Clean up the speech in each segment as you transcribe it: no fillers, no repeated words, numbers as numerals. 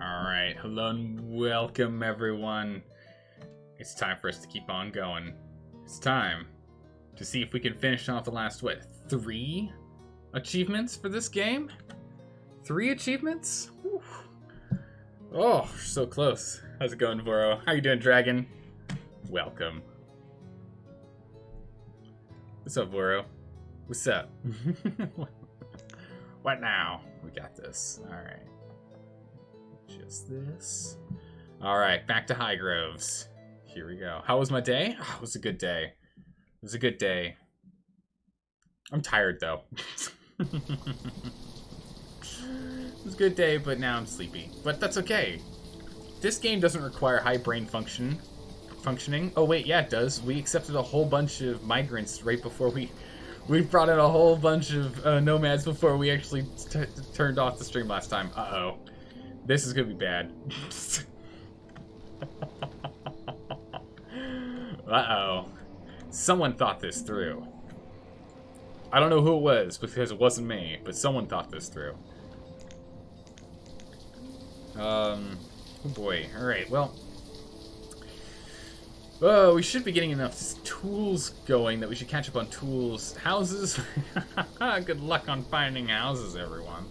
Alright, hello and welcome everyone. It's time for us to keep on going. It's time to see if we can finish off the last, 3 achievements for this game? 3 achievements? Whew. Oh, so close. How's it going, Voro? How you doing, Dragon? Welcome. What's up, Voro? What's up? What now? We got this. Alright. Just this. Alright, back to High Groves. Here we go. How was my day? Oh, it was a good day. It was a good day. I'm tired, though. It was a good day, but now I'm sleepy. But that's okay. This game doesn't require high brain functioning. Oh, wait, yeah, it does. We accepted a whole bunch of migrants right before we brought in a whole bunch of nomads before we actually turned off the stream last time. Uh-oh. This is gonna be bad. Uh-oh. Someone thought this through. I don't know who it was, because it wasn't me, but someone thought this through. Oh boy. Alright, well. Oh, we should be getting enough tools going that we should catch up on tools. Houses? Good luck on finding houses, everyone.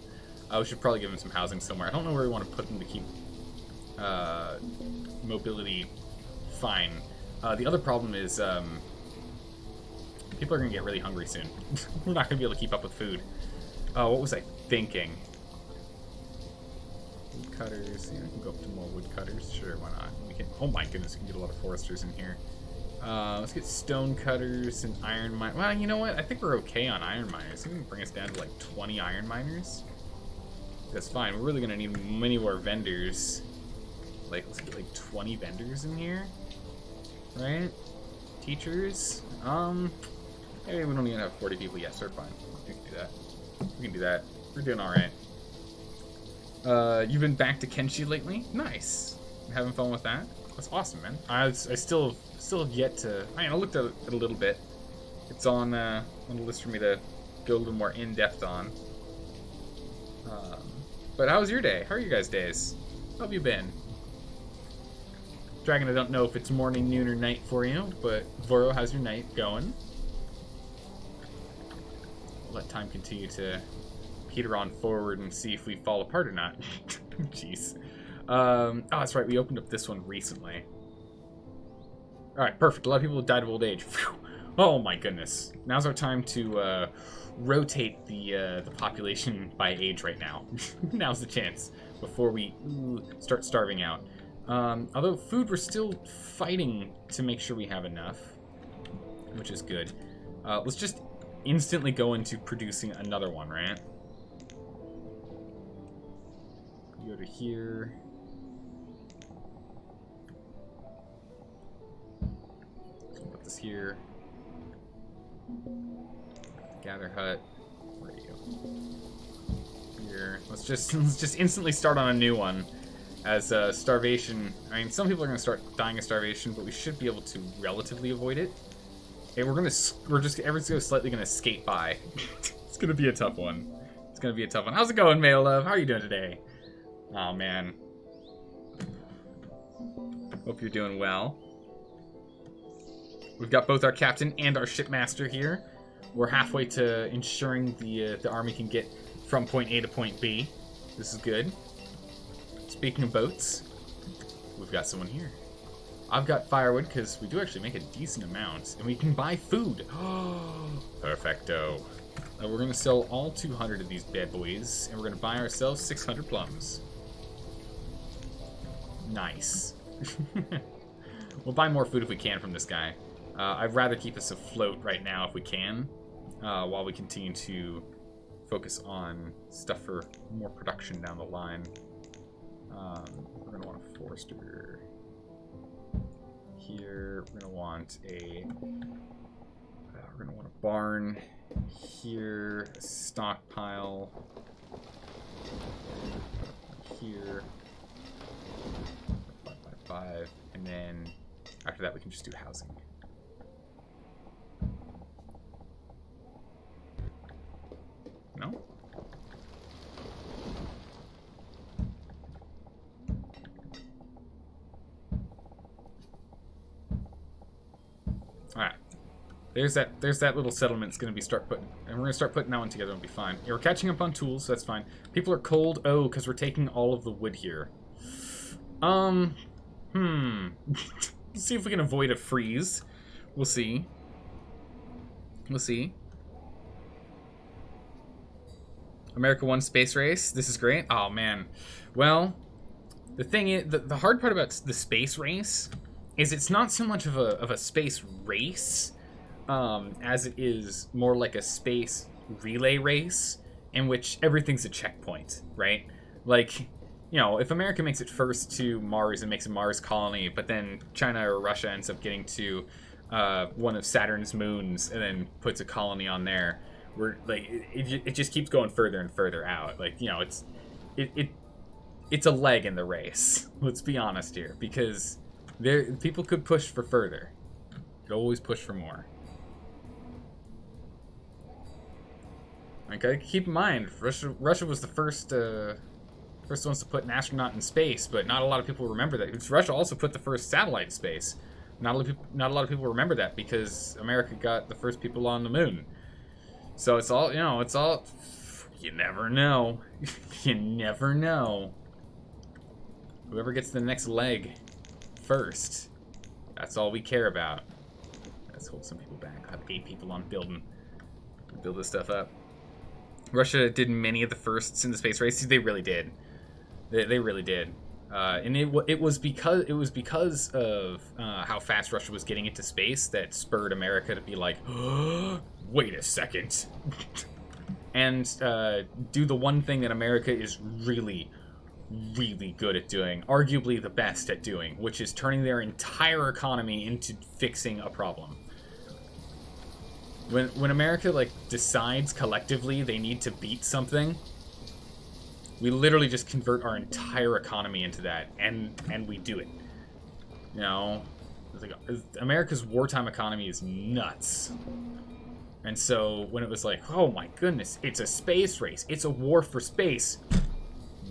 We should probably give them some housing somewhere. I don't know where we want to put them to keep mobility fine. The other problem is people are going to get really hungry soon. We're not going to be able to keep up with food. What was I thinking? Woodcutters. Yeah, we can go up to more woodcutters. Sure, why not? We can. Oh my goodness, we can get a lot of foresters in here. Let's get stone cutters and iron mine. Well, you know what? I think we're okay on iron miners. We can bring us down to like 20 iron miners. That's fine. We're really gonna need many more vendors. Like, let's get like 20 vendors in here, right? Teachers. Maybe we don't even have 40 people yet. So we're fine. We can do that. We can do that. We're doing all right. You've been back to Kenshi lately? Nice. Having fun with that? That's awesome, man. I still have yet to. I looked at it a little bit. It's on the list for me to go a little more in depth on. But how was your day? How are you guys' days? How have you been? Dragon, I don't know if it's morning, noon, or night for you, but Voro, how's your night going? We'll let time continue to peter on forward and see if we fall apart or not. Jeez. Oh, that's right. We opened up this one recently. All right, perfect. A lot of people died of old age. Phew. Oh my goodness. Now's our time to rotate the population by age right now. Now's the chance before we start starving out. Although food, we're still fighting to make sure we have enough, which is good. Let's just instantly go into producing another one, right? Go to here. So put this here. Gather hut. Where are you? Here. Let's just instantly start on a new one. As starvation. I mean, some people are gonna start dying of starvation, but we should be able to relatively avoid it. Okay, everyone's slightly gonna skate by. It's gonna be a tough one. It's gonna be a tough one. How's it going, Mail Love? How are you doing today? Oh man. Hope you're doing well. We've got both our captain and our shipmaster here. We're halfway to ensuring the army can get from point A to point B. This is good. Speaking of boats, we've got someone here. I've got firewood because we do actually make a decent amount, and we can buy food. Perfecto. We're going to sell all 200 of these bad boys, and we're going to buy ourselves 600 plums. Nice. We'll buy more food if we can from this guy. I'd rather keep us afloat right now if we can, while we continue to focus on stuff for more production down the line. We're going to want a forester here. We're going to want a barn here, a stockpile here, 5 by 5, and then after that we can just do housing. No? there's that little settlement's gonna be and we're gonna start putting that one together and be fine. Yeah, we're catching up on tools, so that's fine. People are cold, because we're taking all of the wood here. Let's see if we can avoid a freeze. We'll see. We'll see. America won space race. This is great. Oh man. Well, the thing is, the hard part about the space race is it's not so much of a space race as it is more like a space relay race in which everything's a checkpoint, right? Like, you know, if America makes it first to Mars and makes a Mars colony, but then China or Russia ends up getting to one of Saturn's moons and then puts a colony on there, we're like it just keeps going further and further out. Like, you know, it's a leg in the race. Let's be honest here, because people could push for further. Could always push for more. Okay, keep in mind, Russia was the first ones to put an astronaut in space, but not a lot of people remember that. Russia also put the first satellite in space. Not a lot of people remember that because America got the first people on the moon. So it's all, you never know. You never know. Whoever gets the next leg first, that's all we care about. Let's hold some people back. I have 8 people on build this stuff up. Russia did many of the firsts in the space race. They really did. They really did. And it was because of how fast Russia was getting into space that spurred America to be like, oh, wait a second, and do the one thing that America is really, really good at doing, arguably the best at doing, which is turning their entire economy into fixing a problem. When America like decides collectively they need to beat something, we literally just convert our entire economy into that, and we do it. You know, it's like, America's wartime economy is nuts. And so when it was like, oh my goodness, it's a space race, it's a war for space,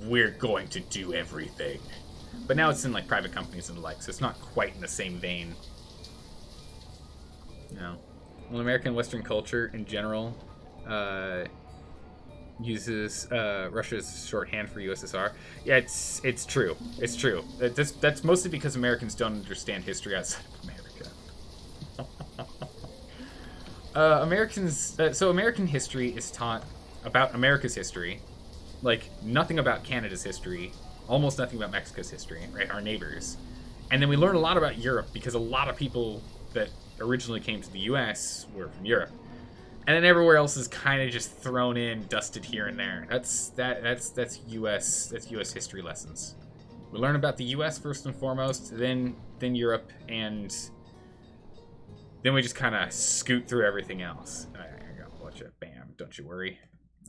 we're going to do everything. But now it's in like private companies and the like, so it's not quite in the same vein. You know, well, American Western culture in general uses Russia's shorthand for USSR. Yeah, it's true. It's true. That's mostly because Americans don't understand history outside of America. So American history is taught about America's history, like nothing about Canada's history, almost nothing about Mexico's history, right? Our neighbors. And then we learn a lot about Europe because a lot of people that originally came to the US were from Europe. And then everywhere else is kind of just thrown in, dusted here and there. That's US history lessons. We learn about the US first and foremost, then Europe, and then we just kind of scoot through everything else. All right, here we go. Watch it. Bam. Don't you worry.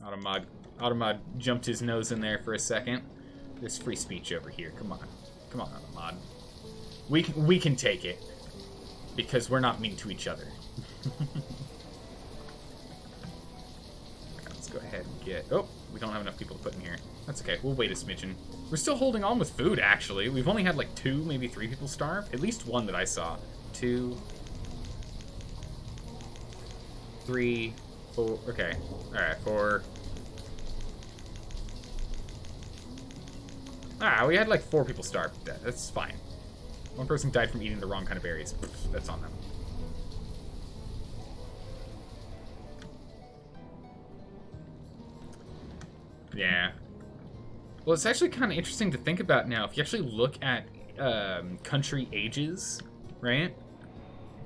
Automod jumped his nose in there for a second. There's free speech over here. Come on, Automod. We can take it because we're not mean to each other. Let's go ahead and get... Oh, we don't have enough people to put in here. That's okay. We'll wait a smidgen. We're still holding on with food, actually. We've only had like 2, maybe 3 people starve. At least one that I saw. 2, 3, 4. Okay. Alright, 4. Ah, we had like 4 people starve. That's fine. One person died from eating the wrong kind of berries. That's on them. Yeah. Well, it's actually kind of interesting to think about now. If you actually look at country ages, right?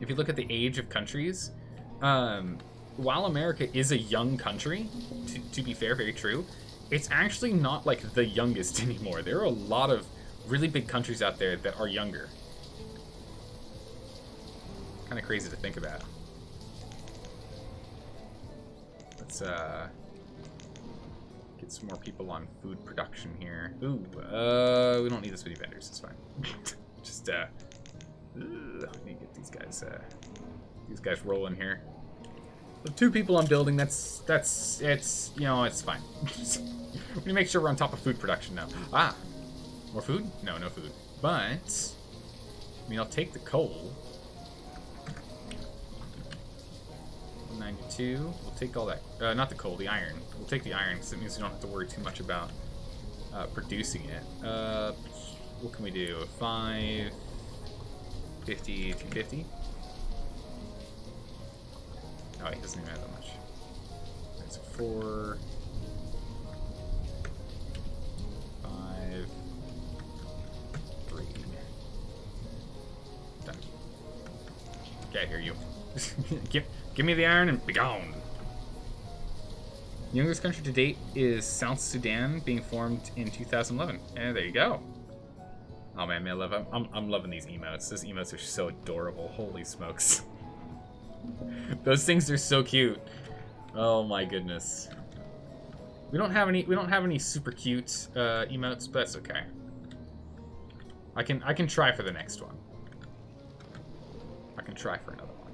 If you look at the age of countries, while America is a young country, to be fair, very true, it's actually not like the youngest anymore. There are a lot of really big countries out there that are younger. Kind of crazy to think about. Let's get some more people on food production here. Ooh, we don't need this many vendors. It's fine. Just we need to get these guys rolling here. With 2 people on building, it's you know, it's fine. We need to make sure we're on top of food production now. Ah, more food? No food. But I mean, I'll take the coal. 92. We'll take all that. Not the coal, the iron. We'll take the iron because it means we don't have to worry too much about producing it. What can we do? 5, 50, 250. Oh, he doesn't even have that much. That's 4, 5, 3. Done. Okay, here you. Give me the iron and be gone. The youngest country to date is South Sudan, being formed in 2011. And there you go. Oh man, I'm loving these emotes. Those emotes are so adorable. Holy smokes. Those things are so cute. Oh my goodness. We don't have any super cute emotes, but that's okay. I can try for the next one. I can try for another one.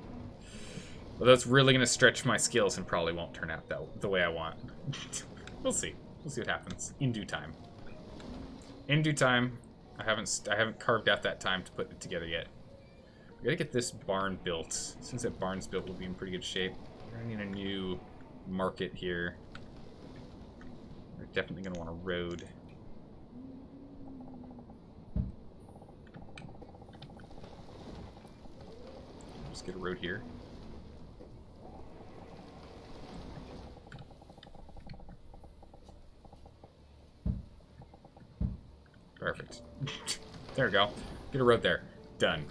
But that's really gonna stretch my skills and probably won't turn out the way I want. We'll see. We'll see what happens in due time. In due time. I haven't carved out that time to put it together yet. We gotta get this barn built. As soon as that barn's built, we'll be in pretty good shape. We're gonna need a new market here. We're definitely gonna want a road. Just get a road here. Perfect. There we go. Get a road there. Done.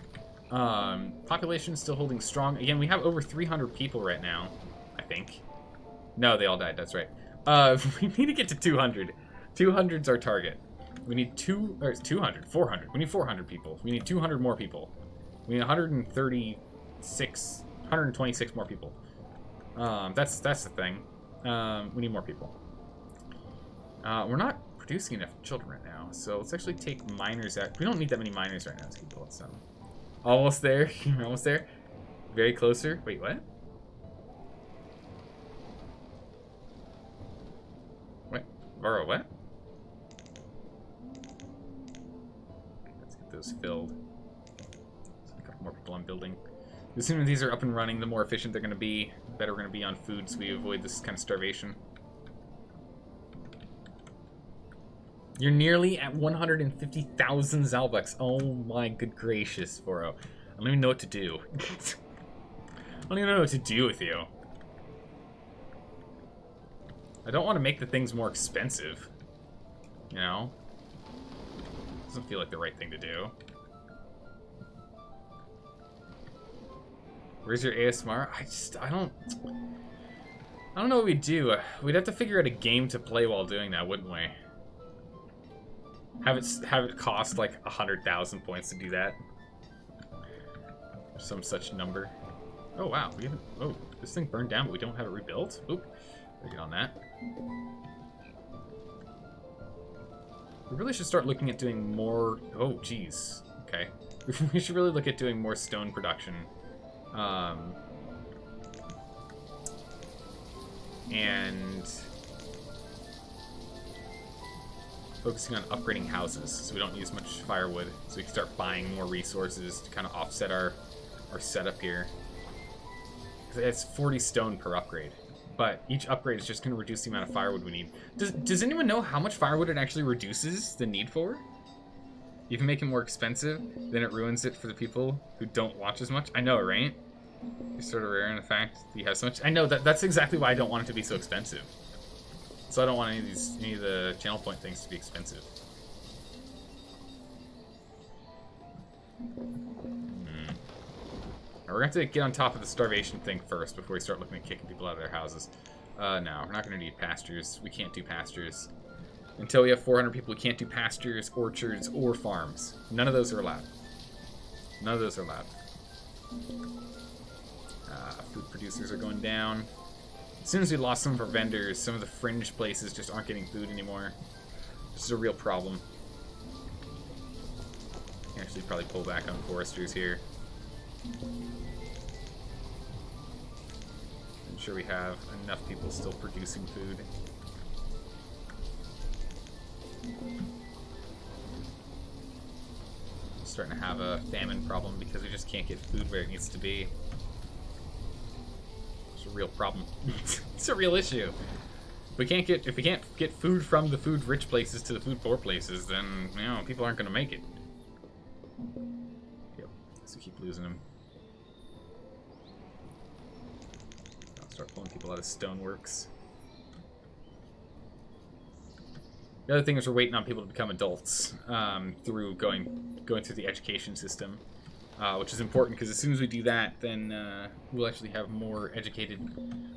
Population still holding strong. Again, we have over 300 people right now, I think. No, they all died. That's right. We need to get to 200. 200's our target. We need 400. We need 400 people. We need 200 more people. We need 126 more people. That's the thing. We need more people. We're not producing enough children right now, so let's actually take miners out. We don't need that many miners right now. Let's keep pulling some. Almost there. Almost there. Very closer. Wait, what? What? Borrow what? Let's get those filled. A couple more people on building. The sooner these are up and running, the more efficient they're going to be. The better we're going to be on food, so we avoid this kind of starvation. You're nearly at 150,000 Zalbucks. Oh my good gracious, Foro. I don't even know what to do. I don't even know what to do with you. I don't want to make the things more expensive. You know? Doesn't feel like the right thing to do. Where's your ASMR? I don't know what we'd do. We'd have to figure out a game to play while doing that, wouldn't we? Have it cost like 100,000 points to do that. Some such number. Oh wow, we haven't. Oh, this thing burned down, but we don't have it rebuilt. Oop, better get on that. We really should start looking at doing more. Oh, geez. Okay, we should really look at doing more stone production. And focusing on upgrading houses so we don't use much firewood, so we can start buying more resources to kind of offset our setup here. It's 40 stone per upgrade, but each upgrade is just going to reduce the amount of firewood we need. Does anyone know how much firewood it actually reduces the need for? You can make it more expensive, then it ruins it for the people who don't watch as much. I know, right? It's sort of rare in the fact that you have so much. I know that's exactly why I don't want it to be so expensive. So I don't want any of the channel point things to be expensive. We're gonna have to get on top of the starvation thing first before we start looking at kicking people out of their houses. No, we're not gonna need pastures. We can't do pastures. Until we have 400 people, we can't do pastures, orchards, or farms. None of those are allowed. None of those are allowed. Food producers are going down. As soon as we lost some of our vendors, some of the fringe places just aren't getting food anymore. This is a real problem. Can actually probably pull back on foresters here. Ensure we have enough people still producing food. We're starting to have a famine problem because we just can't get food where it needs to be. So a real problem. It's a real issue. If we can't get food from the food-rich places to the food-poor places, then, you know, people aren't going to make it. Yep. So we keep losing them. I'll start pulling people out of stoneworks. The other thing is we're waiting on people to become adults through going through the education system, which is important because as soon as we do that, then we'll actually have more educated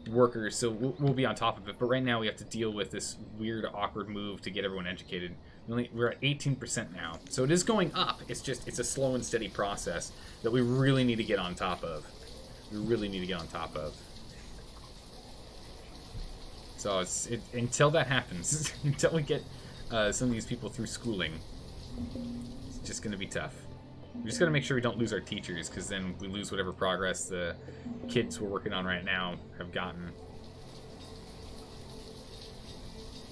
workers. So we'll be on top of it. But right now we have to deal with this weird, awkward move to get everyone educated. We're at 18% now, so it is going up. It's a slow and steady process that we really need to get on top of. So until that happens, until we get some of these people through schooling, it's just going to be tough. We just got to make sure we don't lose our teachers, because then we lose whatever progress the kids we're working on right now have gotten.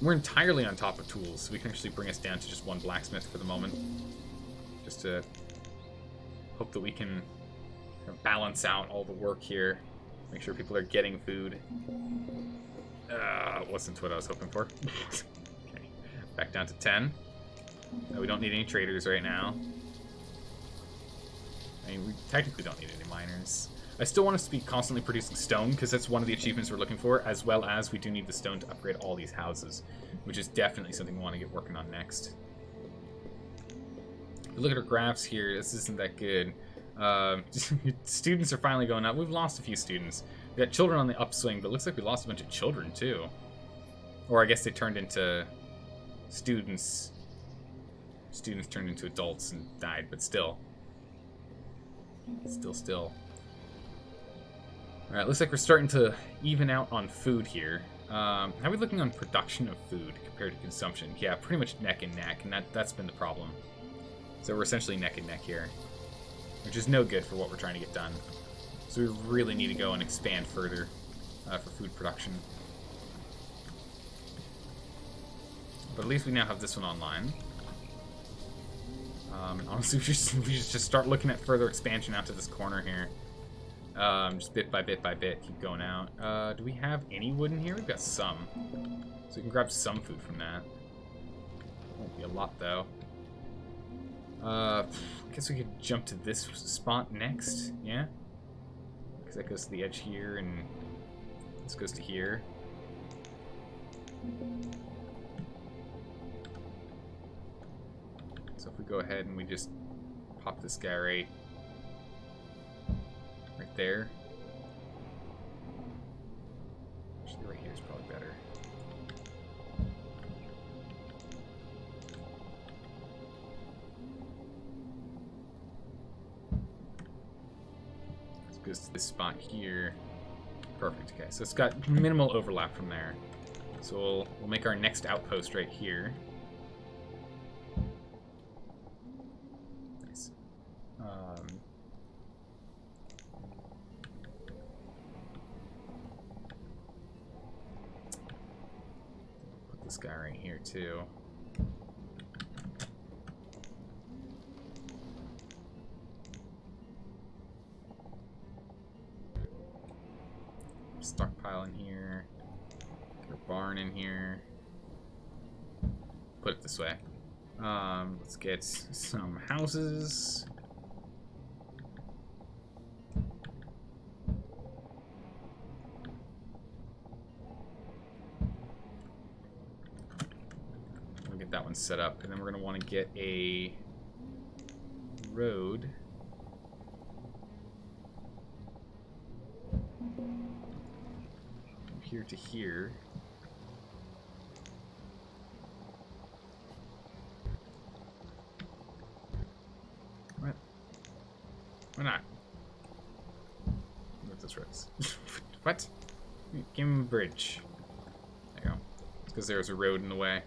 We're entirely on top of tools, so we can actually bring us down to just one blacksmith for the moment, just to hope that we can balance out all the work here, make sure people are getting food. Wasn't what I was hoping for. Okay, back down to 10. We don't need any traders right now. I mean, we technically don't need any miners. I still want us to be constantly producing stone, because that's one of the achievements we're looking for, as well as we do need the stone to upgrade all these houses, which is definitely something we want to get working on next. Look at our graphs here. This isn't that good. Students are finally going up. We've lost a few students. We got children on the upswing, but it looks like we lost a bunch of children, too. Or I guess they turned into students. Students turned into adults and died, but still. Still. Alright, looks like we're starting to even out on food here. How are we looking on production of food compared to consumption? Yeah, pretty much neck and neck, and that's been the problem. So we're essentially neck and neck here, which is no good for what we're trying to get done. So we really need to go and expand further for food production. But at least we now have this one online. And honestly, we should just start looking at further expansion out to this corner here. Just bit by bit, keep going out. Do we have any wood in here? We've got some. So we can grab some food from that. Won't be a lot, though. I guess we could jump to this spot next, yeah? Because that goes to the edge here, and this goes to here. So if we go ahead and we just pop this guy right there. Actually, right here is probably better. This goes to this spot here. Perfect. Okay, so it's got minimal overlap from there. So we'll make our next outpost right here. Nice. Put this guy right here too. Stockpile in here. Get a barn in here. Put it this way. Let's get some houses. We'll get that one set up, and then we're gonna want to get a road. From here to here. What? Why not? What this roads? What? Give him a bridge. There you go. It's because there's a road in the way.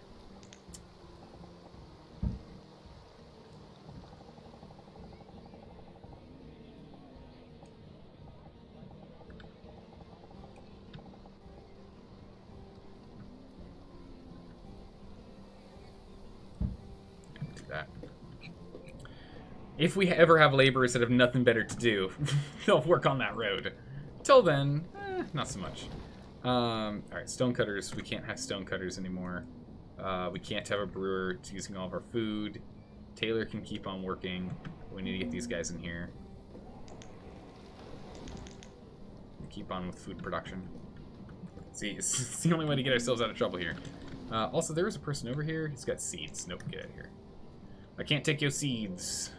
If we ever have laborers that have nothing better to do, they'll work on that road. Till then, not so much. Alright, stonecutters. We can't have stonecutters anymore. We can't have a brewer. It's using all of our food. Taylor can keep on working. We need to get these guys in here. Keep on with food production. See, it's the only way to get ourselves out of trouble here. Also, there was a person over here. He's got seeds. Nope, get out of here. I can't take your seeds.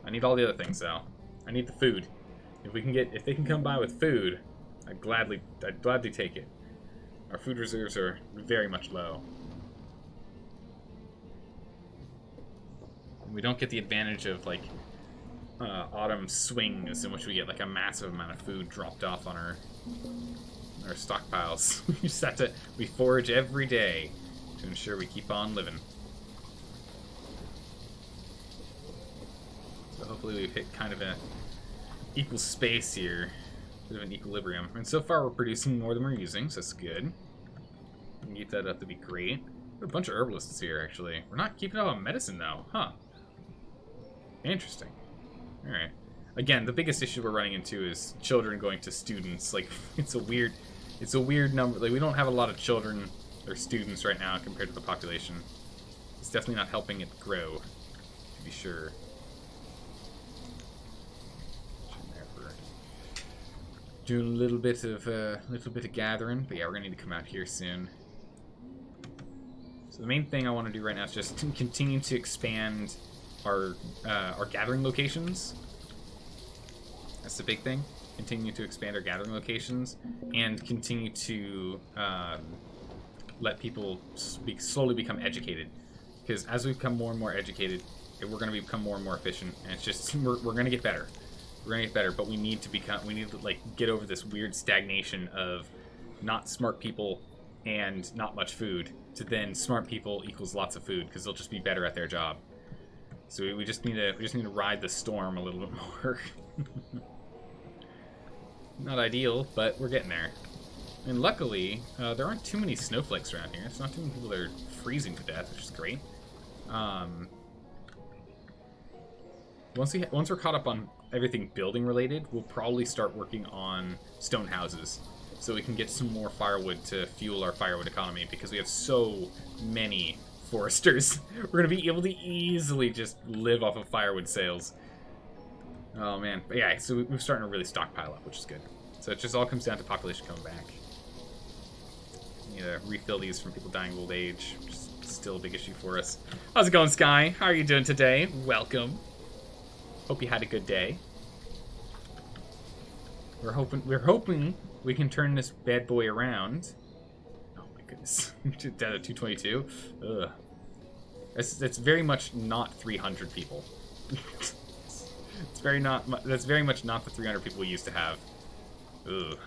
I need all the other things, though. I need the food. If they can come by with food, I'd gladly take it. Our food reserves are very much low. We don't get the advantage of like autumn swings in which we get like a massive amount of food dropped off on our stockpiles. We forage every day to ensure we keep on living. So hopefully we've hit kind of an equal space here, bit of an equilibrium. And so far we're producing more than we're using, so that's good. We can keep that up, that'd be great. There are a bunch of herbalists here actually. We're not keeping up on medicine though, huh? Interesting. Alright. Again, the biggest issue we're running into is children going to students. Like, it's a weird number. Like, we don't have a lot of children or students right now compared to the population. It's definitely not helping it grow, to be sure. Doing a little bit of gathering, but yeah, we're gonna need to come out here soon. So the main thing I want to do right now is just continue to expand our gathering locations. That's the big thing. Continue to expand our gathering locations and continue to let people slowly become educated. Because as we become more and more educated, we're going to become more and more efficient, and it's just we're going to get better. We're going to get better, but we need to like get over this weird stagnation of not smart people and not much food to then smart people equals lots of food, because they'll just be better at their job. So we just need to ride the storm a little bit more. Not ideal, but we're getting there. And luckily, there aren't too many snowflakes around here. It's not too many people that are freezing to death, which is great. Once we're caught up on everything building related, we'll probably start working on stone houses, so we can get some more firewood to fuel our firewood economy, because we have so many foresters. We're gonna be able to easily just live off of firewood sales. Oh man, but yeah, so we're starting to really stockpile up, which is good. So it just all comes down to population coming back. We need to refill these from people dying of old age, which is still a big issue for us. How's it going, Sky? How are you doing today? Welcome. Hope you had a good day. We're hoping we can turn this bad boy around. Oh my goodness, down at 222. Ugh. That's very much not 300 people. That's very much not the 300 people we used to have. Ugh.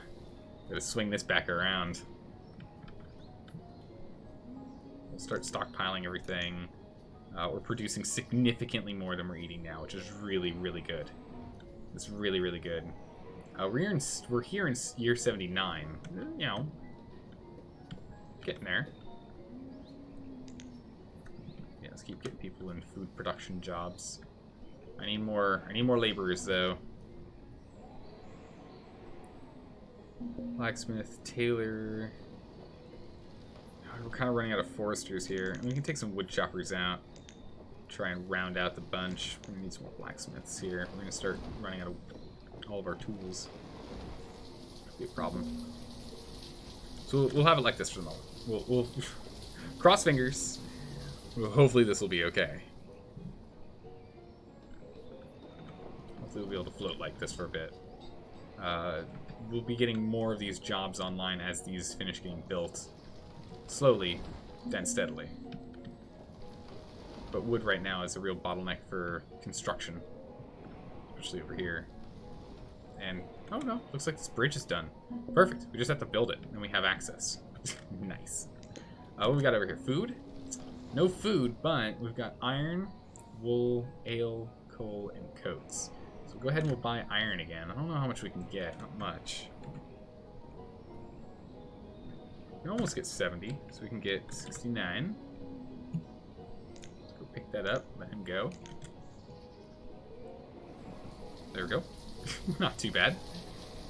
Gotta swing this back around. We'll start stockpiling everything. We're producing significantly more than we're eating now, which is really, really good. It's really, really good. We're here in year 79. You know, getting there. Yeah, let's keep getting people in food production jobs. I need more laborers though. Blacksmith, tailor. We're kind of running out of foresters here. And we can take some wood choppers out. Try and round out the bunch. We're gonna need some more blacksmiths here. We're gonna start running out of all of our tools. Could be a problem. So we'll have it like this for the moment. We'll cross fingers. Hopefully this will be okay. Hopefully we'll be able to float like this for a bit. We'll be getting more of these jobs online as these finish getting built. Slowly, then steadily. But wood right now is a real bottleneck for construction. Especially over here. And, oh no, looks like this bridge is done. Perfect, we just have to build it, and we have access. Nice. What we got over here? Food? No food, but we've got iron, wool, ale, coal, and coats. So we'll go ahead and we'll buy iron again. I don't know how much we can get, not much. We can almost get 70, so we can get 69. Let's go pick that up, let him go. There we go. Not too bad.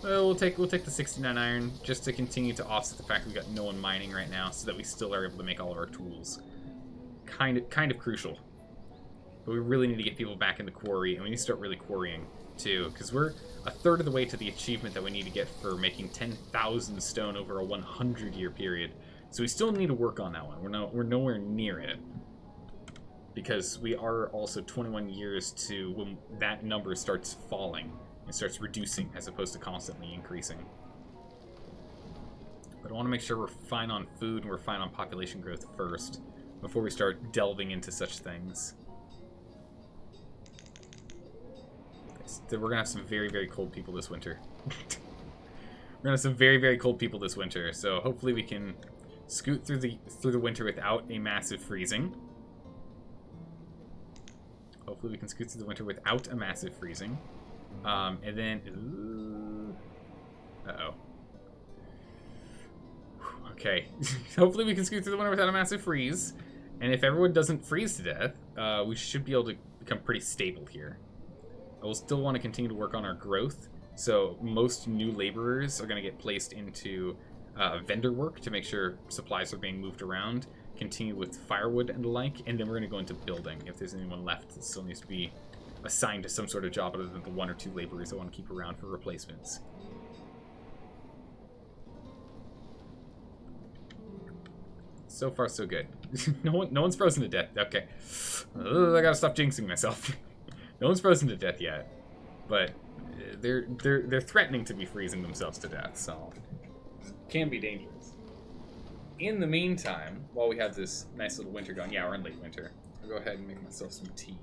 Well, we'll take the 69 iron just to continue to offset the fact that we got no one mining right now, so that we still are able to make all of our tools. Kind of crucial. But we really need to get people back in the quarry, and we need to start really quarrying too, because we're a third of the way to the achievement that we need to get for making 10,000 stone over a 100-year period. So we still need to work on that one. We're nowhere near it, because we are also 21 years to when that number starts falling. It starts reducing as opposed to constantly increasing. But I want to make sure we're fine on food and we're fine on population growth first before we start delving into such things. We're going to have some very, very cold people this winter. We're going to have some very, very cold people this winter. So hopefully we can scoot through the winter without a massive freezing. Hopefully we can scoot through the winter without a massive freezing. And then... Uh-oh. Okay. Hopefully we can scoot through the winter without a massive freeze. And if everyone doesn't freeze to death, we should be able to become pretty stable here. I will still want to continue to work on our growth. So most new laborers are going to get placed into vendor work to make sure supplies are being moved around. Continue with firewood and the like. And then we're going to go into building if there's anyone left that still needs to be assigned to some sort of job other than the 1 or 2 laborers I want to keep around for replacements. So far, so good. No one's frozen to death. Okay. I gotta stop jinxing myself. No one's frozen to death yet, but they're threatening to be freezing themselves to death, so it can be dangerous. In the meantime, while we have this nice little winter going, yeah, we're in late winter. I'll go ahead and make myself some tea.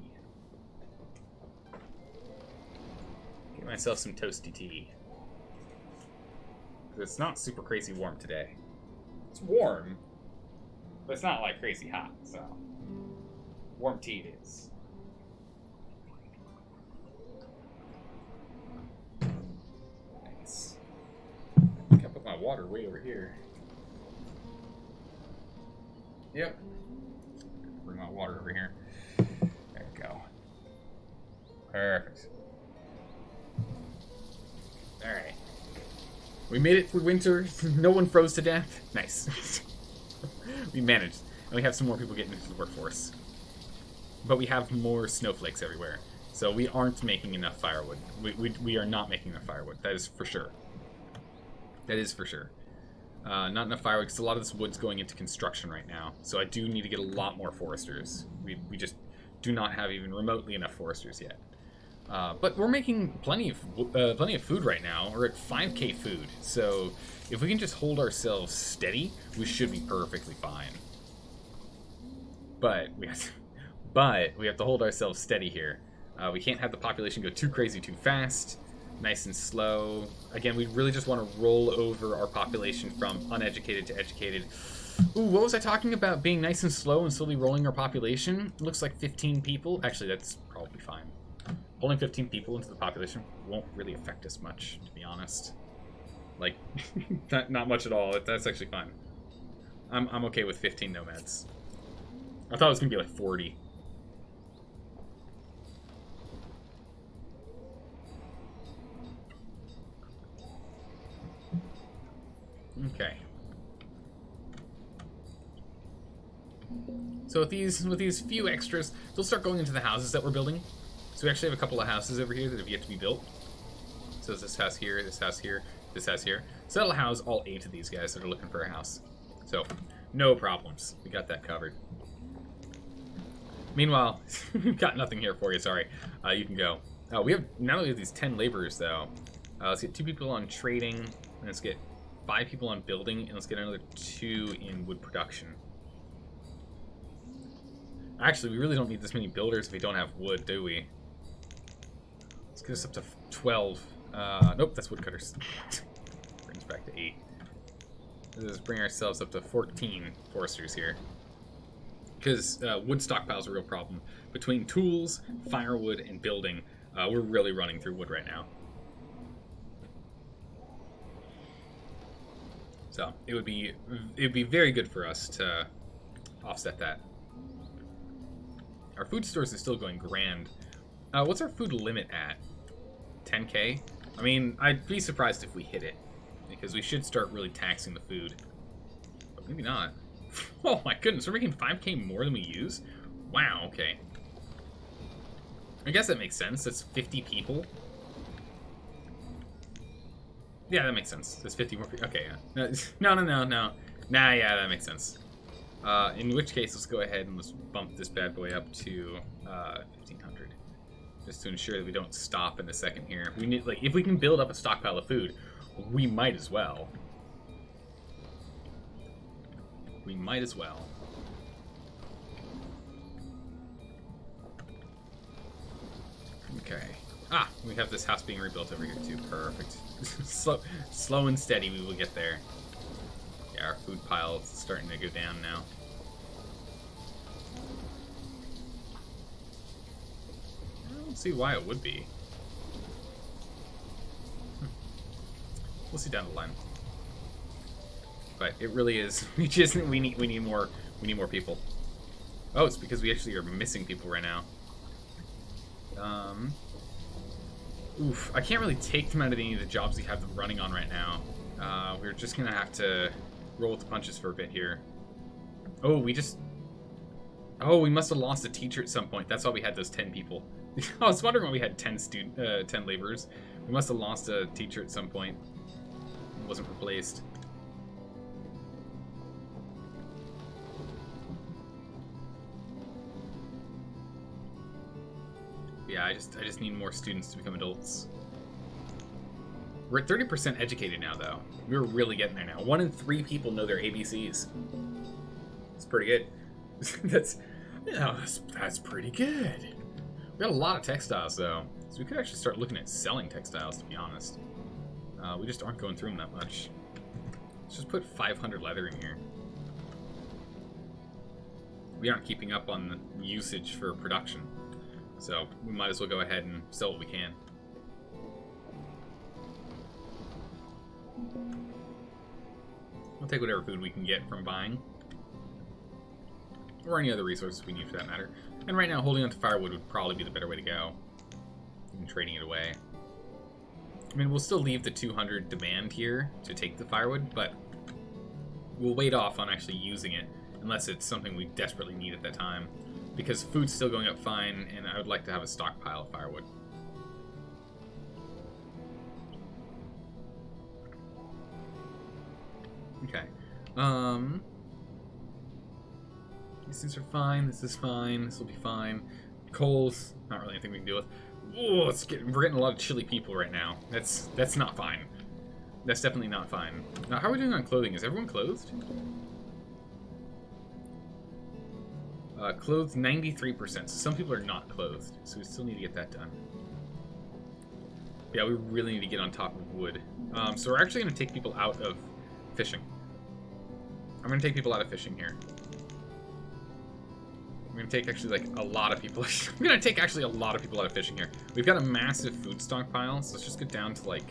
Get myself some toasty tea. It's not super crazy warm today. It's warm, but it's not like crazy hot, so warm tea it is. Nice. I think I put my water way over here. Yep. Bring my water over here. There we go. Perfect. Alright. We made it through winter. No one froze to death. Nice. We managed. And we have some more people getting into the workforce. But we have more snowflakes everywhere. So we aren't making enough firewood. We are not making enough firewood. That is for sure. That is for sure. Not enough firewood because a lot of this wood's going into construction right now. So I do need to get a lot more foresters. We just do not have even remotely enough foresters yet. But we're making plenty of food right now. We're at 5k food. So if we can just hold ourselves steady, we should be perfectly fine. But we have to hold ourselves steady here. We can't have the population go too crazy too fast. Nice and slow. Again, we really just want to roll over our population from uneducated to educated. Ooh, what was I talking about? Being nice and slow and slowly rolling our population? It looks like 15 people. Actually, that's probably fine. Pulling 15 people into the population won't really affect us much, to be honest. Like, not much at all. That's actually fine. I'm okay with 15 nomads. I thought it was going to be like 40. Okay. So with these few extras, they'll start going into the houses that we're building. So we actually have a couple of houses over here that have yet to be built. So this house here, this house here, this house here. So that'll house all 8 of these guys that are looking for a house. So no problems. We got that covered. Meanwhile, we've got nothing here for you. Sorry. You can go. We have now that we have these 10 laborers though. Let's get 2 people on trading, and let's get 5 people on building, and let's get another 2 in wood production. Actually, we really don't need this many builders if we don't have wood, do we? Let's get us up to 12. Nope, that's woodcutters. Brings back to 8. Let's bring ourselves up to 14 foresters here. Because wood stockpile's a real problem. Between tools, firewood, and building, we're really running through wood right now. So it would be very good for us to offset that. Our food stores is still going grand. What's our food limit at? 10k? I mean, I'd be surprised if we hit it, because we should start really taxing the food. But maybe not. Oh my goodness, we're making 5k more than we use? Wow, okay. I guess that makes sense. That's 50 people. Yeah, that makes sense. That's 50 more people. Okay, yeah. No. Nah, yeah, that makes sense. In which case, let's go ahead and let's bump this bad boy up to 1,500. Just to ensure that we don't stop in a second here. We need, like, if we can build up a stockpile of food, we might as well. We might as well. Okay. Ah, we have this house being rebuilt over here too. Perfect. Slow and steady, we will get there. Yeah, our food pile is starting to go down now. I don't see why it would be. We'll see down the line. But it really is. We need more people. Oh, it's because we actually are missing people right now. Oof, I can't really take them out of any of the jobs we have them running on right now. We're just gonna have to roll with the punches for a bit here. Oh, we must have lost a teacher at some point. That's why we had those 10 people. I was wondering why we had 10 laborers. We must have lost a teacher at some point. It wasn't replaced. Yeah, I just need more students to become adults. We're at 30% educated now, though. We're really getting there now. 1 in 3 people know their ABCs. It's pretty good. That's pretty good. We got a lot of textiles, though, so we could actually start looking at selling textiles, to be honest. We just aren't going through them that much. Let's just put 500 leather in here. We aren't keeping up on the usage for production. So we might as well go ahead and sell what we can. We'll take whatever food we can get from buying. Or any other resources we need for that matter. And right now, holding on to firewood would probably be the better way to go than trading it away. I mean, we'll still leave the 200 demand here to take the firewood, but we'll wait off on actually using it unless it's something we desperately need at that time. Because food's still going up fine, and I would like to have a stockpile of firewood. Okay. These things are fine. This is fine. This will be fine. Coal's not really anything we can deal with. Oh, we're getting a lot of chilly people right now. That's not fine. That's definitely not fine. Now, how are we doing on clothing? Is everyone clothed? Clothed 93%, so some people are not clothed, so we still need to get that done. Yeah, we really need to get on top of wood. So we're actually going to take people out of fishing. I'm going to take people out of fishing here. I'm going to take actually like a lot of people. I'm going to take actually a lot of people out of fishing here. We've got a massive food stockpile, so let's just get down to like,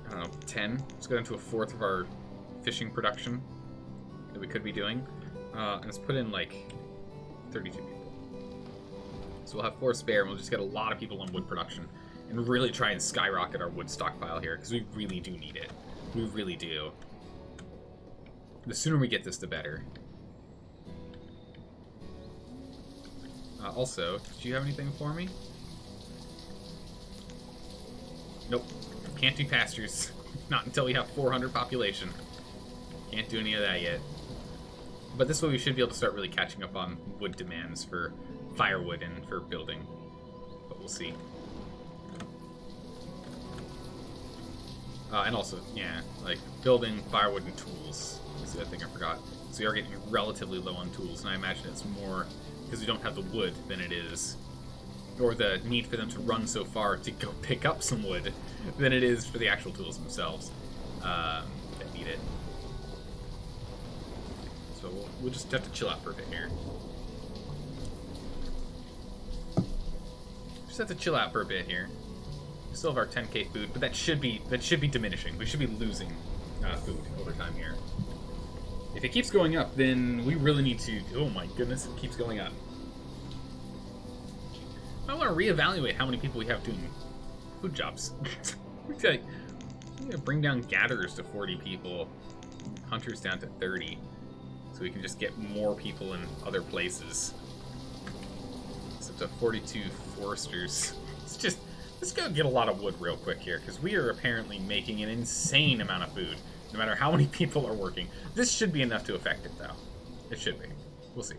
I don't know, 10. Let's go down to 1/4 of our fishing production that we could be doing. And let's put in like 32 people. So we'll have 4 spare, and we'll just get a lot of people on wood production and really try and skyrocket our wood stockpile here, because we really do need it. We really do. The sooner we get this, the better. Also, do you have anything for me? Nope. Can't do pastures. Not until we have 400 population. Can't do any of that yet. But this way we should be able to start really catching up on wood demands for firewood and for building. But we'll see. And also, yeah, like building, firewood, and tools is the other thing I forgot. So we are getting relatively low on tools, and I imagine it's more because we don't have the wood than it is, or the need for them to run so far to go pick up some wood than it is for the actual tools themselves that need it. So we'll just have to chill out for a bit here. Just have to chill out for a bit here. We still have our 10k food, but that should be diminishing. We should be losing food over time here. If it keeps going up, then we really need to... Oh my goodness, it keeps going up. I want to reevaluate how many people we have doing food jobs. We gotta bring down gatherers to 40 people, hunters down to 30, so we can just get more people in other places. It's up to 42 foresters. Let's go get a lot of wood real quick here, because we are apparently making an insane amount of food, no matter how many people are working. This should be enough to affect it, though. It should be. We'll see.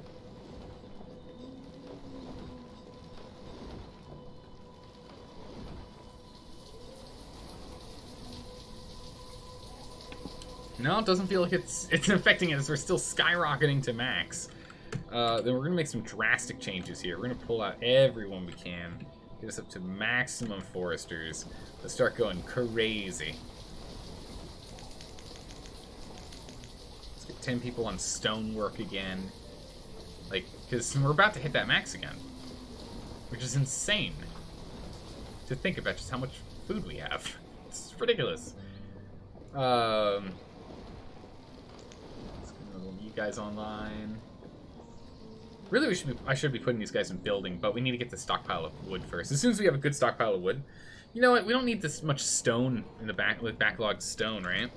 No, it doesn't feel like it's affecting it, as we're still skyrocketing to max. Then we're going to make some drastic changes here. We're going to pull out everyone we can. Get us up to maximum foresters. Let's start going crazy. Let's get 10 people on stonework again. Like, because we're about to hit that max again. Which is insane. To think about just how much food we have. It's ridiculous. Let's get you guys online. Really, I should be putting these guys in building, but we need to get the stockpile of wood first. As soon as we have a good stockpile of wood, you know what? We don't need this much stone in the backlogged stone, right?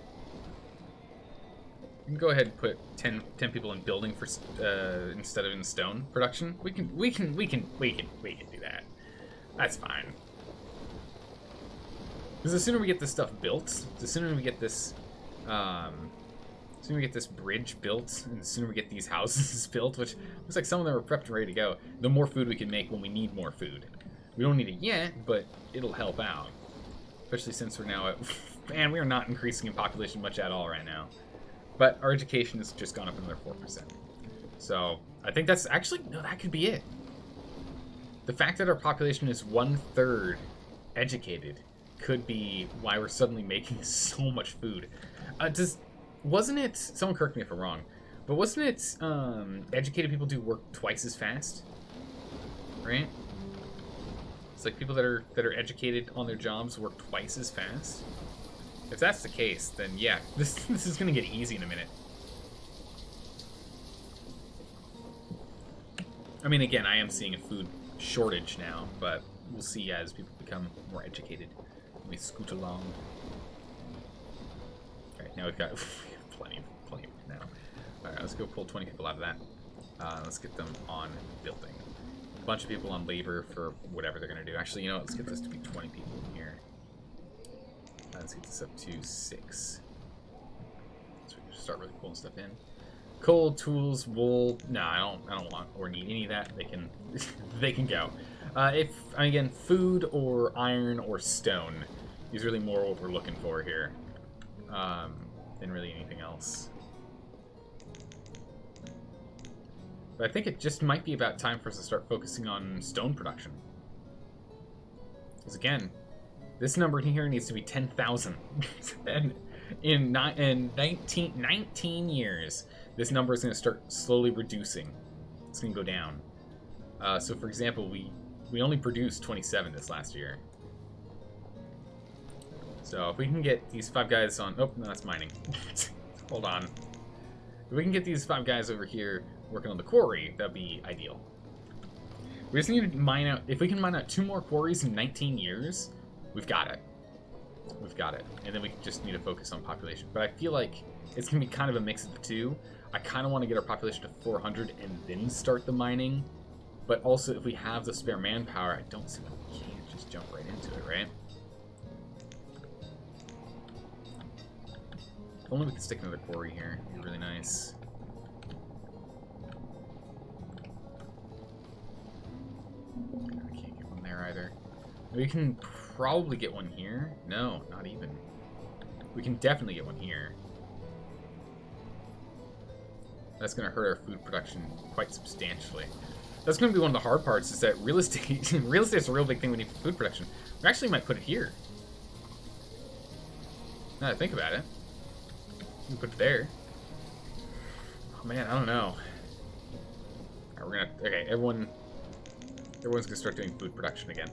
We can go ahead and put 10 people in building for instead of in stone production. We can do that. That's fine. Because the sooner we get this stuff built, the sooner we get this. The sooner we get this bridge built, and the sooner we get these houses built, which looks like some of them are prepped and ready to go, the more food we can make when we need more food. We don't need it yet, but it'll help out. Especially since we're now at... Man, we are not increasing in population much at all right now. But our education has just gone up another 4%. So, I think that's actually... No, that could be it. The fact that our population is 1/3 educated could be why we're suddenly making so much food. Wasn't it, someone correct me if I'm wrong, but wasn't it educated people do work twice as fast? Right? It's like people that are educated on their jobs work twice as fast. If that's the case, then yeah, this is gonna get easy in a minute. I mean, again, I am seeing a food shortage now, but we'll see as people become more educated. Let me scoot along. Alright, now we've got plenty now. Alright, let's go pull 20 people out of that. Let's get them on building. A bunch of people on labor for whatever they're going to do. Actually, you know what? Let's get this to be 20 people in here. Let's get this up to 6. So we can start really pulling stuff in. Coal, tools, wool. No, I don't want or need any of that. They can they can go. Again, food or iron or stone is really more what we're looking for here. Than really anything else. But I think it just might be about time for us to start focusing on stone production. Because again, this number here needs to be 10,000. And in 19 years, this number is going to start slowly reducing. It's going to go down. So for example, we only produced 27 this last year. So if we can get these 5 guys on... Oh, no, that's mining. Hold on. If we can get these 5 guys over here working on the quarry, that'd be ideal. We just need to mine out... If we can mine out 2 more quarries in 19 years, we've got it. We've got it. And then we just need to focus on population. But I feel like it's going to be kind of a mix of the two. I kind of want to get our population to 400 and then start the mining. But also, if we have the spare manpower, I don't see why we can't just jump right into it, right? If only we could stick another quarry here. It'd be really nice. I can't get one there either. We can probably get one here. No, not even. We can definitely get one here. That's going to hurt our food production quite substantially. That's going to be one of the hard parts, is that real estate... real estate is a real big thing we need for food production. We actually might put it here. Now that I think about it. We can put it there. Oh man, I don't know. Alright, we're gonna... Okay, everyone's gonna start doing food production again.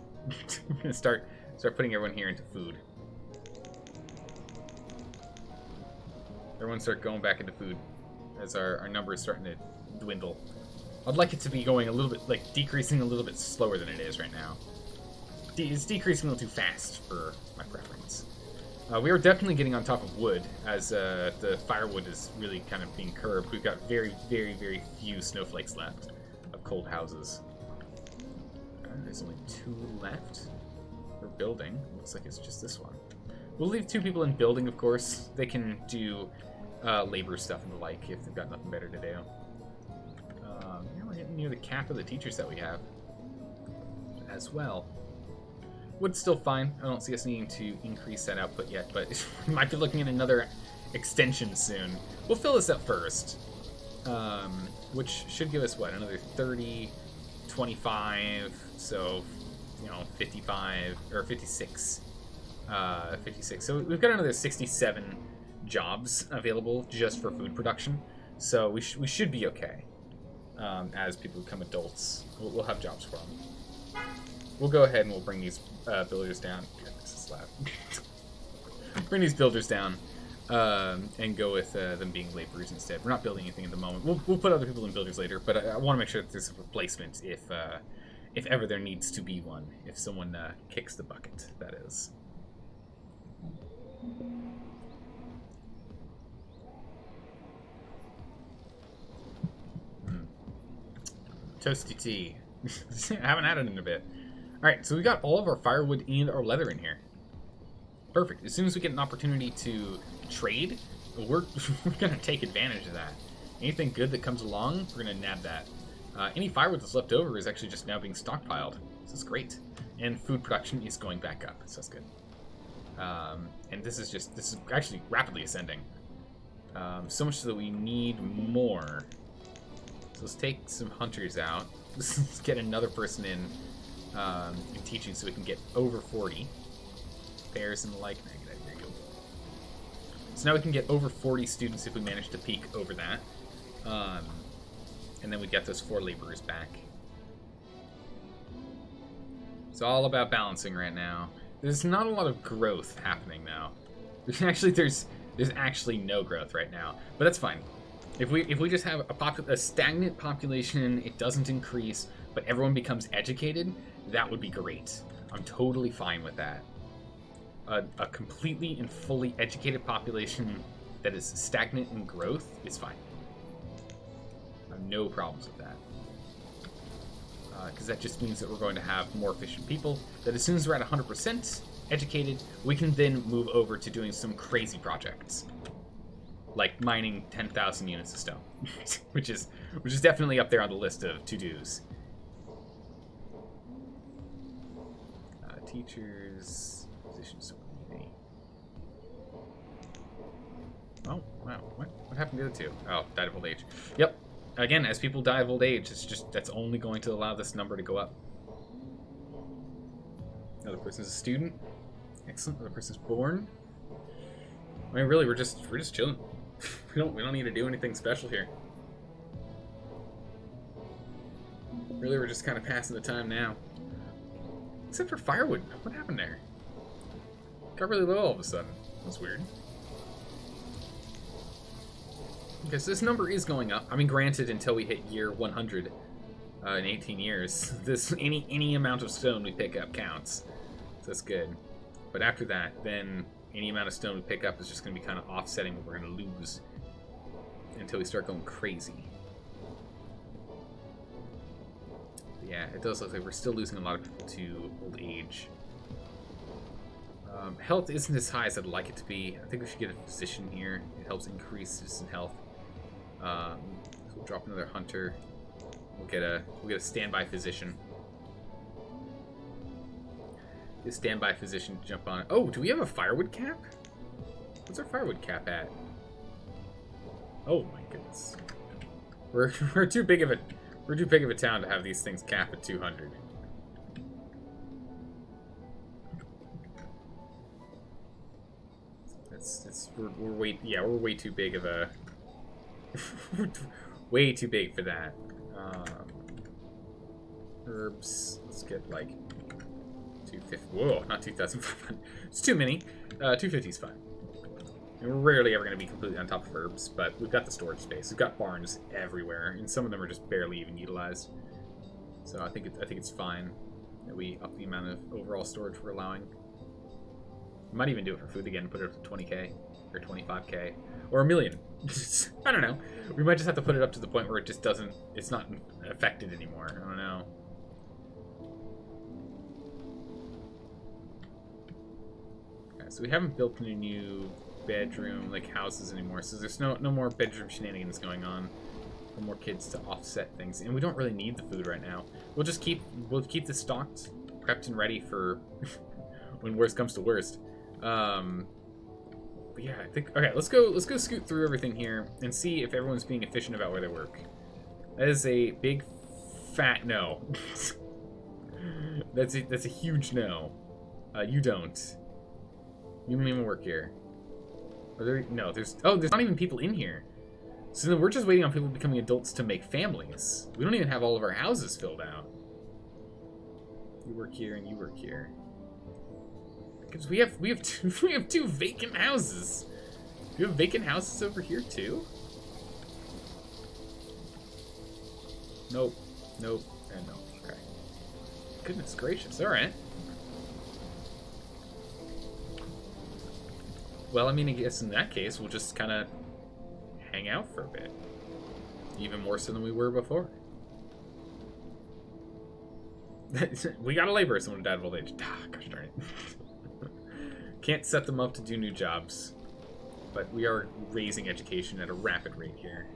We're gonna start putting everyone here into food. Everyone start going back into food as our number is starting to dwindle. I'd like it to be going a little bit, like, decreasing a little bit slower than it is right now. it's decreasing a little too fast for my preference. We are definitely getting on top of wood, as the firewood is really kind of being curbed. We've got very, very, very few snowflakes left of cold houses. There's only 2 left. We're building. Looks like it's just this one. We'll leave 2 people in building, of course. They can do labor stuff and the like if they've got nothing better to do. Yeah, we're getting near the cap of the teachers that we have as well. Wood's still fine. I don't see us needing to increase that output yet, but we might be looking at another extension soon. We'll fill this up first, which should give us, what, another 30, 25, so, you know, 55, or 56. 56. So we've got another 67 jobs available just for food production, so we should be okay. As people become adults, we'll have jobs for them. We'll go ahead and we'll bring these builders down. God, this is loud. Bring these builders down and go with them being laborers instead. We're not building anything at the moment. We'll put other people in builders later, but I want to make sure that there's a replacement if ever there needs to be one. If someone kicks the bucket, that is. Toasty tea. I haven't had it in a bit. Alright, so we got all of our firewood and our leather in here. Perfect. As soon as we get an opportunity to trade, we're going to take advantage of that. Anything good that comes along, we're going to nab that. Any firewood that's left over is actually just now being stockpiled. This is great. And food production is going back up, so that's good. And this is actually rapidly ascending. So much so that we need more. So let's take some hunters out. Let's get another person in teaching so we can get over 40. Pairs and the like. There you go. So now we can get over 40 students if we manage to peak over that. And then we get those 4 laborers back. It's all about balancing right now. There's not a lot of growth happening now. There's actually no growth right now, but that's fine. If we just have a stagnant population, it doesn't increase, but everyone becomes educated, that would be great. I'm totally fine with that. A completely and fully educated population that is stagnant in growth is fine. I have no problems with that. Because that just means that we're going to have more efficient people, that as soon as we're at 100% educated, we can then move over to doing some crazy projects. Like mining 10,000 units of stone, which is definitely up there on the list of to-dos. Teachers, positions. Oh wow, what happened to the other 2? Oh, died of old age. Yep. Again, as people die of old age, that's only going to allow this number to go up. Another person's a student. Excellent. Another person's born. I mean, really, we're just chilling. We don't need to do anything special here. Really, we're just kind of passing the time now. Except for firewood. What happened there? Got really low all of a sudden. That's weird. Okay, so this number is going up. I mean, granted, until we hit year 100 in 18 years, any amount of stone we pick up counts. So that's good. But after that, then any amount of stone we pick up is just going to be kind of offsetting what we're going to lose until we start going crazy. But yeah, it does look like we're still losing a lot of people to old age. Health isn't as high as I'd like it to be. I think we should get a physician here. It helps increase citizen health. So we'll drop another hunter. We'll get a standby physician. Get a standby physician to jump on it. Oh, do we have a firewood cap? What's our firewood cap at? Oh my goodness. We're too big of a town to have these things cap at 200. We're way too big of a way too big for that. Herbs. Let's get like 250. Whoa, not 2,500. It's too many. 250 is fine. And we're rarely ever going to be completely on top of herbs, but we've got the storage space. We've got barns everywhere, and some of them are just barely even utilized. So I think it's fine. that we up the amount of overall storage we're allowing. We might even do it for food again, put it up to 20k or 25k or a million. I don't know. We might just have to put it up to the point where it just doesn't, it's not affected anymore. I don't know. Okay, so we haven't built any new bedroom like houses anymore, so there's no more bedroom shenanigans going on. No more kids to offset things, and we don't really need the food right now. We'll keep this stocked, prepped and ready for when worst comes to worst. But yeah, I think okay. Let's go scoot through everything here and see if everyone's being efficient about where they work. That is a big, fat no. That's a huge no. You don't. You don't even work here. Are there? No, there's not even people in here. So then we're just waiting on people becoming adults to make families. We don't even have all of our houses filled out. You work here and you work here. Because we have two vacant houses. Do you have vacant houses over here too? Nope. Nope. And no. Okay. Goodness gracious. All right. Well, I mean, I guess in that case, we'll just kind of hang out for a bit. Even more so than we were before. We got a laborer, someone died of old age. Ah, gosh darn it. Can't set them up to do new jobs. But we are raising education at a rapid rate here.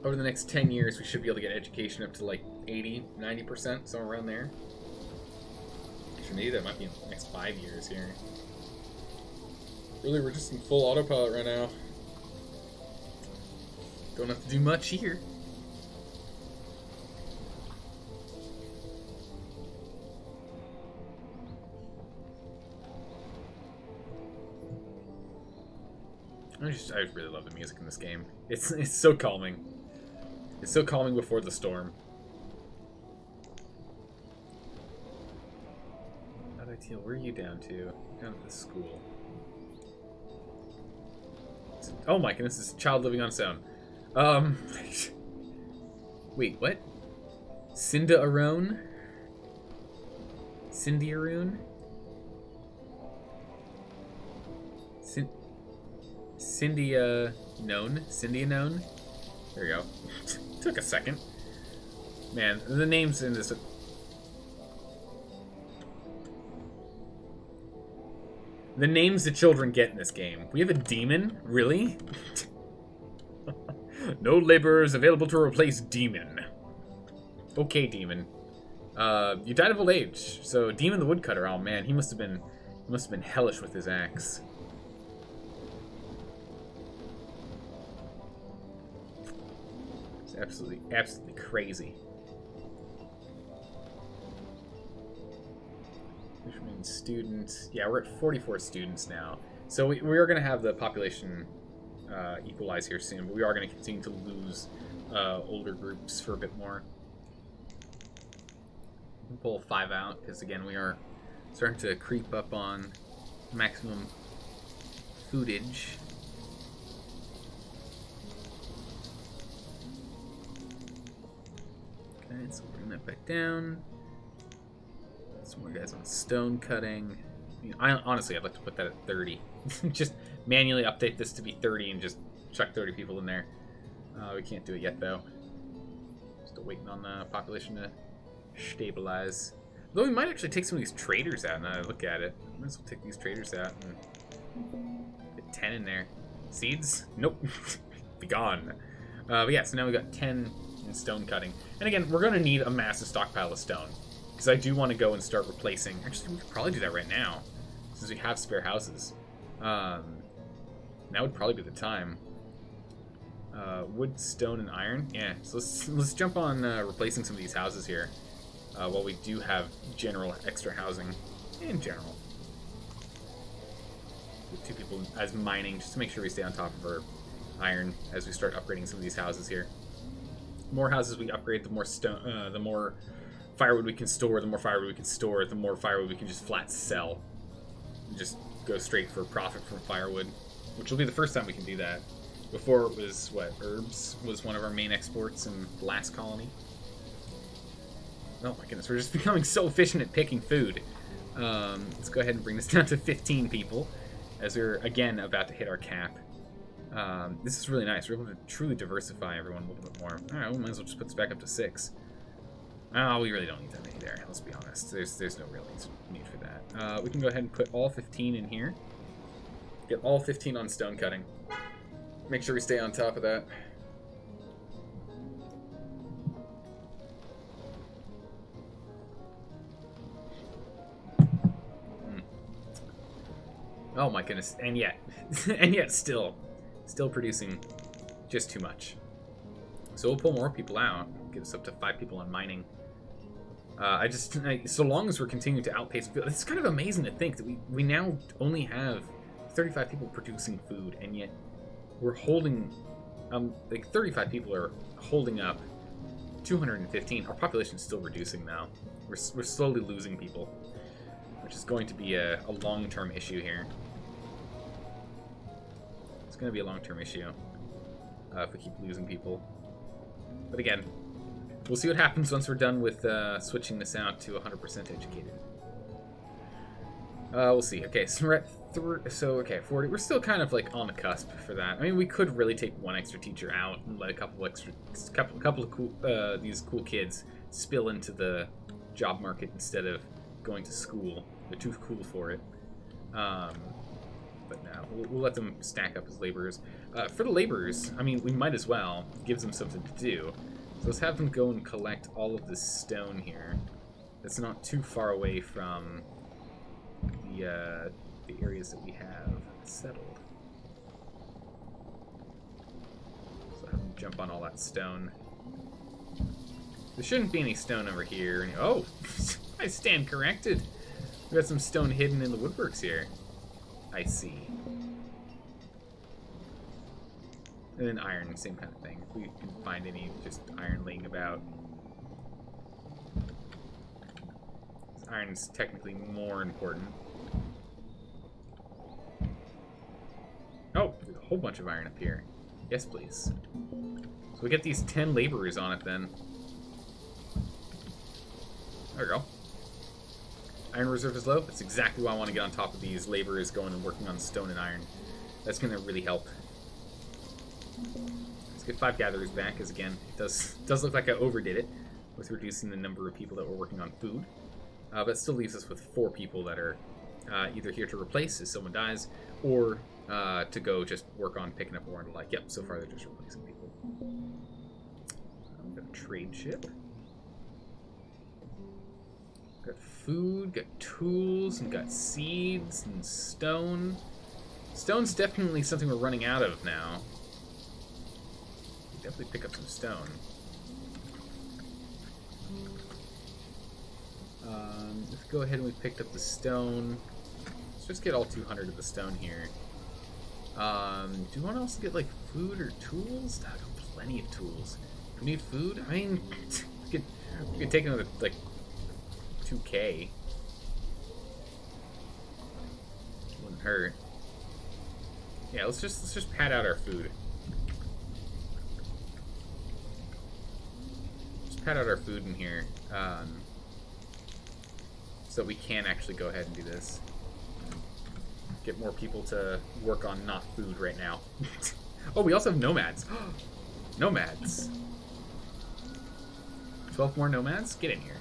Over the next 10 years, we should be able to get education up to like 80, 90%, somewhere around there. Actually, maybe that might be in the next 5 years here. Really, we're just in full autopilot right now. Don't have to do much here. I really love the music in this game. It's so calming. It's so calming before the storm. Teal, where are you down to? Down to the school. Oh my goodness, this is a child living on its own. Wait, what? Cinda Arone? Cindy Arone? Cyndia known? Cyndia known? There you go. Took a second. Man, the names in this... The names the children get in this game. We have a demon? Really? No laborers available to replace demon. Okay, demon. You died of old age. So Demon the Woodcutter, oh man, he must have been hellish with his axe. It's absolutely crazy. Students. Yeah, we're at 44 students now. So we are going to have the population equalize here soon, but we are going to continue to lose older groups for a bit more. We'll pull 5 out, because again, we are starting to creep up on maximum foodage. Okay, so we'll bring that back down. Some more guys on stone cutting. I mean, honestly, I'd like to put that at 30. Just manually update this to be 30 and just chuck 30 people in there. We can't do it yet, though. Still waiting on the population to stabilize. Though we might actually take some of these traders out now that I look at it. Might as well take these traders out and get 10 in there. Seeds? Nope. Be gone. But yeah, so now we got 10 in stone cutting. And again, we're going to need a massive stockpile of stone. Because I do want to go and start replacing... Actually, we could probably do that right now, since we have spare houses. That would probably be the time. Wood, stone, and iron. Yeah, so let's jump on replacing some of these houses here, while we do have general extra housing in general. With 2 people as mining, just to make sure we stay on top of our iron as we start upgrading some of these houses here. The more houses we upgrade, the more stone, the more firewood we can store, the more firewood we can store, the more firewood we can just flat sell. And just go straight for profit from firewood, which will be the first time we can do that. Before it was, what, herbs was one of our main exports in the last colony. Oh my goodness, we're just becoming so efficient at picking food. Let's go ahead and bring this down to 15 people, as we're, again, about to hit our cap. This is really nice. We're able to truly diversify everyone a little bit more. Alright, we might as well just put this back up to 6. Oh, we really don't need that many there, let's be honest. There's no real need for that. We can go ahead and put all 15 in here. Get all 15 on stone cutting. Make sure we stay on top of that. Oh my goodness, and yet, still producing just too much. So we'll pull more people out, get us up to 5 people on mining. So long as we're continuing to outpace, it's kind of amazing to think that we now only have 35 people producing food, and yet we're holding, like 35 people are holding up 215. Our population is still reducing now. We're slowly losing people, which is going to be a long-term issue here. It's going to be a long-term issue if we keep losing people. But again, we'll see what happens once we're done with switching this out to 100% educated. We'll see. Okay, so we're at 40. We're still kind of like on the cusp for that. I mean, we could really take one extra teacher out and let a couple of cool these cool kids spill into the job market instead of going to school. They're too cool for it. But no, we'll let them stack up as laborers. For the laborers, I mean, we might as well. It gives them something to do. So let's have them go and collect all of this stone here. It's not too far away from the areas that we have settled. So have them jump on all that stone. There shouldn't be any stone over here. Oh, I stand corrected. We got some stone hidden in the woodworks here. I see. And then iron, same kind of thing. If we can find any just iron laying about. Iron's technically more important. Oh, there's a whole bunch of iron up here. Yes, please. So we get these 10 laborers on it then. There we go. Iron reserve is low. That's exactly why I want to get on top of these laborers going and working on stone and iron. That's going to really help. Let's get 5 gatherers back, because again, it does look like I overdid it with reducing the number of people that were working on food. But it still leaves us with 4 people that are either here to replace if someone dies, or to go just work on picking up ore and the like. Yep, so far they're just replacing people. We've got a trade ship. Got food, got tools, and got seeds and stone. Stone's definitely something we're running out of now. We definitely pick up some stone. Let's go ahead and we picked up the stone. Let's just get all 200 of the stone here. Do you want to also get like food or tools? I got plenty of tools. Do we need food? I mean, we could take another like 2K. Wouldn't hurt. Yeah, let's just pad out our food. Just pad out our food in here, so we can actually go ahead and do this. Get more people to work on not food right now. Oh, we also have nomads. Nomads. 12 more nomads? Get in here.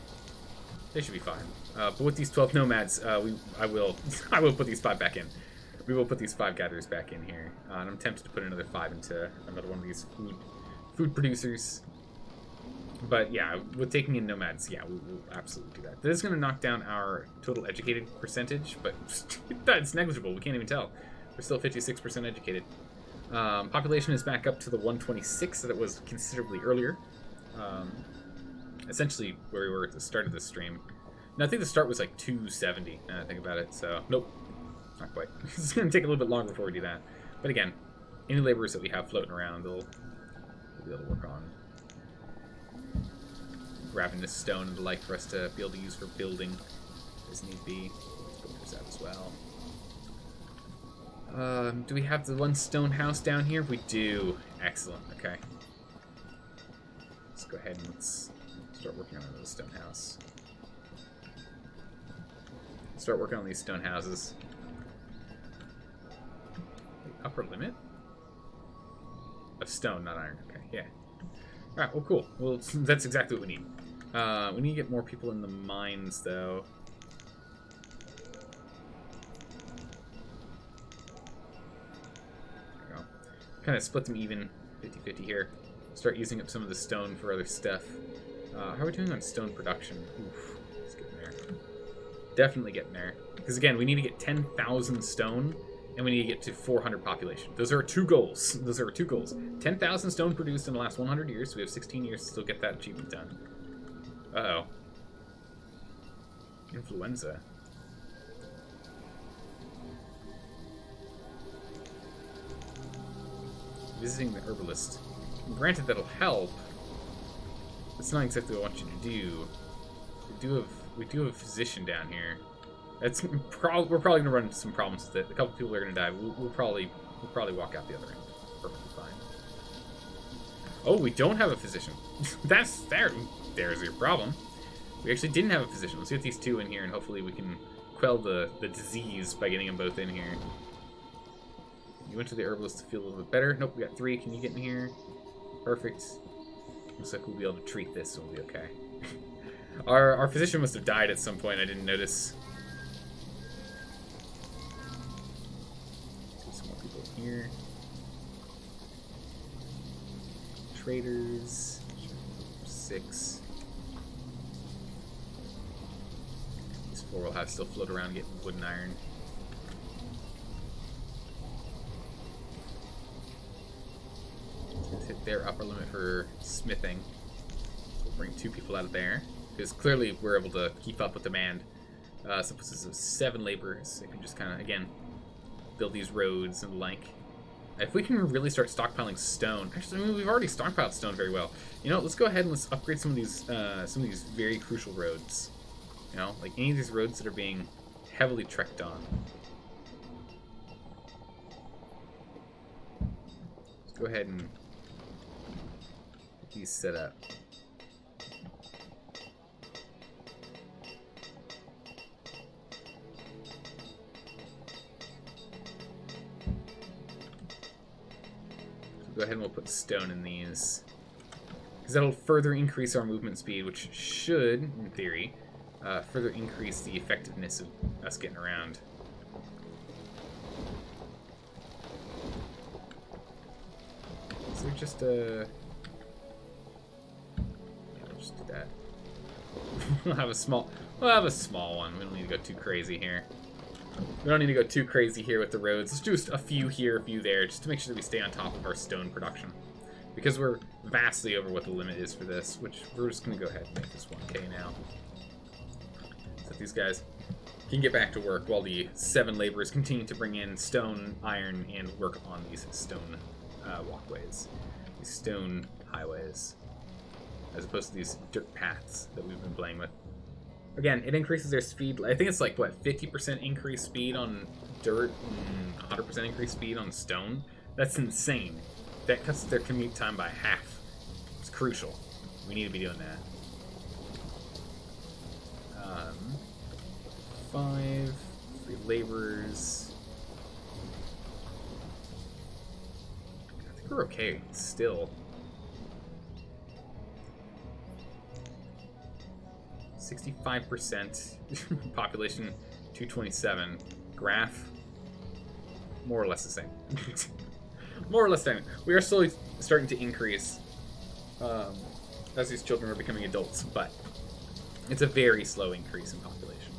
They should be fine. But with these 12 nomads, I will put these 5 back in. We will put these 5 gatherers back in here. And I'm tempted to put another 5 into another one of these food producers. But yeah, with taking in nomads, yeah, we'll absolutely do that. This is going to knock down our total educated percentage, but it's negligible. We can't even tell. We're still 56% educated. Population is back up to the 126 that it was considerably earlier. Essentially where we were at the start of the stream. And I think the start was like 270, now that I think about it, so nope, not quite. It's going to take a little bit longer before we do that. But again, any laborers that we have floating around, we'll be able to work on. Grabbing this stone and the like for us to be able to use for building as need be. Let's put this out as well. Do we have the one stone house down here? We do. Excellent. Okay. Let's go ahead and let's start working on another stone house. Start working on these stone houses. The upper limit? Of stone, not iron. Okay, yeah. Alright, well, cool. Well, that's exactly what we need. We need to get more people in the mines, though. There we go. Kind of split them even, 50-50 here. Start using up some of the stone for other stuff. How are we doing on stone production? Oof, let's get in there. Definitely getting there. Because again, we need to get 10,000 stone, and we need to get to 400 population. Those are our two goals. 10,000 stone produced in the last 100 years, so we have 16 years to still get that achievement done. Uh-oh. Influenza. Visiting the herbalist. Granted, that'll help. That's not exactly what I want you to do. We do have a physician down here. That's we're probably gonna run into some problems with it. A couple people are gonna die. We'll probably walk out the other end. Perfectly fine. Oh, we don't have a physician. There's your problem. We actually didn't have a physician. Let's get these two in here, and hopefully we can quell the disease by getting them both in here. You went to the herbalist to feel a little bit better. Nope, we got 3. Can you get in here? Perfect. Looks like we'll be able to treat this, so we'll be okay. Our physician must have died at some point. I didn't notice. Let's get some more people in here. Traders. 6. These 4 will have still float around getting wood and iron. Let's hit their upper limit for smithing. We'll bring 2 people out of there. Because clearly we're able to keep up with demand. So puts us at 7 laborers. They can just kind of, again, build these roads and the like. If we can really start stockpiling stone, actually, I mean, we've already stockpiled stone very well. You know, let's go ahead and let's upgrade some of these very crucial roads. You know, like any of these roads that are being heavily trekked on. Let's go ahead and get these set up. Go ahead and we'll put stone in these. Because that'll further increase our movement speed, which should, in theory, further increase the effectiveness of us getting around. Is there just a... Yeah, we'll just do that. We'll have a small one. We don't need to go too crazy here. We don't need to go too crazy here with the roads. Let's do a few here, a few there, just to make sure that we stay on top of our stone production. Because we're vastly over what the limit is for this, which we're just going to go ahead and make this 1K now. So that these guys can get back to work while the 7 laborers continue to bring in stone, iron, and work on these stone walkways. These stone highways. As opposed to these dirt paths that we've been playing with. Again, it increases their speed. I think it's like, what, 50% increased speed on dirt and 100% increased speed on stone? That's insane. That cuts their commute time by half. It's crucial. We need to be doing that. 5 free laborers. I think we're okay still. 65% population, 227. Graph, more or less the same. More or less the same. We are slowly starting to increase as these children are becoming adults, but it's a very slow increase in population.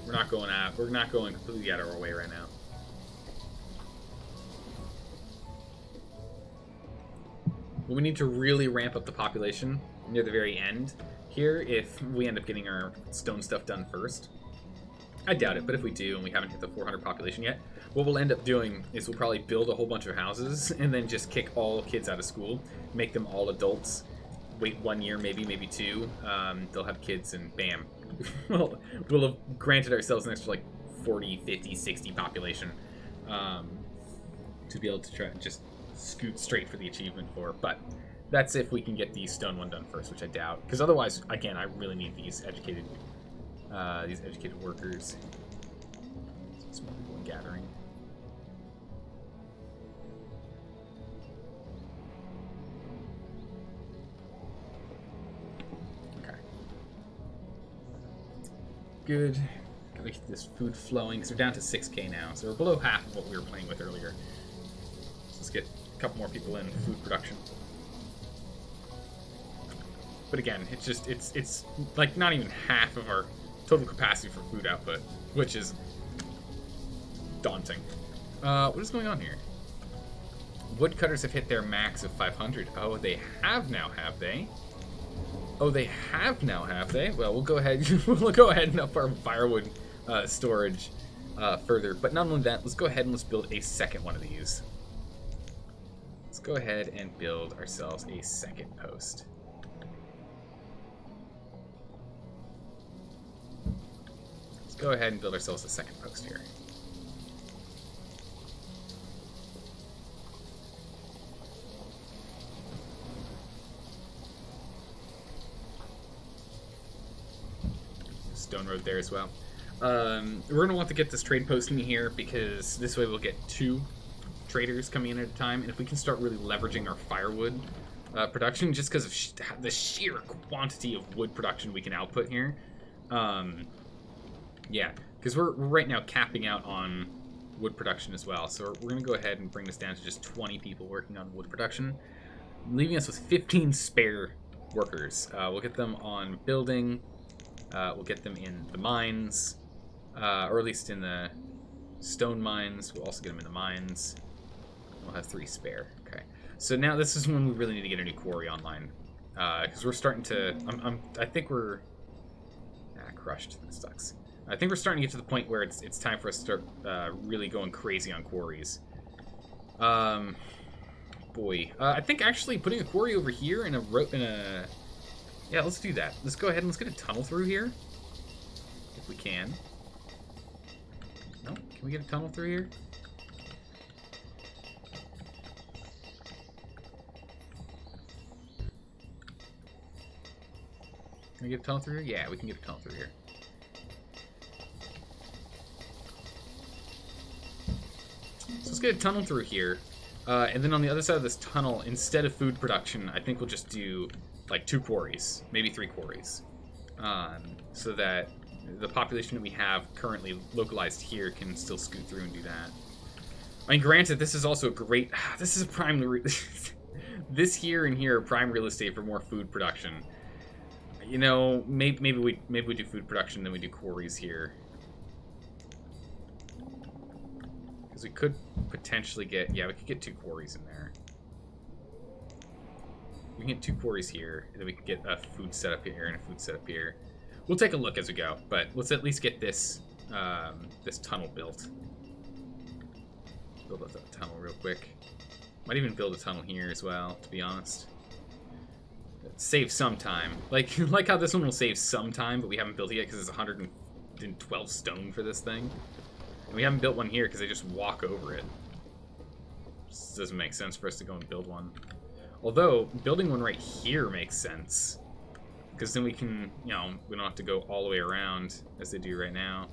We're not going completely out of our way right now. But we need to really ramp up the population near the very end here if we end up getting our stone stuff done first. I doubt it, but if we do and we haven't hit the 400 population yet, what we'll end up doing is we'll probably build a whole bunch of houses and then just kick all kids out of school, make them all adults, wait 1 year, maybe 2, they'll have kids and bam. we'll have granted ourselves an extra like 40, 50, 60 population to be able to try and just scoot straight for the achievement for. But that's if we can get the stone one done first, which I doubt. Because otherwise, again, I really need these educated workers. Some more people in gathering. Okay. Good. Gotta keep this food flowing, because we're down to 6K now, so we're below half of what we were playing with earlier. So let's get a couple more people in food production. But again, it's like not even half of our total capacity for food output, which is daunting. What is going on here? Woodcutters have hit their max of 500. Oh, they have now, have they? Oh, they have now, have they? Well, we'll go ahead. We'll go ahead and up our firewood storage further. But not only that, let's go ahead and let's build a second one of these. Let's go ahead and build ourselves a second post. Let's go ahead and build ourselves a second post here. Stone road there as well. We're going to want to get this trade post in here because this way we'll get 2 traders coming in at a time. And if we can start really leveraging our firewood production, just because of the sheer quantity of wood production we can output here. Yeah, because we're right now capping out on wood production as well. So we're going to go ahead and bring this down to just 20 people working on wood production, leaving us with 15 spare workers. We'll get them on building. We'll get them in the mines, or at least in the stone mines. We'll also get them in the mines. We'll have 3 spare. Okay. So now this is when we really need to get a new quarry online, because we're starting to. I think we're crushed. That sucks. I think we're starting to get to the point where it's time for us to start really going crazy on quarries. Boy, I think actually putting a quarry over here in a yeah, let's do that. Let's go ahead and let's get a tunnel through here. If we can. No? Can we get a tunnel through here? Can we get a tunnel through here? Yeah, we can get a tunnel through here. So let's get a tunnel through here. And then on the other side of this tunnel, instead of food production, I think we'll just do like 2 quarries, maybe 3 quarries, so that the population that we have currently localized here can still scoot through and do that. I mean, granted, this is also a great. This is a prime. This here and here are prime real estate for more food production. You know, maybe we do food production, then we do quarries here, because we could potentially get. Yeah, we could get 2 quarries in there. We can get 2 quarries here, and then we can get a food setup here and a food setup here. We'll take a look as we go, but let's at least get this this tunnel built. Build up that tunnel real quick. Might even build a tunnel here as well, to be honest. Save some time. Like how this one will save some time, but we haven't built it yet because it's 112 stone for this thing. And we haven't built one here because they just walk over it. Just doesn't make sense for us to go and build one. Although, building one right here makes sense. Because then we can, you know, we don't have to go all the way around as they do right now.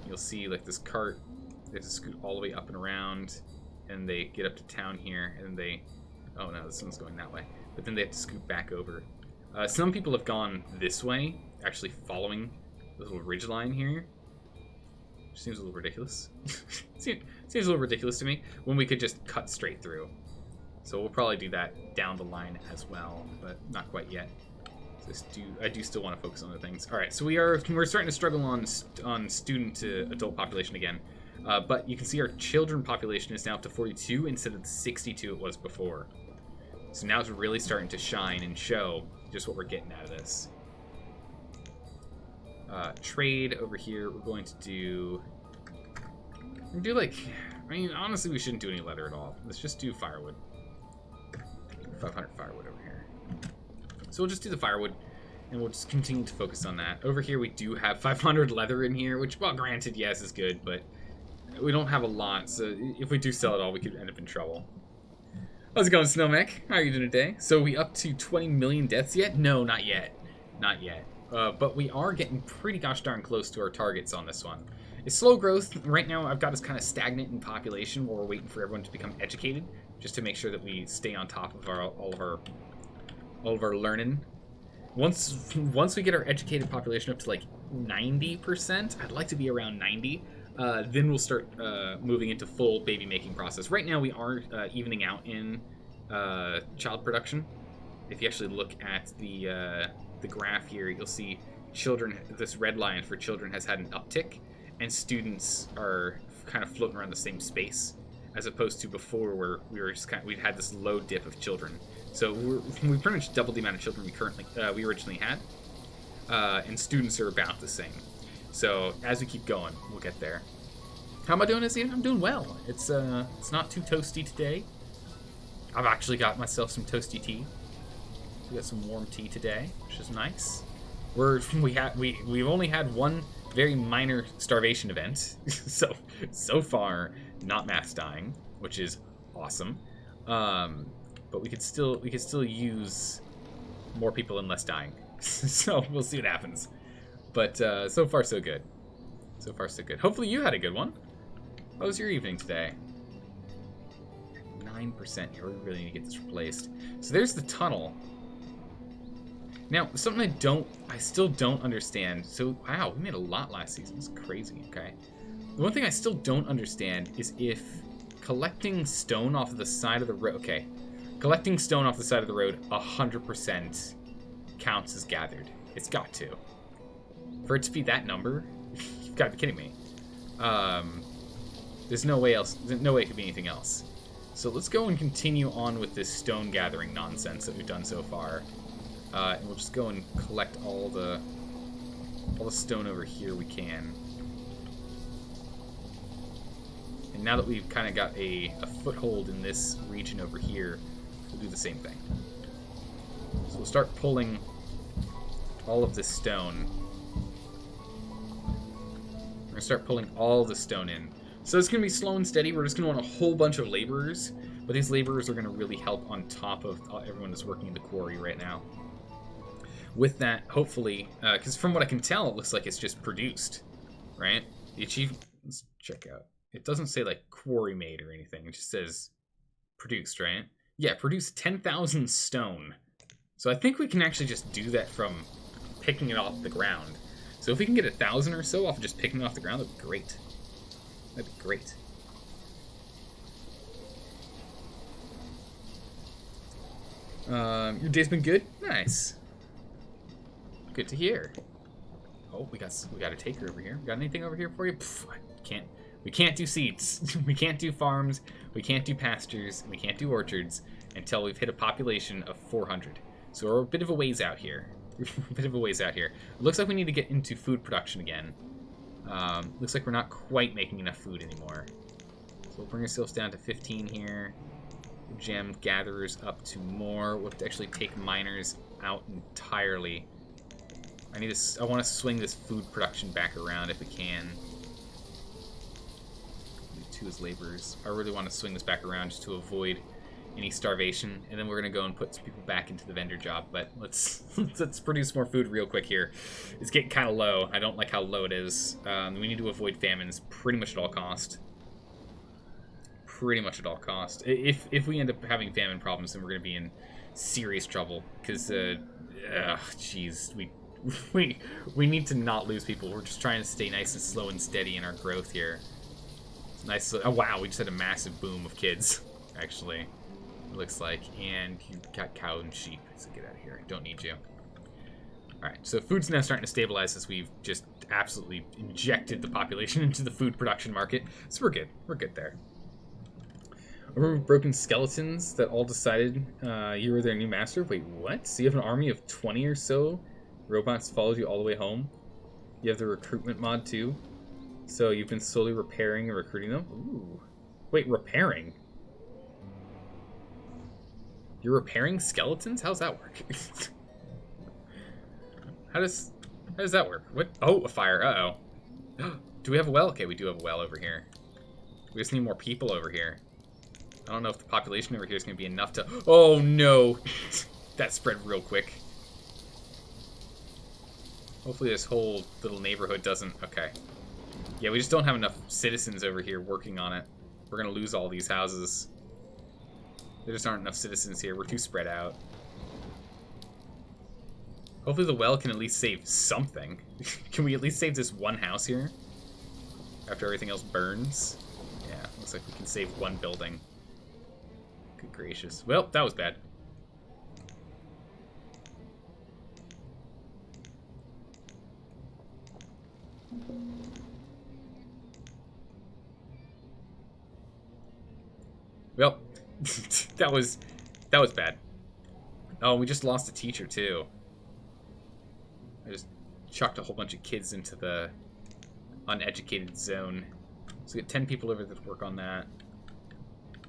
You'll see, like, this cart, they have to scoot all the way up and around. And they get up to town here, and they... Oh, no, this one's going that way. But then they have to scoot back over. Some people have gone this way, actually following the little ridge line here. Which seems a little ridiculous. seems a little ridiculous to me, when we could just cut straight through. So we'll probably do that down the line as well, but not quite yet. I do still want to focus on other things. All right, so we're starting to struggle on student to adult population again, but you can see our children population is now up to 42 instead of the 62 it was before. So now it's really starting to shine and show just what we're getting out of this. Trade over here, we're going to do like, I mean, honestly, we shouldn't do any leather at all. Let's just do firewood. 500 firewood over here. So we'll just do the firewood, and we'll just continue to focus on that. Over here, we do have 500 leather in here, which, well, granted, yes, is good, but We don't have a lot, so if we do sell it all, we could end up in trouble. How's it going, Snowmech? How are you doing today? So are we up to 20 million deaths yet? No, not yet. Not yet. But we are getting pretty gosh darn close to our targets on this one. It's slow growth. Right now, I've got us kind of stagnant in population while we're waiting for everyone to become educated, just to make sure that we stay on top of all of our learning. Once we get our educated population up to like 90%, I'd like to be around 90. Then we'll start moving into full baby making process. Right now we are evening out in child production. If you actually look at the graph here, you'll see children. This red line for children has had an uptick, and students are kind of floating around the same space, as opposed to before where we had this low dip of children. So we pretty much doubled the amount of children we originally had, and students are about the same. So as we keep going, we'll get there. How am I doing, Izzy? I'm doing well. It's not too toasty today. I've actually got myself some toasty tea. We got some warm tea today, which is nice. We've only had one very minor starvation event, so far not mass dying, which is awesome. But we could still use more people and less dying. So we'll see what happens. But so far, so good. So far, so good. Hopefully you had a good one. How was your evening today? 9% here. We really need to get this replaced. So there's the tunnel. Now, something I still don't understand. So, wow, we made a lot last season. It's crazy, okay? The one thing I still don't understand is if collecting stone off of the side of the road... Okay. Collecting stone off the side of the road 100% counts as gathered. It's got to. For it to be that number, you've got to be kidding me. There's no way else. There's no way it could be anything else. So let's go and continue on with this stone gathering nonsense that we've done so far, and we'll just go and collect all the stone over here we can. And now that we've kind of got a foothold in this region over here, we'll do the same thing. So we'll start pulling all of this stone. We're going to start pulling all the stone in. So it's going to be slow and steady. We're just going to want a whole bunch of laborers. But these laborers are going to really help on top of everyone that's working in the quarry right now. With that, hopefully, because from what I can tell, it looks like it's just produced, right? The achievement, let's check out. It doesn't say like quarry made or anything. It just says produced, right? Yeah, produced 10,000 stone. So I think we can actually just do that from picking it off the ground. So if we can get 1,000 or so off of just picking it off the ground, that'd be great. That'd be great. Your day's been good? Nice. Good to hear. Oh, we got a taker over here. Got anything over here for you? Pff, we can't do seeds. We can't do farms. We can't do pastures. We can't do orchards until we've hit a population of 400. So we're a bit of a ways out here. A bit of a ways out here. It looks like we need to get into food production again. Looks like we're not quite making enough food anymore. So we'll bring ourselves down to 15 here. Gem gatherers up to more. We'll have to actually take miners out entirely. I want to swing this food production back around if we can. Do 2 as laborers. I really want to swing this back around just to avoid any starvation, and then we're gonna go and put some people back into the vendor job. But let's produce more food real quick here. It's getting kind of low. I don't like how low it is. We need to avoid famines pretty much at all cost. Pretty much at all cost. If we end up having famine problems, then we're gonna be in serious trouble. Because, jeez, we need to not lose people. We're just trying to stay nice and slow and steady in our growth here. It's nice. Oh wow, we just had a massive boom of kids. Actually. Looks like, and you got cow and sheep, so get out of here. Don't need you. Alright, so food's now starting to stabilize as we've just absolutely injected the population into the food production market. So we're good. We're good there. Remember broken skeletons that all decided you were their new master? Wait, what? So you have an army of 20 or so robots followed you all the way home? You have the recruitment mod too? So you've been slowly repairing and recruiting them? Ooh. Wait, repairing? You're repairing skeletons? How's that work? How does that work? What? Oh, a fire. Uh-oh. Do we have a well? Okay, we do have a well over here. We just need more people over here. I don't know if the population over here is going to be enough to... Oh, no! That spread real quick. Hopefully this whole little neighborhood doesn't... Okay. Yeah, we just don't have enough citizens over here working on it. We're going to lose all these houses. There just aren't enough citizens here. We're too spread out. Hopefully the well can at least save something. Can we at least save this one house here? After everything else burns? Yeah, looks like we can save one building. Good gracious. Well, that was bad. Well, that was bad. Oh, we just lost a teacher too. I just chucked a whole bunch of kids into the uneducated zone. So we get 10 people over that work on that.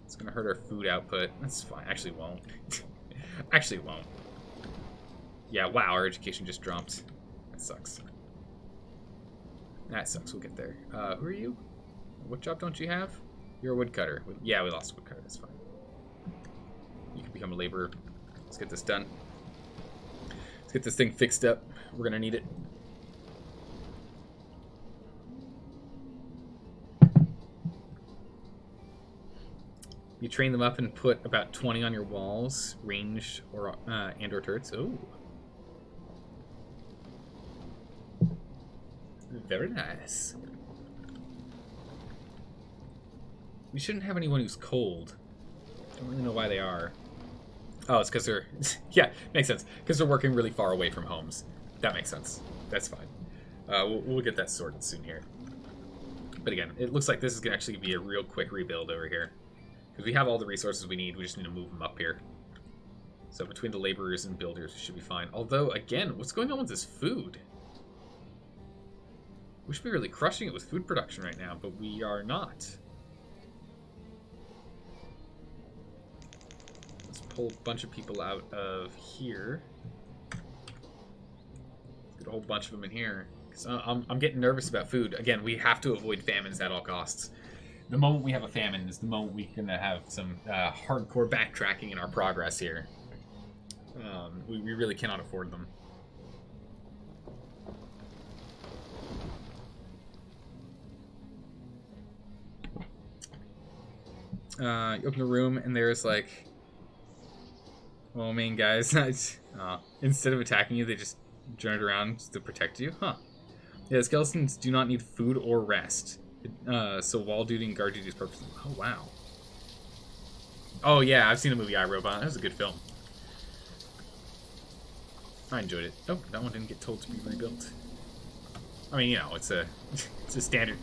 It's gonna hurt our food output. That's fine. Actually, it won't. Actually, it won't. Yeah, wow, our education just dropped. That sucks. That sucks. We'll get there. Who are you? What job don't you have? You're a woodcutter. Yeah, we lost a woodcutter. That's fine. You can become a laborer. Let's get this done. Let's get this thing fixed up. We're gonna need it. You train them up and put about 20 on your walls, ranged or and/or turrets. Oh, very nice. We shouldn't have anyone who's cold. Don't really know why they are. Oh, it's because they're... yeah, makes sense. Because they're working really far away from homes. That makes sense. That's fine. We'll get that sorted soon here. But again, it looks like this is going to actually be a real quick rebuild over here. Because we have all the resources we need. We just need to move them up here. So between the laborers and builders, we should be fine. Although, again, what's going on with this food? We should be really crushing it with food production right now, but we are not. Let's pull a bunch of people out of here. Let's get a whole bunch of them in here. Because I'm getting nervous about food. Again, we have to avoid famines at all costs. The moment we have a famine is the moment we're going to have some hardcore backtracking in our progress here. We really cannot afford them. You open the room and there's like... Oh, man, guys. Instead of attacking you, they just journeyed around to protect you. Huh. Yeah, skeletons do not need food or rest. So wall duty and guard duty is purposely... Oh, wow. Oh, yeah, I've seen the movie iRobot. That was a good film. I enjoyed it. Oh, that one didn't get told to be rebuilt. I mean, you know, it's a standard,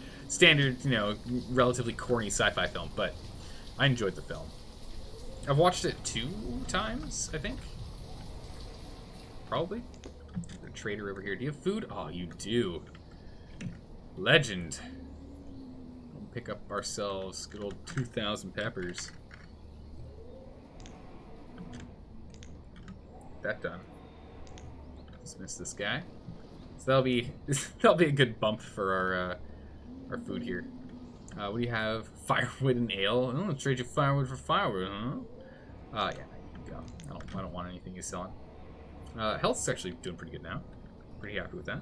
you know, relatively corny sci-fi film, but I enjoyed the film. I've watched it 2 times, I think. Probably. There's a trader over here. Do you have food? Oh, you do. Legend. We'll pick up ourselves good old 2,000 peppers. That done. Dismiss this guy. So that'll be a good bump for our food here. What do you have? Firewood and ale. Oh, I'll trade you firewood for firewood, huh? Yeah, there you go. I don't want anything you're selling. Health's actually doing pretty good now. Pretty happy with that.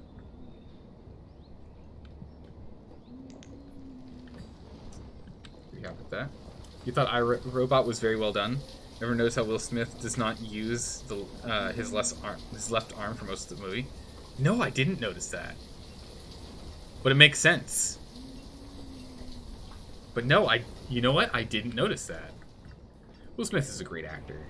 Pretty happy with that. You thought iRobot was very well done. Ever notice how Will Smith does not use his left arm for most of the movie? No, I didn't notice that. But it makes sense. But no, you know what? I didn't notice that. Will Smith is a great actor.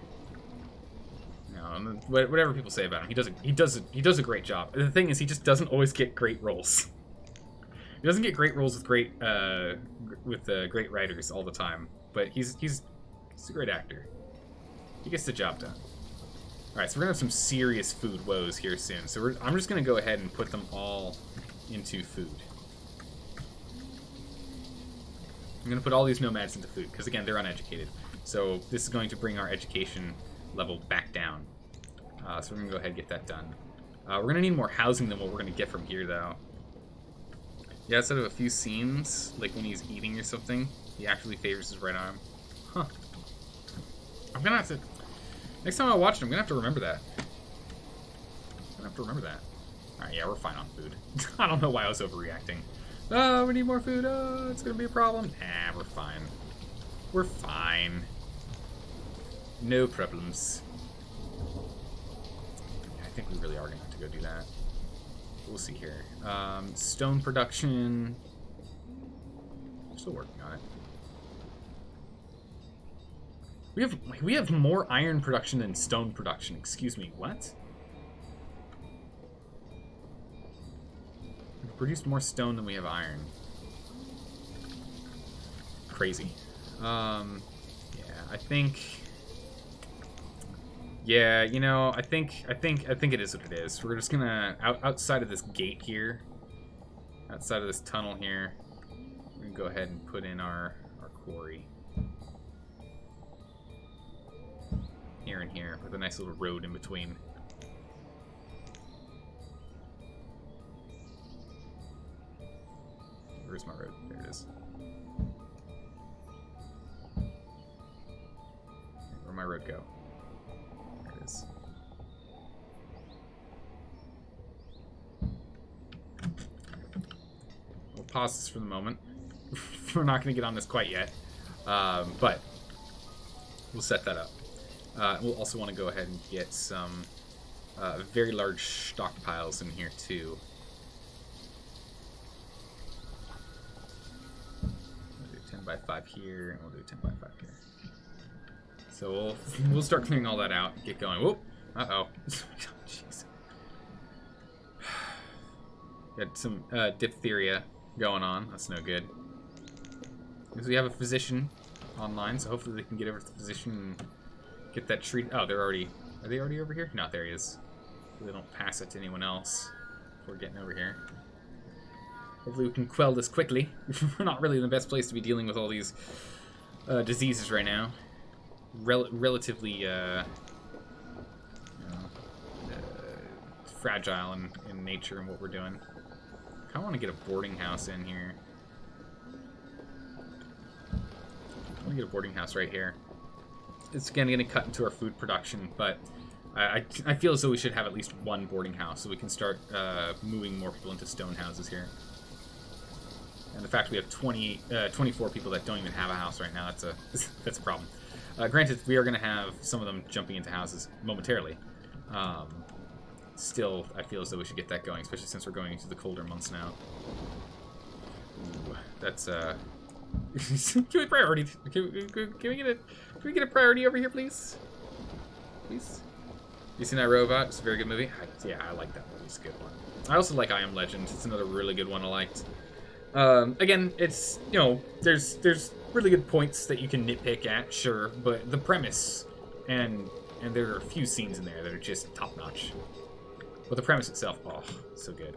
No, whatever people say about him, he does a great job. The thing is, he just doesn't always get great roles. He doesn't get great roles with great great writers all the time. But he's a great actor. He gets the job done. Alright, so we're going to have some serious food woes here soon. So I'm just going to go ahead and put them all into food. I'm going to put all these nomads into food, because again, they're uneducated. So this is going to bring our education level back down. So we're going to go ahead and get that done. We're going to need more housing than what we're going to get from here, though. Yeah, instead of a few scenes, like when he's eating or something, He actually favors his right arm. Huh. I'm gonna have to... Next time I watch it, I'm gonna have to remember that. Alright, yeah, we're fine on food. I don't know why I was overreacting. Oh, we need more food. Oh, it's gonna be a problem. Nah, we're fine. We're fine. No problems. I think we really are gonna have to go do that. We'll see here. Stone production. We're still working on it. We have more iron production than stone production. Excuse me, what? We've produced more stone than we have iron. Crazy. Yeah, I think. Yeah, you know, I think it is what it is. We're just gonna outside of this gate here, outside of this tunnel here. We're gonna go ahead and put in our quarry. Here and here, with a nice little road in between. Where's my road? There it is. Where'd my road go? There it is. We'll pause this for the moment. We're not going to get on this quite yet, but we'll set that up. We'll also want to go ahead and get some very large stockpiles in here too. We'll do 10 by 5 here, and we'll do 10 by 5 here. So we'll start clearing all that out and get going. Whoop! Uh-oh. Jeez. Got some diphtheria going on. That's no good. Because we have a physician online, so hopefully they can get over to the physician and get that treat. Oh, they're already... Are they already over here? No, there he is. They don't pass it to anyone else before getting over here. Hopefully we can quell this quickly. We're not really in the best place to be dealing with all these diseases right now. Relatively fragile in nature and what we're doing. I kind of want to get a boarding house in here. I want to get a boarding house right here. It's again going to cut into our food production, but I feel as though we should have at least one boarding house so we can start moving more people into stone houses here. And the fact we have 24 people that don't even have a house right now, that's a problem. Granted, we are going to have some of them jumping into houses momentarily. Still, I feel as though we should get that going, especially since we're going into the colder months now. Ooh, that's can we priority? Can we get a priority over here, please? Please. You seen that robot? It's a very good movie. Yeah, I like that movie. It's a good one. I also like I Am Legend. It's another really good one I liked. Again, it's, you know, there's really good points that you can nitpick at, sure, but the premise and there are a few scenes in there that are just top notch. But the premise itself, oh, so good.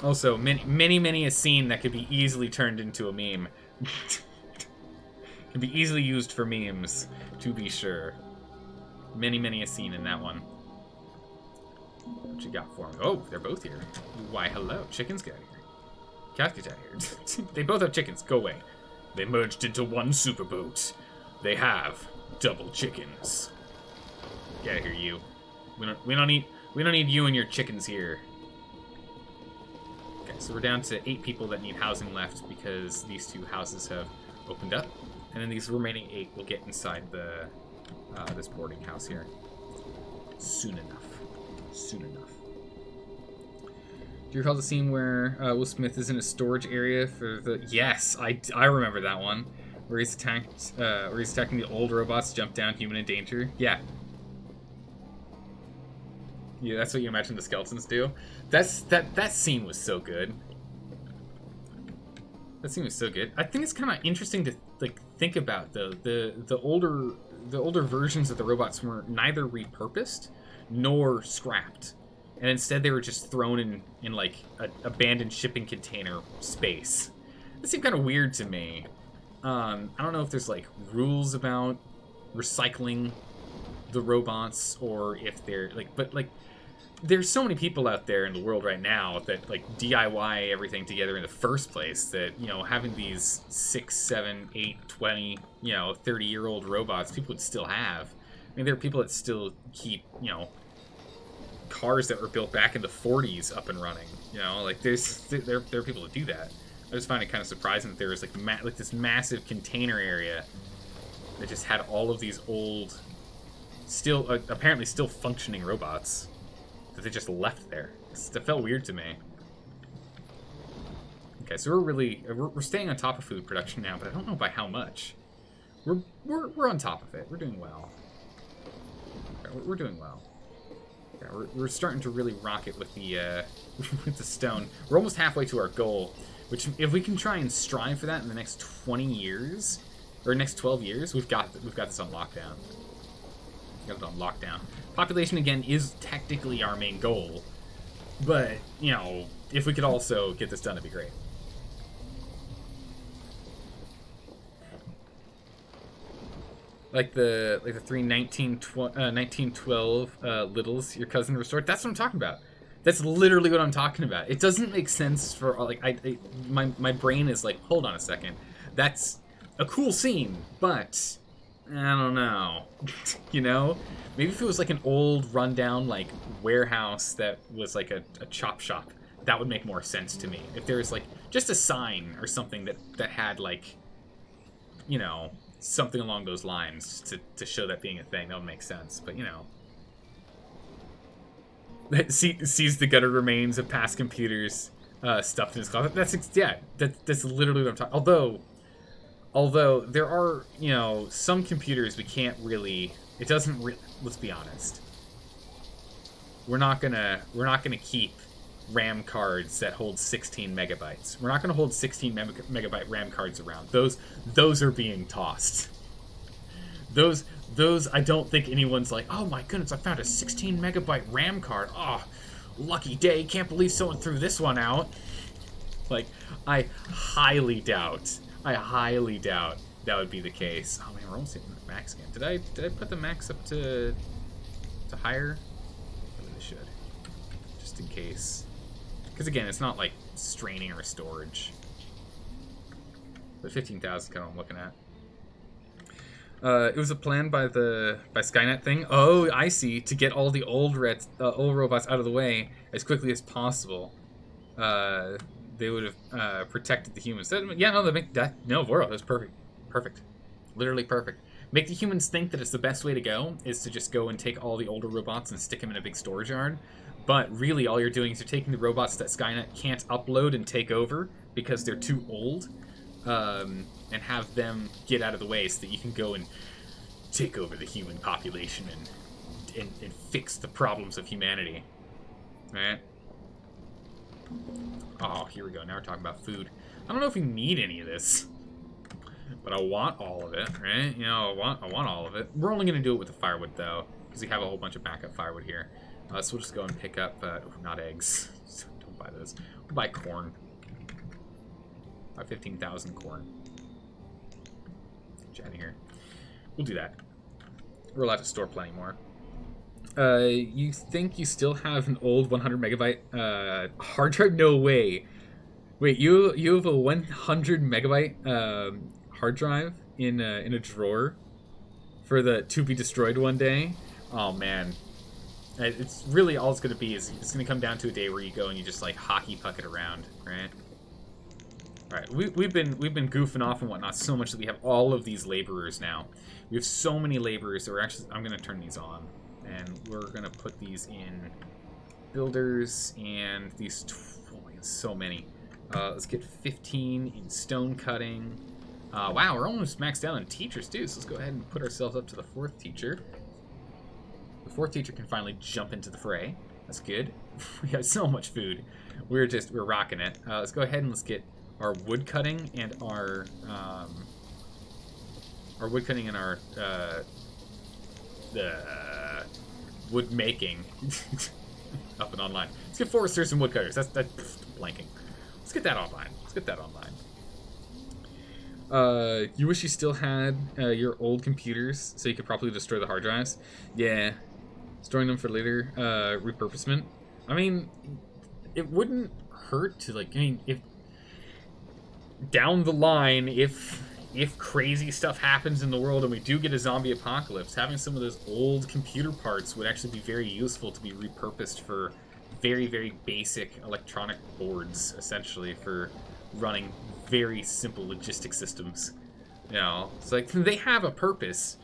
Also, many a scene that could be easily turned into a meme. Can be easily used for memes, to be sure. Many a scene in that one. What you got for them? Oh, they're both here. Why, hello. Chickens, get out of here. Cats, get out of here. They both have chickens. Go away. They merged into one superboat. They have double chickens. Get out of here, you. We don't need you and your chickens here. Okay, so we're down to 8 people that need housing left because these 2 houses have opened up, and then these remaining 8 will get inside the this boarding house here soon enough. Soon enough. Do you recall the scene where Will Smith is in a storage area for the? Yes, I remember that one. Where he's attacking the old robots, jump down, human in danger. Yeah. Yeah, that's what you imagine the skeletons do. That scene was so good. That scene was so good. I think it's kind of interesting to think about though. The older versions of the robots were neither repurposed nor scrapped, and instead they were just thrown in like an abandoned shipping container space. That seemed kind of weird to me. I don't know if there's like rules about recycling the robots or if they're like, but like there's so many people out there in the world right now that like DIY everything together in the first place that, you know, having these 6, 7, 8, 20, you know, 30-year-old robots people would still have. I mean, there are people that still keep, you know, cars that were built back in the 40s up and running. You know, like there are people that do that. I just find it kind of surprising that there was like this massive container area that just had all of these old, still apparently still functioning robots that they just left there. That felt weird to me. Okay, so we're staying on top of food production now, but I don't know by how much. We're on top of it. We're doing well. Okay, we're doing well. Okay, we're starting to really rock it with the with the stone. We're almost halfway to our goal, which if we can try and strive for that in the next 20 years or next 12 years, we've got this on lockdown. Got it on lockdown. Population again is technically our main goal, but you know, if we could also get this done, it'd be great. Like the 1912 littles your cousin restored. That's what I'm talking about. That's literally what I'm talking about. It doesn't make sense for like my brain is like, hold on a second. That's a cool scene, but I don't know. You know, maybe if it was like an old rundown like warehouse that was like a chop shop, that would make more sense to me. If there was like just a sign or something that had like, you know, something along those lines to show that being a thing, that would make sense. But you know, sees the gutted remains of past computers stuffed in his closet. That's literally what I'm talking. Although there are, you know, some computers we can't really. It doesn't. Let's be honest. We're not gonna keep RAM cards that hold 16 megabytes. We're not gonna hold 16 megabyte RAM cards around. Those are being tossed. Those I don't think anyone's like, oh my goodness, I found a 16 megabyte RAM card. Oh, lucky day. Can't believe someone threw this one out. Like, I highly doubt that would be the case. Oh man, we're almost hitting the max again. Did I put the max up to higher? I really should. Just in case. Because again, it's not like straining or storage. But 15,000 kind of what I'm looking at. It was a plan by Skynet thing. Oh, I see. To get all the old robots out of the way as quickly as possible. They would have protected the humans. Yeah, no, Voro, that's perfect. Perfect. Literally perfect. Make the humans think that it's the best way to go is to just go and take all the older robots and stick them in a big storage yard. But really, all you're doing is you're taking the robots that Skynet can't upload and take over because they're too old, and have them get out of the way so that you can go and take over the human population and fix the problems of humanity. Alright? Oh, here we go. Now we're talking about food. I don't know if we need any of this, but I want all of it, right? You know, I want all of it. We're only going to do it with the firewood, though, because we have a whole bunch of backup firewood here. So we'll just go and pick up, not eggs. Don't buy those. We'll buy corn. Buy 15,000 corn. Get out of here. We'll do that. We're allowed to store plenty more. You think you still have an old 100 megabyte hard drive? No way. Wait, you have a 100 megabyte hard drive in a drawer for the to be destroyed one day? Oh man, it's really all it's gonna be is it's gonna come down to a day where you go and you just like hockey puck it around, right? All right, we've been goofing off and whatnot so much that we have all of these laborers now. We have so many laborers that we're actually. I'm gonna turn these on. And we're going to put these in builders and these... Oh my god, so many. Let's get 15 in stone cutting. Wow, we're almost maxed out on teachers too, so let's go ahead and put ourselves up to the 4th teacher. The 4th teacher can finally jump into the fray. That's good. We have so much food. We're rocking it. Let's go ahead and let's get our wood cutting and our wood making up and online. Let's get foresters and woodcutters. That's blanking. Let's get that online. You wish you still had your old computers so you could properly destroy the hard drives? Yeah. Storing them for later repurposement. I mean, it wouldn't hurt to, like, I mean, if down the line, if crazy stuff happens in the world and we do get a zombie apocalypse, having some of those old computer parts would actually be very useful to be repurposed for very, very basic electronic boards, essentially, for running very simple logistic systems. You know, it's like they have a purpose,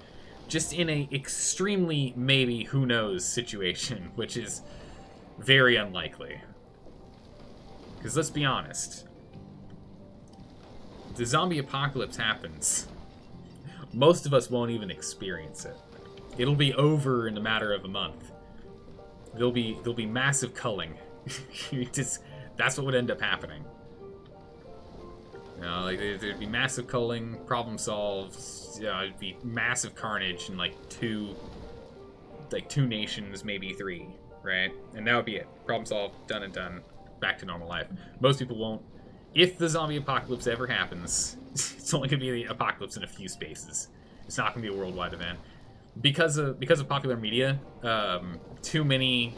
just in a extremely maybe who knows situation, which is very unlikely. Because let's be honest, the zombie apocalypse happens, most of us won't even experience it. It'll be over in a matter of a month. There'll be massive culling. That's what would end up happening. You know, like there'd be massive culling, problem solved. You know, it'd be massive carnage in like two nations, maybe 3, right? And that would be it. Problem solved, done and done. Back to normal life. Most people won't. If the zombie apocalypse ever happens, it's only going to be the apocalypse in a few spaces. It's not going to be a worldwide event. Because of popular media, too many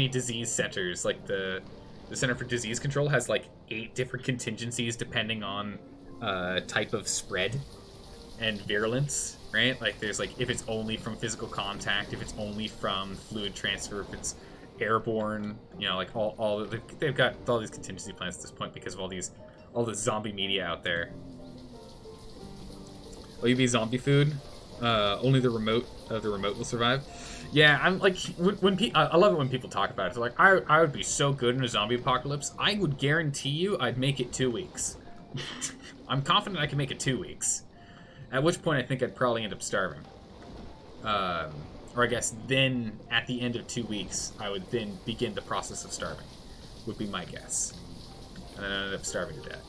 disease centers, like the Center for Disease Control has like 8 different contingencies depending on type of spread and virulence, right? Like there's like if it's only from physical contact, if it's only from fluid transfer, if it's airborne, you know, like they've got all these contingency plans at this point because of all the zombie media out there. Will you be zombie food? Only the remote will survive. Yeah, I'm like when I love it when people talk about it. They're like, I would be so good in a zombie apocalypse. I would guarantee you I'd make it 2 weeks. I'm confident I can make it 2 weeks. At which point I think I'd probably end up starving. Or I guess then at the end of 2 weeks I would then begin the process of starving. Would be my guess. And then I'd end up starving to death.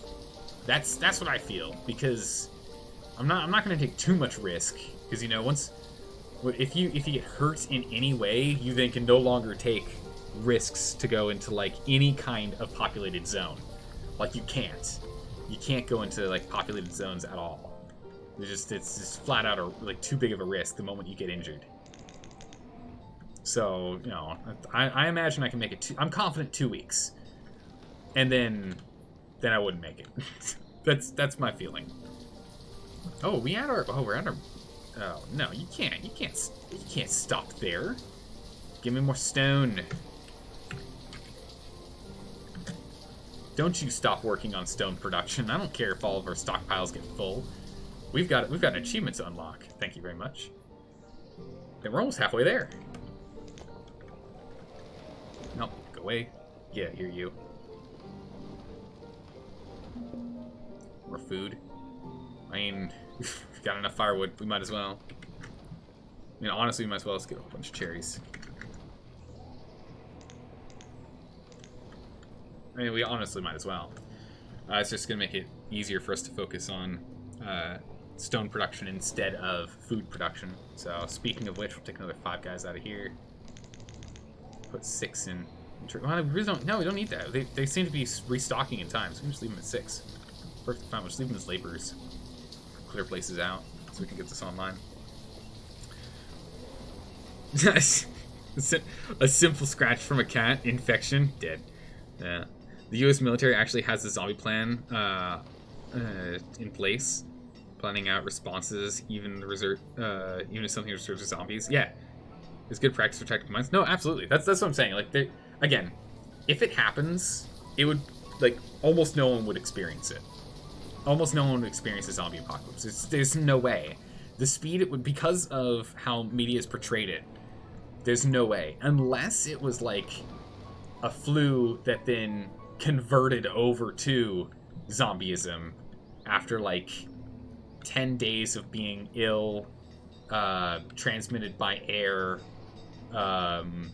That's what I feel, because I'm not going to take too much risk, because you know if you get hurt in any way, you then can no longer take risks to go into like any kind of populated zone. Like you can't go into like populated zones at all. It's just flat out like too big of a risk the moment you get injured. So you know, I imagine I can make it. I'm confident 2 weeks, and then I wouldn't make it. that's my feeling. Oh, we're at our. Oh no, you can't stop there. Give me more stone. Don't you stop working on stone production. I don't care if all of our stockpiles get full. We've got an achievement to unlock. Thank you very much. And we're almost halfway there. Nope, go away. Yeah, hear you. More food. I mean, we've got enough firewood. We might as well. I mean, honestly, we might as well just get a whole bunch of cherries. I mean, we honestly might as well. It's just going to make it easier for us to focus on stone production instead of food production. So, speaking of which, we'll take another 5 guys out of here. Put 6 in. Well, we really don't. No, we don't need that. They seem to be restocking in time, so we can just leave them at 6. Perfect. Fine. We'll just leave them as laborers. Clear places out so we can get this online. A simple scratch from a cat. Infection. Dead. Yeah. The U.S. military actually has a zombie plan in place, planning out responses, even if something reserves for zombies. Yeah, it's good practice for tactical minds. No, absolutely. That's what I'm saying. Like, again, if it happens, it would like almost no one would experience it. Almost no one would experience a zombie apocalypse. There's no way. The speed it would, because of how media's portrayed it. There's no way, unless it was like a flu that then converted over to zombieism after like 10 days of being ill, transmitted by air, and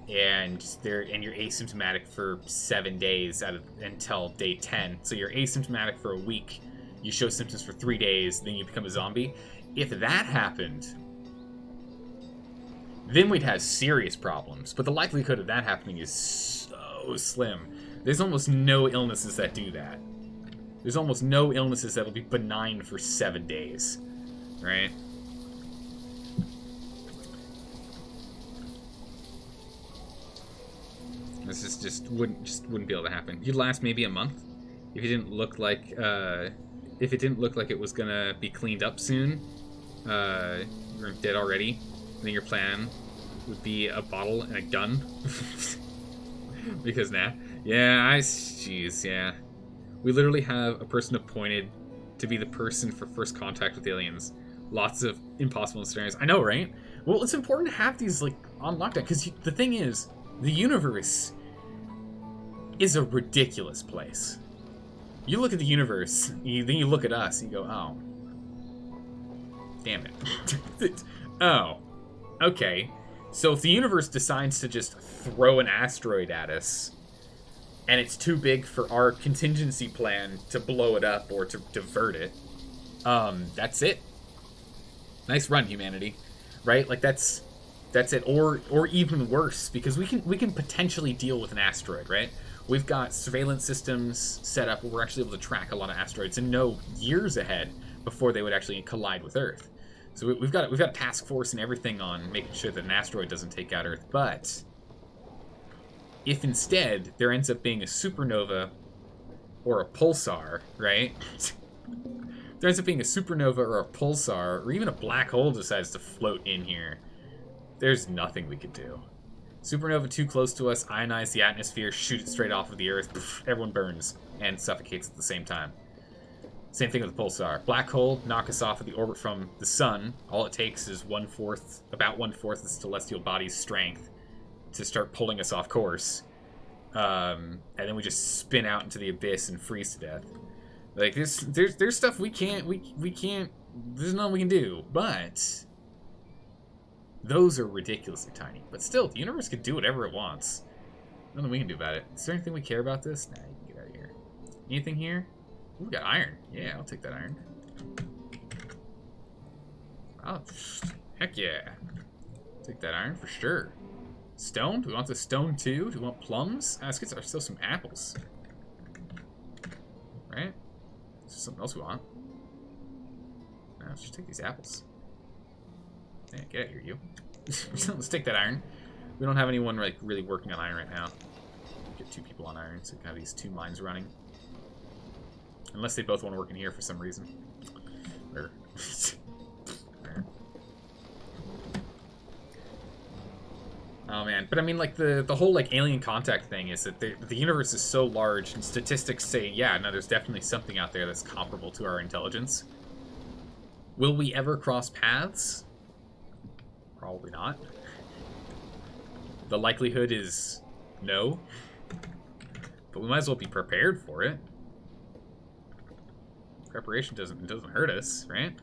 you're asymptomatic for 7 days until day 10. So you're asymptomatic for a week, you show symptoms for 3 days, then you become a zombie. If that happened, then we'd have serious problems. But the likelihood of that happening is so slim. There's almost no illnesses that do that. There's almost no illnesses that'll be benign for 7 days, right? This is just wouldn't be able to happen. You'd last maybe a month if it didn't look like it was gonna be cleaned up soon. You're dead already. And then your plan would be a bottle and a gun. Because jeez, yeah. We literally have a person appointed to be the person for first contact with aliens. Lots of impossible scenarios. I know, right? Well, it's important to have these, like, on lockdown, because the thing is, the universe is a ridiculous place. You look at the universe, then you look at us, and you go, oh. Damn it. Oh. Okay. So if the universe decides to just throw an asteroid at us, and it's too big for our contingency plan to blow it up or to divert it, that's it. Nice run, humanity. Right? Like, that's it. Or even worse, because we can potentially deal with an asteroid, right? We've got surveillance systems set up where we're actually able to track a lot of asteroids and know years ahead before they would actually collide with Earth. So we've got a task force and everything on making sure that an asteroid doesn't take out Earth. But if instead there ends up being a supernova or a pulsar, right? There ends up being a supernova or a pulsar or even a black hole decides to float in here, there's nothing we could do. Supernova too close to us, ionize the atmosphere, shoot it straight off of the Earth, poof, everyone burns and suffocates at the same time. Same thing with the pulsar. Black hole, knock us off of the orbit from the sun. All it takes is about one-fourth of the celestial body's strength to start pulling us off course. And then we just spin out into the abyss and freeze to death. Like, there's stuff we can't, there's nothing we can do, but those are ridiculously tiny. But still, the universe can do whatever it wants. Nothing we can do about it. Is there anything we care about this? Nah, you can get out of here. Anything here? Ooh, we got iron. Yeah, I'll take that iron. Oh, heck yeah. Take that iron for sure. Stone? Do we want the stone too? Do we want plums? Let's get ourselves some apples. Right? Is there something else we want? No, let's just take these apples. Yeah, get out of here, you. Let's take that iron. We don't have anyone like really working on iron right now. Get 2 people on iron, so we can have these 2 mines running. Unless they both want to work in here for some reason. Or oh man, but I mean, like the whole like alien contact thing is that the universe is so large, and statistics say, yeah, no, there's definitely something out there that's comparable to our intelligence. Will we ever cross paths? Probably not. The likelihood is no, but we might as well be prepared for it. Preparation doesn't hurt us, right?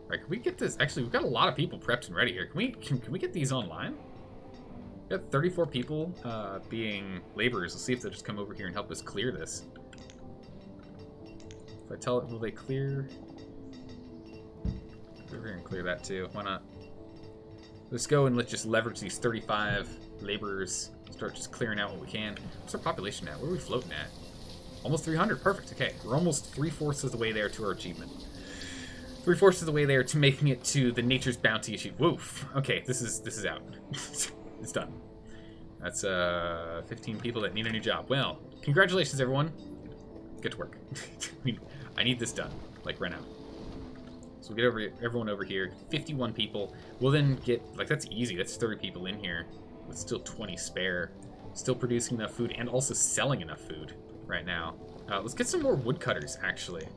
Right, can we get this? Actually, we've got a lot of people prepped and ready here. Can we get these online? We've got 34 people being laborers. Let's see if they'll just come over here and help us clear this. If I tell it, will they clear? Go over here and clear that too. Why not? Let's go and let's just leverage these 35 laborers. Start just clearing out what we can. What's our population at? Where are we floating at? Almost 300. Perfect. Okay, we're almost 3/4 of the way there to our achievement. 3/4 of the way there to making it to the Nature's Bounty achievement. Woof. Okay, this is out. It's done. That's 15 people that need a new job. Well, congratulations, everyone. Get to work. I need this done, like right now. So we'll get everyone over here. 51 people. We'll then get, like, that's easy. That's 30 people in here with still 20 spare. Still producing enough food and also selling enough food right now. Let's get some more woodcutters, actually.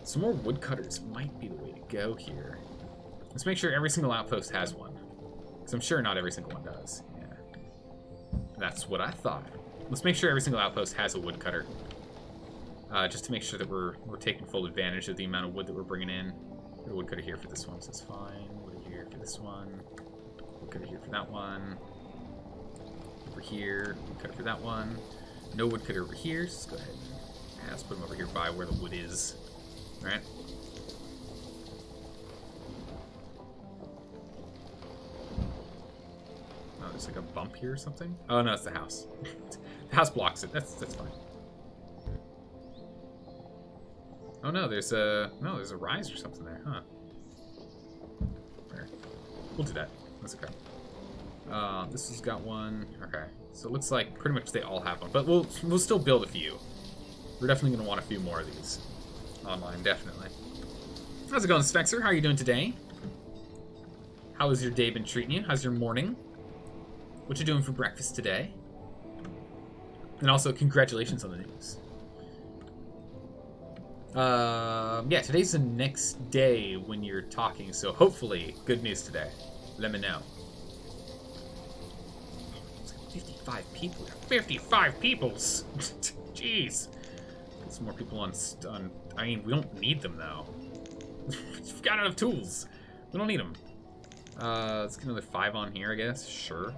Some more woodcutters might be the way to go here. Let's make sure every single outpost has one. Because I'm sure not every single one does. Yeah. That's what I thought. Let's make sure every single outpost has a woodcutter. Just to make sure that we're taking full advantage of the amount of wood that we're bringing in. Got a woodcutter here for this one, so that's fine. Wood here for this one. Woodcutter here for that one. Over here. Woodcutter for that one. No woodcutter over here, so let's go ahead and let's put them over here by where the wood is. Alright. Oh, there's like a bump here or something? Oh no, it's the house. The house blocks it. That's fine. Oh no, there's a rise or something there, huh? Where? We'll do that. That's okay. This has got one. Okay, so it looks like pretty much they all have one, but we'll still build a few. We're definitely gonna want a few more of these online, definitely. How's it going, Spexer? How are you doing today? How has your day been treating you? How's your morning? What you doing for breakfast today? And also, congratulations on the news. Yeah, today's the next day when you're talking, so hopefully, good news today. Let me know. 55 people. 55 peoples. Jeez. Get some more people on. I mean, we don't need them though. We've got enough tools. We don't need them. Let's get another 5 on here, I guess. Sure.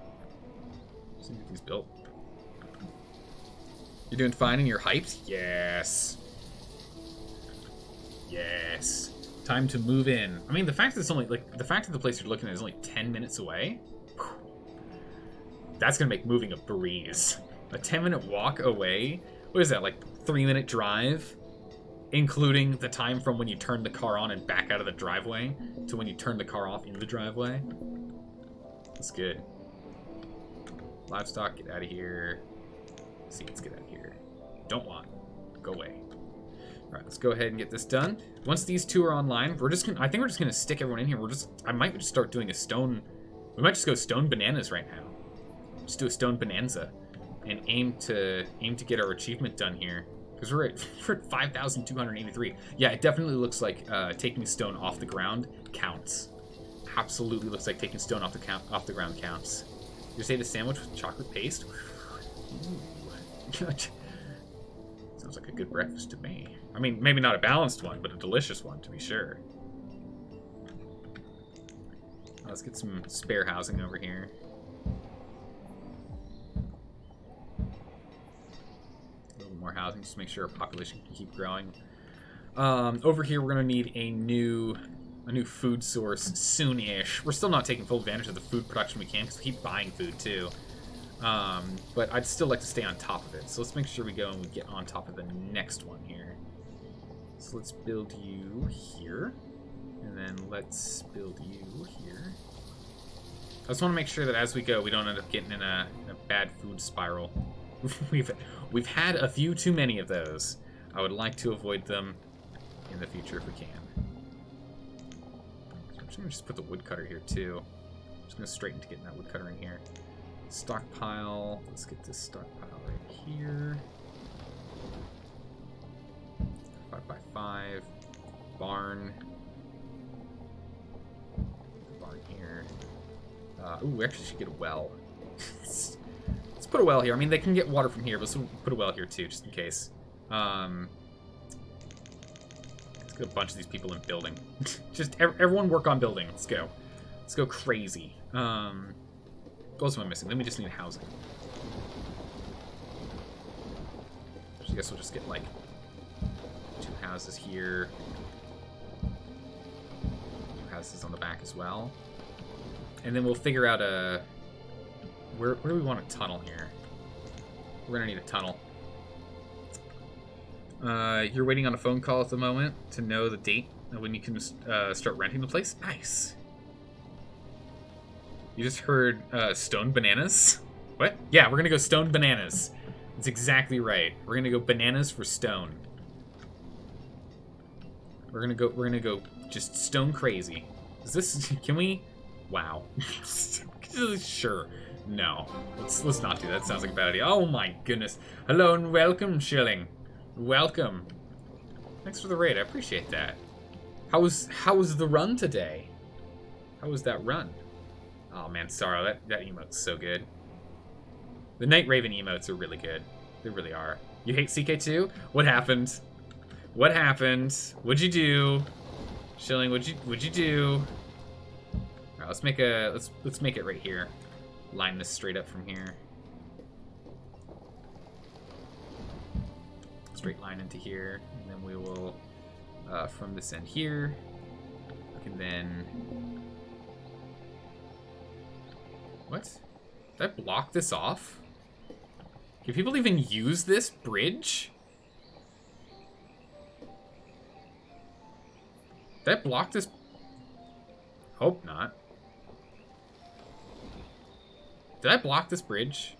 Let's get these built. You're doing fine and you're hyped? Yes. Yes. Time to move in. I mean, the fact that it's only the fact that the place you're looking at is only 10 minutes away. That's gonna make moving a breeze. A 10-minute walk away. What is that, like 3-minute drive? Including the time from when you turn the car on and back out of the driveway to when you turn the car off in the driveway. That's good. Livestock, get out of here. Seeds, get out of here. Don't want. Go away. Alright, let's go ahead and get this done. Once these 2 are online, I think we're just gonna stick everyone in here. I might just start doing a stone. We might just go stone bananas right now. Just do a stone bonanza and aim to get our achievement done here. Because we're at 5,283. Yeah, it definitely looks like taking stone off the ground counts. Absolutely looks like taking stone off the ground counts. You say the sandwich with chocolate paste? Ooh. Sounds like a good breakfast to me. I mean, maybe not a balanced one, but a delicious one to be sure. Let's get some spare housing over here. More housing just to make sure our population can keep growing. Over here we're going to need a new food source soon-ish. We're still not taking full advantage of the food production we can because we keep buying food too. But I'd still like to stay on top of it. So let's make sure we go and we get on top of the next one here. So let's build you here. And then let's build you here. I just want to make sure that as we go we don't end up getting in a bad food spiral. We've had a few too many of those. I would like to avoid them in the future if we can. So I'm just going to put the woodcutter here too. I'm just going to straighten to getting that woodcutter in here. Stockpile. Let's get this stockpile right here. 5x5. Barn. Barn here. Ooh, we actually should get a well. Let's put a well here. I mean, they can get water from here, but let's put a well here too, just in case. Let's get a bunch of these people in building. Just everyone work on building. Let's go. Let's go crazy. What else am I missing? Then we just need housing. So I guess we'll just get like 2 houses here. 2 houses on the back as well. And then we'll figure out a... Where do we want a tunnel here? We're gonna need a tunnel. You're waiting on a phone call at the moment to know the date when you can start renting the place? Nice. You just heard stone bananas? What? Yeah, we're gonna go stone bananas. That's exactly right. We're gonna go bananas for stone. We're gonna go just stone crazy. Is this... Can we... Wow. Sure. No. Let's not do that. Sounds like a bad idea. Oh my goodness. Hello and welcome, Shilling. Welcome. Thanks for the raid. I appreciate that. How was the run today? How was that run? Oh man, Sorrow, that emote's so good. The Night Raven emotes are really good. They really are. You hate CK2? What happened? What happened? What'd you do? Shilling, what'd you do? Alright, let's make it right here. Line this straight up from here. Straight line into here, and then we will from this end here. We can then... What? Did I block this off? Can people even use this bridge? Did I block this? Hope not. Did I block this bridge?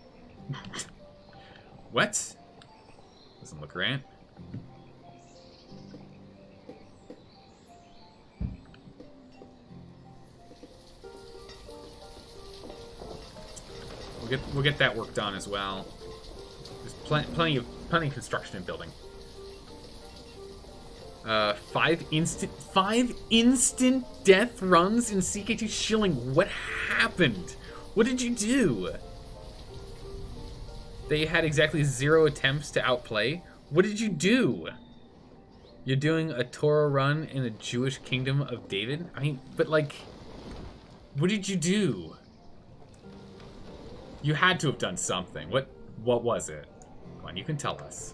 What? Doesn't look right. We'll get that work done as well. There's plenty of construction and building. 5 instant death runs in CK2 Shilling. What happened? What did you do? They had exactly 0 attempts to outplay. What did you do? You're doing a Torah run in the Jewish kingdom of David? I mean, but like, what did you do? You had to have done something. What was it? Come on, you can tell us.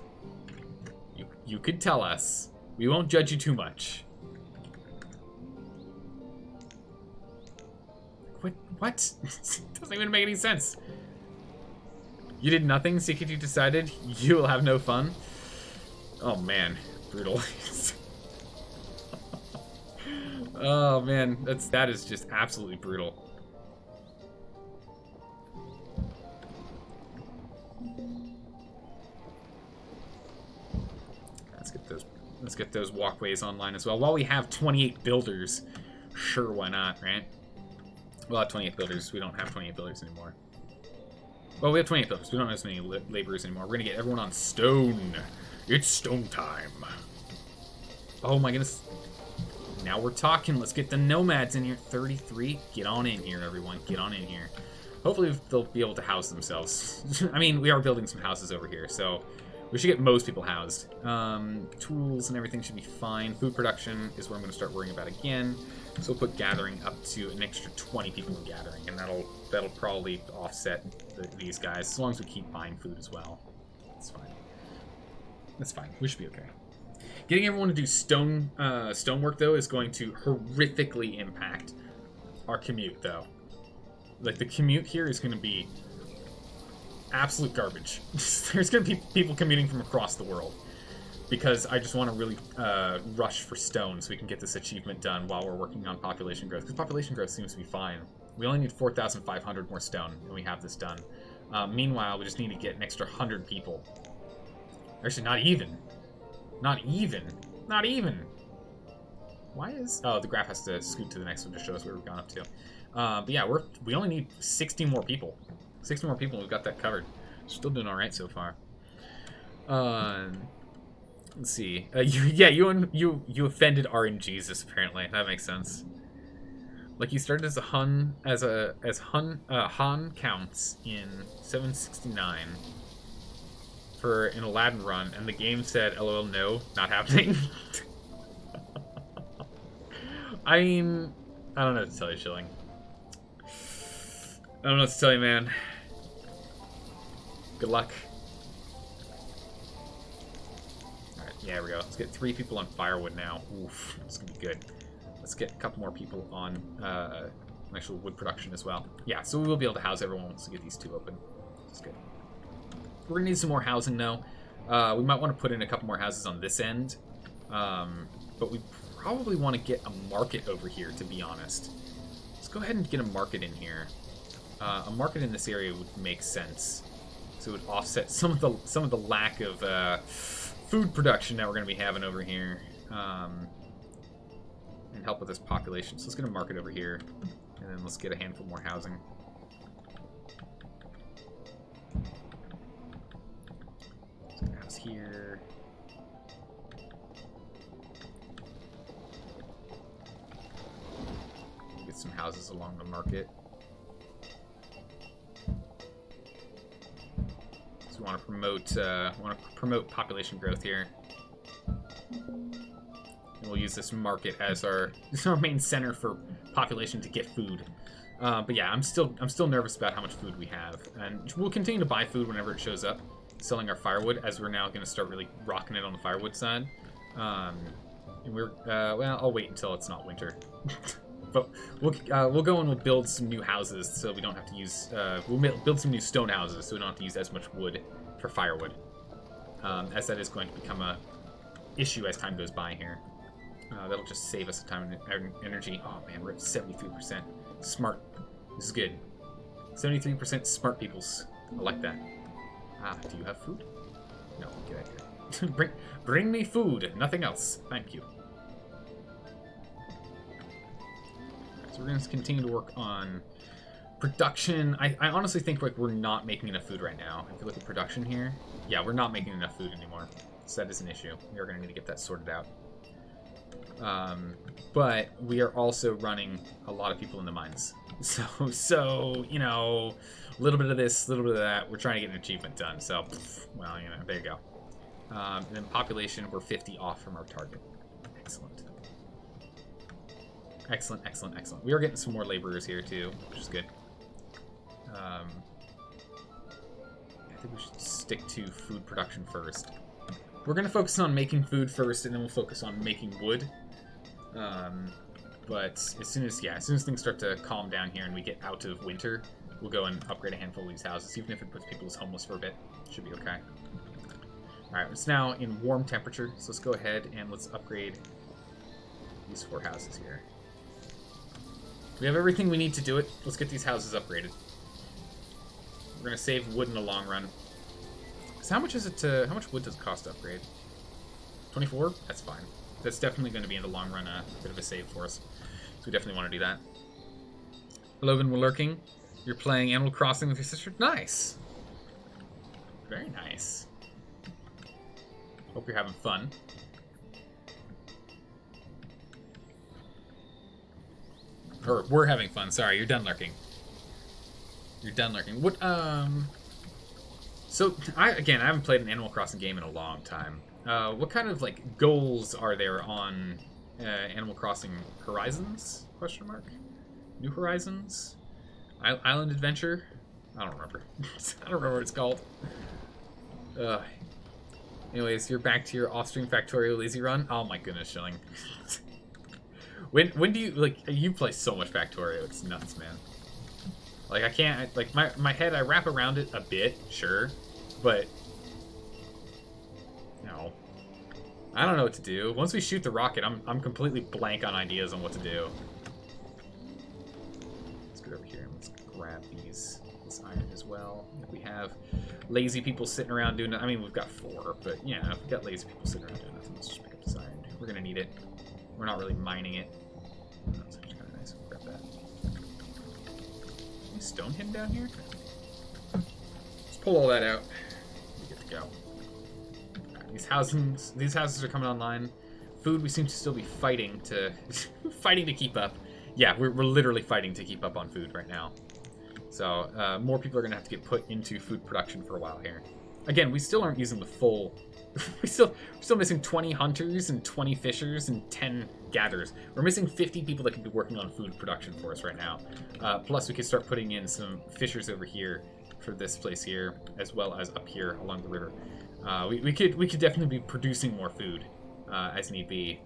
You could tell us. We won't judge you too much. What? Doesn't even make any sense. You did nothing, CK2 decided you will have no fun. Oh man, brutal. Oh man, that is just absolutely brutal. Let's get those walkways online as well. While we have 28 builders, sure, why not, right? We'll have 28 builders. We don't have 28 builders anymore. Well, we have 28 builders. We don't have as many laborers anymore. We're gonna get everyone on stone. It's stone time. Oh my goodness. Now we're talking. Let's get the Nomads in here. 33. Get on in here, everyone. Get on in here. Hopefully they'll be able to house themselves. I mean, we are building some houses over here, so we should get most people housed. Tools and everything should be fine. Food production is what I'm going to start worrying about again. So we'll put gathering up to an extra 20 people in gathering, and that'll probably offset these guys, as long as we keep buying food as well. That's fine. That's fine. We should be okay. Getting everyone to do stonework, though, is going to horrifically impact our commute, though. Like, the commute here is going to be absolute garbage. There's going to be people commuting from across the world, because I just want to really rush for stone so we can get this achievement done while we're working on population growth, because population growth seems to be fine. We only need 4,500 more stone, and we have this done. Meanwhile, we just need to get an extra 100 people. Actually, not even. Not even. Not even. Why is... Oh, the graph has to scoot to the next one to show us where we've gone up to. But yeah, we only need 60 more people. 60 more people, we've got that covered. Still doing all right so far. Let's see. You offended RNGesus, apparently. That makes sense. Like, you started as a Han counts in 769 for an Aladdin run, and the game said, "LOL, no, not happening." I mean, I don't know what to tell you, Shilling. I don't know what to tell you, man. Good luck. Alright, yeah, there we go. Let's get 3 people on firewood now. Oof, it's gonna be good. Let's get a couple more people on actual wood production as well. Yeah, so we will be able to house everyone once we get these 2 open. That's good. We're gonna need some more housing, though. We might want to put in a couple more houses on this end. But we probably want to get a market over here, to be honest. Let's go ahead and get a market in here. A market in this area would make sense. So it would offset some of the lack of food production that we're going to be having over here, and help with this population. So let's get a market over here, and then let's get a handful more housing. Let's get a house here. Get some houses along the market. We want to promote population growth here. And we'll use this market as our main center for population to get food. But yeah, I'm still nervous about how much food we have, and we'll continue to buy food whenever it shows up, selling our firewood, as we're now going to start really rocking it on the firewood side. And we're well, I'll wait until it's not winter. But we'll go and we'll build some new houses so we don't have to use... we'll build some new stone houses so we don't have to use as much wood for firewood. As that is going to become a issue as time goes by here. That'll just save us time and energy. Oh man, we're at 73%. Smart. This is good. 73% smart peoples. I like that. Ah, do you have food? No, get out of here. bring me food, nothing else. Thank you. So we're going to continue to work on production. I honestly think like we're not making enough food right now. If you look at production here, yeah, we're not making enough food anymore. So that is an issue. We are going to need to get that sorted out. But we are also running a lot of people in the mines. So you know, a little bit of this, a little bit of that. We're trying to get an achievement done. So, well, you know, there you go. And then population, we're 50 off from our target. Excellent. Excellent, excellent, excellent. We are getting some more laborers here too, which is good. I think we should stick to food production first. We're going to focus on making food first, and then we'll focus on making wood. But as soon as things start to calm down here and we get out of winter, we'll go and upgrade a handful of these houses, even if it puts people as homeless for a bit. Should be okay. Alright, it's now in warm temperature, so let's go ahead and let's upgrade these 4 houses here. We have everything we need to do it. Let's get these houses upgraded. We're going to save wood in the long run. So how much is it to... How much wood does it cost to upgrade? 24? That's fine. That's definitely going to be in the long run a bit of a save for us. So we definitely want to do that. Logan, we're lurking. You're playing Animal Crossing with your sister? Nice! Very nice. Hope you're having fun. Or we're having fun. Sorry, you're done lurking. You're done lurking. What, So, I haven't played an Animal Crossing game in a long time. What kind of, like, goals are there on Animal Crossing Horizons? Question mark? New Horizons? Island Adventure? I don't remember. I don't remember what it's called. Anyways, you're back to your off-stream Factorio lazy run? Oh my goodness, Shilling. When do you, like, you play so much Factorio, it's nuts, man. Like, I can't, like, my head, I wrap around it a bit, sure, but, no. I don't know what to do. Once we shoot the rocket, I'm completely blank on ideas on what to do. Let's get over here and let's grab this iron as well. If we have lazy people sitting around doing, I mean, we've got 4, but yeah, if we've got lazy people sitting around doing nothing, let's just pick up this iron. We're gonna need it. We're not really mining it. That's actually kind of nice. We'll grab that. Any stone hidden down here? Let's pull all that out. We get to go. Right, these houses are coming online. Food, we seem to still be fighting to keep up. Yeah, we're literally fighting to keep up on food right now. So more people are gonna have to get put into food production for a while here. Again, we still aren't using the full. we're still missing 20 hunters and 20 fishers and 10 gatherers. We're missing 50 people that could be working on food production for us right now. Plus, we could start putting in some fishers over here for this place here, as well as up here along the river. We could definitely be producing more food as need be.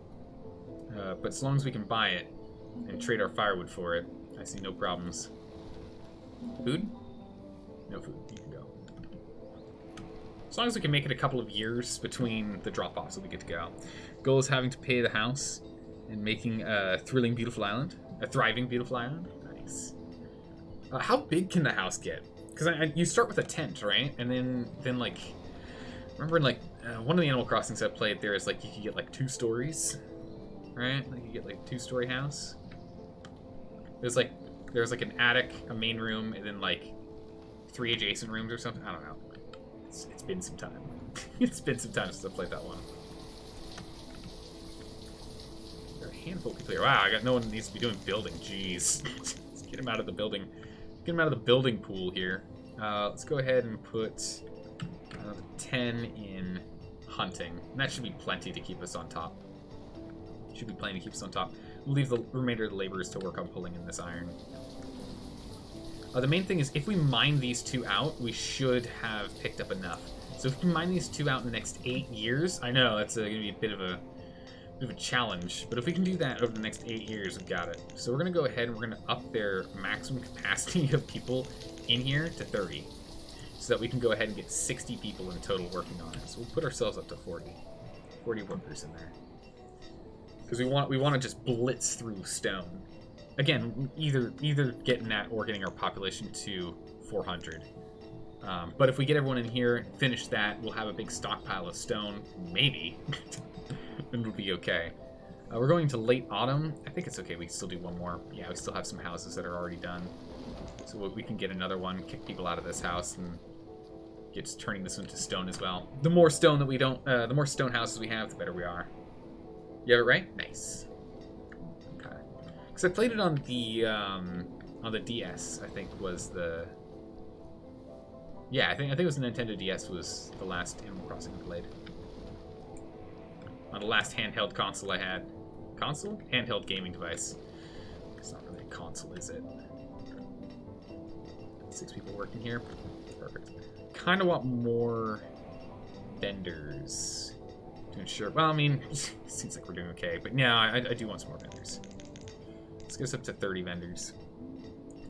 But as long as we can buy it and trade our firewood for it, I see no problems. Food? No food. You can go. As long as we can make it a couple of years between the drop-offs, we'll be good to go. Goal is having to pay the house and making a thrilling, beautiful island. A thriving, beautiful island. Nice. How big can the house get? Because you start with a tent, right? And then like, remember in like one of the Animal Crossings I played, there is like you could get like 2 stories, right? Like you get like 2-story house. There's like an attic, a main room, and then like 3 adjacent rooms or something. I don't know. It's been some time. It's been some time since I played that one. There are a handful of people here. Wow, I got no one that needs to be doing building. Jeez. Let's get him out of the building. Get him out of the building pool here. Let's go ahead and put 10 in hunting. And that should be plenty to keep us on top. Should be plenty to keep us on top. We'll leave the remainder of the laborers to work on pulling in this iron. The main thing is, if we mine these 2 out, we should have picked up enough. So if we mine these 2 out in the next 8 years, I know that's going to be a bit of a challenge, but if we can do that over the next 8 years, we've got it. So we're going to go ahead and we're going to up their maximum capacity of people in here to 30, so that we can go ahead and get 60 people in total working on it. So we'll put ourselves up to 40 workers in there, because we want to just blitz through stone. again, either getting that or getting our population to 400. But if we get everyone in here, finish that, we'll have a big stockpile of stone, maybe, and it'll be okay. We're going to late autumn. I think it's okay. We can still do one more. Yeah, we still have some houses that are already done. So we can get another one, kick people out of this house, and get turning this into stone as well. The more stone that we don't, the more stone houses we have, the better we are. You have it right? Nice. Okay. Because I played it on the DS. I think was the. Yeah, I think it was the Nintendo DS was the last Animal Crossing I played. On the last handheld console I had. Console? Handheld gaming device. It's not really a console, is it? 6 people working here. Perfect. Kind of want more vendors to ensure. Well, I mean, it seems like we're doing okay, but yeah, I do want some more vendors. Let's get us up to 30 vendors.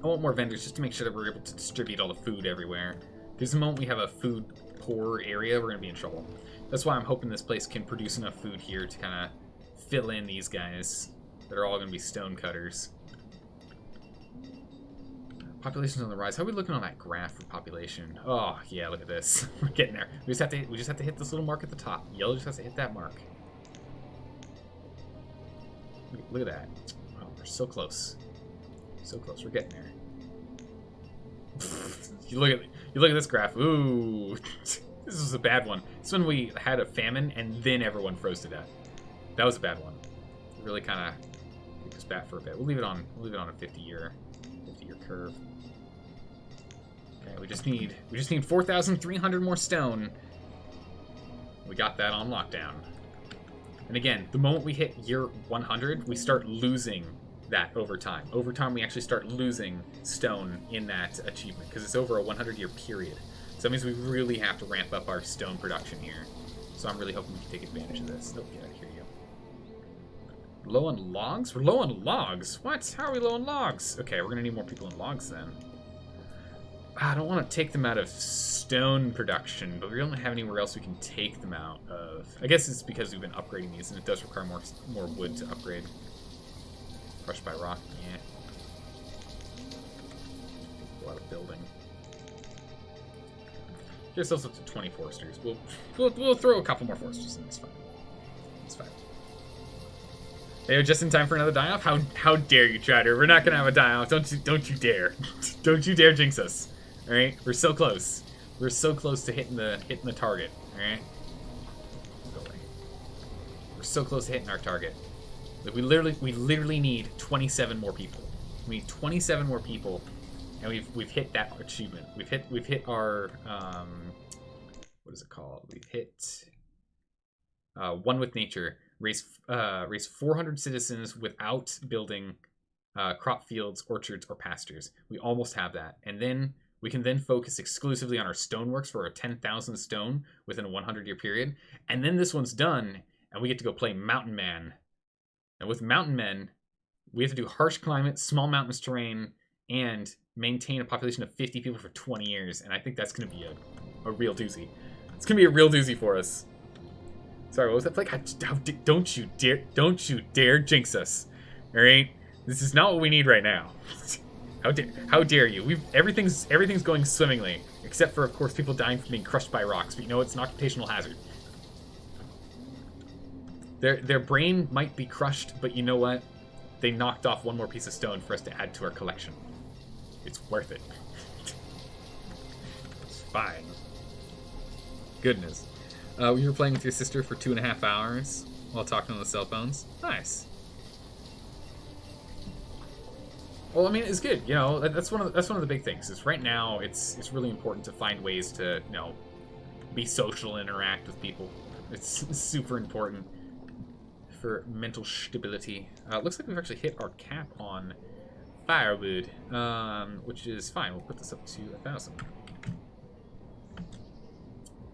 I want more vendors just to make sure that we're able to distribute all the food everywhere. Because the moment we have a food poor area, we're going to be in trouble. That's why I'm hoping this place can produce enough food here to kind of fill in these guys that are all going to be stone cutters. Population's on the rise. How are we looking on that graph for population? Oh, yeah, look at this. We're getting there. We just have to hit this little mark at the top. Yellow just has to hit that mark. Look at that. Oh, we're so close. So close. We're getting there. You look at this graph. Ooh. This was a bad one. This one we had a famine and then everyone froze to death. That was a bad one. It really kind of kicked us back for a bit. We'll leave it on a 50-year curve. Okay, we just need 4,300 more stone. We got that on lockdown. And again, the moment we hit year 100, we start losing that over time. Over time, we actually start losing stone in that achievement because it's over a 100-year period. So that means we really have to ramp up our stone production here. So I'm really hoping we can take advantage of this. Oh, get out of here, you. Low on logs? We're low on logs? What? How are we low on logs? Okay, we're going to need more people in logs then. I don't want to take them out of stone production, but we don't have anywhere else we can take them out of. I guess it's because we've been upgrading these, and it does require more wood to upgrade. Crushed by rock, yeah. A lot of building. Get ourselves up to 20 foresters. We'll throw a couple more foresters in. It's fine. It's fine. Hey, just in time for another die-off? How dare you, Trader? We're not gonna have a die-off. Don't you dare. Don't you dare jinx us. Alright? We're so close. We're so close to hitting the target. Alright? Go away. We're so close to hitting our target. Like we literally need 27 more people. We need 27 more people, and we've hit that achievement. We've hit our what is it called? We've hit one with nature. Raise 400 citizens without building crop fields, orchards, or pastures. We almost have that, and then we can then focus exclusively on our stoneworks for our 10,000 stone within a 100-year period. And then this one's done, and we get to go play Mountain Man. And with Mountain Men, we have to do harsh climate, small mountainous terrain, and maintain a population of 50 people for 20 years. And I think that's going to be a real doozy. It's going to be a real doozy for us. Sorry, what was that? Like, don't you dare jinx us. All right? This is not what we need right now. How dare you? Everything's going swimmingly, except for, of course, people dying from being crushed by rocks. But you know, it's an occupational hazard. Their brain might be crushed, but you know what? They knocked off one more piece of stone for us to add to our collection. It's worth it. It's fine. Goodness. You were playing with your sister for 2.5 hours while talking on the cell phones. Nice. Well, I mean, it's good. You know, that's one of the big things. Is right now it's really important to find ways to be social, interact with people. It's super important for mental stability. Looks like we've actually hit our cap on firewood, which is fine. We'll put this up to 1,000.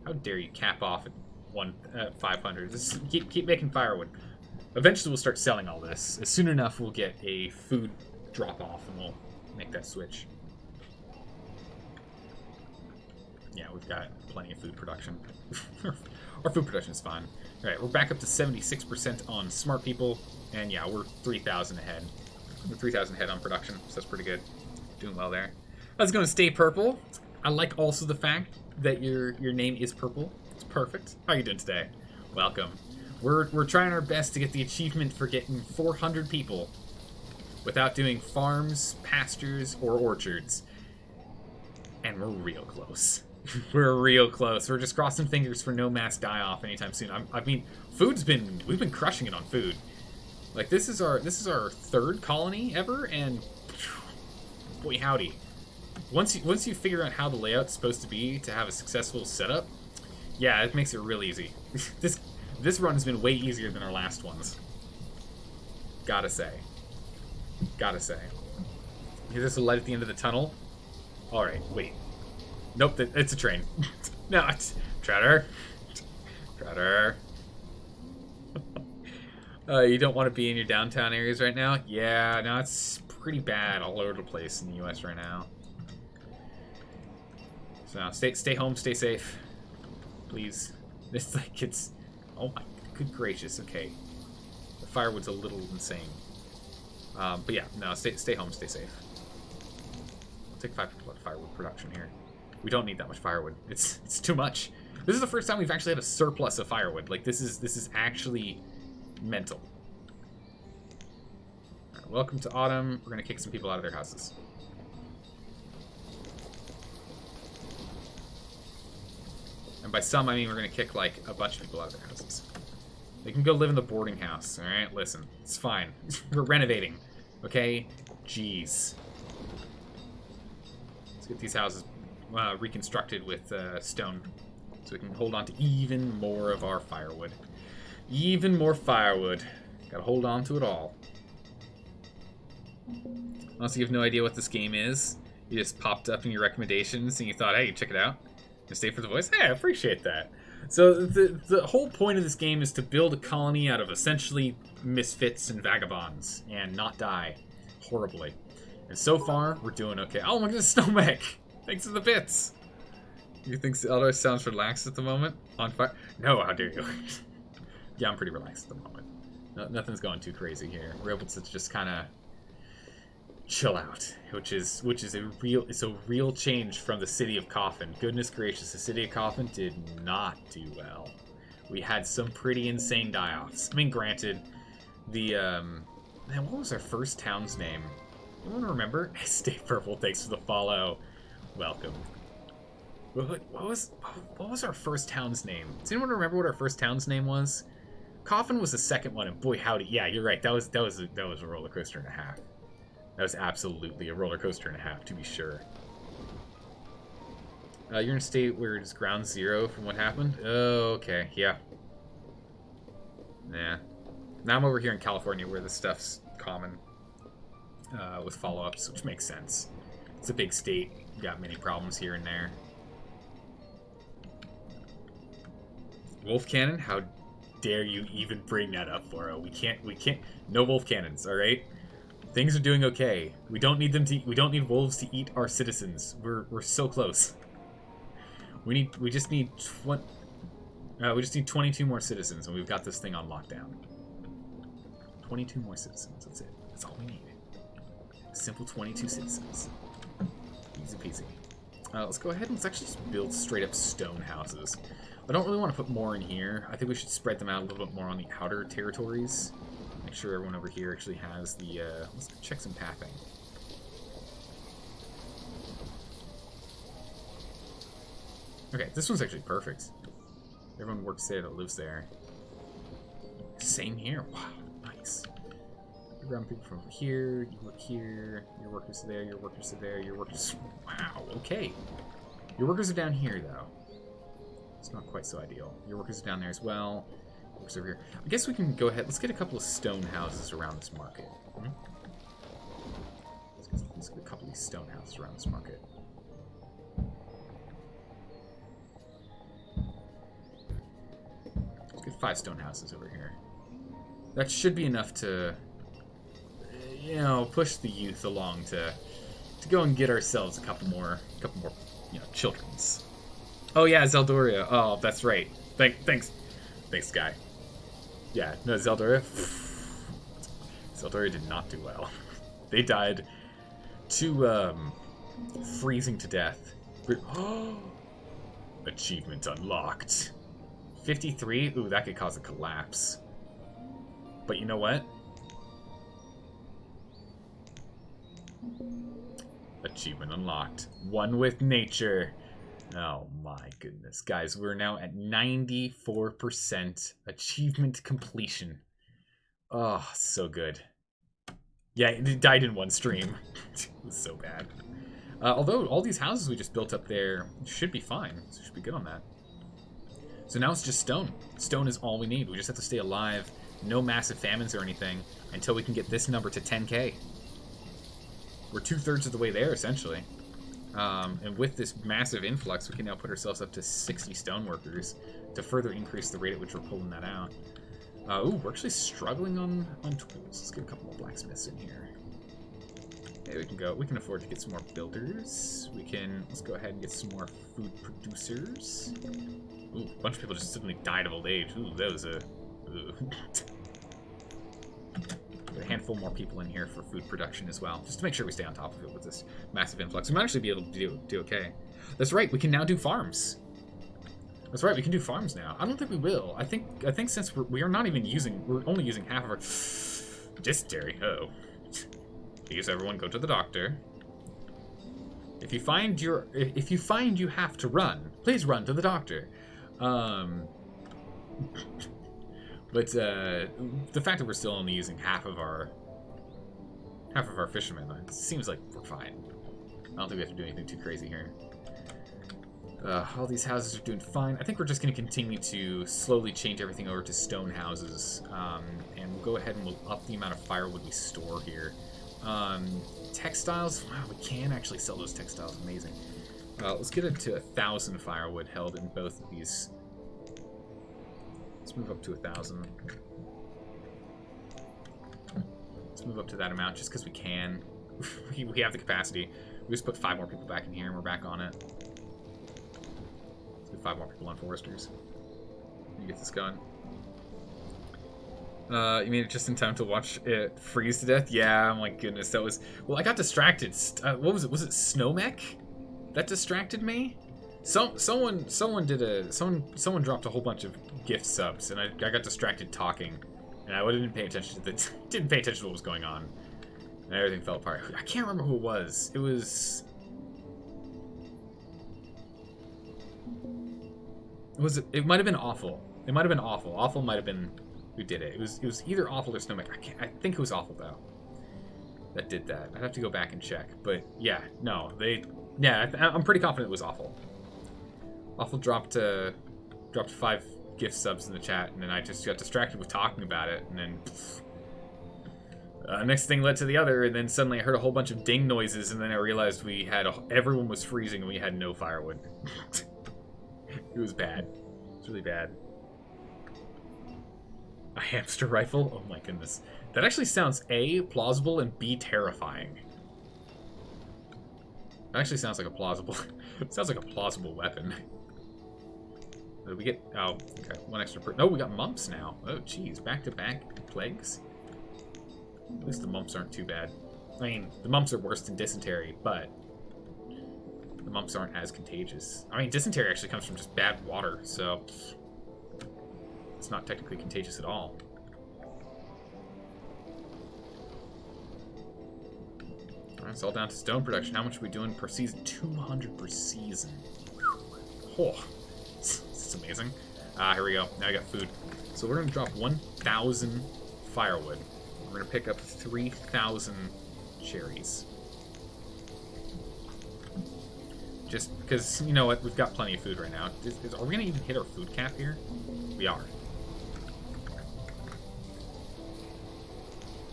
How dare you cap off at 500? Just keep making firewood. Eventually, we'll start selling all this. Soon enough, we'll get a food drop off, and we'll make that switch. Yeah, we've got plenty of food production. Our food production is fine. All right, we're back up to 76% on smart people, and yeah, we're 3,000 ahead. We're 3,000 head on production, so that's pretty good. Doing well there. I was going to stay purple. I like also the fact that your name is purple. It's perfect. How are you doing today? Welcome. We're trying our best to get the achievement for getting 400 people without doing farms, pastures, or orchards. And we're real close. We're real close. We're just crossing fingers for no mass die-off anytime soon. I mean, we've been crushing it on food. Like, this is our 3rd colony ever, and boy howdy. Once you figure out how the layout's supposed to be to have a successful setup, yeah, it makes it real easy. This run has been way easier than our last ones. Gotta say. Here's this light at the end of the tunnel. Alright, wait. Nope, it's a train. No, it's... Treader. You don't want to be in your downtown areas right now? Yeah, no, it's pretty bad all over the place in the US right now. So now, stay home, stay safe. Please. It's like it's... Oh my good gracious, okay. The firewood's a little insane. But yeah, no, stay home, stay safe. I'll take 5 firewood production here. We don't need that much firewood. It's too much. This is the first time we've actually had a surplus of firewood. Like, this is actually mental. All right, welcome to autumn. We're gonna kick some people out of their houses. And by some, I mean we're gonna kick like a bunch of people out of their houses. They can go live in the boarding house. All right, listen, it's fine. We're renovating, okay? Jeez. Let's get these houses reconstructed with stone, so we can hold on to even more of our firewood. Even more firewood. Gotta hold on to it all. Unless you have no idea what this game is, you just popped up in your recommendations and you thought, hey, check it out. And stay for the voice. Hey, I appreciate that. So the whole point of this game is to build a colony out of essentially misfits and vagabonds and not die horribly. And so far, we're doing okay. Oh, look at the stomach! Thanks for the bits! You think Eldar sounds relaxed at the moment? On fire? No, how dare you. Yeah, I'm pretty relaxed at the moment. Nothing's going too crazy here. We're able to just kind of chill out, which is a real change from the City of Coffin. Goodness gracious, the City of Coffin did not do well. We had some pretty insane die-offs. I mean, granted, the man, what was our first town's name? Anyone remember? Stay Purple, thanks for the follow. Welcome. What was our first town's name? Does anyone remember what our first town's name was? Coffin was the second one, and boy howdy, yeah, you're right. That was a roller coaster and a half. That was absolutely a roller coaster and a half, to be sure. You're in a state where it's ground zero from what happened? Oh, okay, yeah. Nah. Now I'm over here in California where this stuff's common with follow-ups, which makes sense. It's a big state. You got many problems here and there. Wolf cannon? How dare you even bring that up, Foro? We can't. No wolf cannons, all right? Things are doing okay. We don't need them to. We don't need wolves to eat our citizens. We're so close. We just need 22 more citizens, and we've got this thing on lockdown. 22 more citizens. That's it. That's all we need. Simple 22 citizens. Easy peasy. Let's go ahead and let's actually just build straight up stone houses. I don't really want to put more in here. I think we should spread them out a little bit more on the outer territories. Make sure everyone over here actually has the, let's check some pathing. Okay, this one's actually perfect. Everyone works there that lives there. Same here. Wow, nice. You run people from here, you work here, your workers are there, your workers are there, your workers... Wow, okay. Your workers are down here, though. It's not quite so ideal. Your workers are down there as well. Workers over here. I guess we can go ahead. Let's get a couple of stone houses around this market. Let's get a couple of these stone houses around this market. Let's get 5 stone houses over here. That should be enough to, you know, push the youth along to go and get ourselves a couple more, you know, children's. Oh yeah, Zeldoria. Oh, that's right. Thanks, guy. Yeah, no, Zeldoria. Zeldoria did not do well. They died to freezing to death. Achievement unlocked. 53? Ooh, that could cause a collapse. But you know what? Achievement unlocked. One with nature. Oh my goodness. Guys, we're now at 94% achievement completion. Oh, so good. Yeah, it died in one stream. It was so bad. Although all these houses we just built up there should be fine. So we should be good on that. So now it's just stone. Stone is all we need. We just have to stay alive. No massive famines or anything until we can get this number to 10k. We're 2/3 of the way there, essentially. And with this massive influx, we can now put ourselves up to 60 stone workers to further increase the rate at which we're pulling that out. Ooh, we're actually struggling on tools. Let's get a couple more blacksmiths in here. Okay, we can afford to get some more builders. Let's go ahead and get some more food producers. Ooh, a bunch of people just suddenly died of old age. Ooh, that was a handful more people in here for food production as well, just to make sure we stay on top of it with this massive influx. We might actually be able to do okay. That's right, we can now do farms. That's right, we can do farms now. I don't think we will. I think since we're only using half of our dysentery. Oh, please, everyone, go to the doctor. If you find you have to run, please run to the doctor. But the fact that we're still only using half of our fishermen, it seems like we're fine. I don't think we have to do anything too crazy here. All these houses are doing fine. I think we're just going to continue to slowly change everything over to stone houses, and we'll go ahead and we'll up the amount of firewood we store here. Textiles, wow, we can actually sell those textiles. Amazing. Let's get it to 1,000 firewood held in both of these. Let's move up to 1,000. Let's move up to that amount just because we can. we have the capacity. We just put 5 more people back in here and we're back on it. Let's get 5 more people on foresters. You get this going. You made it just in time to watch it freeze to death? Yeah, oh my goodness, that was... Well, I got distracted. What was it? Was it Snowmech that distracted me? Someone dropped a whole bunch of gift subs, and I got distracted talking, and I didn't pay attention to what was going on, and everything fell apart. I can't remember who it was. It might have been Awful. It might have been Awful. Awful might have been who did it. It was either Awful or Snowmech. I think it was Awful though. That did that. I'd have to go back and check, but yeah, no, I'm pretty confident it was Awful. Awful dropped 5 gift subs in the chat, and then I just got distracted with talking about it, and then next thing led to the other, and then suddenly I heard a whole bunch of ding noises, and then I realized everyone was freezing and we had no firewood. It was bad. It was really bad. A hamster rifle? Oh my goodness. That actually sounds A, plausible, and B, terrifying. It actually sounds like a plausible weapon. Did we get... Oh, okay. 1 extra per... No, we got mumps now. Oh, jeez. Back-to-back plagues? At least the mumps aren't too bad. I mean, the mumps are worse than dysentery, but the mumps aren't as contagious. I mean, dysentery actually comes from just bad water, so it's not technically contagious at all. Alright, it's all down to stone production. How much are we doing per season? 200 per season. Oh, this is amazing. Here we go. Now I got food. So we're going to drop 1,000 firewood. We're going to pick up 3,000 cherries. Just because, you know what, we've got plenty of food right now. Are we going to even hit our food cap here? We are.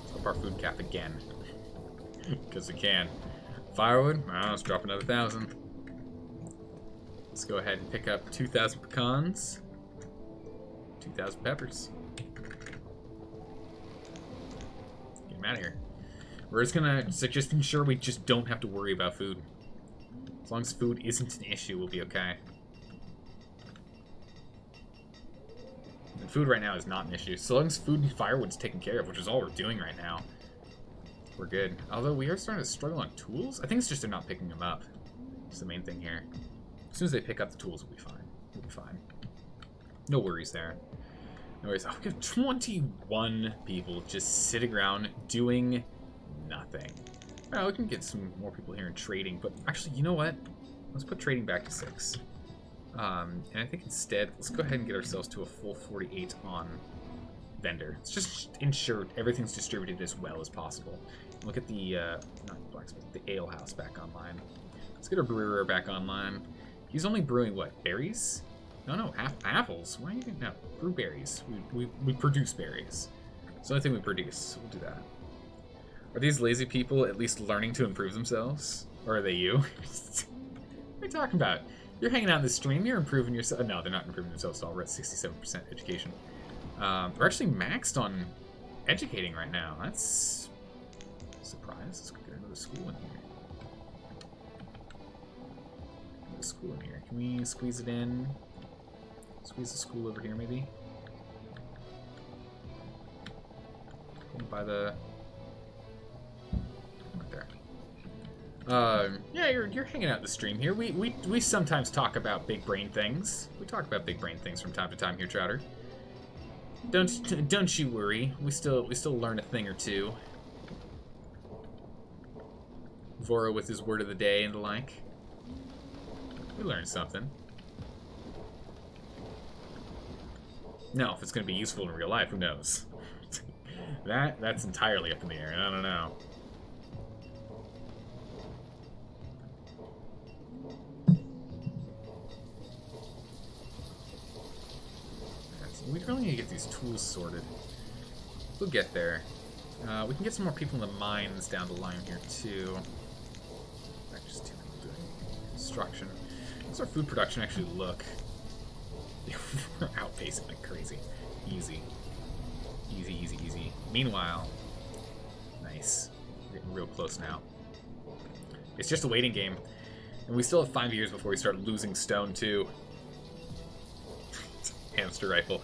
Let's up our food cap again. Because we can. Firewood, let's drop another 1,000. Let's go ahead and pick up 2,000 pecans. 2,000 peppers. Get them out of here. We're just gonna just ensure we just don't have to worry about food. As long as food isn't an issue, we'll be okay. And food right now is not an issue. So long as food and firewood's taken care of, which is all we're doing right now. we're good. Although we are starting to struggle on tools. I think it's just they're not picking them up. That's the main thing here. As soon as they pick up the tools, we'll be fine. We'll be fine. No worries there. No worries. Oh, we have 21 people just sitting around doing nothing. Well, we can get some more people here in trading, but actually, you know what? Let's put trading back to 6. And I think instead, let's go ahead and get ourselves to a full 48 on vendor. Let's just ensure everything's distributed as well as possible. Look at the, not blacksmith, the ale house back online. Let's get our brewer back online. He's only brewing, what, berries? No, apples. Why are you doing no? Brew berries. We produce berries. It's the only thing we produce, so we'll do that. Are these lazy people at least learning to improve themselves? Or are they you? What are you talking about? You're hanging out in the stream, you're improving yourself. No, they're not improving themselves at all. We're at 67% education. We're actually maxed on educating right now. That's a surprise. Let's go get another school in here. Another school in here. Can we squeeze it in? Squeeze the school over here, maybe? By the... right there. Yeah, you're hanging out in the stream here. We sometimes talk about big brain things. We talk about big brain things from time to time here, Trouter. Don't you worry. We still learn a thing or two. Vora with his word of the day and the like. We learned something. Now, if it's going to be useful in real life, who knows? That's entirely up in the air. I don't know. We really need to get these tools sorted. We'll get there. We can get some more people in the mines down the line here too. Just too many doing construction. How does our food production actually look? We're outpacing like crazy. Easy. Easy, easy, easy. Meanwhile, nice. We're getting real close now. It's just a waiting game. And we still have 5 years before we start losing stone too. Hamster rifle.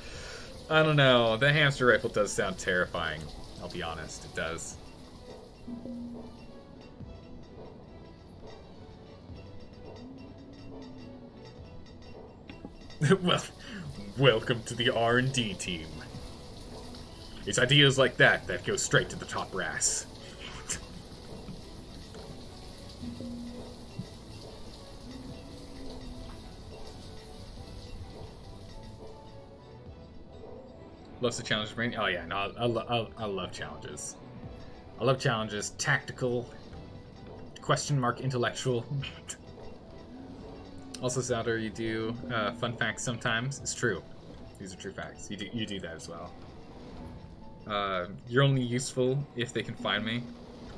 I don't know. The hamster rifle does sound terrifying. I'll be honest, it does. Well, welcome to the R&D team. It's ideas like that that go straight to the top brass. Loves the challenge brain. Oh yeah, no, I love challenges. I love challenges. Tactical, question mark, intellectual. Also, Souter, you do fun facts sometimes. It's true. These are true facts. You do that as well. You're only useful if they can find me.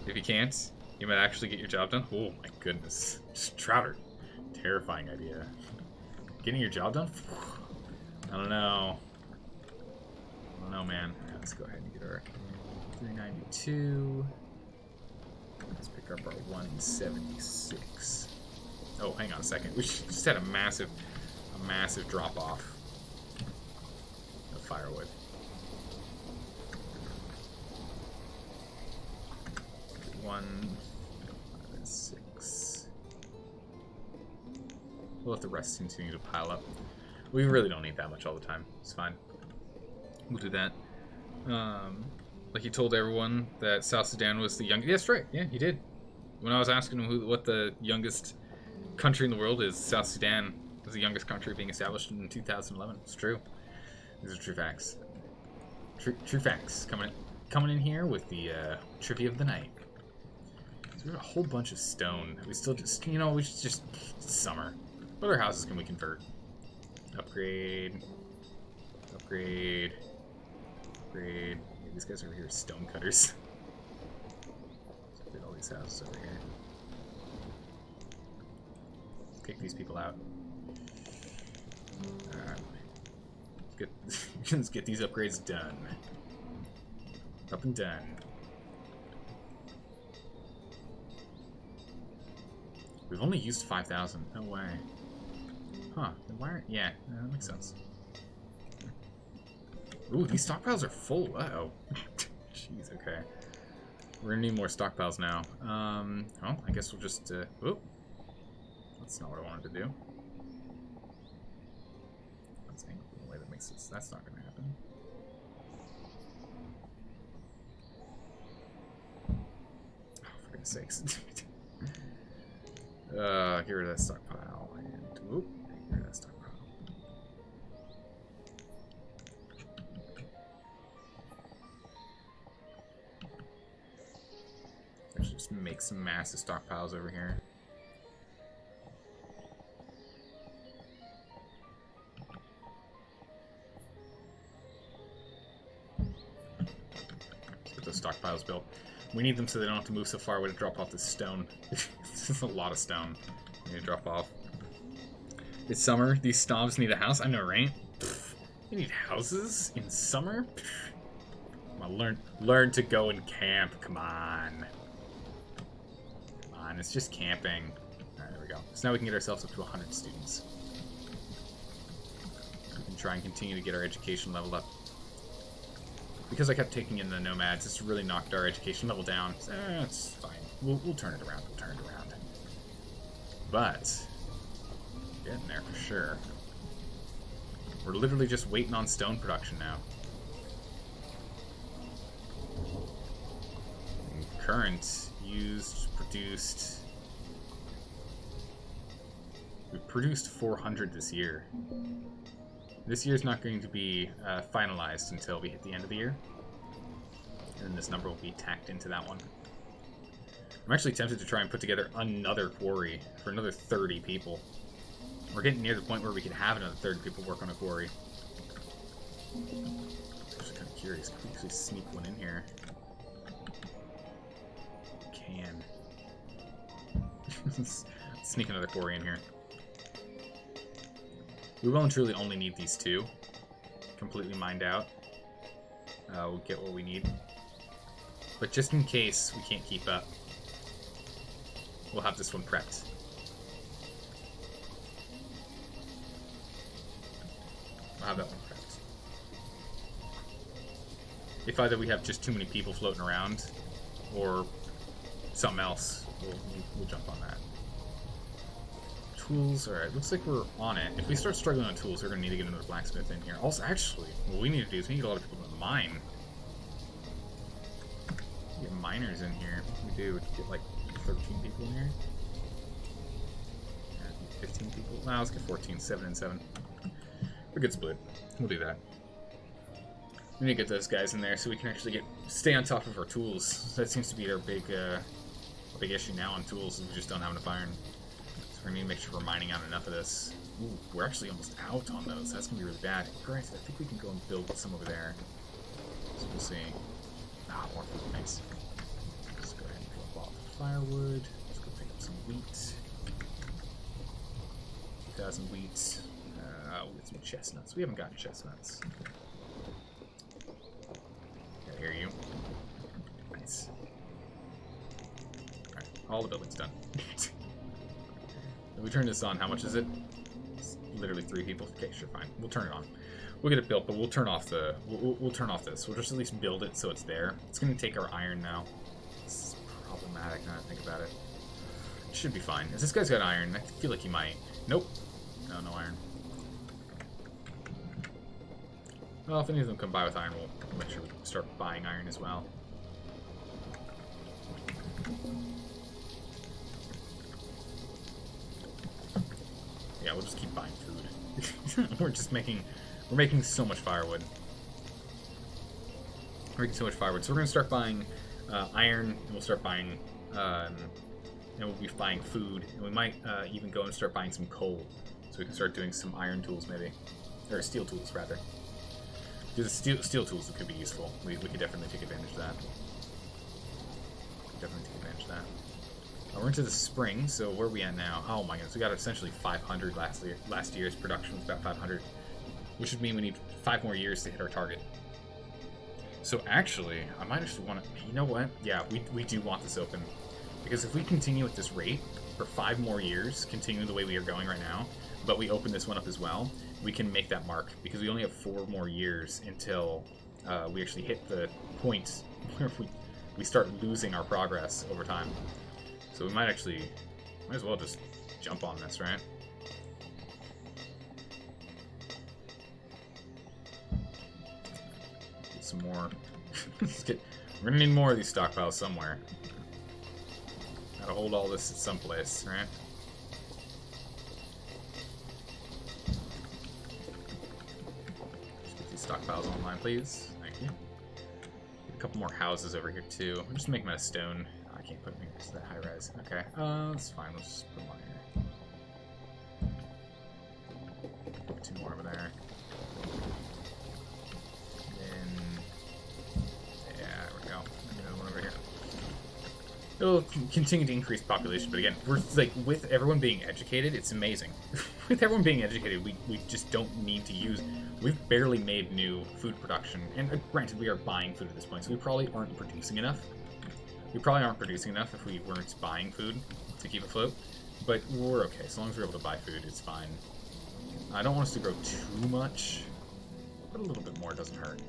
If you can't, you might actually get your job done. Oh my goodness, Trouter, terrifying idea. Getting your job done? I don't know. I don't know, man. Yeah, let's go ahead and get our 392. Let's pick up our 176. Oh, hang on a second. We just had a massive drop off of firewood. One, 5, and 6. We'll let the rest continue to pile up. We really don't need that much all the time. It's fine. We'll do that. Like he told everyone that South Sudan was the youngest. Yes, right. Yeah, he did. When I was asking him what the youngest country in the world is, South Sudan was the youngest country being established in 2011. It's true. These are true facts. True facts. Coming in here with the trivia of the night. So we have a whole bunch of stone. We still just, you know, we should just, it's summer. What other houses can we convert? Upgrade. Upgrade. Upgrade. Yeah, these guys over here are stone cutters. Let's upgrade all these houses over here. Let's kick these people out. Alright. Let's get these upgrades done. Up and done. We've only used 5,000. No way. Huh. Then why? Yeah, that makes sense. Ooh, these stockpiles are full. Uh-oh. Jeez, okay. We're gonna need more stockpiles now. Well, I guess we'll just, oop. That's not what I wanted to do. Let's angle in a way that makes this, that's not gonna happen. Oh, for goodness sakes. Get rid of that stockpile, and, oop, get rid of that stockpile. Let's just make some massive stockpiles over here. Let's get those stockpiles built. We need them so they don't have to move so far away to drop off this stone. This is a lot of stone we need to drop off. It's summer. These snobs need a house. I know, right? They need houses in summer? Come on, learn to go and camp. Come on. It's just camping. Alright, there we go. So now we can get ourselves up to 100 students. We can try and continue to get our education leveled up. Because I kept taking in the Nomads, it's really knocked our education level down. So, it's fine. We'll turn it around. We'll turn it around. But, getting there for sure. We're literally just waiting on stone production now. Current, used, produced. We produced 400 this year. This year's not going to be finalized until we hit the end of the year. And then this number will be tacked into that one. I'm actually tempted to try and put together another quarry for another 30 people. We're getting near the point where we can have another 30 people work on a quarry. I'm just kind of curious. Can we actually sneak one in here? Can. Sneak another quarry in here. We will and truly only need these two. Completely mined out. We'll get what we need. But just in case we can't keep up, we'll have this one prepped. We'll have that one prepped. If either we have just too many people floating around, or something else, we'll jump on that. Tools, alright, looks like we're on it. If we start struggling on tools, we're going to need to get another blacksmith in here. Also, actually, what we need to do is we need a lot of people to mine. Get miners in here. We do. Get like 13 people in here. Yeah, 15 people. Nah, let's get 14. 7 and 7. We're good split. We'll do that. We need to get those guys in there so we can actually stay on top of our tools. That seems to be our big issue now on tools, is we just don't have enough iron. So we're going to need to make sure we're mining out enough of this. Ooh, we're actually almost out on those. That's going to be really bad. Granted, I think we can go and build some over there. So we'll see. Ah, more food. Nice. Let's go ahead and drop off the firewood. Let's go pick up some wheat. 2,000 wheat. We'll get some chestnuts. We haven't gotten chestnuts. I hear you. Nice. Alright, all the building's done. If we turn this on, how much is it? It's literally 3 people. Okay, sure, fine. We'll turn it on. We'll get it built, but we'll turn off the. We'll turn off this. We'll just at least build it so it's there. It's going to take our iron now. It's problematic now that I think about it. It should be fine. If this guy's got iron, I feel like he might. Nope. No iron. Well, if any of them come by with iron, we'll make sure we start buying iron as well. Yeah, we'll just keep buying food. We're making so much firewood. We're making so much firewood. So we're gonna start buying iron, and we'll start buying, and we'll be buying food, and we might even go and start buying some coal, so we can start doing some iron tools maybe, or steel tools rather. Because steel tools could be useful. We could definitely take advantage of that. We're into the spring, so where are we at now? Oh my goodness, we got essentially 500 last year's production was about 500, which would mean we need 5 more years to hit our target. So actually, I might actually want to. You know what? Yeah, we do want this open, because if we continue at this rate for 5 more years, continue the way we are going right now, but we open this one up as well, we can make that mark, because we only have 4 more years until we actually hit the point where we start losing our progress over time. So we might as well just jump on this, right? Get some more. We're gonna need more of these stockpiles somewhere. Gotta hold all this at some place, right? Just get these stockpiles online, please. Thank you. A couple more houses over here too. I'm just making them out of stone. I can't put them here because of that high rise. Okay, that's fine. Let's just put them on here. 2 more over there. It'll continue to increase population, but again, we're like, with everyone being educated, it's amazing. With everyone being educated, we just don't need to use. We've barely made new food production, and granted, we are buying food at this point, so we probably aren't producing enough. We probably aren't producing enough if we weren't buying food to keep afloat, but we're okay. As long as we're able to buy food, it's fine. I don't want us to grow too much, but a little bit more doesn't hurt.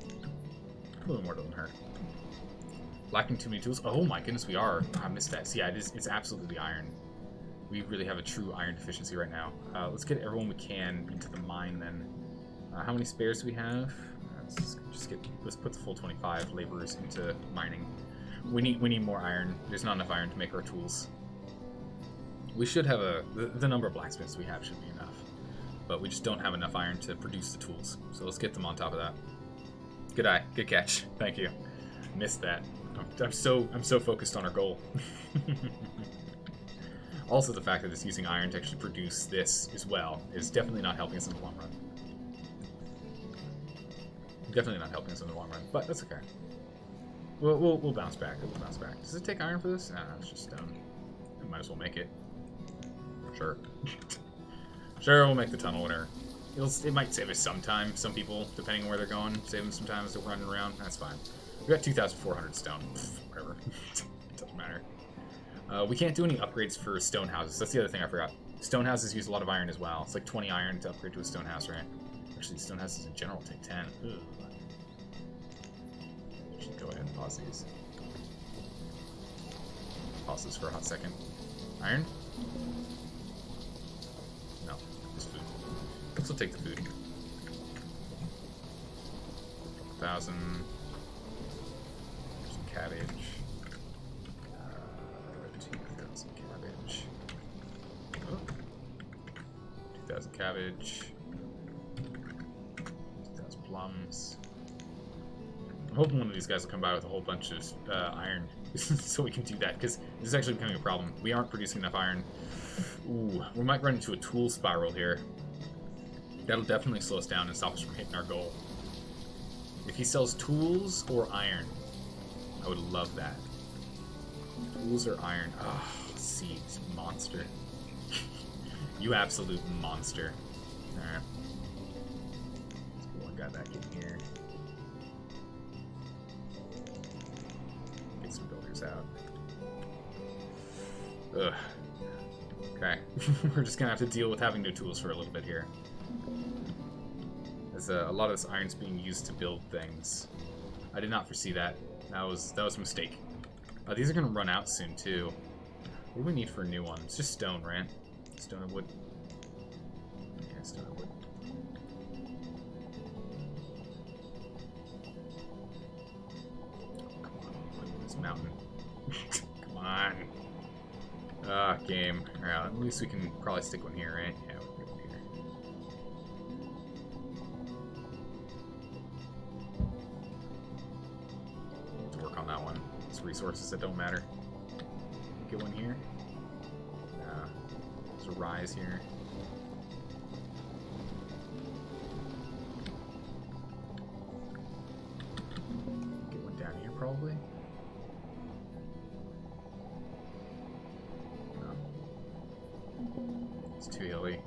A little more doesn't hurt. Lacking too many tools? Oh my goodness, we are. I missed that. So yeah, it's absolutely iron. We really have a true iron deficiency right now. Let's get everyone we can into the mine then. How many spares do we have? Let's put the full 25 laborers into mining. We need more iron. There's not enough iron to make our tools. We should have the number of blacksmiths we have should be enough, but we just don't have enough iron to produce the tools. So let's get them on top of that. Good eye, good catch. Thank you. Missed that. I'm so focused on our goal. Also, the fact that it's using iron to actually produce this as well is definitely not helping us in the long run. Definitely not helping us in the long run, but that's okay. We'll bounce back. We'll bounce back. Does it take iron for this? Nah, it's just stone. We might as well make it. Sure. Sure, we'll make the tunnel, whatever. It might save us some time. Some people, depending on where they're going, save them some time as they're running around. That's fine. We got 2,400 stone. Whatever. Doesn't matter. We can't do any upgrades for stone houses. That's the other thing I forgot. Stone houses use a lot of iron as well. It's like 20 iron to upgrade to a stone house, right? Actually, stone houses in general take 10. Ugh. Should go ahead and pause these. Pause this for a hot second. Iron? No, just food. Let's take the food. 1,000. Cabbage. 2,000 cabbage. Oh. 2,000 cabbage. 2,000 plums. I'm hoping one of these guys will come by with a whole bunch of iron so we can do that, because this is actually becoming a problem. We aren't producing enough iron. Ooh, we might run into a tool spiral here. That'll definitely slow us down and stop us from hitting our goal. If he sells tools or iron, I would love that. Tools or iron. Ah, oh, seeds. Monster. You absolute monster. Alright. Let's get one guy back in here. Get some builders out. Ugh. Okay. We're just gonna have to deal with having no tools for a little bit here. As a lot of this iron's being used to build things. I did not foresee that. That was a mistake. These are gonna run out soon too. What do we need for a new one? It's just stone, right? Stone and wood. Yeah, stone and wood. Come on, this mountain. Come on. Ah, game. Alright, at least we can probably stick one here, right? Yeah, we'll put one here. To work on that one. It's resources that don't matter. Get one here. There's a rise here. Get one down here, probably. No. It's too hilly.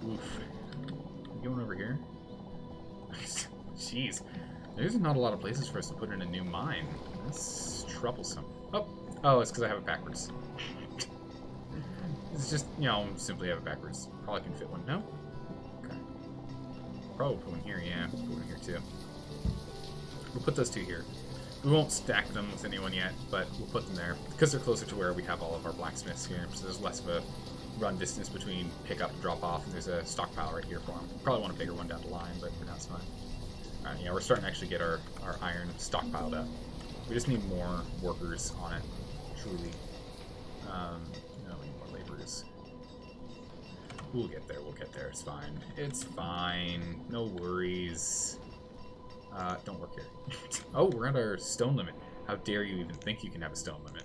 Oof. Get one over here. Jeez. There's not a lot of places for us to put in a new mine. That's troublesome. Oh, it's because I have it backwards. It's just, you know, simply have it backwards. Probably can fit one. No? Okay. Probably put one here, yeah. Put one here too. We'll put those two here. We won't stack them with anyone yet, but we'll put them there because they're closer to where we have all of our blacksmiths here. So there's less of a run distance between pick up and drop off, and there's a stockpile right here for them. Probably want a bigger one down the line, but for now it's fine. Alright, yeah, we're starting to actually get our iron stockpiled up. We just need more workers on it, truly. No, we need more laborers. We'll get there, it's fine. It's fine, no worries. Don't work here. Oh, we're at our stone limit. How dare you even think you can have a stone limit?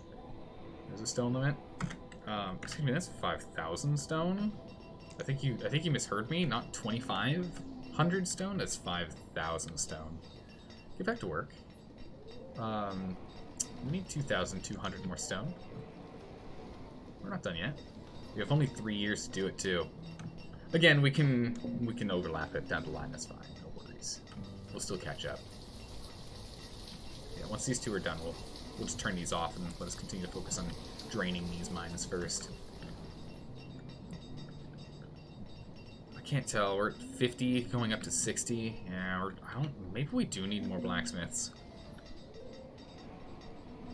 There's a stone limit. Excuse me, that's 5,000 stone. I think you misheard me. Not 2,500 stone. That's 5,000 stone. Get back to work. We need 2,200 more stone. We're not done yet. We have only 3 years to do it too. Again, we can overlap it down the line. That's fine. No worries. We'll still catch up. Yeah, once these two are done, we'll just turn these off and let us continue to focus on draining these mines first. I can't tell. We're at 50, going up to 60. Yeah, maybe we do need more blacksmiths.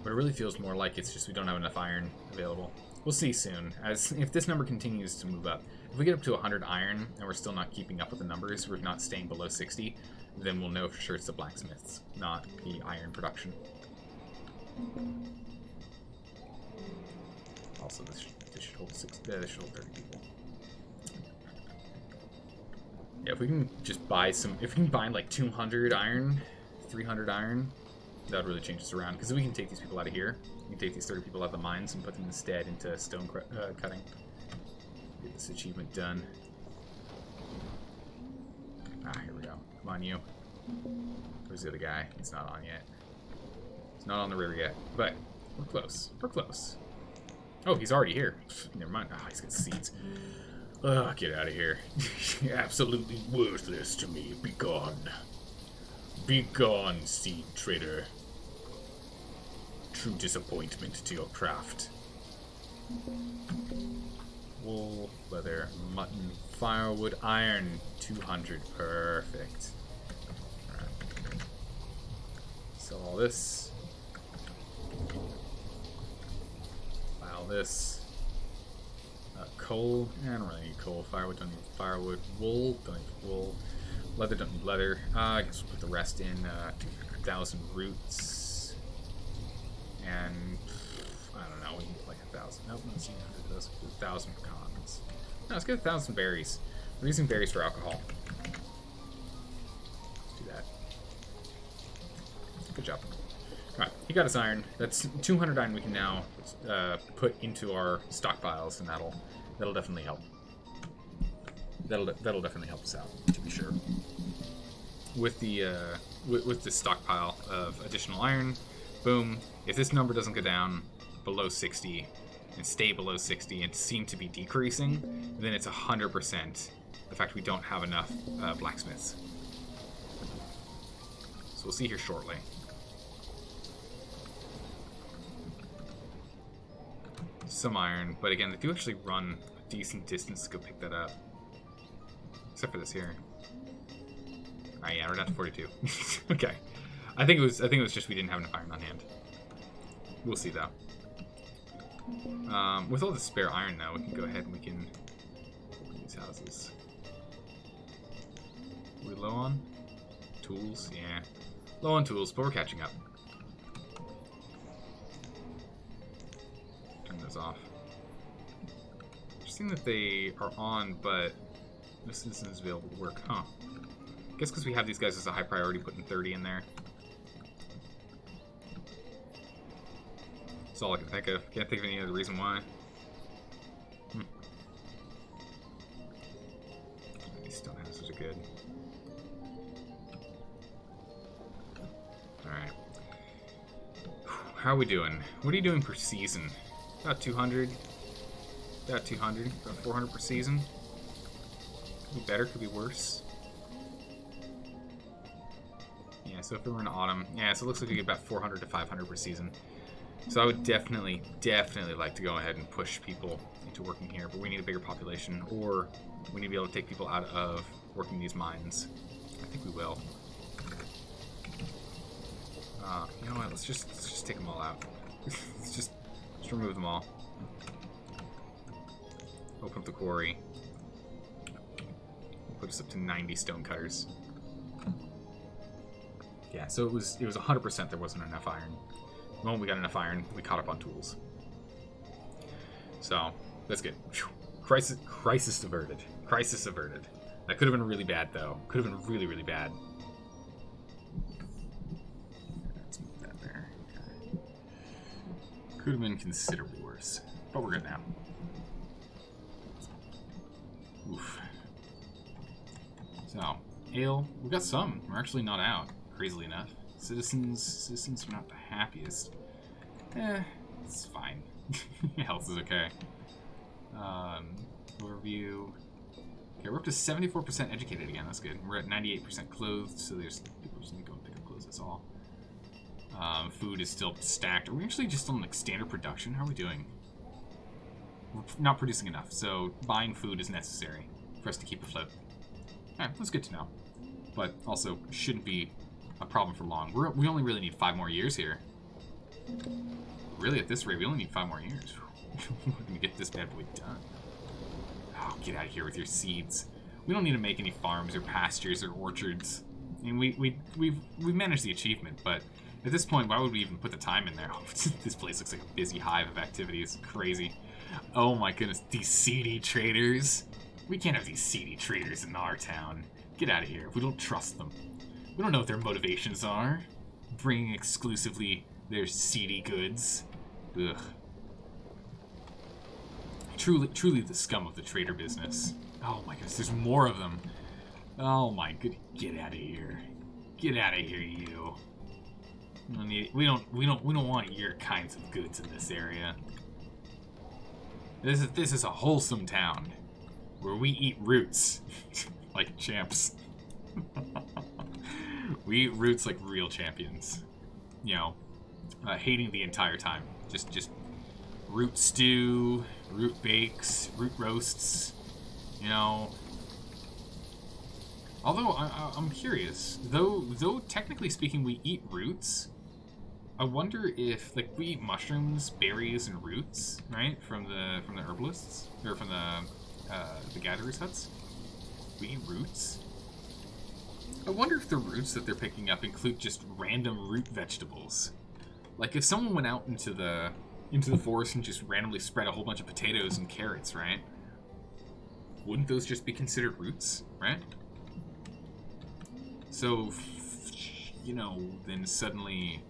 But it really feels more like it's just we don't have enough iron available. We'll see soon. If this number continues to move up, if we get up to 100 iron and we're still not keeping up with the numbers, we're not staying below 60, then we'll know for sure it's the blacksmiths, not the iron production. Also, this should hold 30 people. Yeah, if we can just buy if we can buy like 200 iron, 300 iron, that would really change us around. Because we can take these people out of here. We can take these 30 people out of the mines and put them instead into stone cutting. Get this achievement done. Ah, here we go. Come on, you. Where's the other guy? He's not on yet. He's not on the river yet. But we're close. We're close. Oh, he's already here. Never mind. Oh, he's got seeds. Oh, get out of here. Absolutely worthless to me. Be gone. Be gone, seed trader. True disappointment to your craft. Wool, leather, mutton, firewood, iron, 200. Perfect. Alright. Sell all this. Buy all this. Coal. I don't really need coal. Firewood, don't need firewood. Wool, don't need wool. Leather, don't need leather. I guess we'll put the rest in. 1,000 roots. And I don't know, we need like 1,000. Nope, let's see. Let's do 1,000 pecans. No, let's get 1,000 berries. We're using berries for alcohol. Let's do that. Good job. Alright, he got his iron. That's 200 iron we can now put into our stockpiles, and that'll definitely help. That'll definitely help us out, to be sure. With the stockpile of additional iron, boom. If this number doesn't go down below 60 and stay below 60 and seem to be decreasing, then it's 100% the fact we don't have enough blacksmiths. So we'll see here shortly. Some iron, but again, they do actually run a decent distance to go pick that up. Except for this here. Alright, yeah, we're down to 42. Okay. I think it was just we didn't have enough iron on hand. We'll see though. With all the spare iron though, we can go ahead and we can open these houses. Are we low on tools? Yeah. Low on tools, but we're catching up. Turn those off. Interesting that they are on, but this isn't available to work, huh? I guess because we have these guys as a high priority, putting 30 in there. That's all I can think of. Can't think of any other reason why. These stone houses are good. Alright. How are we doing? What are you doing per season? About 200. About 200. About 400 per season. Could be better, could be worse. Yeah, so if we were in autumn, yeah, so it looks like we get about 400 to 500 per season. So I would definitely like to go ahead and push people into working here, but we need a bigger population, or we need to be able to take people out of working these mines. I think we will. You know what? Let's just take them all out. let's just remove them all. Open up the quarry. Put us up to 90 stone cutters. Yeah, so it was 100% there wasn't enough iron. The moment we got enough iron, we caught up on tools. So that's good. Crisis averted. Crisis averted. That could have been really bad, though. Could have been really, really bad. Let's move that there. Okay. Could have been considerably worse, but we're good now. Oof. So, ale, we got some. We're actually not out, crazily enough. Citizens are not the happiest. It's fine. Health is okay. Overview. Okay, we're up to 74% educated again. That's good. We're at 98% clothed, so there's people just need to go and pick up clothes. That's all. Food is still stacked. Are we actually just on like standard production? How are we doing? We're not producing enough, so buying food is necessary for us to keep afloat. Alright, that's good to know. But also shouldn't be a problem for long. We only really need 5 more years here. Really, at this rate, we only need 5 more years. We're gonna get this bad boy done. Oh, get out of here with your seeds. We don't need to make any farms or pastures or orchards. I mean, we've managed the achievement, but at this point, why would we even put the time in there? This place looks like a busy hive of activities. Crazy. Oh my goodness, these seedy traders. We can't have these seedy traders in our town. Get out of here. We don't trust them. We don't know what their motivations are. Bringing exclusively their seedy goods. Ugh. Truly the scum of the trader business. Oh my goodness, there's more of them. Oh my good, get out of here. Get out of here, you. We don't want your kinds of goods in this area. This is a wholesome town where we eat roots like champs. We eat roots like real champions. You know, hating the entire time. Just root stew, root bakes, root roasts. You know. Although I'm curious, though technically speaking we eat roots, I wonder if like we eat mushrooms, berries, and roots, right? From the herbalists or from the gatherers' huts. We eat roots. I wonder if the roots that they're picking up include just random root vegetables. Like if someone went out into the forest and just randomly spread a whole bunch of potatoes and carrots, right? Wouldn't those just be considered roots, right? So, you know, then suddenly,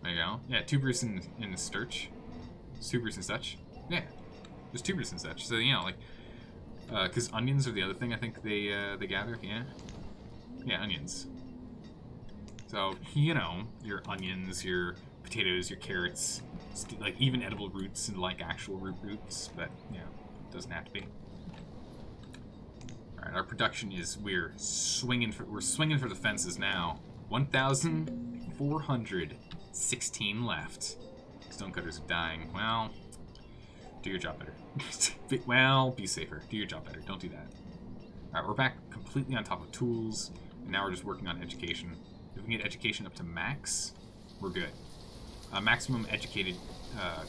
there you go. Yeah, tubers and starch. Tubers and such. Yeah, there's tubers and such. So, you know, like, because onions are the other thing I think they gather, yeah? Yeah, onions. So, you know, your onions, your potatoes, your carrots, like even edible roots and like actual root roots, but, you know, it doesn't have to be. Alright, our production is, we're swinging for the fences now. 1,416 left. Stonecutters are dying. Well, do your job better. Well, be safer. Do your job better. Don't do that. Alright, we're back completely on top of tools, and now we're just working on education. If we can get education up to max, we're good. Maximum educated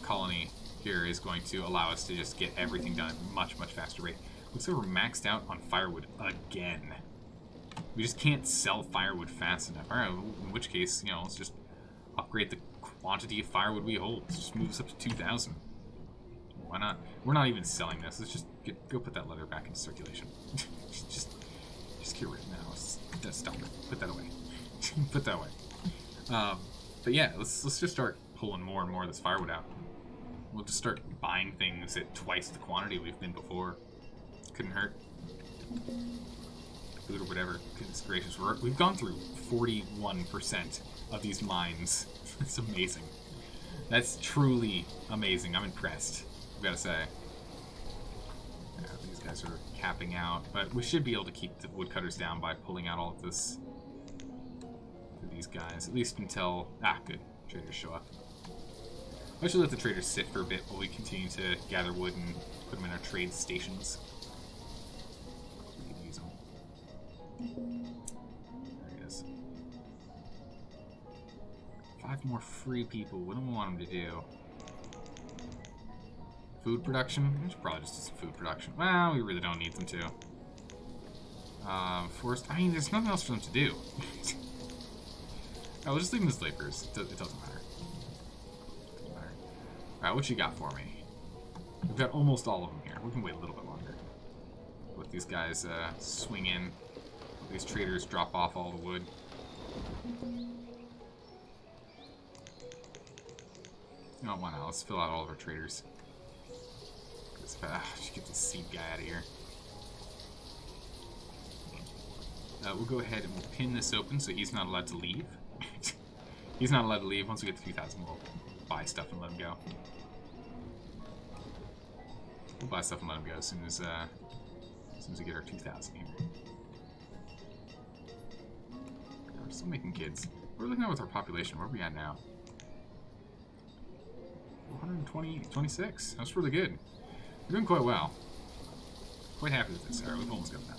colony here is going to allow us to just get everything done at a much, much faster rate. Looks like we're maxed out on firewood again. We just can't sell firewood fast enough. Alright, in which case, you know, let's just upgrade the quantity of firewood we hold. Let's just move us up to 2,000. Why not? We're not even selling this. Let's just go put that leather back into circulation. just get rid of it now. Let's stop it. Put that away. Put that away. But yeah, let's just start pulling more and more of this firewood out. We'll just start buying things at twice the quantity we've been before. Couldn't hurt. Food or whatever. Goodness gracious. We've gone through 41% of these mines. It's amazing. That's truly amazing. I'm impressed, I've got to say. Yeah, these guys are capping out, but we should be able to keep the woodcutters down by pulling out all of this for these guys, at least until... Ah, good. Traders show up. I should let the traders sit for a bit while we continue to gather wood and put them in our trade stations. We can use them. There he is. have more free people. What do we want them to do? Food production? We should probably just do some food production. Well, we really don't need them to. Forest. I mean, there's nothing else for them to do. Oh, we'll just leave them as laborers. It doesn't matter. Alright, what you got for me? We've got almost all of them here. We can wait a little bit longer. Let these guys swing in. Let these traders drop off all the wood. No, why not? Let's fill out all of our traders. Just get this seed guy out of here. We'll go ahead and we'll pin this open so he's not allowed to leave. He's not allowed to leave. Once we get to 2,000, we'll buy stuff and let him go. We'll buy stuff and let him go as soon as we get our 2,000 here. We're still making kids. We're looking at with our population. Where are we at now? 126. That's really good. We're doing quite well. Quite happy with this. Alright, we've almost got enough.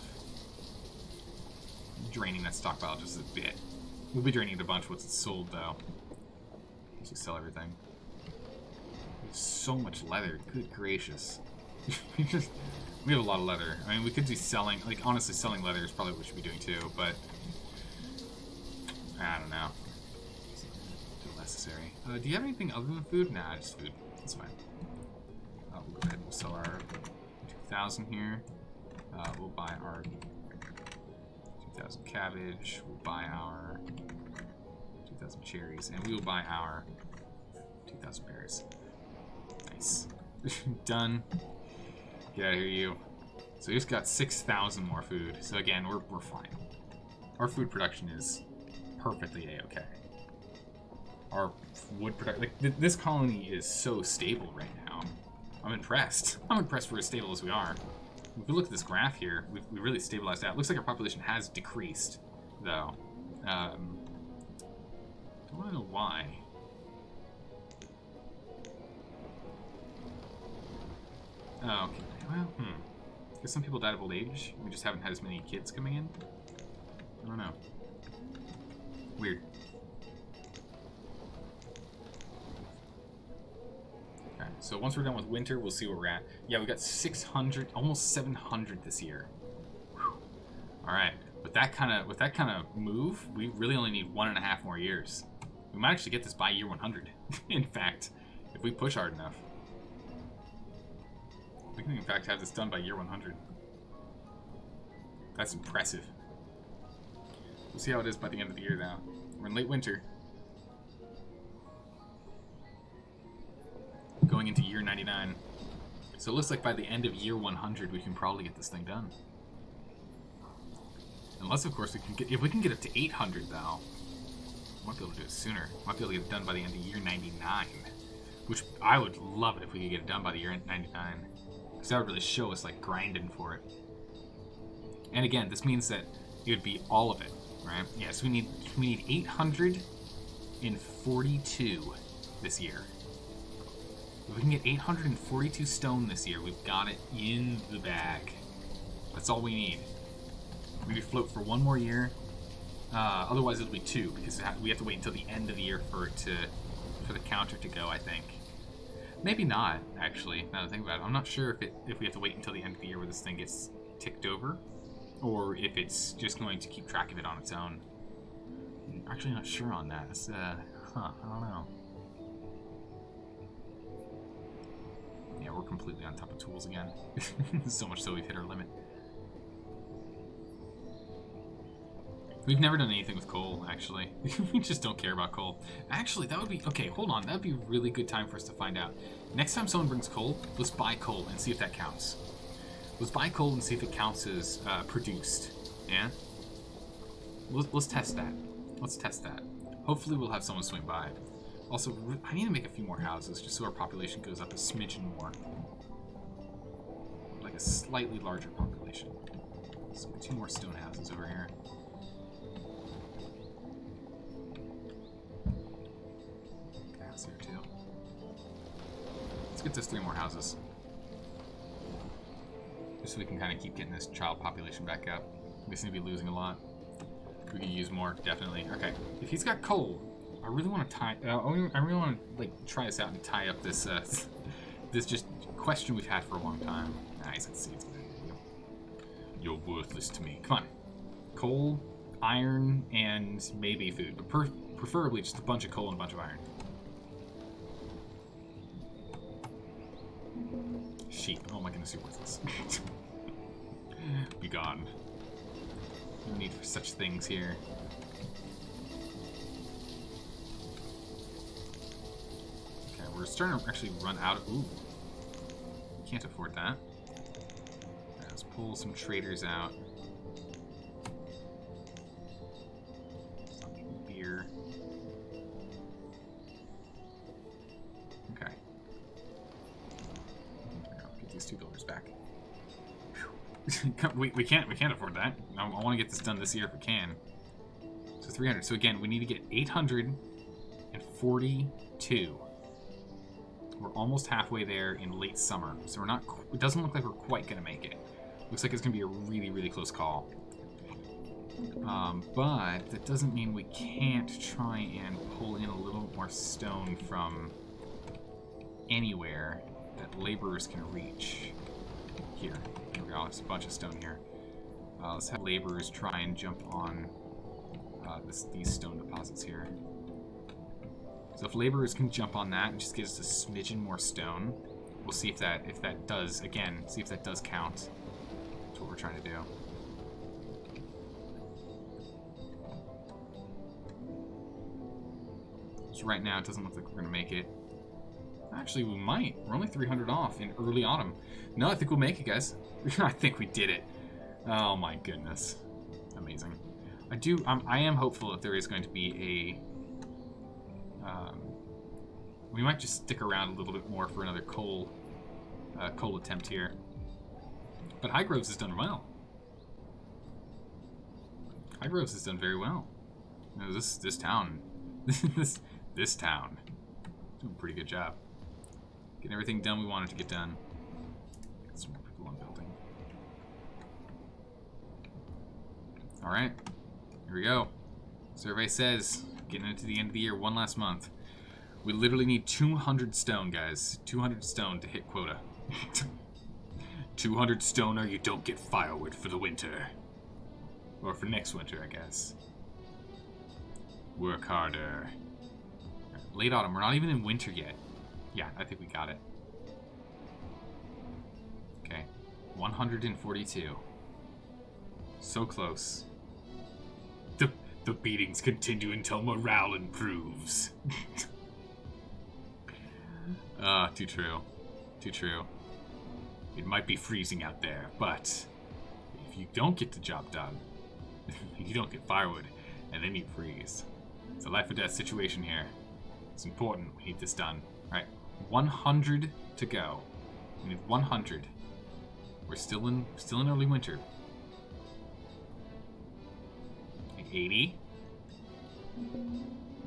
Draining that stockpile just a bit. We'll be draining it a bunch once it's sold, though. Let's just sell everything. There's so much leather. Good gracious. we have a lot of leather. I mean, we could be selling... Like, honestly, selling leather is probably what we should be doing, too, but... I don't know. It's not necessary. Do you have anything other than food? Nah, just food. That's fine. We'll go ahead and we'll sell our 2,000 here. We'll buy our 2,000 cabbage. We'll buy our 2,000 cherries. And we will buy our 2,000 berries. Nice. Done. Get out of here, you. So we just got 6,000 more food. So again, we're fine. Our food production is perfectly a-okay. Our wood production... Like, this colony is so stable right now. I'm impressed. I'm impressed we're as stable as we are. If we look at this graph here, we really stabilized out. It looks like our population has decreased, though. Don't want to know why. Oh, okay. Well, Because some people died of old age. We just haven't had as many kids coming in. I don't know. Weird. Okay, so once we're done with winter, we'll see where we're at. Yeah, we got 600, almost 700 this year. Whew. All right, with that kind of move, we really only need 1.5 more years. We might actually get this by year 100. In fact, if we push hard enough, we can in fact have this done by year 100. That's impressive. We'll see how it is by the end of the year now. We're in late winter. Going into year 99. So it looks like by the end of year 100 we can probably get this thing done. Unless of course we can get, if we can get up to 800 though, we might be able to do it sooner. Might be able to get it done by the end of year 99. Which I would love it if we could get it done by the year 99. Because that would really show us like grinding for it. And again, this means that it would be all of it. Right? Yeah, so we need 842 this year. If we can get 842 stone this year, we've got it in the bag. That's all we need. We need to float for 1 more year. Otherwise, it'll be 2 because we have to wait until the end of the year for the counter to go. I think. Maybe not actually. Now that I think about it, I'm not sure if we have to wait until the end of the year where this thing gets ticked over. Or if it's just going to keep track of it on its own. I'm actually not sure on that. It's, I don't know. Yeah, we're completely on top of tools again. So much so we've hit our limit. We've never done anything with coal, actually. We just don't care about coal. Actually, that would be... Okay, hold on. That would be a really good time for us to find out. Next time someone brings coal, let's buy coal and see if that counts. Let's buy coal and see if it counts as produced. Yeah? Let's test that. Let's test that. Hopefully we'll have someone swing by. Also, I need to make a few more houses just so our population goes up a smidgen more. Like a slightly larger population. So 2 more stone houses over here. House here too. Let's get those 3 more houses. Just so we can kind of keep getting this child population back up. We seem to be losing a lot. We can use more, definitely. Okay, if he's got coal, I really want to tie. I really want to like try this out and tie up this this just question we've had for a long time. Nice, let's see. You're worthless to me. Come on, coal, iron, and maybe food, but preferably just a bunch of coal and a bunch of iron. Sheep. Oh my goodness, you're worthless. Be gone. No need for such things here. Okay, we're starting to actually run out of... Ooh. We can't afford that. Right, let's pull some traders out. Some beer. Okay. Get these $2 back. we can't afford that. I want to get this done this year if we can. So 300. So again, we need to get 842. We're almost halfway there in late summer, so we're not. It doesn't look like we're quite gonna make it. Looks like it's gonna be a really, really close call. But that doesn't mean we can't try and pull in a little more stone from anywhere that laborers can reach. Here we go. There's a bunch of stone here. Let's have laborers try and jump on these stone deposits here. So if laborers can jump on that and just get us a smidgen more stone, we'll see if that does, again, see if that does count. That's what we're trying to do. So right now it doesn't look like we're gonna make it. Actually, we might. We're only 300 off in early autumn. No, I think we'll make it, guys. I think we did it. Oh my goodness. Amazing. I am hopeful that there is going to be a... we might just stick around a little bit more for another coal attempt here. But Highgroves has done well. Highgroves has done very well. You know, this town, this town, doing a pretty good job. Getting everything done we wanted to get done. Get some more people on building. All right, here we go. Survey says, getting into the end of the year, one last month. We literally need 200 stone, guys. 200 stone to hit quota. 200 stone or you don't get firewood for the winter. Or for next winter, I guess. Work harder. Late autumn, we're not even in winter yet. Yeah, I think we got it. Okay, 142. So close. The beatings continue until morale improves. Too true. Too true. It might be freezing out there, but if you don't get the job done, you don't get firewood, and then you freeze. It's a life or death situation here. It's important. We need this done. All right, 100 to go. We need 100. We're still in early winter. 80.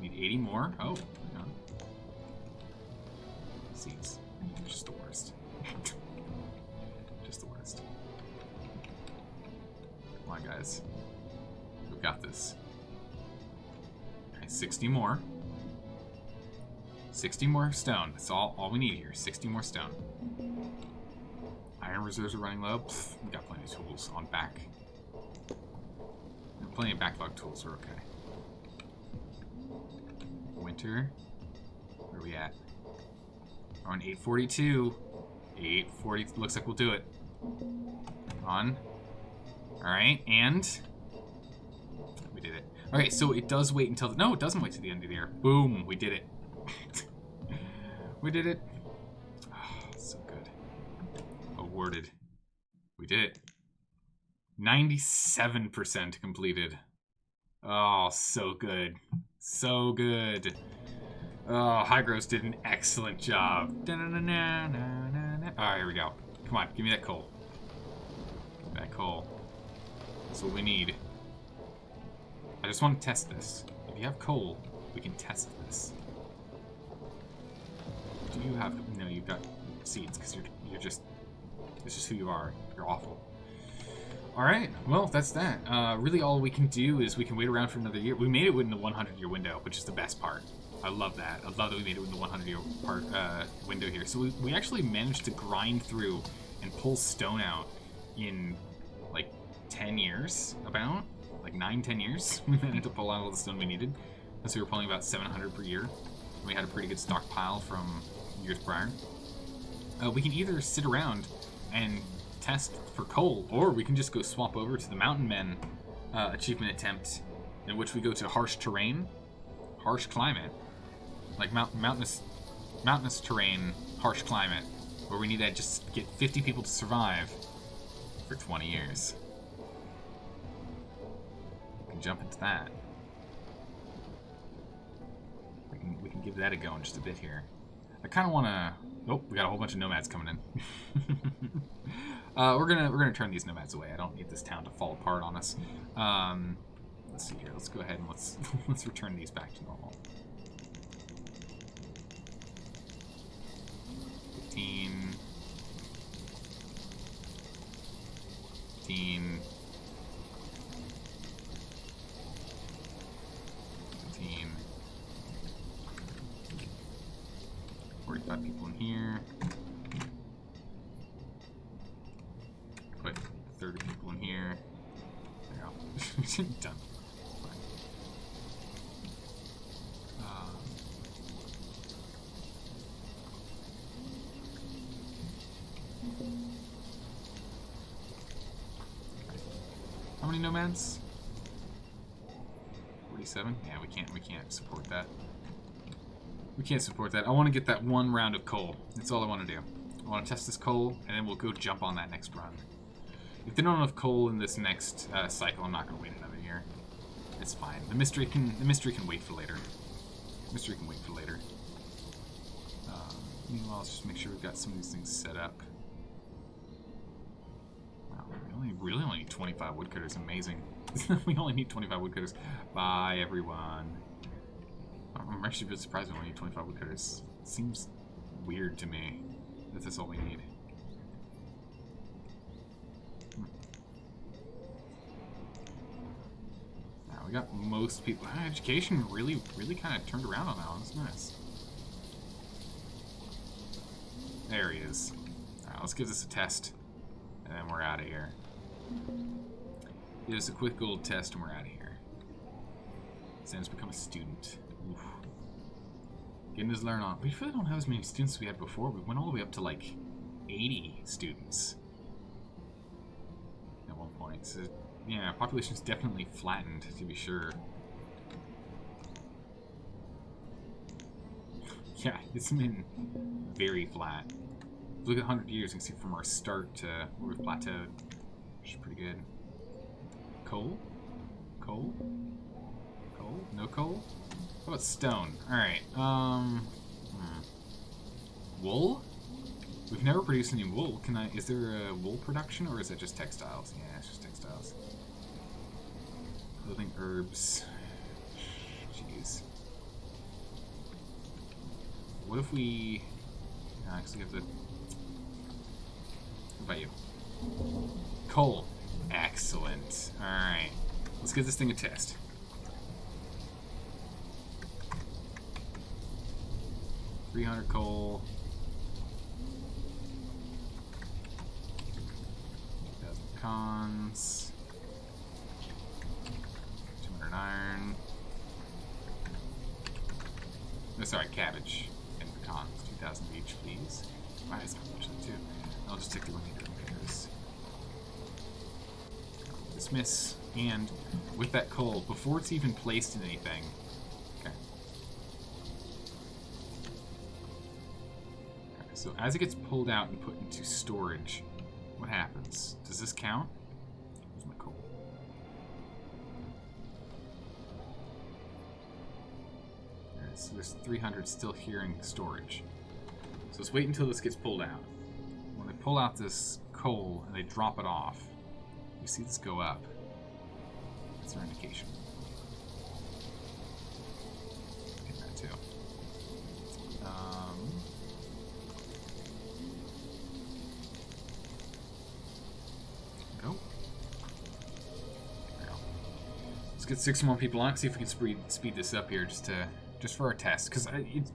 Need 80 more. Oh, hang on. Seeds. Just the worst. Just the worst. Come on, guys. We've got this. Okay, 60 more. 60 more stone. That's all we need here. 60 more stone. Iron reserves are running low. Pfft, we got plenty of tools on back. Plenty of backlog tools are okay. Winter. Where are we at? We're on 842. 840. Looks like we'll do it. On. Alright, and we did it. Okay, so it does wait until no, it doesn't wait till the end of the year. Boom, we did it. We did it. Oh, so good. Awarded. We did it. 97% completed. Oh, so good. So good. Oh, Highgroves did an excellent job. Alright, here we go. Come on, give me that coal. Give me that coal. That's what we need. I just want to test this. If you have coal, we can test this. Do you have... No, you've got seeds, because you're just... This is who you are. You're awful. Alright, well, that's that. Really all we can do is we can wait around for another year. We made it within the 100-year window, which is the best part. I love that. I love that we made it within the 100-year window here. So we actually managed to grind through and pull stone out in, like, 10 years, about? Like 9-10 years. We managed to pull out all the stone we needed. So we were pulling about 700 per year. We had a pretty good stockpile from years prior. We can either sit around and test for coal, or we can just go swap over to the Mountain Men achievement attempt, in which we go to harsh terrain, harsh climate, like mountainous terrain, harsh climate, where we need to just get 50 people to survive for 20 years. We can jump into that. We can give that a go in just a bit here. I kind of want to. Oh, we got a whole bunch of nomads coming in. We're gonna turn these nomads away. I don't need this town to fall apart on us. Let's see here. Let's go ahead and let's return these back to normal. 15. 15. 15. 45 people in here. Put 30 people in here. There you go. Done. Fine. How many nomads? 47? Yeah, we can't support that. We can't support that. I want to get that one round of coal. That's all I want to do. I want to test this coal, and then we'll go jump on that next run. If they don't have enough coal in this next cycle, I'm not going to wait another year. It's fine. The mystery can wait for later. Mystery can wait for later. Meanwhile, let's just make sure we've got some of these things set up. Wow, we really only need 25 woodcutters. Amazing. We only need 25 woodcutters. Bye, everyone. I'm actually a bit surprised we only need 25 woodcutters. It seems weird to me that that's all we need. Now we got most people. Education really kind of turned around on that one. That's nice. There he is. Alright, let's give this a test, and then we're out of here. Give us a quick gold test, and we're out of here. Sam's become a student. Oof. Getting his learn on. We really don't have as many students as we had before. We went all the way up to like 80 students at one point. So, yeah, population's definitely flattened, to be sure. Yeah, it's been very flat. If you look at 100 years, you can see from our start to where we've plateaued, which is pretty good. Coal? Coal? Coal? No coal? How about stone? Alright, wool? We've never produced any wool. Is there a wool production, or is it just textiles? Yeah, it's just textiles. Clothing, herbs. Jeez. What if we actually have to... What about you? Coal. Excellent. Alright. Let's give this thing a test. $300 coal. 2,000 cons. 200 iron. No, sorry, cabbage and pecans. 2,000 each, please. Might as well too. I'll just take the remainder of theirs. Dismiss. And with that coal, before it's even placed in anything. Okay. So as it gets pulled out and put into storage, what happens? Does this count? Where's my coal? Alright, so there's 300 still here in storage. So let's wait until this gets pulled out. When they pull out this coal and they drop it off, you see this go up. That's our indication. Get that too. Go. get 6 more people on. See if we can speed this up here just for our test. Because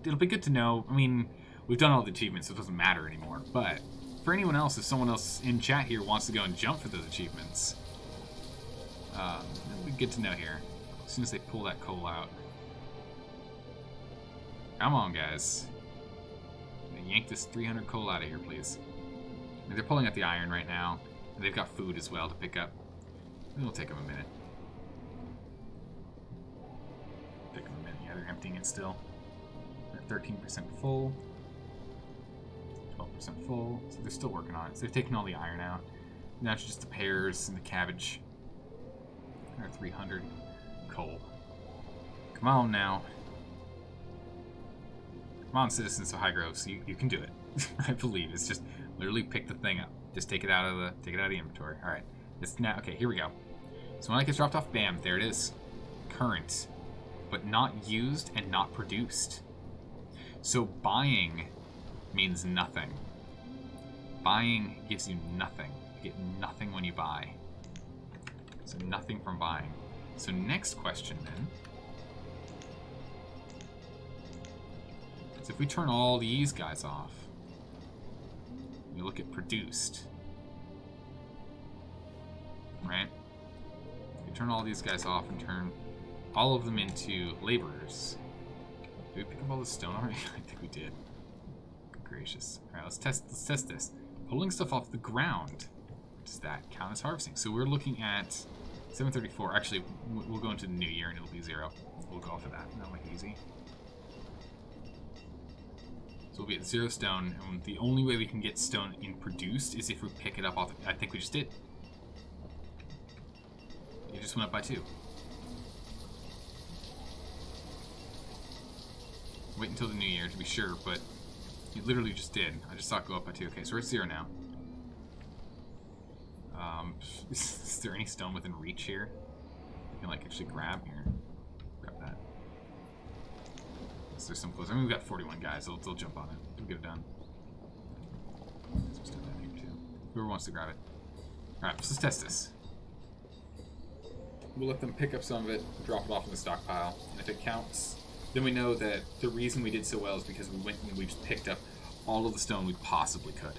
it'll be good to know. I mean, we've done all the achievements, so it doesn't matter anymore. But for anyone else, if someone else in chat here wants to go and jump for those achievements, it'll be good to know here. As soon as they pull that coal out. Come on, guys. Yank this 300 coal out of here, please. And they're pulling out the iron right now. And they've got food as well to pick up. It'll take them a minute. Take them a minute. Yeah, they're emptying it still. They're 13% full. 12% full. So they're still working on it. So they've taken all the iron out. Now it's just the pears and the cabbage. They're 300 coal. Come on now. Come on, citizens of High Groves, you can do it. I believe it's just literally pick the thing up. Just take it out of the inventory. All right, it's now okay. Here we go. So when it gets dropped off, bam, there it is. Current, but not used and not produced. So buying means nothing. Buying gives you nothing. You get nothing when you buy. So nothing from buying. So next question then. So if we turn all these guys off, you look at produced, right? If we turn all these guys off and turn all of them into laborers. Did we pick up all the stone already? I think we did. Good gracious. All right, let's test this. Pulling stuff off the ground. Does that count as harvesting? So we're looking at 734. Actually, we'll go into the new year and it'll be 0. We'll go off of that. That'll make it easy. So we'll be at 0 stone, and the only way we can get stone in produced is if we pick it up off. I think we just did. You just went up by 2. Wait until the new year to be sure, but you literally just did. I just saw it go up by 2. Okay, so we're at 0 now. Is there any stone within reach here? You can like actually grab here. Grab that. There's some close. I mean, we've got 41 guys. They'll jump on it. We'll get it done. Let's just do that here too. Whoever wants to grab it. All right, let's test this. We'll let them pick up some of it, drop it off in the stockpile, and if it counts, then we know that the reason we did so well is because we went and we just picked up all of the stone we possibly could.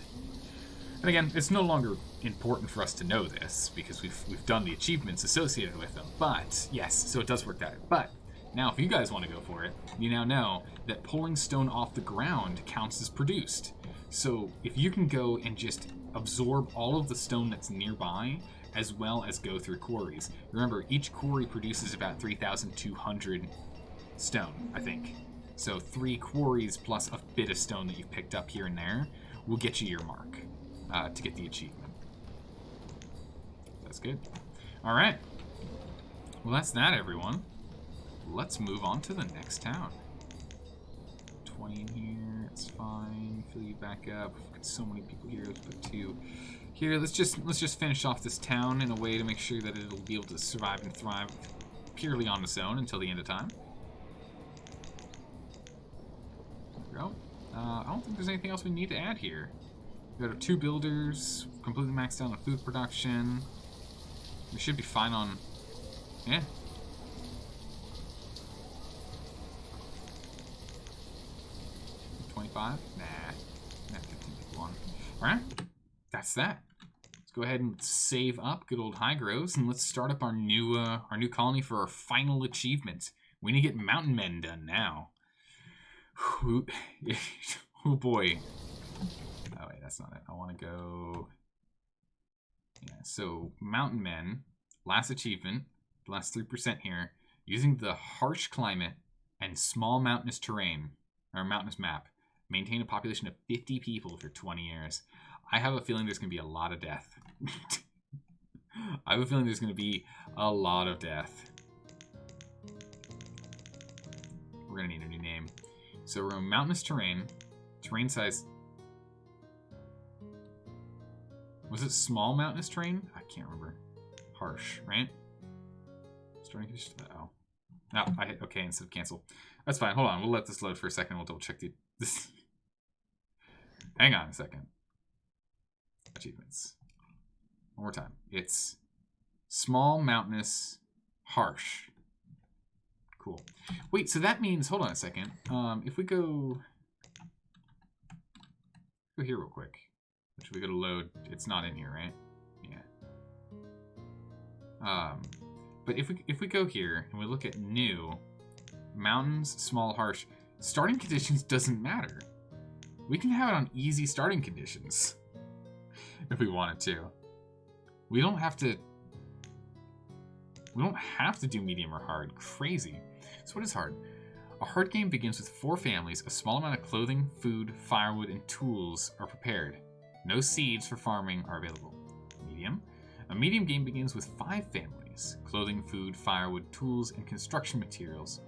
And again, it's no longer important for us to know this because we've done the achievements associated with them. But yes, so it does work out. But now, if you guys want to go for it, you now know that pulling stone off the ground counts as produced. So if you can go and just absorb all of the stone that's nearby, as well as go through quarries. Remember, each quarry produces about 3,200 stone, I think. So 3 quarries plus a bit of stone that you've picked up here and there will get you your mark to get the achievement. That's good. All right. Well, that's that, everyone. Let's move on to the next town. 20 in here, it's fine. Fill you back up. We've got so many people here. Let's put 2 here. Let's just finish off this town in a way to make sure that it'll be able to survive and thrive purely on its own until the end of time. There we go. I don't think there's anything else we need to add here. We've got our 2 builders, completely maxed out on food production. We should be fine on, yeah. Nah, 15 people on. Alright, that's that. Let's go ahead and save up good old High Groves, and let's start up our new colony for our final achievement. We need to get Mountain Men done now. Oh boy. Oh wait, that's not it. I want to go... Yeah, so Mountain Men, last achievement, the last 3% here, using the harsh climate and small mountainous terrain, or mountainous map. Maintain a population of 50 people for 20 years. I have a feeling there's going to be a lot of death. I have a feeling there's going to be a lot of death. We're going to need a new name. So we're in mountainous terrain. Terrain size. Was it small mountainous terrain? I can't remember. Harsh, right? Starting condition. Oh. No, I hit OK instead of cancel. That's fine. Hold on. We'll let this load for a second. We'll double check this. Hang on a second. Achievements. One more time. It's small mountainous Harsh. Cool. Wait, so that means, hold on a second. If we go here real quick. Which we go to load, it's not in here, right? Yeah. But if we go here and we look at new, mountains, small, harsh, starting conditions doesn't matter. We can have it on easy starting conditions if we wanted to. We don't have to do medium or hard. Crazy. So what is hard? A hard game begins with 4 families. A small amount of clothing, food, firewood, and tools are prepared. No seeds for farming are available. Medium. A medium game begins with 5 families. Clothing, food, firewood, tools, and construction materials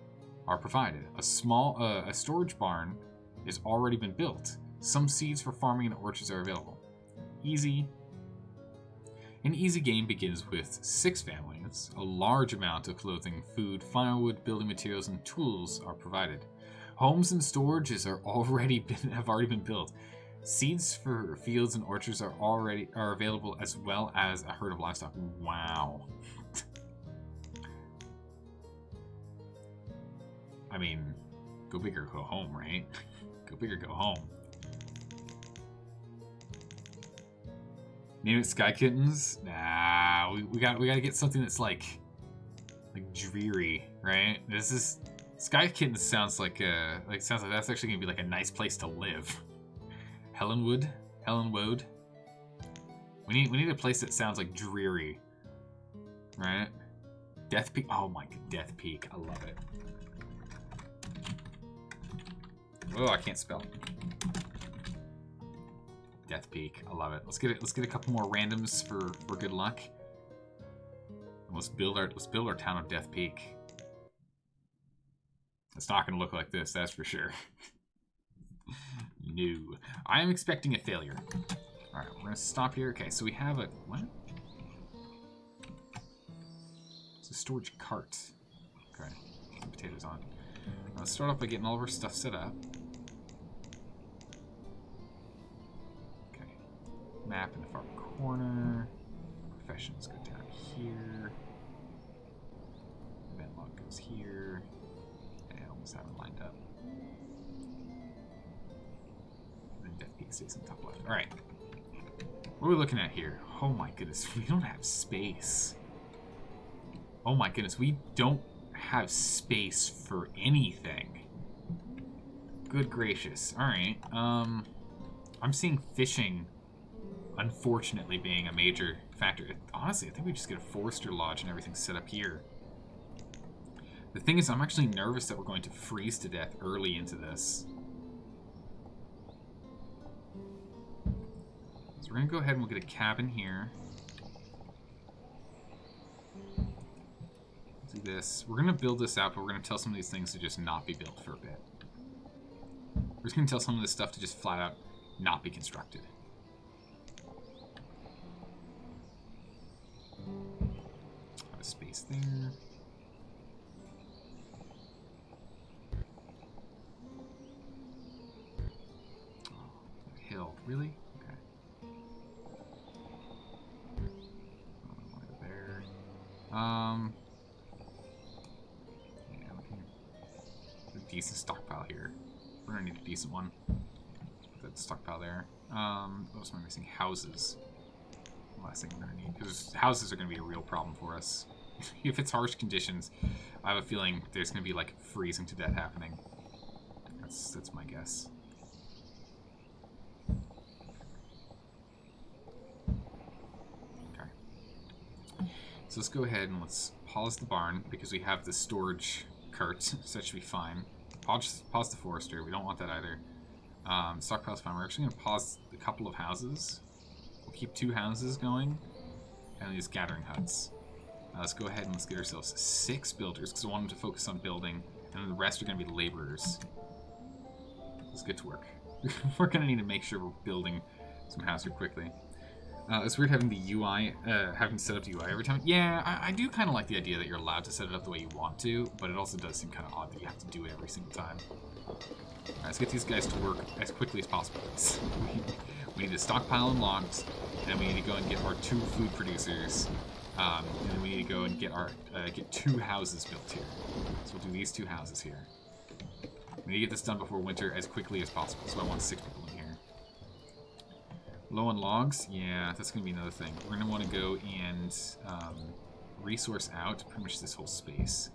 are provided. A storage barn has already been built. Some seeds for farming and orchards are available. Easy. An easy game begins with 6 families. A large amount of clothing, food, firewood, building materials, and tools are provided. Homes and storages have already been built. Seeds for fields and orchards are available, as well as a herd of livestock. Wow. I mean, go big or go home, right? Go big or go home. Name it Sky Kittens? Nah, we gotta get something that's like dreary, right? This is Sky Kittens sounds like that's actually gonna be like a nice place to live. Helenwood. We need a place that sounds like dreary, right? Death Peak. Oh my god, Death Peak. I love it. Oh, I can't spell. Death Peak. I love it. Let's get a couple more randoms for good luck. And let's build our town of Death Peak. It's not gonna look like this, that's for sure. No. I am expecting a failure. Alright, we're gonna stop here. Okay, so we have a what? It's a storage cart. Okay. Some potatoes on. Let's start off by getting all of our stuff set up. Map in the far corner. Professions go down here. Event log goes here. I almost have it lined up. And then Death Peak stays in the top left. Alright. What are we looking at here? Oh my goodness, we don't have space. Oh my goodness, we don't have space for anything. Good gracious. Alright. I'm seeing fishing unfortunately being a major factor. Honestly, I think we just get a forester lodge and everything set up here. The thing is, I'm actually nervous that we're going to freeze to death early into this. So we're going to go ahead and we'll get a cabin here. Do this. We're going to build this out, but we're going to tell some of these things to just not be built for a bit. We're just going to tell some of this stuff to just flat out not be constructed. Have a space there. Oh, hill. Really? Okay. There. Yeah, we can get a decent stockpile here. We're gonna need a decent one. Put that stockpile there. What else am I missing? Houses. Last thing we're gonna need, because houses are gonna be a real problem for us. If it's harsh conditions, I have a feeling there's gonna be like freezing to death happening. That's my guess. Okay. So let's go ahead and let's pause the barn because we have the storage cart, so that should be fine. Pause the forester. We don't want that either. Stockpile's fine. We're actually gonna pause a couple of houses. We'll keep 2 houses going, and these gathering huts. Let's go ahead and let's get ourselves 6 builders, because I want them to focus on building, and then the rest are going to be laborers. Let's get to work. We're going to need to make sure we're building some houses here quickly. It's weird having the UI, having to set up the UI every time. Yeah, I do kind of like the idea that you're allowed to set it up the way you want to, but it also does seem kind of odd that you have to do it every single time. Alright, let's get these guys to work as quickly as possible. We need to stockpile and logs, and we need to go and get our 2 food producers And then we need to go and get our get 2 houses built here. So we'll do these 2 houses here. We need to get this done before winter as quickly as possible. So I want 6 people in here. Low on logs? Yeah, that's going to be another thing. We're going to want to go and resource out pretty much this whole space.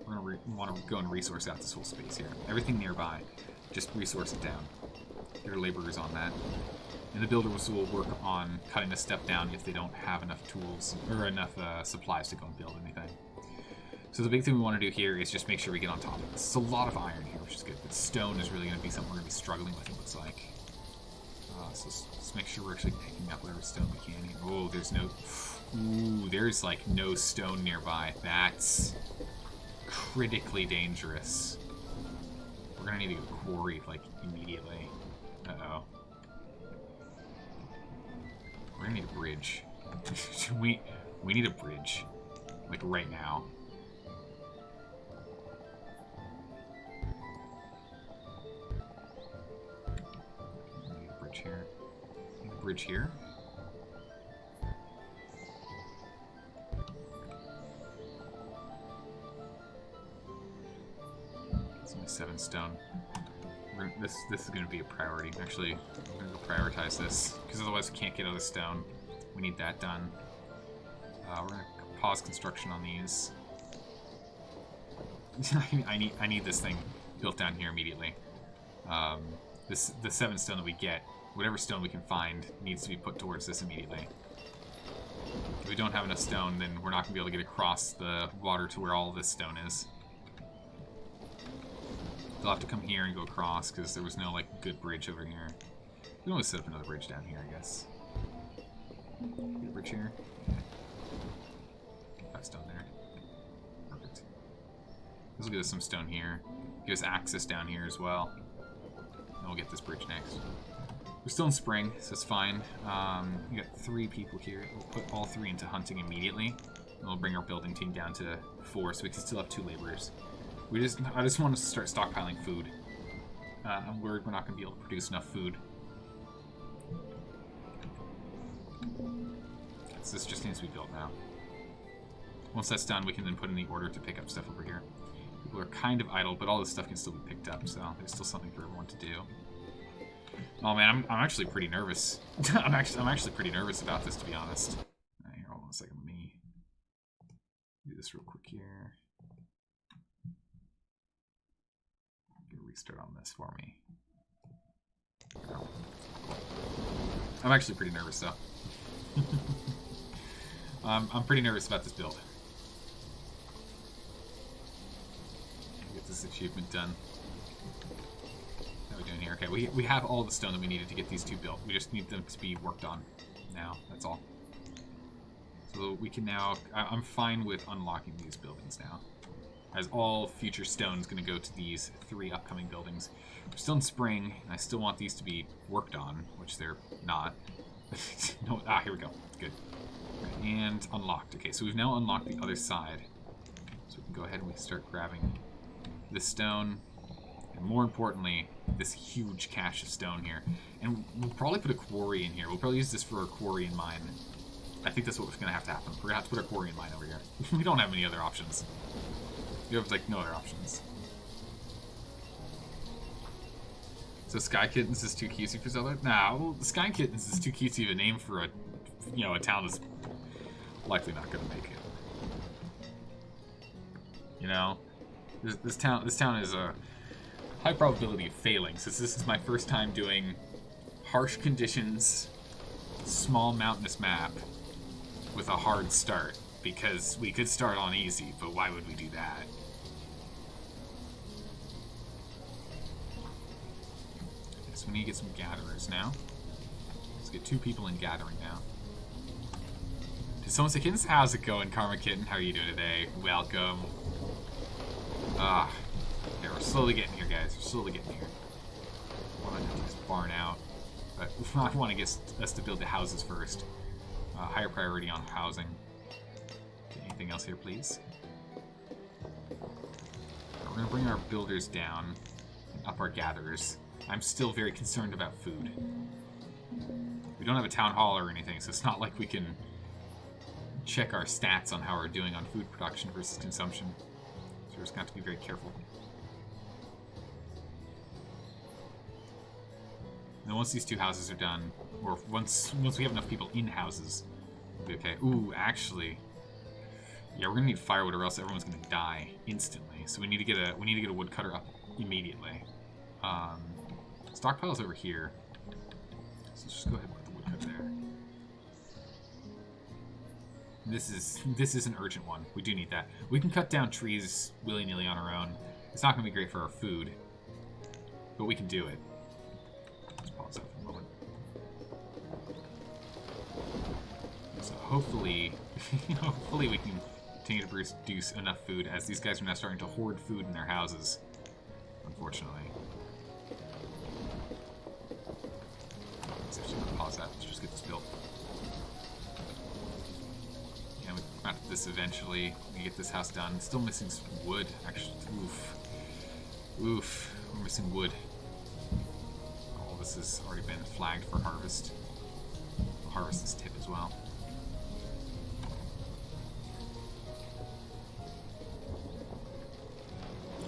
We're going to want to go and resource out this whole space here. Everything nearby, just resource it down. Get our laborers on that. And the builders will work on cutting the step down if they don't have enough tools or enough supplies to go and build anything. So the big thing we want to do here is just make sure we get on top of it. It's a lot of iron here, which is good. But stone is really going to be something we're going to be struggling with, it looks like. So let's make sure we're actually picking up whatever stone we can here. Oh, there's no... Ooh, there's like no stone nearby. That's critically dangerous. We're going to need to go quarry like immediately. Uh-oh. We're going to need a bridge. we need a bridge. Like right now. Here. Bridge here. It's only 7 stone. This is going to be a priority. Actually, I'm going to prioritize this because otherwise we can't get other stone. We need that done. We're going to pause construction on these. I need this thing built down here immediately. The 7 stone that we get. Whatever stone we can find needs to be put towards this immediately. If we don't have enough stone, then we're not going to be able to get across the water to where all this stone is. They'll have to come here and go across, because there was no, like, good bridge over here. We can always set up another bridge down here, I guess. Get a bridge here. Yeah. 5 stone there. Perfect. This will give us some stone here. Give us access down here as well. And we'll get this bridge next. We're still in spring, so it's fine. We got 3 people here. We'll put all 3 into hunting immediately. And we'll bring our building team down to 4, so we can still have 2 laborers. I just want us to start stockpiling food. I'm worried we're not going to be able to produce enough food. So this just needs to be built now. Once that's done, we can then put in the order to pick up stuff over here. People are kind of idle, but all this stuff can still be picked up, so there's still something for everyone to do. Oh man, I'm actually pretty nervous. I'm actually pretty nervous about this, to be honest. Right, here, hold on a second. Let me do this real quick here. Get a restart on this for me. I'm actually pretty nervous, though. I'm pretty nervous about this build. Get this achievement done. How are we doing here? Okay, we have all the stone that we needed to get these 2 built. We just need them to be worked on now. That's all. So we can now... I'm fine with unlocking these buildings now. As all future stone is going to go to these 3 upcoming buildings. We're still in spring, and I still want these to be worked on, which they're not. No, here we go. Good. Okay, and unlocked. Okay, so we've now unlocked the other side. So we can go ahead and we start grabbing this stone. And more importantly, this huge cache of stone here. And we'll probably put a quarry in here. We'll probably use this for a quarry and mine. I think that's what's going to have to happen. We're going to have to put a quarry and mine over here. We don't have any other options. We have, like, no other options. So Sky Kittens is too cutesy for Zelda? Nah, well, Sky Kittens is too cutesy of a name for a, a town that's likely not going to make it. You know? This town is a high probability of failing, since this is my first time doing harsh conditions, small mountainous map with a hard start, because we could start on easy, but why would we do that? Okay, so we need to get some gatherers now. Let's get 2 people in gathering now. Did someone say, Kittens? How's it going, Karma Kitten? How are you doing today? Welcome. Okay, we're slowly getting here, guys. We're slowly getting here. I want to get this barn out, but I want to get us to build the houses first. Higher priority on housing. Okay, anything else here, please? We're going to bring our builders down and up our gatherers. I'm still very concerned about food. We don't have a town hall or anything, so it's not like we can check our stats on how we're doing on food production versus consumption. So we're just going to have to be very careful. And once these 2 houses are done, or once we have enough people in houses, we'll be okay. Ooh, actually, yeah, we're gonna need firewood, or else everyone's gonna die instantly. So we need to get a woodcutter up immediately. Stockpile's over here, so let's just go ahead and put the woodcutter there. This is an urgent one. We do need that. We can cut down trees willy-nilly on our own. It's not gonna be great for our food, but we can do it. For a moment. So hopefully, hopefully we can continue to produce enough food, as these guys are now starting to hoard food in their houses. Unfortunately. Let's actually pause that. Let's just get this built. Yeah, we can craft this eventually. We get this house done. Still missing some wood. Actually, oof. We're missing wood. This has already been flagged for harvest. We'll harvest this tip as well.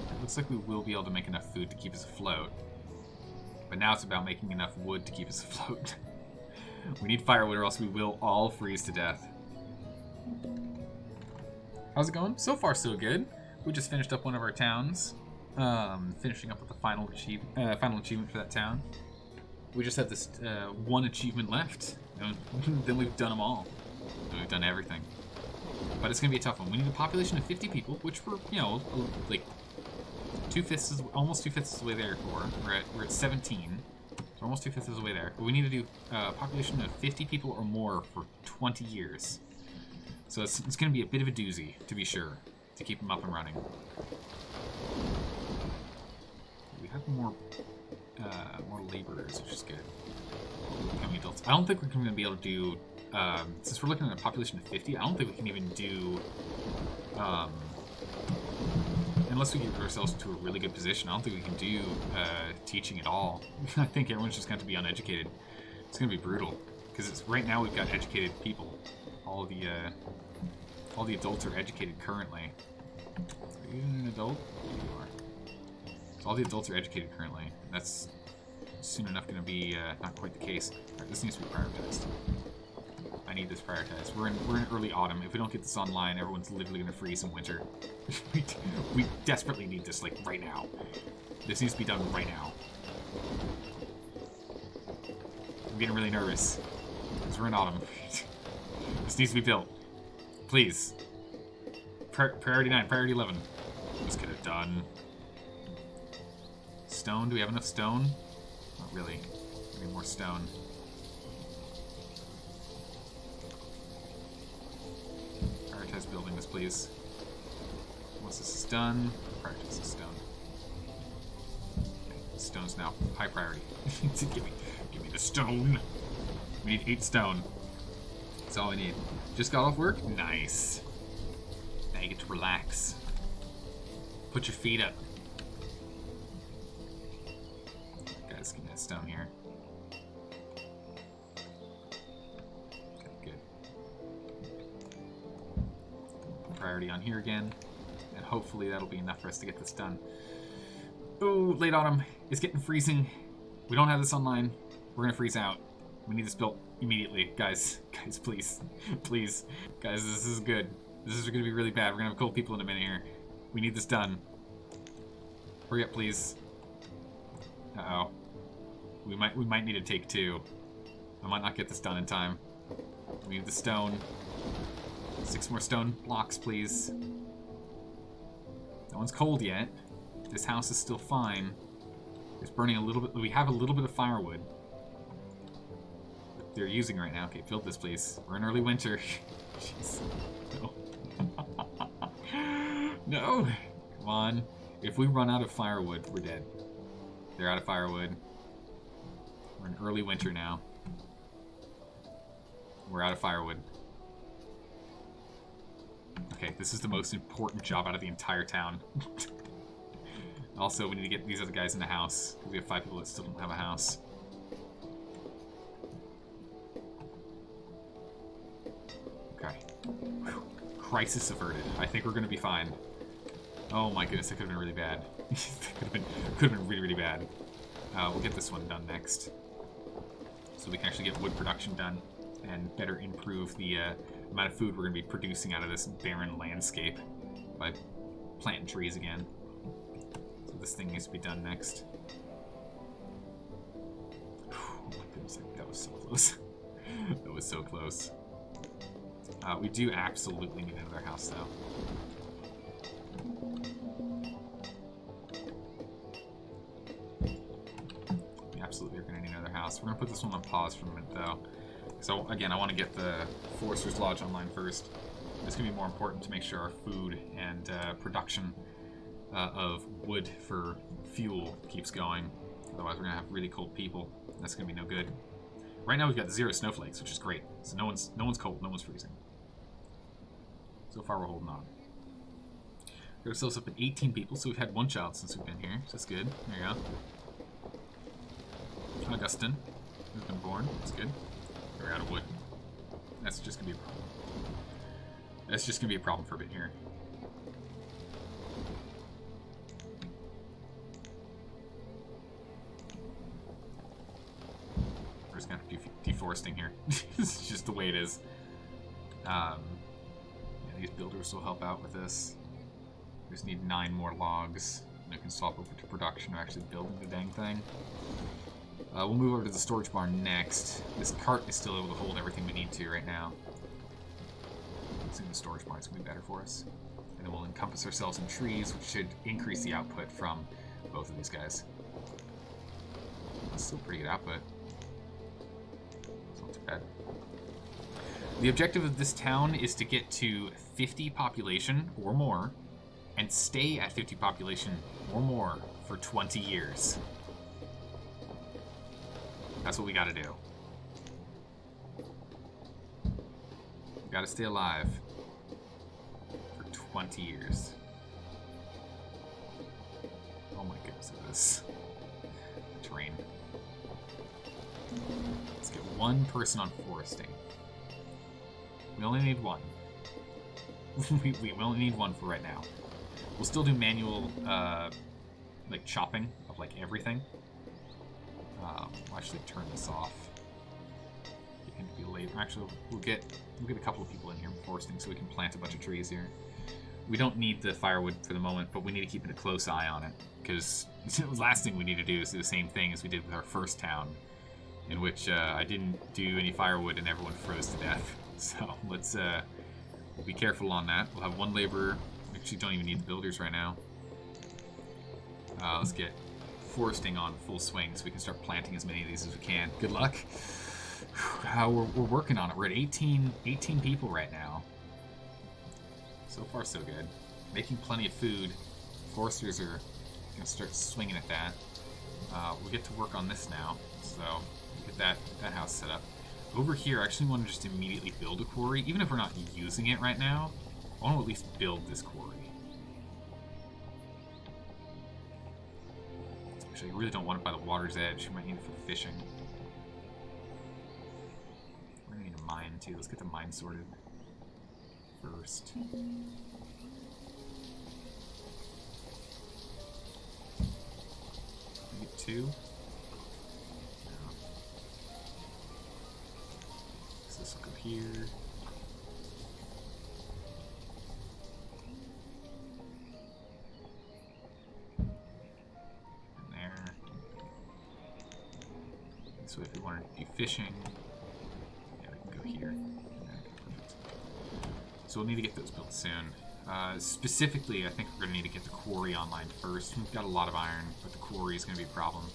It looks like we will be able to make enough food to keep us afloat. But now it's about making enough wood to keep us afloat. We need firewood, or else we will all freeze to death. How's it going? So far, so good. We just finished up one of our towns. Finishing up with the final achievement for that town. We just have this one achievement left. Then we've done them all. Then we've done everything. But it's going to be a tough one. We need a population of 50 people, which we're, like almost 2/5 of the way there for. We're at 17. So we're almost 2/5 of the way there. But we need to do a population of 50 people or more for 20 years. So it's going to be a bit of a doozy, to be sure, to keep them up and running. We have more laborers, which is good. Becoming adults. I don't think we're going to be able to do, since we're looking at a population of 50, I don't think we can even do, unless we get ourselves to a really good position, I don't think we can do teaching at all. I think everyone's just going to be uneducated. It's going to be brutal, because right now we've got educated people. All the adults are educated currently. Are you an adult? You are. So all the adults are educated currently. That's soon enough going to be not quite the case. Right, this needs to be prioritized. I need this prioritized. We're in early autumn. If we don't get this online, everyone's literally going to freeze in winter. we desperately need this, like, right now. This needs to be done right now. I'm getting really nervous, because we're in autumn. This needs to be built. Please. Priority 9, priority 11. Let's get it done. Stone? Do we have enough stone? Not really. We need more stone. Prioritize building this, please. Once this is done, prioritize the stone. Okay, stone's now high priority. give me the stone. We need 8 stone. That's all we need. Just got off work? Nice. Now you get to relax. Put your feet up. Guys, give me that stone here. Okay, good. Priority on here again. And hopefully that'll be enough for us to get this done. Oh, late autumn. It's getting freezing. We don't have this online. We're gonna freeze out. We need this built immediately. Guys, please. Please. Guys, this is good. This is gonna be really bad. We're gonna have cold people in a minute here. We need this done. Hurry up, please. Uh-oh. We might need to take 2. I might not get this done in time. We need the stone. 6 more stone blocks, please. No one's cold yet. This house is still fine. It's burning a little bit. We have a little bit of firewood that they're using right now. Okay, build this, please. We're in early winter. Jeez. No. No. Come on. If we run out of firewood, we're dead. They're out of firewood. We're in early winter now. We're out of firewood. Okay, this is the most important job out of the entire town. Also, we need to get these other guys in the house, because we have 5 people that still don't have a house. Whew. Crisis averted. I think we're going to be fine. Oh my goodness, that could have been really bad. That could have been really, really bad. We'll get this one done next. So we can actually get wood production done and better improve the amount of food we're going to be producing out of this barren landscape by planting trees again. So this thing needs to be done next. Oh my goodness, that was so close. That was so close. We do absolutely need another house, though. We absolutely are going to need another house. We're going to put this one on pause for a minute, though. So, again, I want to get the Forester's Lodge online first. It's going to be more important to make sure our food and production of wood for fuel keeps going. Otherwise, we're going to have really cold people. That's going to be no good. Right now, we've got 0 snowflakes, which is great. So no one's cold, no one's freezing. So far, we're holding on. Got ourselves up at 18 people, so we've had 1 child since we've been here. So that's good. There you go. Augustine has been born. That's good. We're out of wood. That's just gonna be a problem. That's just gonna be a problem for a bit here. We're just gonna have to do deforesting here. It's just the way it is. Yeah, these builders will help out with this. We just need 9 more logs, and it can swap over to production or actually building the dang thing. We'll move over to the storage barn next. This cart is still able to hold everything we need to right now. Let's see, the storage barn is going to be better for us. And then we'll encompass ourselves in trees, which should increase the output from both of these guys. That's still pretty good output. It's not too bad. The objective of this town is to get to 50 population or more, and stay at 50 population or more for 20 years. That's what we gotta do. We gotta stay alive for 20 years. Oh my goodness, look at this terrain. Let's get 1 person on foresting. We only need 1. we only need 1 for right now. We'll still do manual, like chopping of like everything. We'll actually turn this off. It can be late. Actually, we'll get a couple of people in here foresting so we can plant a bunch of trees here. We don't need the firewood for the moment, but we need to keep a close eye on it because the last thing we need to do is do the same thing as we did with our first town, in which I didn't do any firewood and everyone froze to death. So let's we'll be careful on that. We'll have 1 laborer. We actually don't even need the builders right now. Let's get foresting on full swing so we can start planting as many of these as we can. Good luck. We're working on it. We're at 18 people right now. So far, so good. Making plenty of food. Foresters are going to start swinging at that. We'll get to work on this now. So we'll get that house set up. Over here, I actually want to just immediately build a quarry. Even if we're not using it right now, I want to at least build this quarry. Actually, I really don't want it by the water's edge. We might need it for fishing. We're going to need a mine, too. Let's get the mine sorted first. Get 2. No. So this will go here. So if we wanted to do fishing, yeah, we can go here. Perfect. So we'll need to get those built soon. Specifically, I think we're going to need to get the quarry online first. We've got a lot of iron, but the quarry is going to be a problem.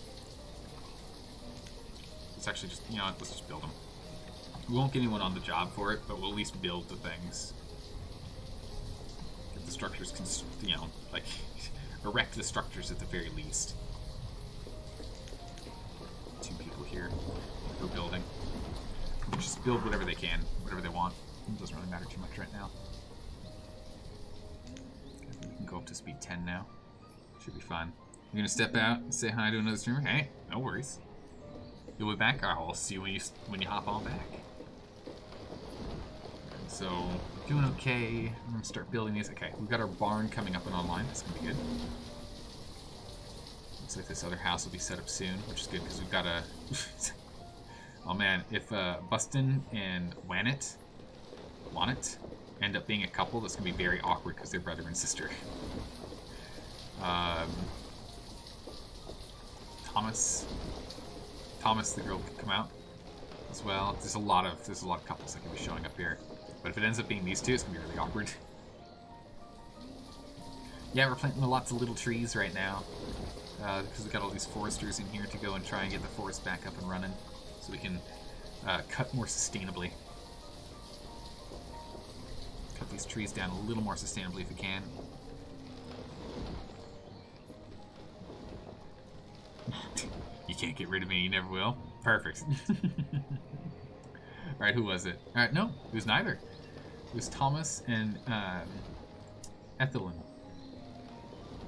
Let's actually just, you know what, let's just build them. We won't get anyone on the job for it, but we'll at least build the things. Get the structures, you know, like, erect the structures at the very least. Here for building. Just build whatever they can, whatever they want. It doesn't really matter too much right now. I think we can go up to speed 10 now. Should be fine. You're gonna step out and say hi to another streamer? Hey, no worries. You'll be back? I'll see you when you hop on back. And so Doing okay. I'm gonna start building these. Okay, we've got our barn coming up and online. That's gonna be good. Looks like this other house will be set up soon, which is good because we've got a... Oh man, if Bustin and Wannet end up being a couple, that's gonna be very awkward because they're brother and sister. Thomas, the girl, could come out as well. There's a lot of couples that can be showing up here, but if it ends up being these two, it's gonna be really awkward. Yeah, we're planting lots of little trees right now because we've got all these foresters in here to go and try and get the forest back up and running, so we can cut more sustainably. Cut these trees down a little more sustainably if we can. You can't get rid of me, you never will. Perfect. Alright, who was it? Alright, no, it was neither. It was Thomas and Ethelyn.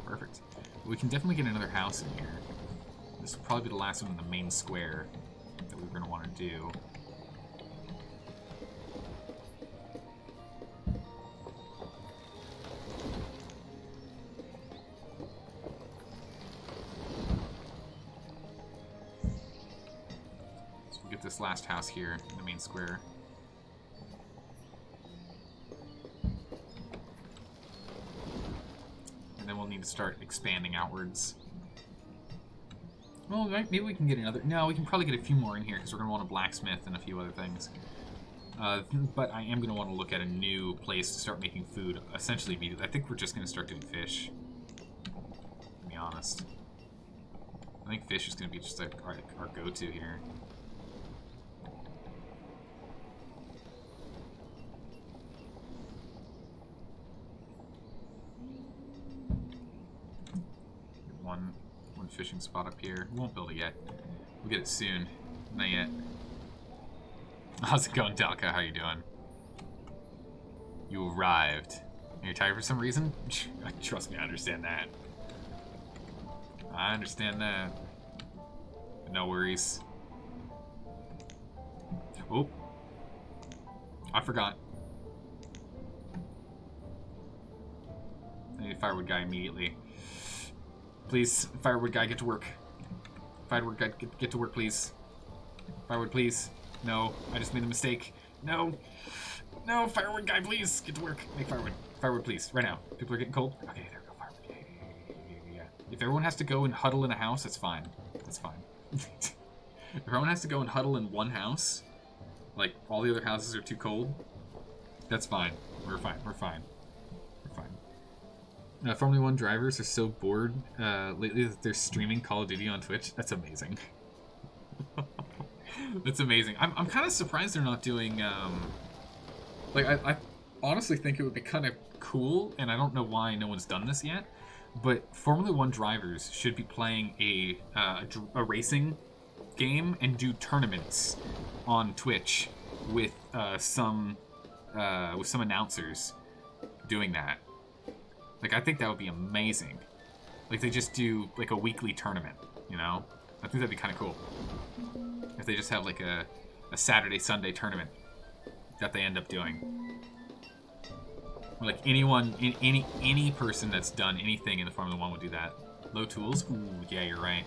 Perfect. We can definitely get another house in here. This will probably be the last one in the main square that we're going to want to do. This last house here in the main square. And then we'll need to start expanding outwards. Well, maybe we can get another... No, we can probably get a few more in here because we're going to want a blacksmith and a few other things. But I am going to want to look at a new place to start making food essentially immediately. I think we're just going to start doing fish, to be honest. I think fish is going to be just like our go-to here. One fishing spot up here. We won't build it yet. We'll get it soon. Not yet. How's it going, Dalka? How you doing? You arrived. Are you tired for some reason? Trust me, I understand that. I understand that. No worries. Oh. I forgot. I need a firewood guy immediately. Please, firewood guy, get to work. Firewood guy, get to work, please. Firewood, please. No, I just made a mistake. No. No, firewood guy, please. Get to work. Make firewood. Firewood, please. Right now. People are getting cold. Okay, there we go. Firewood. Yeah. If everyone has to go and huddle in a house, that's fine. That's fine. If everyone has to go and huddle in one house, like all the other houses are too cold, that's fine. We're fine. We're fine. Formula 1 drivers are so bored lately that they're streaming Call of Duty on Twitch. That's amazing. That's amazing. I'm kind of surprised they're not doing... like, I honestly think it would be kind of cool, and I don't know why no one's done this yet, but Formula 1 drivers should be playing a racing game and do tournaments on Twitch with some announcers doing that. Like, I think that would be amazing. Like, they just do, like, a weekly tournament, you know? I think that'd be kind of cool. If they just have, like, a Saturday, Sunday tournament that they end up doing. Or, like, any person that's done anything in the Formula 1 would do that. Low tools? Ooh, yeah, you're right.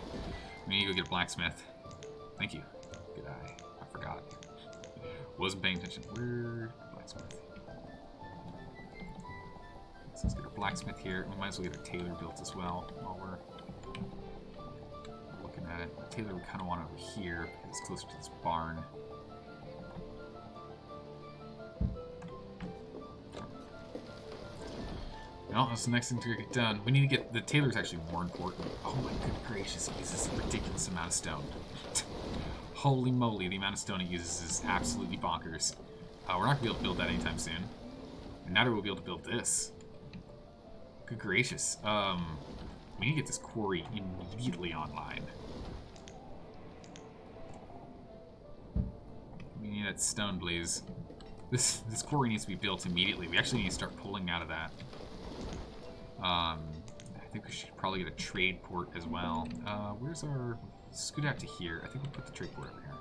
We need to go get a blacksmith. Thank you. Good eye. I forgot. Wasn't paying attention. Where? Blacksmith. So let's get a blacksmith here. We might as well get a tailor built as well while we're looking at it. The tailor we kind of want over here because it's closer to this barn. No, that's the next thing to get done. We need to get... The tailor's actually more important. Oh my good gracious, it uses a ridiculous amount of stone. Holy moly, the amount of stone it uses is absolutely bonkers. We're not going to be able to build that anytime soon. And neither will we be able to build this. Good gracious. We need to get this quarry immediately online. We need that stone blaze. This quarry needs to be built immediately. We actually need to start pulling out of that. I think we should probably get a trade port as well. Where's our... Scoot out to here. I think we'll put the trade port over here.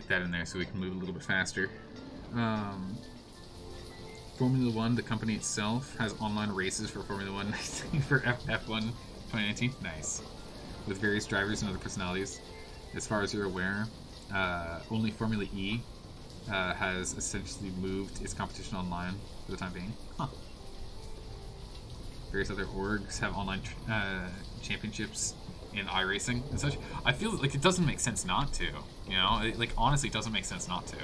Get that in there so we can move a little bit faster. Formula One, the company itself, has online races for Formula One for F1 2019. Nice. With various drivers and other personalities. As far as you're aware, only Formula E has essentially moved its competition online for the time being. Huh. Various other orgs have online championships in iRacing and such. I feel like it doesn't make sense not to. You know, like honestly, it doesn't make sense not to.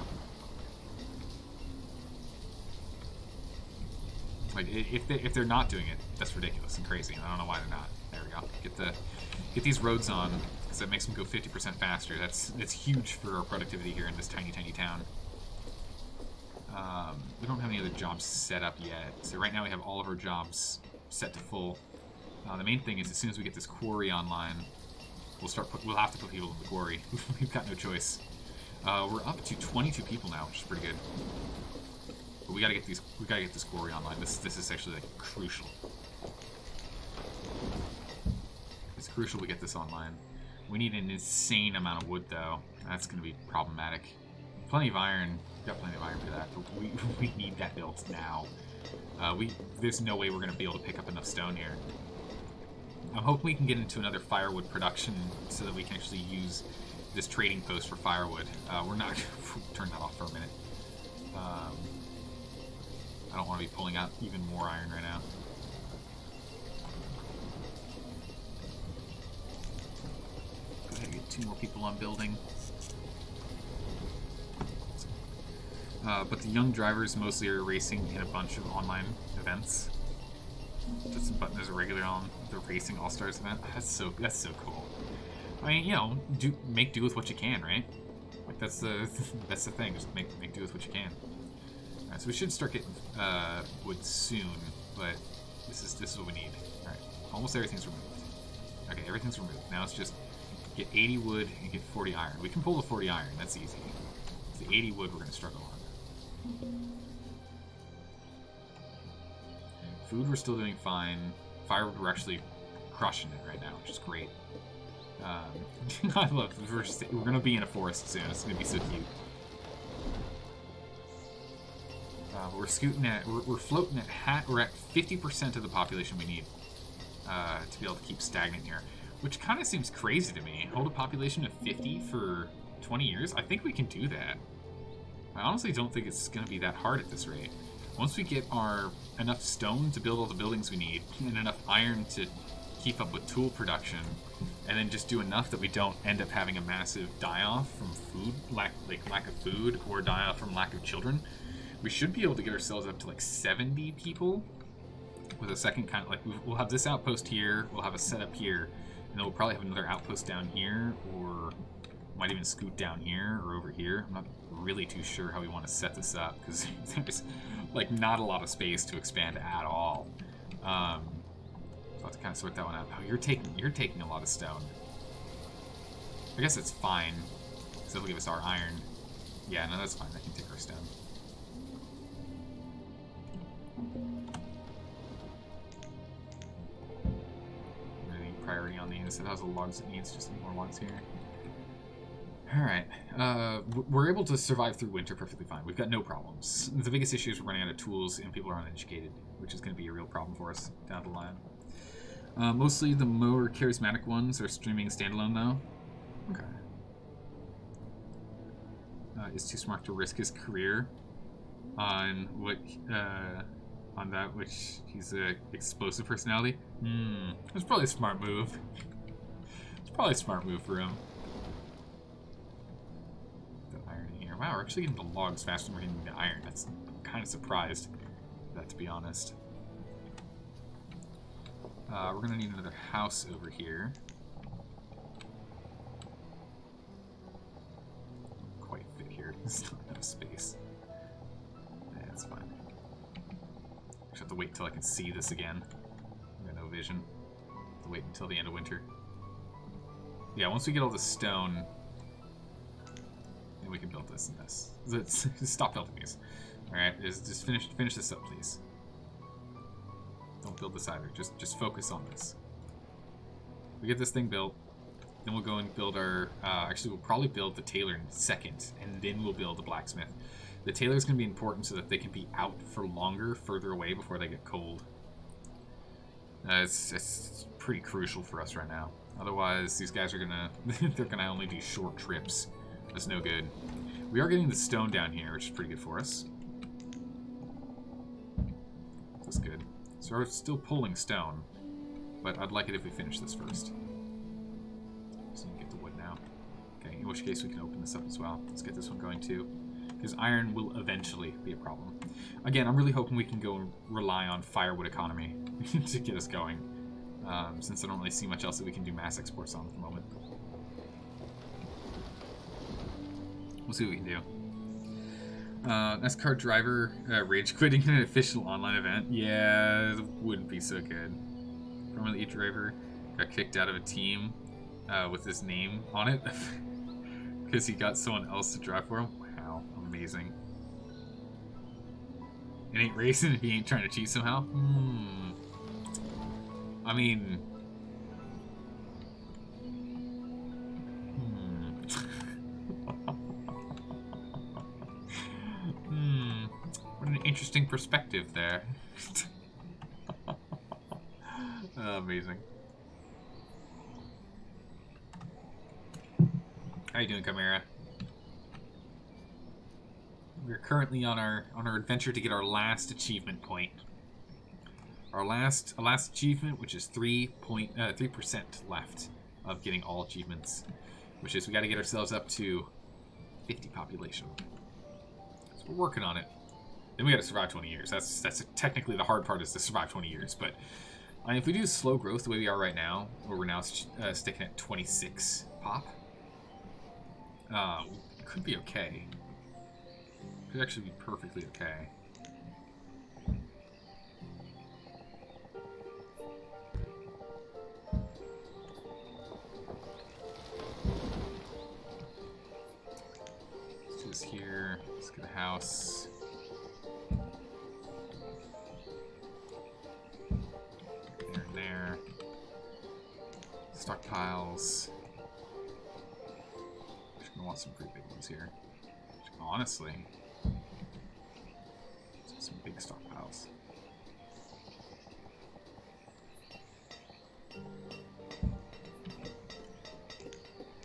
Like if they're not doing it, that's ridiculous and crazy. And I don't know why they're not. There we go. Get these roads on, because that makes them go 50% faster. That's huge for our productivity here in this tiny town. We don't have any other jobs set up yet, so right now we have all of our jobs set to full. The main thing is, as soon as we get this quarry online, we'll have to put people in the quarry. We've got no choice. We're up to 22 people now, which is pretty good. But we gotta get this quarry online. This is actually like crucial. It's crucial we get this online. We need an insane amount of wood though. That's gonna be problematic. Plenty of iron. We've got plenty of iron for that, but we need that built now. There's no way we're gonna be able to pick up enough stone here. I'm hoping we can get into another firewood production so that we can actually use this trading post for firewood. We're not gonna turn that off for a minute. I don't want to be pulling out even more iron right now. Go ahead and get 2 more people on building. But the young drivers mostly are racing in a bunch of online events. Just button there's a regular on the Racing All-Stars event. That's so cool. I mean, you know, make do with what you can, right? Like that's the thing. Just make do with what you can. Alright, so we should start getting wood soon, but this is what we need. Alright, almost everything's removed. Okay, everything's removed. Now it's just get 80 wood and get 40 iron. We can pull the 40 iron, that's easy. It's the 80 wood we're going to struggle on. Food we're still doing fine. Firewood we're actually crushing it right now, which is great. I love it. We're going to be in a forest soon. It's going to be so cute. We're scooting at, we're floating at, we're at 50% of the population we need to be able to keep stagnant here, which kind of seems crazy to me. Hold a population of 50 for 20 years? I think we can do that. I honestly don't think it's going to be that hard at this rate. Once we get enough stone to build all the buildings we need, and enough iron to keep up with tool production, and then just do enough that we don't end up having a massive die-off from food, lack of food, or die-off from lack of children, we should be able to get ourselves up to like 70 people with a second kind of, like, we'll have this outpost here, we'll have a setup here, and then we'll probably have another outpost down here, or might even scoot down here or over here. I'm not really too sure how we want to set this up, because there's like not a lot of space to expand at all. So I'll have to kind of sort that one out. Oh, you're taking a lot of stone. I guess it's fine, because it'll give us our iron. Yeah, no, that's fine. I can take our stone. Priority on these. It has the logs it needs, just need more logs here. Alright, we're able to survive through winter perfectly fine. We've got no problems. The biggest issue is we're running out of tools and people are uneducated, which is going to be a real problem for us down the line. Mostly the more charismatic ones are streaming standalone though. Okay. Is too smart to risk his career on that which he's an explosive personality. It's probably a smart move. It's probably a smart move for him. The iron in here. Wow, we're actually getting the logs faster than we're getting the iron. That's I'm kind of surprised with that, to be honest. We're gonna need another house over here. Doesn't quite fit here. There's not enough space. Yeah, that's fine. I have to wait until I can see this again. I got no vision. Have to wait until the end of winter. Yeah, once we get all the stone, then we can build this and this. Just stop building these. Alright, just finish this up, please. Don't build this either. Just focus on this. We get this thing built, Then we'll go and build our... actually, we'll probably build the tailor in second, and then we'll build the blacksmith. The tailor is going to be important so that they can be out for longer, further away before they get cold. It's pretty crucial for us right now. Otherwise, these guys are gonna they're gonna only do short trips. That's no good. We are getting the stone down here, which is pretty good for us. That's good. So we're still pulling stone, but I'd like it if we finish this first. So we can get the wood now. Okay, in which case we can open this up as well. Let's get this one going too, because iron will eventually be a problem. Again, I'm really hoping we can go and rely on firewood economy to get us going, since I don't really see much else that we can do mass exports on at the moment. We'll see what we can do. NASCAR driver rage quitting in an official online event. Yeah, it wouldn't be so good. Formula E driver got kicked out of a team with his name on it because he got someone else to drive for him. Wow, amazing. It ain't racing if he ain't trying to cheat somehow. I mean... What an interesting perspective there. Amazing. How you doing, Chimera? We're currently on our adventure to get our last achievement point. Our last achievement, which is 3% left of getting all achievements, which is we got to get ourselves up to 50 population. So we're working on it. Then we got to survive 20 years. That's technically the hard part, is to survive 20 years. But I mean, if we do slow growth the way we are right now, where we're now sticking at 26 pop, could be okay. Could actually be perfectly okay. Let's do this here. Let's get a house. There and there. Stockpiles. Just gonna want some pretty big ones here. Honestly. Some big stockpiles.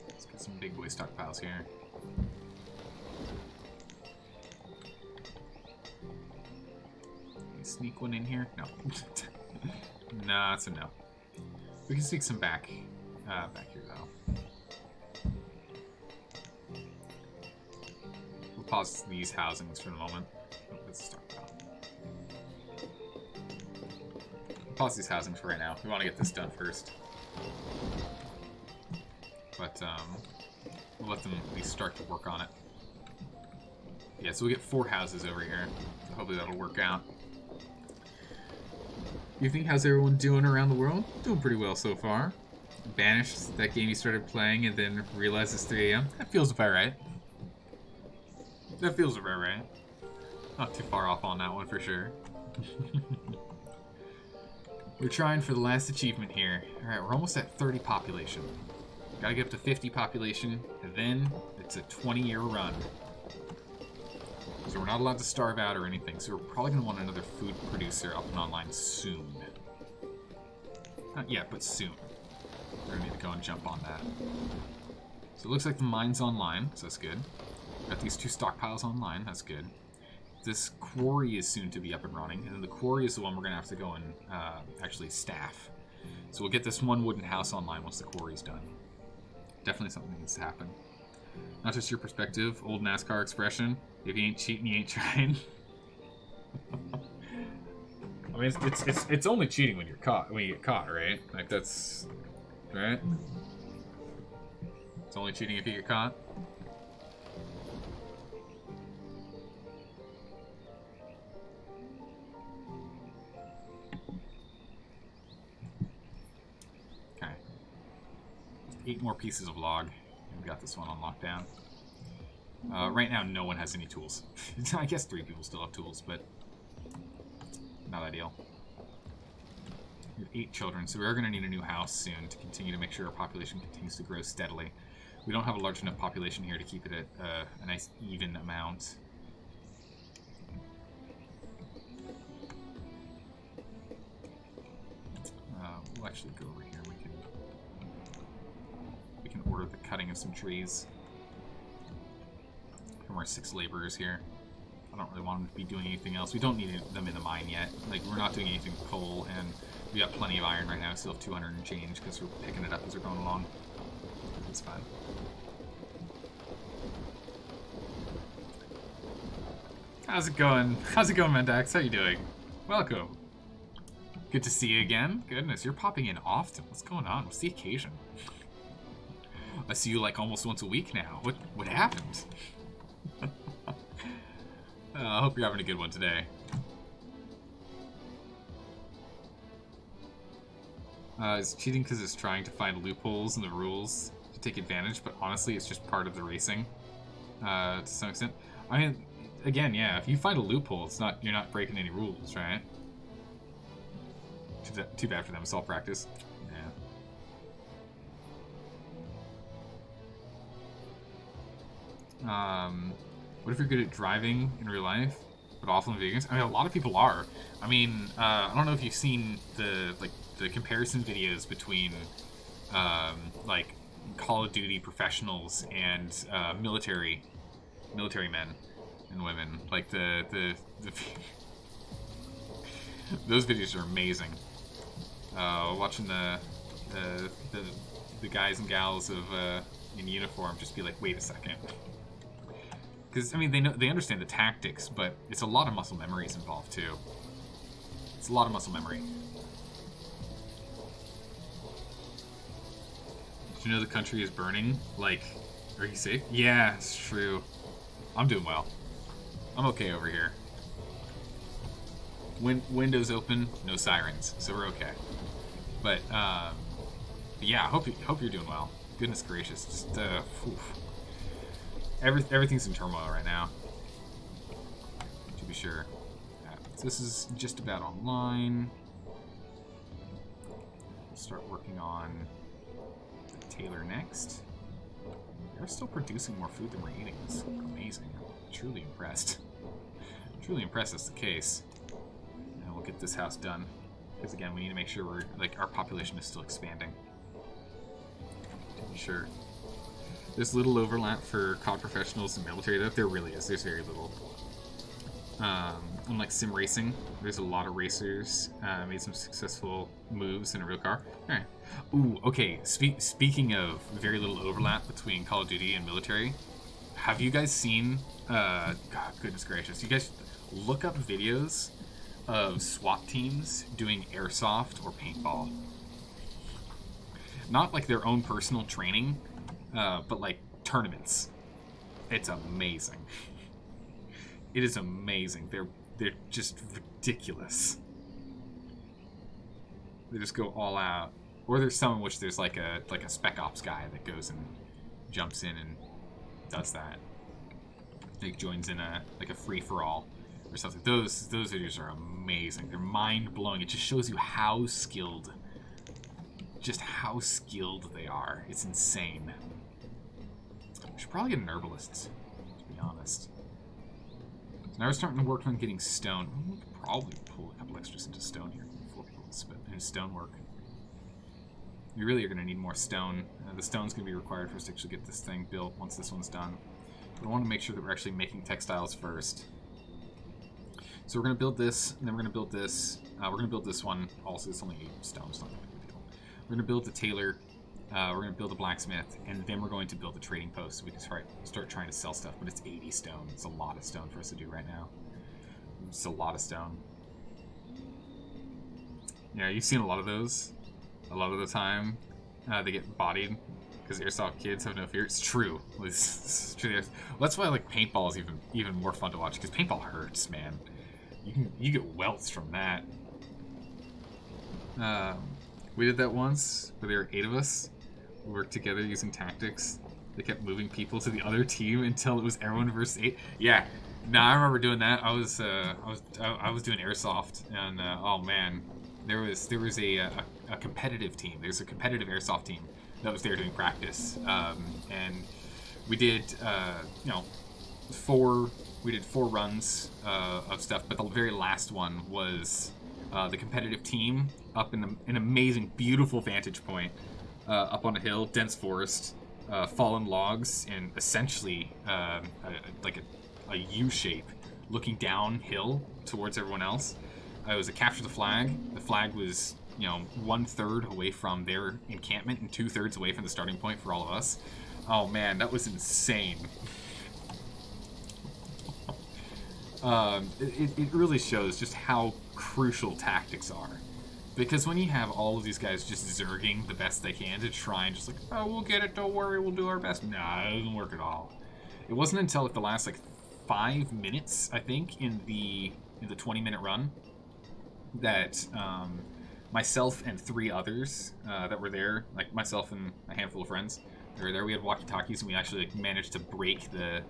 Let's get some big boy stockpiles here. Can you sneak one in here? No. Nah, it's a no. We can sneak some back here though. We'll pause these housings for the moment. Oh, that's a stockpile. Pause these housings for right now. We want to get this done first. But, we'll let them at least start to work on it. Yeah, so we get 4 houses over here. So hopefully that'll work out. You think, how's everyone doing around the world? Doing pretty well so far. Banished, that game you started playing and then realized it's 3 AM? That feels about right. That feels about right. Not too far off on that one for sure. We're trying for the last achievement here. Alright, we're almost at 30 population. Gotta get up to 50 population, and then it's a 20-year run. So we're not allowed to starve out or anything, so we're probably going to want another food producer up and online soon. Not yet, but soon. We're going to need to go and jump on that. So it looks like the mine's online, so that's good. Got these 2 stockpiles online, that's good. This quarry is soon to be up and running, and then the quarry is the one we're going to have to go and actually staff. So we'll get this one wooden house online once the quarry's done. Definitely something that needs to happen. Not just your perspective, old NASCAR expression, if you ain't cheating, you ain't trying. I mean, it's only cheating when you're caught, when you get caught, right? Like, that's... right? It's only cheating if you get caught? Okay. 8 more pieces of log. We've got this one on lockdown. Right now, no one has any tools. I guess 3 people still have tools, but not ideal. We have 8 children, so we are going to need a new house soon to continue to make sure our population continues to grow steadily. We don't have a large enough population here to keep it at a nice even amount. We'll actually go over here. We can order the cutting of some trees from our 6 laborers here. I don't really want them to be doing anything else. We don't need them in the mine yet. Like, we're not doing anything with coal, and we got plenty of iron right now. We still have 200 and change because we're picking it up as we're going along. It's fine. How's it going? How's it going, Mendax? How you doing? Welcome. Good to see you again. Goodness, you're popping in often. What's going on? What's the occasion? I see you like almost once a week now. What happened? I hope you're having a good one today. It's cheating because it's trying to find loopholes in the rules to take advantage, but honestly, it's just part of the racing to some extent. I mean, again, yeah, if you find a loophole, it's not, you're not breaking any rules, right? Too bad for them. It's all practice. Yeah. What if you're good at driving in real life, but awful in video games? I mean, a lot of people are. I mean, I don't know if you've seen the comparison videos between like Call of Duty professionals and military men and women. Like the those videos are amazing. Watching the guys and gals of in uniform just be like, wait a second. Because, I mean, they understand the tactics, but it's a lot of muscle memories involved, too. It's a lot of muscle memory. Did you know the country is burning? Like, are you safe? Yeah, it's true. I'm doing well. I'm okay over here. Windows open, no sirens, so we're okay. But yeah, I hope you're doing well. Goodness gracious, just everything's in turmoil right now, to be sure. So this is just about online. We'll start working on the tailor next. They're still producing more food than we're eating. It's amazing. I'm truly impressed. Truly impressed that's the case. And we'll get this house done. Because again, we need to make sure we're, like, our population is still expanding. To be sure. There's little overlap for COD professionals and military, though. There really is. There's very little. Unlike sim racing, there's a lot of racers made some successful moves in a real car. All right. Ooh, okay. Speaking of very little overlap between Call of Duty and military, have you guys seen? God, goodness gracious! You guys look up videos of SWAT teams doing airsoft or paintball. Not like their own personal training. But like tournaments, it's amazing. It is amazing. They're just ridiculous. They just go all out. Or there's some in which there's like a spec ops guy that goes and jumps in and does that. Like joins in a free for all or something. Those videos are amazing. They're mind blowing. It just shows you how skilled. Just how skilled they are. It's insane. We should probably get an herbalist, to be honest. So now we're starting to work on getting stone. We could probably pull a couple extras into stone here before people spend in stonework. We really are going to need more stone. The stone's going to be required for us to actually get this thing built once this one's done. But I want to make sure that we're actually making textiles first. So we're going to build this, and then we're going to build this. We're going to build this one. Also, it's only 8 stone. It's not that big of a deal. We're going to build the tailor. We're going to build a blacksmith, and then we're going to build a trading post so we can start trying to sell stuff, but it's 80 stone. It's a lot of stone for us to do right now. It's a lot of stone. Yeah, you've seen a lot of those. A lot of the time, they get bodied because airsoft kids have no fear. It's true. It's true. Well, that's why like paintball is even more fun to watch, because paintball hurts, man. You get welts from that. We did that once, where there were 8 of us. We worked together using tactics. They kept moving people to the other team until it was everyone versus 8. Yeah, no, I remember doing that. I was doing airsoft, and oh man, There was a competitive team. There's a competitive airsoft team that was there doing practice, and we did you know we did 4 runs of stuff, but the very last one was the competitive team up in an amazing, beautiful vantage point up on a hill, dense forest, fallen logs, and essentially like a U shape looking downhill towards everyone else. It was a capture the flag. The flag was, you know, 1/3 away from their encampment and 2/3 away from the starting point for all of us. Oh man, that was insane. It really shows just how crucial tactics are. Because when you have all of these guys just zerging the best they can to try and just like, oh, we'll get it, don't worry, we'll do our best. Nah, it doesn't work at all. It wasn't until like the last like 5 minutes, I think, in the 20-minute run that myself and 3 others that were there, like myself and a handful of friends, they were there. We had walkie-talkies, and we actually like, managed to break the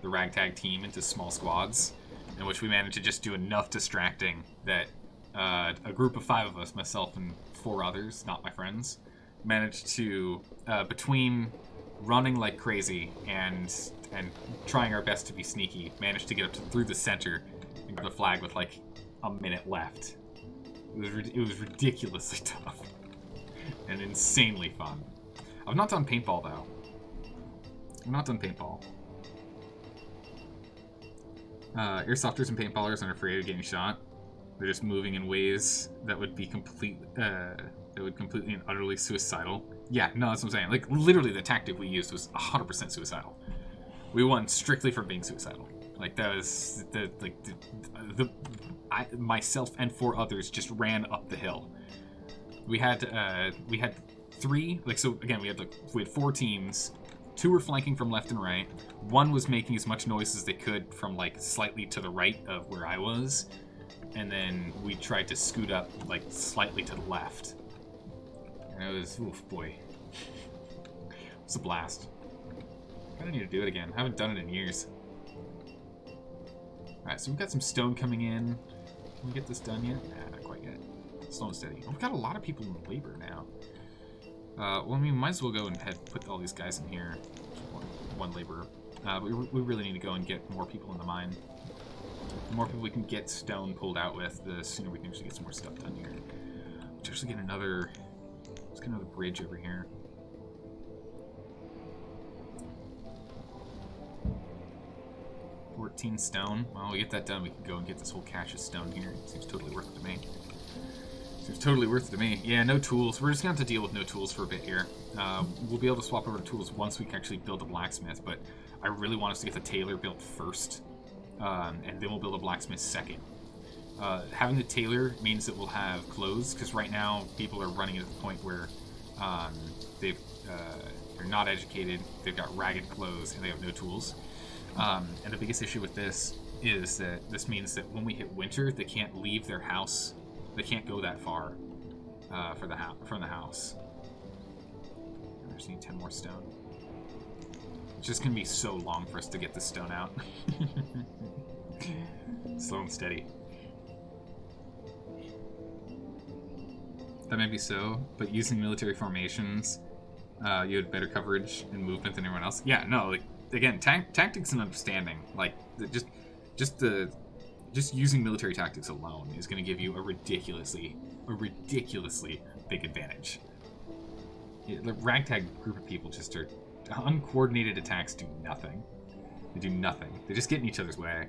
ragtag team into small squads, in which we managed to just do enough distracting that a group of 5 of us, myself and 4 others, not my friends, managed to, between running like crazy and trying our best to be sneaky, managed to get up through the center and grab the flag with like a minute left. It was ridiculously tough and insanely fun. I've not done paintball though. I've not done paintball. Airsofters and paintballers aren't afraid of getting shot. They're just moving in ways that would be completely and utterly suicidal. Yeah, no, that's what I'm saying. Like, literally the tactic we used was 100% suicidal. We won strictly for being suicidal. Like, that was myself and 4 others just ran up the hill. We had 3, like, so again, we had 4 teams. 2 were flanking from left and right. 1 was making as much noise as they could from like slightly to the right of where I was. And then we tried to scoot up like slightly to the left. And it was, oof, boy. It was a blast. I kinda need to do it again. I haven't done it in years. Alright, so we've got some stone coming in. Can we get this done yet? Nah, not quite yet. Slow and steady. Oh, we've got a lot of people in labor now. Well, I mean, might as well go and put all these guys in here. One laborer. But we really need to go and get more people in the mine. The more people we can get stone pulled out with, the sooner we can actually get some more stuff done here. Let's actually get another... Let's get another bridge over here. $14 stone. Well, we get that done, we can go and get this whole cache of stone here. It seems totally worth it to me. Seems totally worth it to me. Yeah, no tools. We're just going to have to deal with no tools for a bit here. We'll be able to swap over to tools once we can actually build a blacksmith, but I really want us to get the tailor built first, and then we'll build a blacksmith second. Having the tailor means that we'll have clothes, because right now people are running at the point where they're not educated, they've got ragged clothes, and they have no tools. And the biggest issue with this is that this means that when we hit winter, they can't leave their house. They can't go that far from the house. I just need 10 more stone. It's just gonna be so long for us to get this stone out. Slow and steady. That may be so, but using military formations, you had better coverage and movement than everyone else. Yeah, no, like again, tactics and understanding, like just using military tactics alone is going to give you a ridiculously big advantage. The ragtag group of people just are uncoordinated attacks. Do nothing. They do nothing. They just get in each other's way.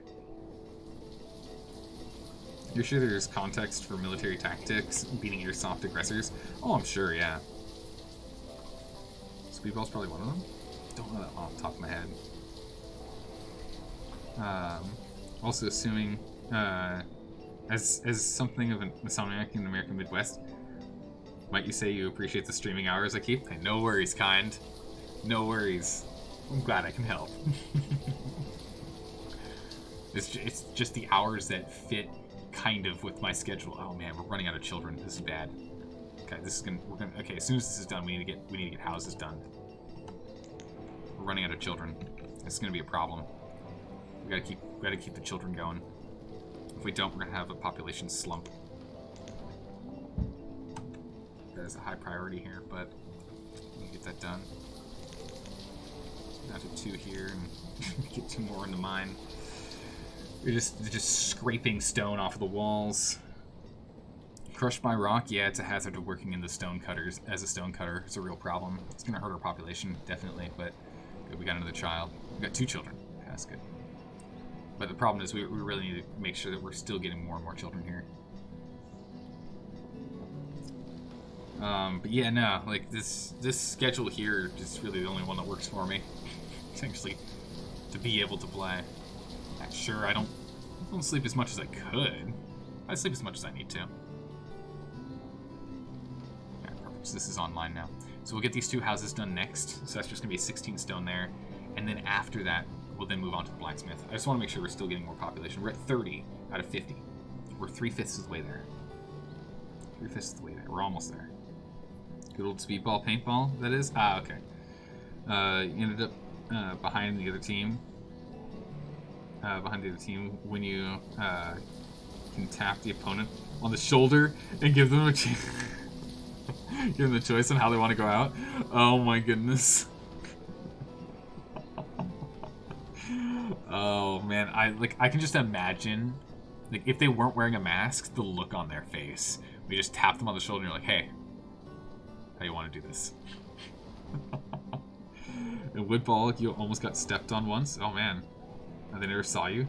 You're sure there's context for military tactics beating airsoft aggressors? Oh, I'm sure, yeah. Speedball's probably one of them. Don't know that off the top of my head. Also assuming, as something of a Masonic in the American Midwest, might you say you appreciate the streaming hours I keep? Hey, no worries, kind. No worries. I'm glad I can help. It's just the hours that fit kind of with my schedule. Oh man, we're running out of children. This is bad. Okay, okay, as soon as this is done, we need to get houses done. We're running out of children. This is gonna be a problem. We gotta keep the children going. If we don't, we're gonna have a population slump. as a high priority here, but we can get that done. Down to 2 here and get 2 more in the mine. They're just scraping stone off of the walls. Crushed by rock, yeah, it's a hazard to working in the stone cutters. As a stone cutter, it's a real problem. It's gonna hurt our population, definitely, but good, we got another child. We got 2 children. Okay, that's good. But the problem is we really need to make sure that we're still getting more and more children here. But yeah, no, like this schedule here is really the only one that works for me. Essentially, to be able to play. Sure, I don't sleep as much as I could. I sleep as much as I need to. Okay, perfect. So this is online now. So we'll get these 2 houses done next. So that's just gonna be 16 stone there, and then after that, we'll then move on to the blacksmith. I just want to make sure we're still getting more population. We're at 30 out of 50. We're 3/5 of the way there. 3/5 of the way there. We're almost there. Good old speedball paintball, that is? Ah, okay. You ended up behind the other team. When you can tap the opponent on the shoulder and give them a give them the choice on how they want to go out. Oh my goodness. Oh man, I can just imagine, like, if they weren't wearing a mask, the look on their face. We just tap them on the shoulder and you're like, hey, how you want to do this? And Woodball, you almost got stepped on once. Oh man, they never saw you.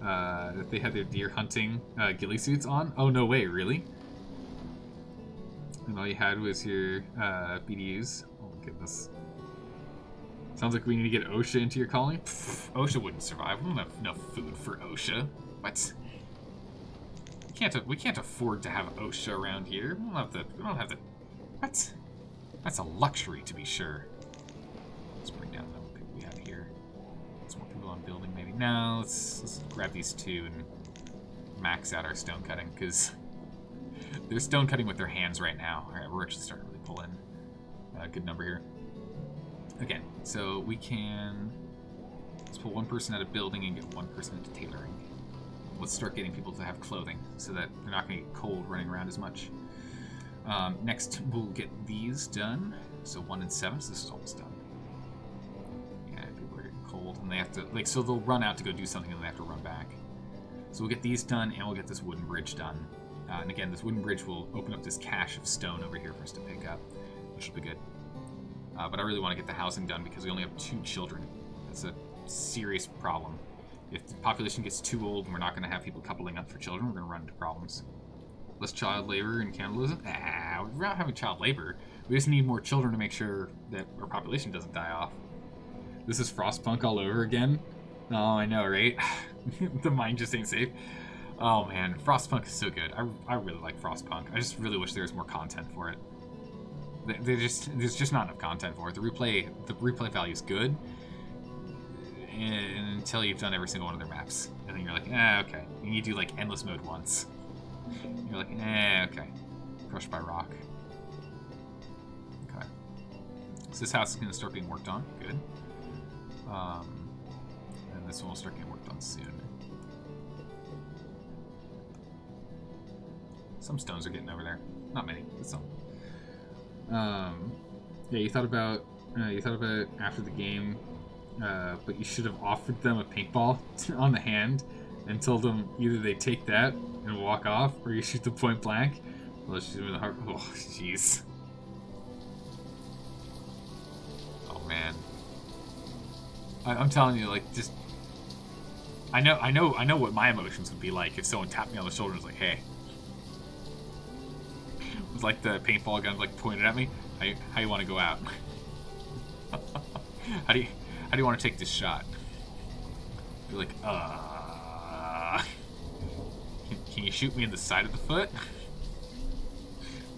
They had their deer hunting ghillie suits on. Oh no way, really? And all you had was your BDUs. Oh my goodness. Sounds like we need to get OSHA into your colony. Pfft, OSHA wouldn't survive. We don't have enough food for OSHA. What? We can't afford to have OSHA around here. We don't have the. What? That's a luxury, to be sure. Let's bring down the people we have here. Some more people on building, maybe. No, let's grab these 2 and max out our stone cutting, because they're stone cutting with their hands right now. All right, we're actually starting to really pull in a good number here. Okay, so we can, let's pull 1 person out of building and get 1 person into tailoring. Let's start getting people to have clothing so that they're not going to get cold running around as much. Next, we'll get these done. So 1 and 7, so this is almost done. Yeah, people are getting cold and they have to, like, so they'll run out to go do something and they have to run back. So we'll get these done and we'll get this wooden bridge done. And again, this wooden bridge will open up this cache of stone over here for us to pick up, which will be good. But I really want to get the housing done because we only have 2 children. That's a serious problem. If the population gets too old and we're not going to have people coupling up for children, we're going to run into problems. Less child labor and cannibalism? We're not having child labor. We just need more children to make sure that our population doesn't die off. This is Frostpunk all over again? Oh, I know, right? The mine just ain't safe. Oh man, Frostpunk is so good. I really like Frostpunk. I just really wish there was more content for it. There's just not enough content for it. The replay value is good, and until you've done every single one of their maps, and then you're like, okay. And you do like endless mode once. You're like, okay. Crushed by rock. Okay. So this house is gonna start being worked on. Good. And this one will start getting worked on soon. Some stones are getting over there. Not many, but some. Yeah, you thought about after the game, but you should have offered them a paintball on the hand and told them either they take that and walk off, or you shoot them point blank. Well, let's shoot them in the heart. Oh, jeez. Oh man. I'm telling you, like, just I know what my emotions would be like if someone tapped me on the shoulder and was like, "Hey." With like the paintball gun like pointed at me. How you want to go out? how do you want to take this shot? Be like, can you shoot me in the side of the foot?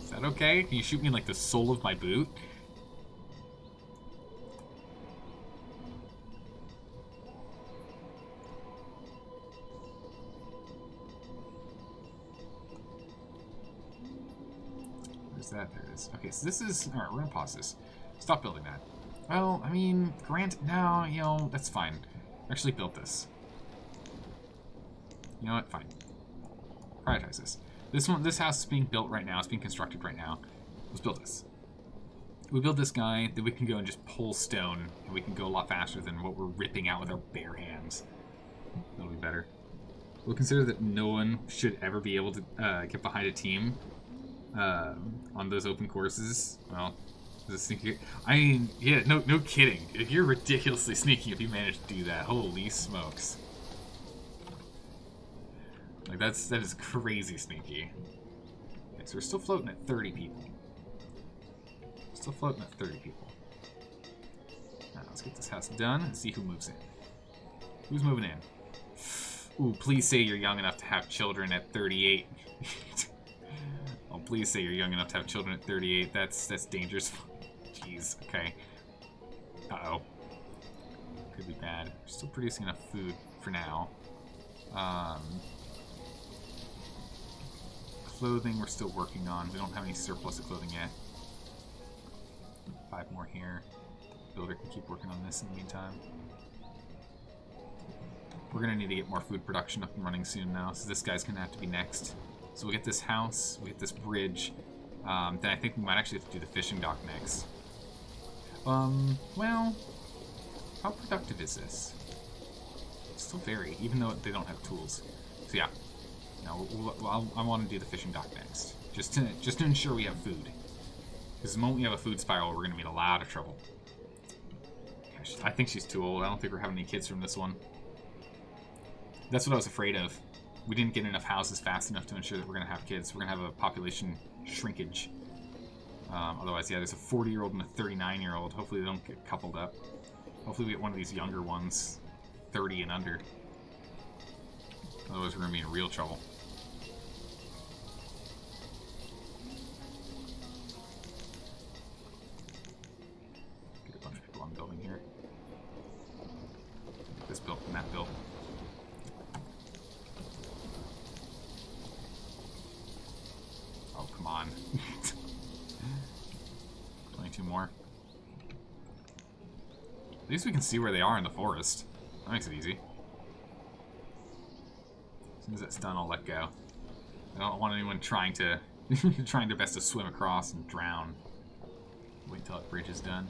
Is that okay? Can you shoot me in like the sole of my boot? That there it is. Okay, so this is alright. We're gonna pause this. Stop building that. Well, I mean, no, you know, that's fine. I actually built this. You know what? Fine. Prioritize this. This house is being built right now. It's being constructed right now. Let's build this. We build this guy, then we can go and just pull stone, and we can go a lot faster than what we're ripping out with our bare hands. That'll be better. We'll consider that no one should ever be able to get behind a team on those open courses. Well, the sneaky. I mean, yeah, no kidding. If you're ridiculously sneaky, if you manage to do that, holy smokes! Like that is crazy sneaky. Okay, so we're still floating at 30 people. Still floating at 30 people. Now let's get this house done and see who moves in. Who's moving in? Ooh, please say you're young enough to have children at 38. Oh, please say you're young enough to have children at 38. That's dangerous. Jeez, okay. Uh-oh. Could be bad. We're still producing enough food for now. Clothing we're still working on. We don't have any surplus of clothing yet. 5 more here. Builder can keep working on this in the meantime. We're going to need to get more food production up and running soon now, so this guy's going to have to be next. So we'll get this house, we'll get this bridge, then I think we might actually have to do the fishing dock next. Well, how productive is this? It's still very, even though they don't have tools. So yeah, no, I want to do the fishing dock next, just to ensure we have food. Because the moment we have a food spiral, we're going to be in a lot of trouble. Gosh, I think she's too old. I don't think we're having any kids from this one. That's what I was afraid of. We didn't get enough houses fast enough to ensure that we're going to have kids. We're going to have a population shrinkage. Otherwise, yeah, there's a 40-year-old and a 39-year-old. Hopefully they don't get coupled up. Hopefully we get one of these younger ones, 30 and under. Otherwise we're going to be in real trouble. Get a bunch of people on building here. This built and that built. Oh, come on. 22 more. At least we can see where they are in the forest. That makes it easy. As soon as that's done, I'll let go. I don't want anyone trying to trying their best to swim across and drown. Wait until that bridge is done.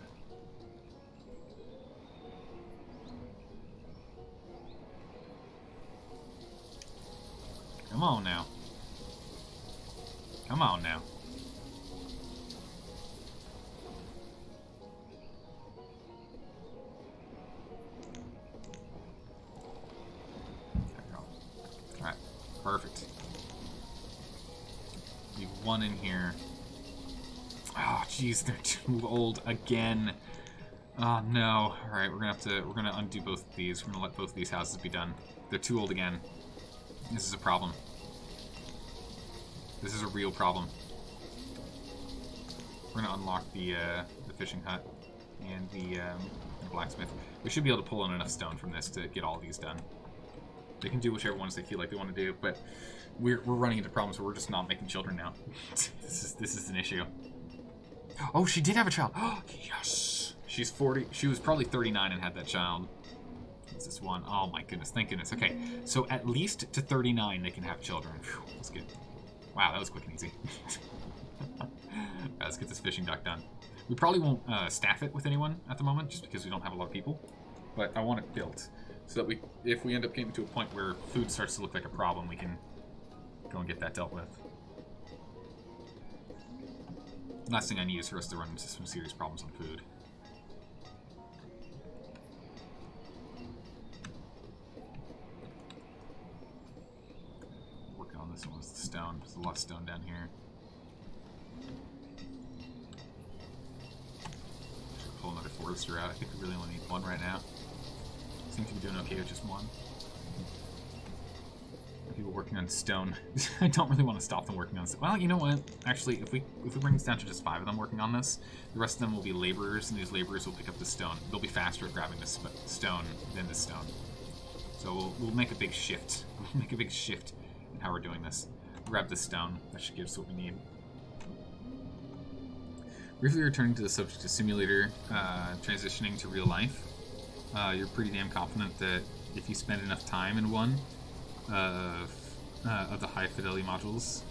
Come on now. Come on now. There we go. Alright, perfect. Leave one in here. Oh, jeez, they're too old again. Oh no. Alright, we're gonna undo both of these. We're gonna let both of these houses be done. They're too old again. This is a problem. This is a real problem. We're gonna unlock the fishing hut and the blacksmith. We should be able to pull in enough stone from this to get all these done. They can do whichever ones they feel like they want to do, but we're running into problems where we're just not making children now. This is an issue. Oh, she did have a child. Oh, yes. She's 40. She was probably 39 and had that child. What's this one? Oh my goodness, thank goodness. Okay, so at least to 39 they can have children. Phew, that's good. Wow, that was quick and easy. Right, let's get this fishing dock done. We probably won't staff it with anyone at the moment, just because we don't have a lot of people. But I want it built, so that if we end up getting to a point where food starts to look like a problem, we can go and get that dealt with. Last thing I need is for us to run into some serious problems on food. Working on this one was the stone. There's a lot of stone down here. Should pull another forester out. I think we really only need one right now. Seem to be doing okay with just one. People working on stone. I don't really want to stop them working on stone. Well, you know what? Actually, if we bring this down to just 5 of them working on this, the rest of them will be laborers, and these laborers will pick up the stone. They'll be faster at grabbing this stone than this stone. So we'll make a big shift. We'll make a big shift in how we're doing this. Grab this stone. That should give us what we need. Briefly returning to the subject of simulator, transitioning to real life. You're pretty damn confident that if you spend enough time in one of the high fidelity modules,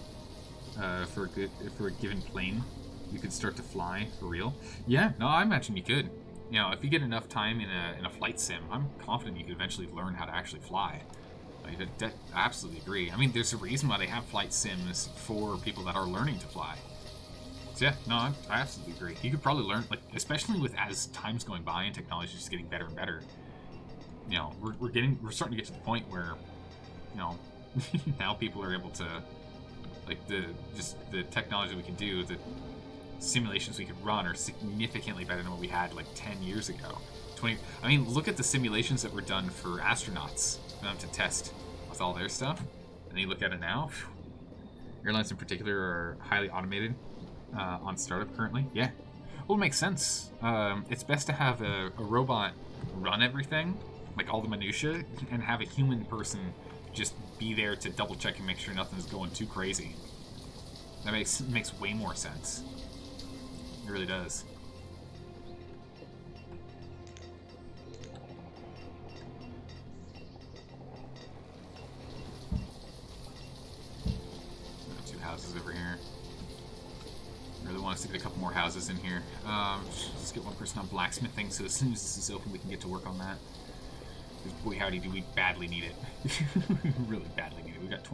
for a given plane, you could start to fly for real. Yeah, no, I imagine you could. You know, if you get enough time in a flight sim, I'm confident you could eventually learn how to actually fly. I absolutely agree. I mean, there's a reason why they have flight sims for people that are learning to fly. So yeah, no, I absolutely agree. You could probably learn, like, especially with as time's going by and technology is just getting better and better. You know, we're starting to get to the point where, you know, now people are able to, like, the technology we can do, the simulations we could run are significantly better than what we had like 10 years ago. 20. I mean, look at the simulations that were done for astronauts for them to test with all their stuff, and then you look at it now. Airlines in particular are highly automated on startup currently. Yeah, well, it makes sense. It's best to have a robot run everything, like all the minutia, and have a human person just be there to double check and make sure nothing's going too crazy. That makes way more sense. It really does. Two houses over here. I really want us to get a couple more houses in here. Let's get one person on blacksmithing, so as soon as this is open, we can get to work on that. Because boy, howdy, do we badly need it. Really badly need it. We got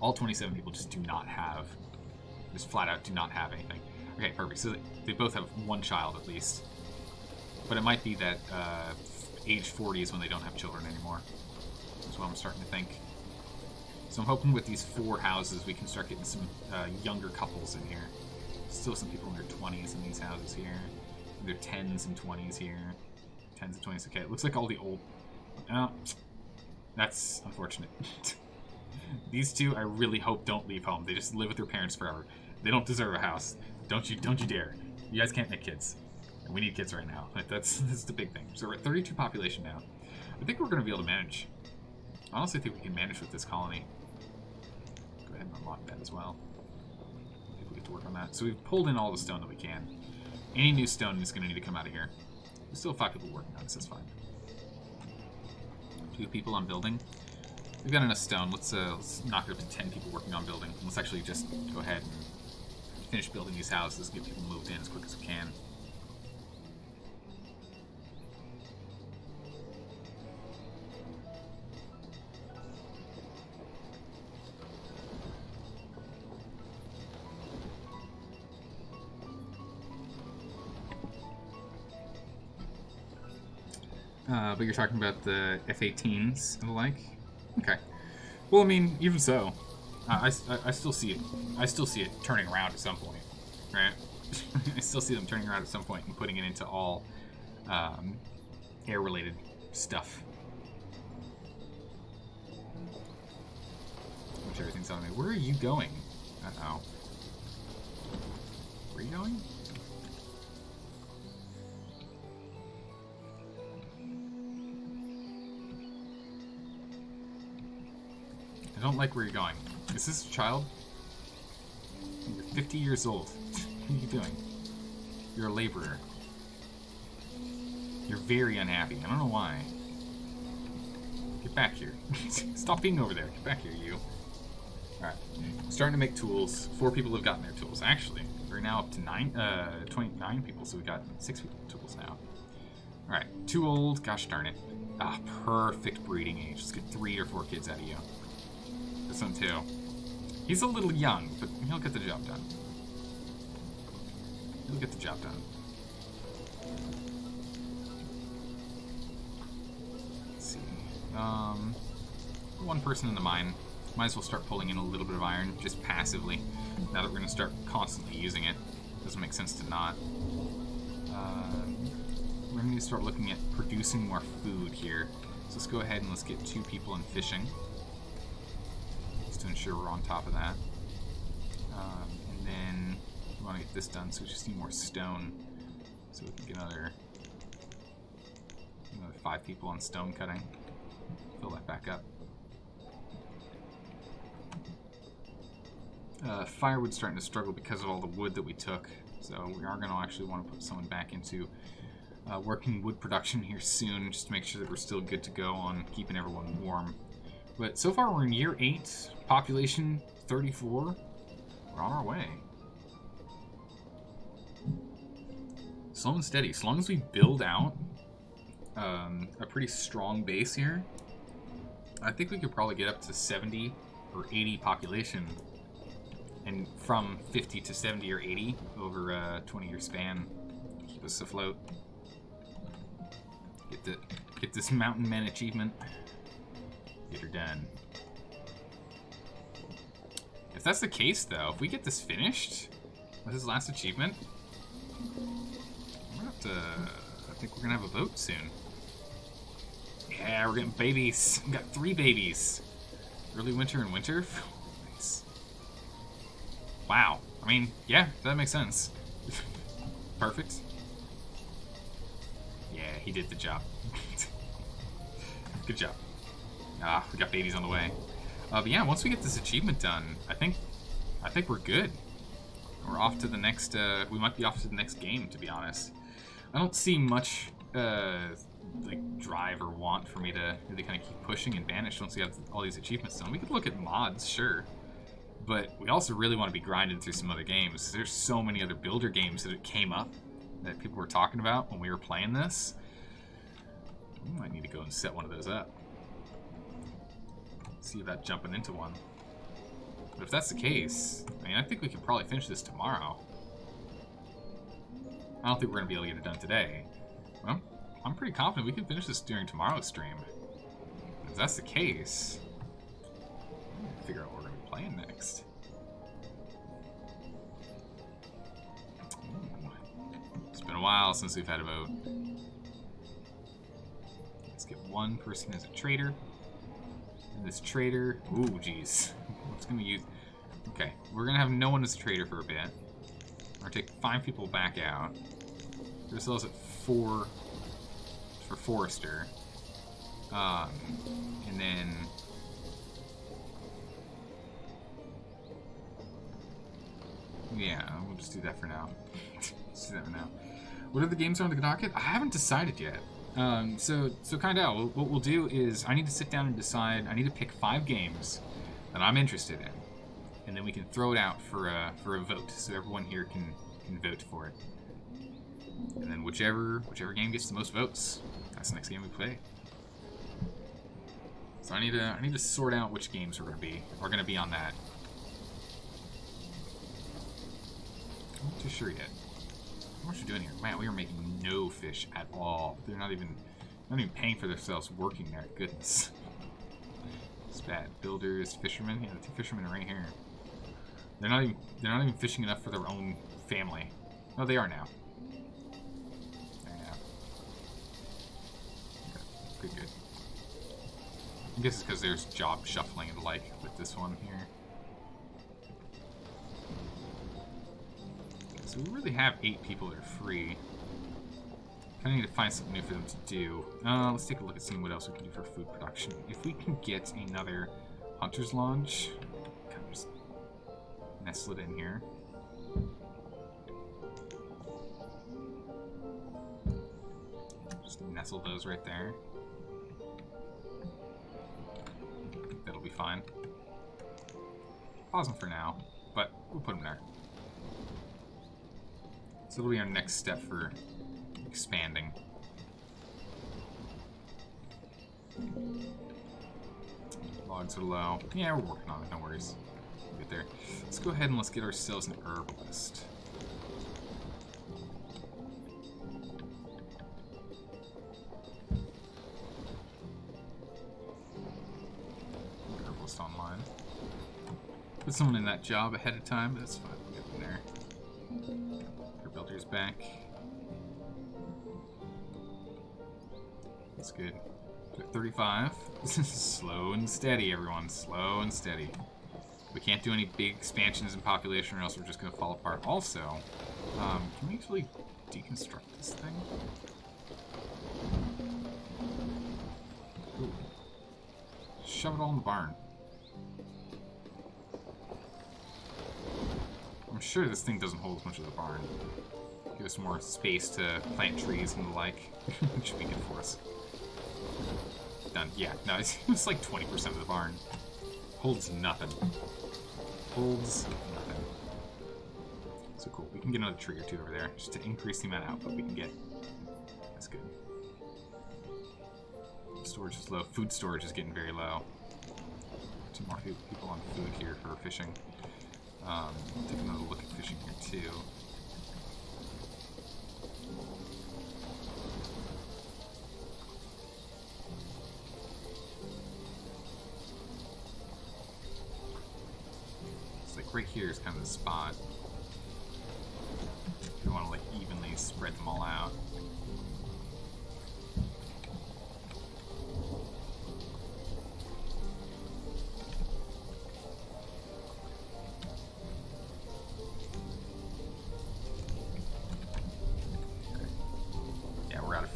all 27 people just do not have, just flat out do not have anything. Okay, perfect. So they both have one child at least. But it might be that age 40 is when they don't have children anymore. That's what I'm starting to think. So I'm hoping with these 4 houses we can start getting some younger couples in here. Still some people in their 20s in these houses here. In their 10s and 20s here. 10s and 20s. Okay, it looks like all the old... Oh, that's unfortunate. These two, I really hope don't leave home. They just live with their parents forever. They don't deserve a house. Don't you dare. You guys can't make kids. And we need kids right now. That's the big thing. So we're at 32 population now. I think we're going to be able to manage. I honestly think we can manage with this colony. Go ahead and unlock that as well. Maybe we get to work on that. So we've pulled in all the stone that we can. Any new stone is going to need to come out of here. There's still 5 people working on this. That's fine. 2 people on building. We've got enough stone. Let's knock it up to 10 people working on building. Let's actually just go ahead and finish building these houses, get people moved in as quick as we can. But you're talking about the F-18s and the like? Okay. Well, I mean, even so, I still see it. I still see it turning around at some point, right? I still see them turning around at some point and putting it into all air-related stuff. Which everything's on me. Where are you going? Uh-oh. Where are you going? I don't like where you're going. Is this a child? You're 50 years old. What are you doing? You're a laborer. You're very unhappy. I don't know why. Get back here. Stop being over there. Get back here, you. Alright. Starting to make tools. 4 people have gotten their tools. Actually, we're now up to 29 people, so we've got 6 people with tools now. Alright. Too old. Gosh darn it. Ah, perfect breeding age. Let's get 3 or 4 kids out of you. This one too. He's a little young, but he'll get the job done. He'll get the job done. Let's see. One person in the mine. Might as well start pulling in a little bit of iron, just passively. Now that we're going to start constantly using it. Doesn't make sense to not. We're going to start looking at producing more food here. So let's go ahead and let's get 2 people in fishing. To ensure we're on top of that. And then we want to get this done, so we just need more stone. So we can get another 5 people on stone cutting. Fill that back up. Firewood's starting to struggle because of all the wood that we took. So we are going to actually want to put someone back into working wood production here soon, just to make sure that we're still good to go on keeping everyone warm. But so far we're in year 8, population 34. We're on our way. Slow and steady. As long as we build out a pretty strong base here, I think we could probably get up to 70 or 80 population, and from 50 to 70 or 80 over a 20-year span. Keep us afloat. Get this mountain man achievement. Get her done. If that's the case, though, if we get this finished with this last achievement, we're gonna have to. I think we're gonna have a vote soon. Yeah, we're getting babies. We got 3 babies. Early winter and winter. Nice. Wow. I mean, yeah, that makes sense. Perfect. Yeah, he did the job. Good job. Ah, we got babies on the way. But yeah, once we get this achievement done, I think we're good. We're off to the next. We might be off to the next game, to be honest. I don't see much like drive or want for me to really kind of keep pushing and Banished once we have all these achievements done. We could look at mods, sure, but we also really want to be grinding through some other games. There's so many other builder games that came up that people were talking about when we were playing this. We might need to go and set one of those up. See about jumping into one. But if that's the case, I mean, I think we could probably finish this tomorrow. I don't think we're going to be able to get it done today. Well, I'm pretty confident we can finish this during tomorrow's stream. If that's the case, I'm going to figure out what we're going to be playing next. Ooh. It's been a while since we've had a vote. Let's get one person as a traitor. And this traitor, ooh, geez. What's going to use? Okay, we're going to have no one as a traitor for a bit. We're going to take 5 people back out. We're going to sell us at 4 for Forrester. And then... yeah, we'll just do that for now. Let's do that for now. What other games are on the docket? I haven't decided yet. So kind of, what we'll do is I need to sit down and decide. I need to pick 5 games that I'm interested in, and then we can throw it out for a vote, so everyone here can vote for it. And then whichever game gets the most votes, that's the next game we play. So I need to sort out which games are gonna be on that. I'm not too sure yet. What are you doing here? Man, we are making no fish at all. They're not even paying for themselves working there. Goodness. It's bad. Builders, fishermen. Yeah, the 2 fishermen are right here. They're not even fishing enough for their own family. No, they are now. There now. Okay. Good. I guess it's because there's job shuffling and the like with this one here. So we really have 8 people that are free. Kind of need to find something new for them to do. Let's take a look at seeing what else we can do for food production. If we can get another hunter's lodge, kind of just nestle it in here. Just nestle those right there. I think that'll be fine. Pause them for now, but we'll put them there. So that'll be our next step for expanding. Logs are low. Yeah, we're working on it, no worries. We'll get there. Let's go ahead and let's get ourselves an herbalist. Herbalist online. Put someone in that job ahead of time, but that's fine. We'll get them there. Builder's back. That's good. 35. This is slow and steady, everyone. Slow and steady. We can't do any big expansions in population or else we're just going to fall apart. Also, can we actually deconstruct this thing? Ooh. Shove it all in the barn. I'm sure this thing doesn't hold as much of the barn. Give us more space to plant trees and the like. Which should be good for us. Done. Yeah, no, it's like 20% of the barn. Holds nothing. Holds nothing. So cool. We can get another tree or two over there just to increase the amount of output we can get. That's good. Storage is low. Food storage is getting very low. 2 more people on food here for fishing. Take another look at fishing here too. It's like right here is kind of the spot. You want to like evenly spread them all out.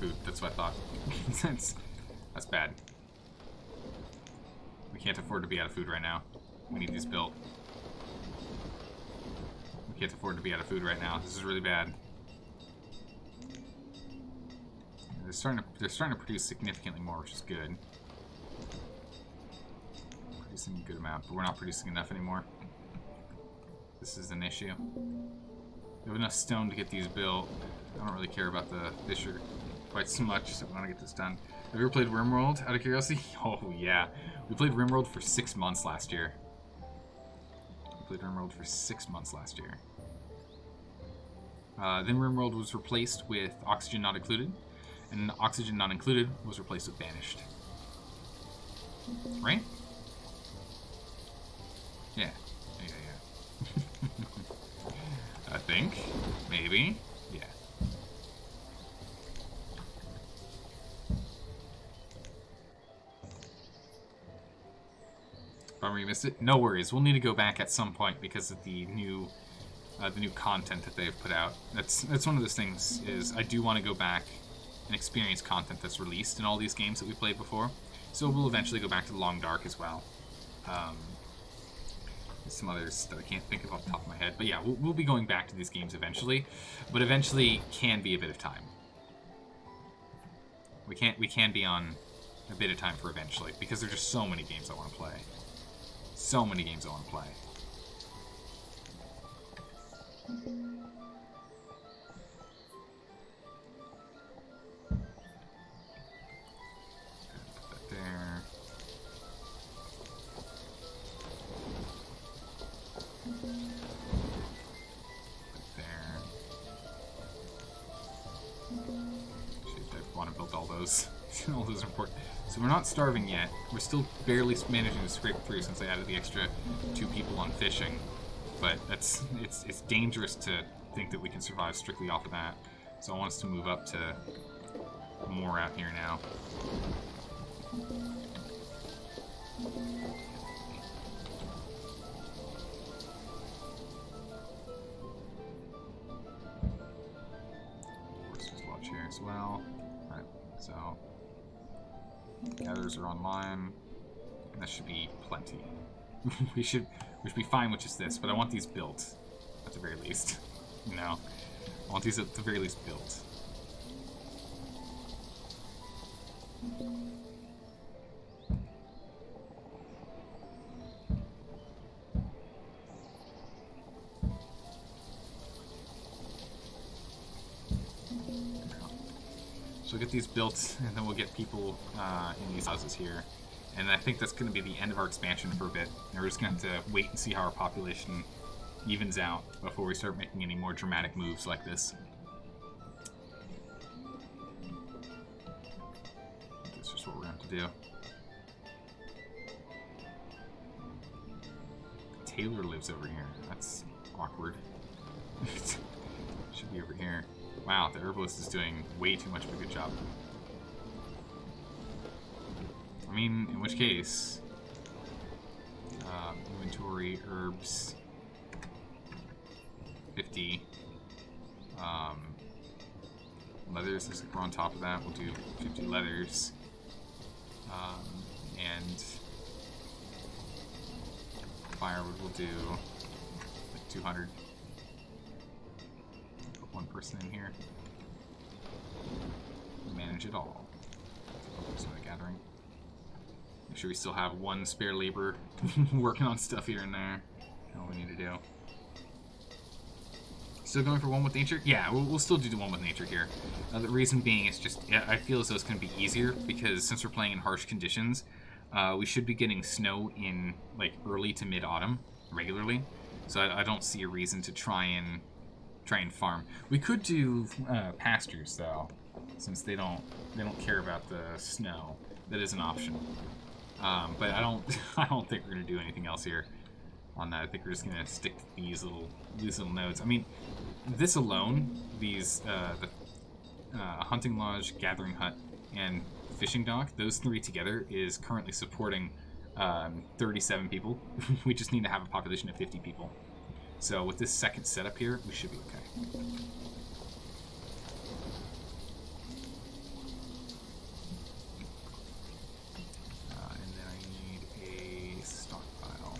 Food. That's what I thought. That's bad. We can't afford to be out of food right now. We need these built. We can't afford to be out of food right now. This is really bad. They're starting to produce significantly more, which is good. Producing a good amount, but we're not producing enough anymore. This is an issue. We have enough stone to get these built. I don't really care about the fisher quite so much, so I want to get this done. Have you ever played RimWorld, out of curiosity? Oh, yeah. We played RimWorld for 6 months last year. We played RimWorld for 6 months last year. Then RimWorld was replaced with Oxygen Not Included, and Oxygen Not Included was replaced with Banished. Right? Yeah. Yeah. I think. Maybe. Yeah. Bummer you missed it. No worries. We'll need to go back at some point because of the new content that they've put out. That's one of those things. Is I do want to go back and experience content that's released in all these games that we played before. So we'll eventually go back to Long Dark as well. There's some others that I can't think of off the top of my head, but yeah, we'll be going back to these games eventually. But eventually can be a bit of time. We can be on a bit of time for eventually because there's just so many games I want to play. So many games I want to play. Put that there. Put there. Shoot, I want to build all those. All those are important. So we're not starving yet. We're still barely managing to scrape through since I added the extra 2 people on fishing. But it's dangerous to think that we can survive strictly off of that. So I want us to move up to more out here now. Horses watch here as well. Alright, so gatherers are online. And that should be plenty. we should be fine with just this, but I want these built at the very least. You know, I want these at the very least built. So we'll get these built, and then we'll get people in these houses here. And I think that's going to be the end of our expansion for a bit. And we're just going to have to wait and see how our population evens out before we start making any more dramatic moves like this. That's just what we're going to have to do. Taylor lives over here. That's awkward. Should be over here. Wow, the herbalist is doing way too much of a good job. I mean, in which case, inventory, herbs, 50, leathers, looks like we're on top of that, we'll do 50 leathers, and firewood we'll do like 200, put 1 person in here, manage it all, focus on the gathering. Make sure we still have 1 spare labor working on stuff here and there. That's all we need to do. Still going for one with nature? Yeah, we'll still do the one with nature here. The reason being is just, I feel as though it's going to be easier because since we're playing in harsh conditions, we should be getting snow in like early to mid-autumn regularly. So I don't see a reason to try and farm. We could do pastures though, since they don't care about the snow. That is an option. But I don't think we're gonna do anything else here on that. I think we're just gonna stick to these little nodes. I mean, this alone, these the hunting lodge, gathering hut, and fishing dock, those three together is currently supporting 37 people. We just need to have a population of 50 people. So with this second setup here, we should be okay. And then I need a stockpile.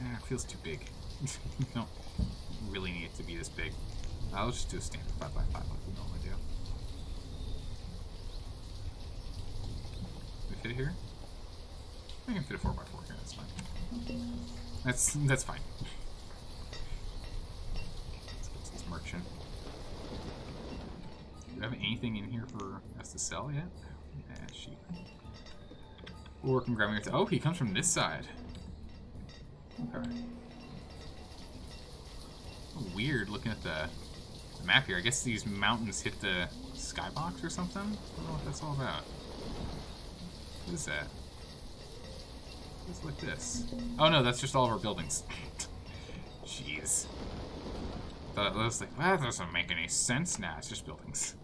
It feels too big. You don't really need it to be this big. Let's just do a standard 5x5 like we normally do. Can we fit it here? I can fit a 4x4 here, that's fine. That's fine. Let's get to this merchant. Do we have anything in here for us to sell yet? Yeah, sheep. We'll work on grabbing it. Oh, he comes from this side. Okay. Weird looking at the map here. I guess these mountains hit the skybox or something? I don't know what that's all about. What is that? What's like this? Oh no, that's just all of our buildings. Jeez. Thought I was like, well, that doesn't make any sense. Nah, it's just buildings.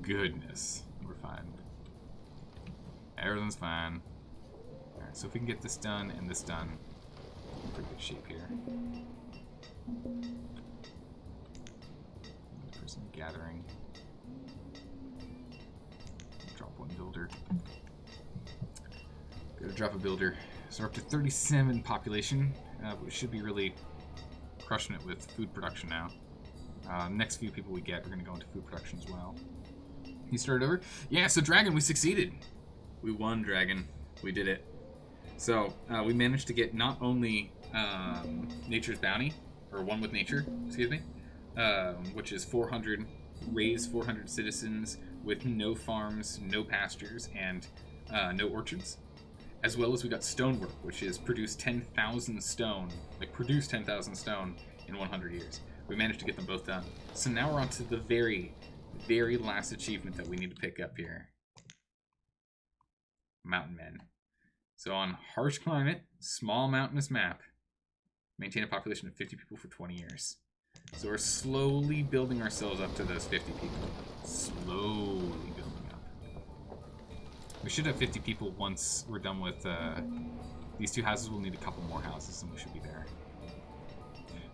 Goodness. We're fine. Everything's fine. Alright, so if we can get this done and this done, pretty good shape here. Person gathering. Drop one builder. Gotta drop a builder. So we're up to 37 population. We should be really crushing it with food production now. Next few people we get, we're gonna go into food production as well. You started over? Yeah, so Dragon, we succeeded. We won, Dragon. We did it. So we managed to get not only Nature's Bounty, or One with Nature, excuse me, which is 400, raise 400 citizens with no farms, no pastures, and no orchards. As well as we got Stonework, which is produce 10,000 stone, produce 10,000 stone in 100 years. We managed to get them both done. So now we're on to the very, very last achievement that we need to pick up here. Mountain Men. So on harsh climate, small mountainous map, maintain a population of 50 people for 20 years. So we're slowly building ourselves up to those 50 people. Slowly building up. We should have 50 people once we're done with these two houses. We'll need a couple more houses and we should be there.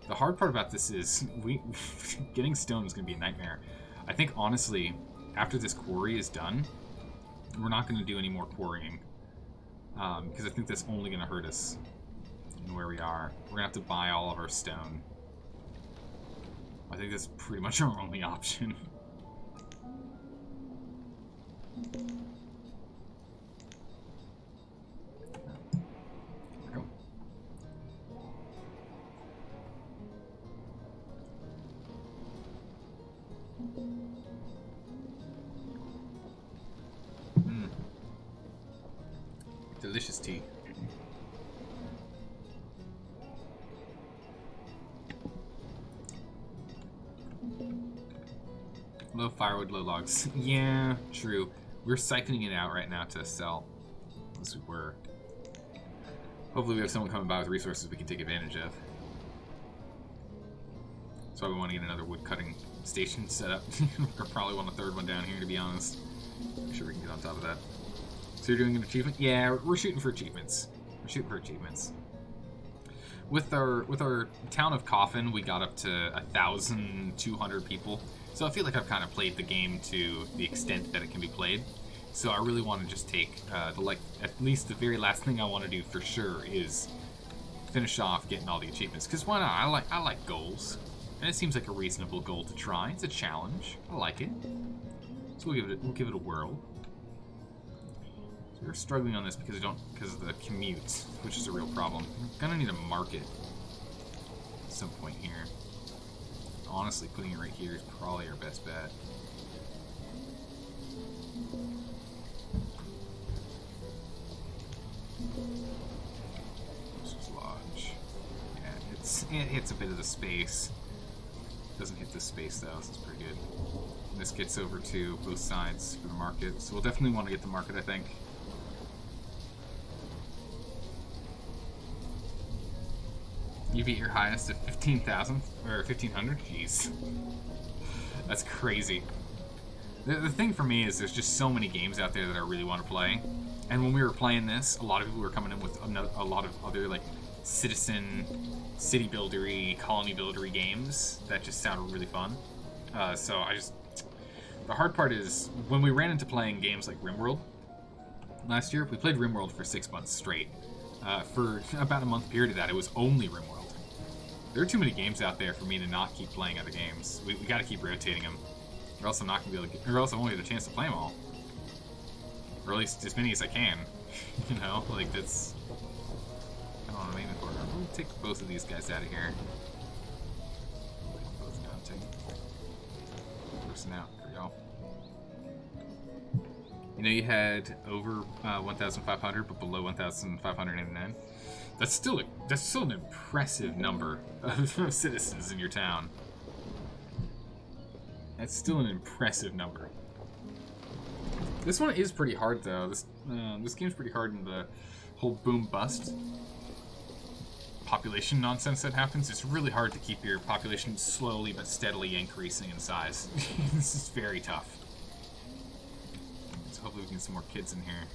The hard part about this is getting stone is going to be a nightmare. I think honestly, after this quarry is done, we're not going to do any more quarrying. Because I think that's only going to hurt us in where we are. We're going to have to buy all of our stone. I think that's pretty much our only option. There we go. Delicious tea. Low firewood, low logs. Yeah, true. We're siphoning it out right now to sell. At least we were. Hopefully we have someone coming by with resources we can take advantage of. That's why we want to get another wood cutting station set up. Or probably want a third one down here, to be honest. I'm sure we can get on top of that. So you're doing an achievement? Yeah, we're shooting for achievements. We're shooting for achievements. With our town of Coffin, we got up to 1,200 people. So I feel like I've kind of played the game to the extent that it can be played. So I really want to just take at least the very last thing I want to do for sure is finish off getting all the achievements. Because why not? I like goals. And it seems like a reasonable goal to try. It's a challenge. I like it. So we'll give it a whirl. So we're struggling on this because of the commute, which is a real problem. We're gonna need a market at some point here. Honestly, putting it right here is probably our best bet. This is Lodge. Yeah, it hits a bit of the space. Doesn't hit this space though, so it's pretty good. And this gets over to both sides for the market, so we'll definitely want to get the market, I think. You beat your highest at 15,000 or 1,500. Jeez, that's crazy. The thing for me is there's just so many games out there that I really want to play, and when we were playing this, a lot of people were coming in with a lot of other like citizen, city buildery, colony buildery games that just sounded really fun. So the hard part is when we ran into playing games like RimWorld last year. We played RimWorld for 6 months straight. For about a month period of that, it was only RimWorld. There are too many games out there for me to not keep playing other games. We got to keep rotating them, or else I'm not gonna be able to or else I won't get a chance to play them all, or at least as many as I can. You know, like that's. I don't know what I'm aiming for. We'll take both of these guys out of here. Both mounting. Loosen out. There we go. You know, you had over 1,500, but below 1,589. That's still an impressive number of citizens in your town. That's still an impressive number. This one is pretty hard though. This game's pretty hard in the whole boom bust population nonsense that happens. It's really hard to keep your population slowly but steadily increasing in size. This is very tough. So hopefully we can get some more kids in here.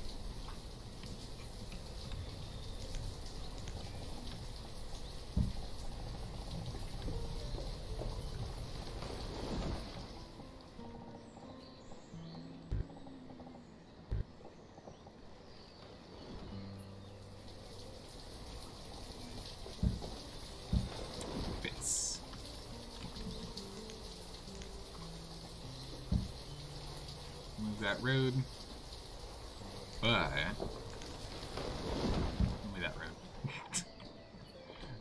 That road, but only that road.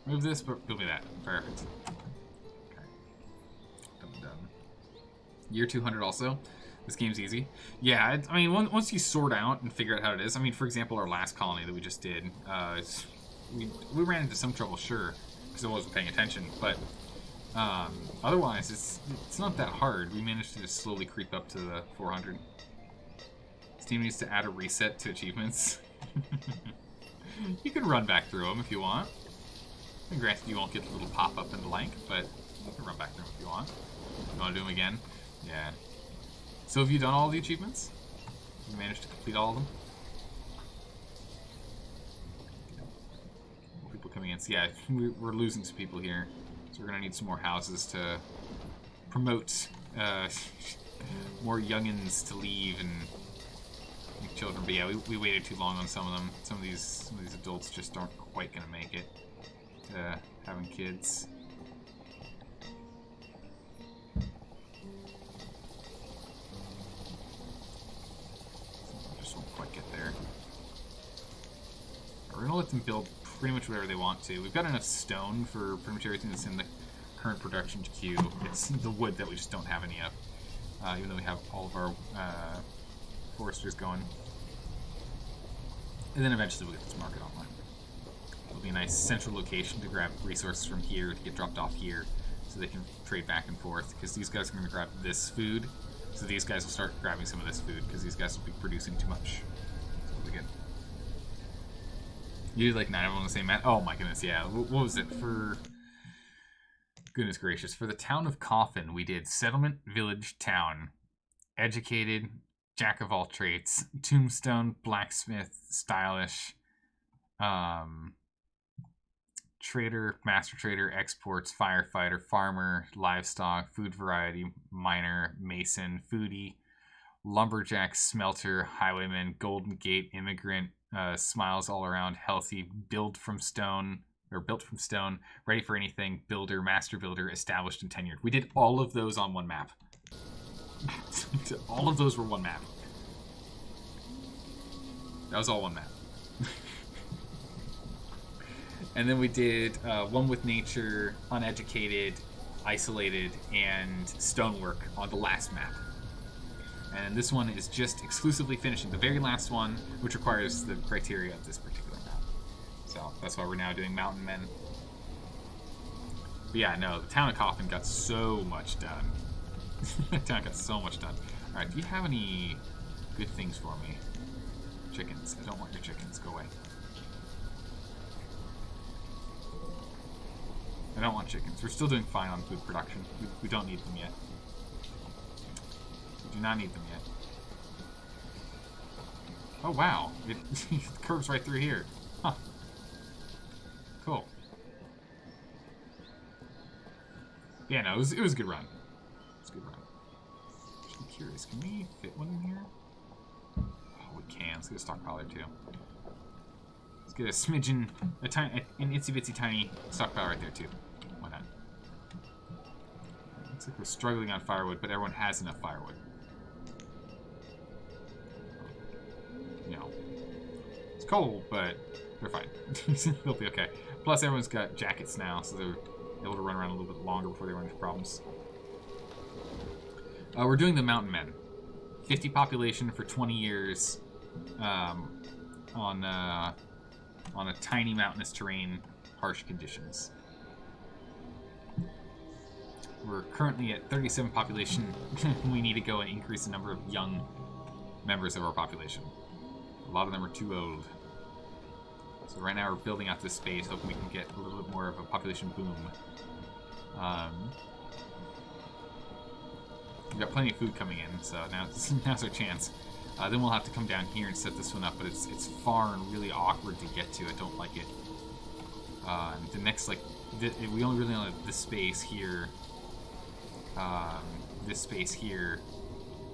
Move this, but build me that. Perfect. Okay. Done. Year 200 also. This game's easy. Yeah, I mean, once you sort out and figure out how it is. I mean, for example, our last colony that we just did, we ran into some trouble, sure, because I wasn't paying attention, but otherwise, it's not that hard. We managed to just slowly creep up to the 400. This team needs to add a reset to achievements. You can run back through them if you want. And granted, you won't get the little pop-up in blank, but you can run back through them if you want. You want to do them again? Yeah. So have you done all the achievements? You managed to complete all of them? More people coming in. So yeah, we're losing some people here. So we're going to need some more houses to promote more youngins to leave and make children. But yeah, we waited too long on some of them. Some of these adults just aren't quite going to make it to having kids. Just won't quite get there. We're going to let them build pretty much whatever they want to. We've got enough stone for pretty much everything that's in the current production queue. It's the wood that we just don't have any of, even though we have all of our foresters going. And then eventually we'll get this market online. It'll be a nice central location to grab resources from here to get dropped off here, so they can trade back and forth. Because these guys are going to grab this food, so these guys will start grabbing some of this food because these guys will be producing too much. So we'll get. You did like 9 of them on the same map? Oh my goodness, yeah. What was it for? Goodness gracious. For the town of Coffin, we did settlement, village, town, educated, jack of all trades, tombstone, blacksmith, stylish, trader, master trader, exports, firefighter, farmer, livestock, food variety, miner, mason, foodie, lumberjack, smelter, highwayman, golden gate, immigrant, smiles all around, healthy, build from stone, or built from stone, ready for anything, builder, master builder, established and tenured. We did all of those on one map. All of those were one map. That was all one map. And then we did one with nature, uneducated, isolated, and stonework on the last map. And this one is just exclusively finishing the very last one, which requires the criteria of this particular map. So that's why we're now doing Mountain Men. But yeah, no, the town of Coffin got so much done. The town got so much done. Alright, do you have any good things for me? Chickens. I don't want your chickens. Go away. I don't want chickens. We're still doing fine on food production. We don't need them yet. We do not need them yet. Oh wow, it curves right through here. Huh. Cool. Yeah, no, it was a good run. It was a good run. I'm curious, can we fit one in here? Oh, we can. Let's get a stockpile there too. Let's get a smidgen, an itsy bitsy tiny stockpile right there too. Why not? Looks like we're struggling on firewood, but everyone has enough firewood. You know, it's cold, but they're fine. They'll be okay. Plus, everyone's got jackets now, so they're able to run around a little bit longer before they run into problems. We're doing the Mountain Men. 50 population for 20 years on a tiny mountainous terrain, harsh conditions. We're currently at 37 population. We need to go and increase the number of young members of our population. A lot of them are too old. So right now we're building out this space, hoping we can get a little bit more of a population boom. We've got plenty of food coming in, so now's our chance. Then we'll have to come down here and set this one up, but it's far and really awkward to get to. I don't like it. The next, like, we only really have this space here, this space here,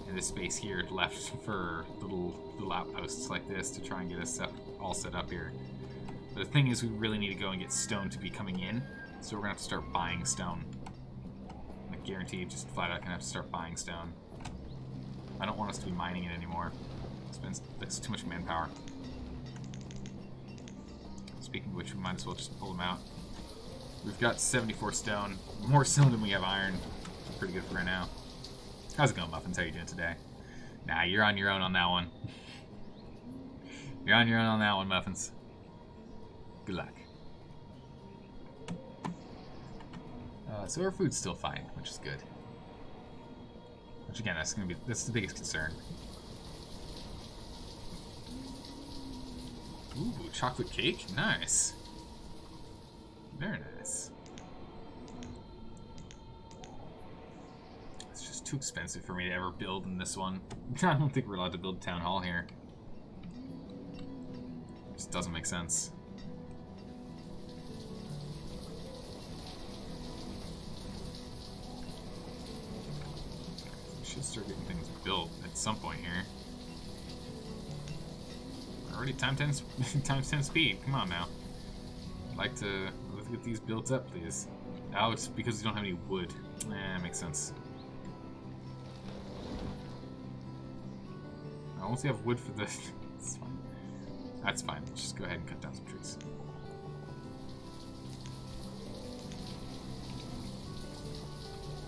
and this space here left for little outposts like this to try and get us all set up here. But the thing is, we really need to go and get stone to be coming in, so we're gonna have to start buying stone. I guarantee, just flat out gonna have to start buying stone. I don't want us to be mining it anymore. That's too much manpower. Speaking of which, we might as well just pull them out. We've got 74 stone, more stone than we have iron. Pretty good for right now. How's it going, Muffins? How you doing today? Nah, you're on your own on that one. You're on your own on that one, Muffins. Good luck. So our food's still fine, which is good. Which again, that's the biggest concern. Ooh, chocolate cake? Nice. Very nice. It's just too expensive for me to ever build in this one. I don't think we're allowed to build a town hall here. It just doesn't make sense. We should start getting things built at some point here. Already times 10 speed. Come on now. I'd like to let's get these built up, please. Oh, it's because we don't have any wood. Makes sense. Once we have wood for this, it's fine. That's fine. Let's just go ahead and cut down some trees.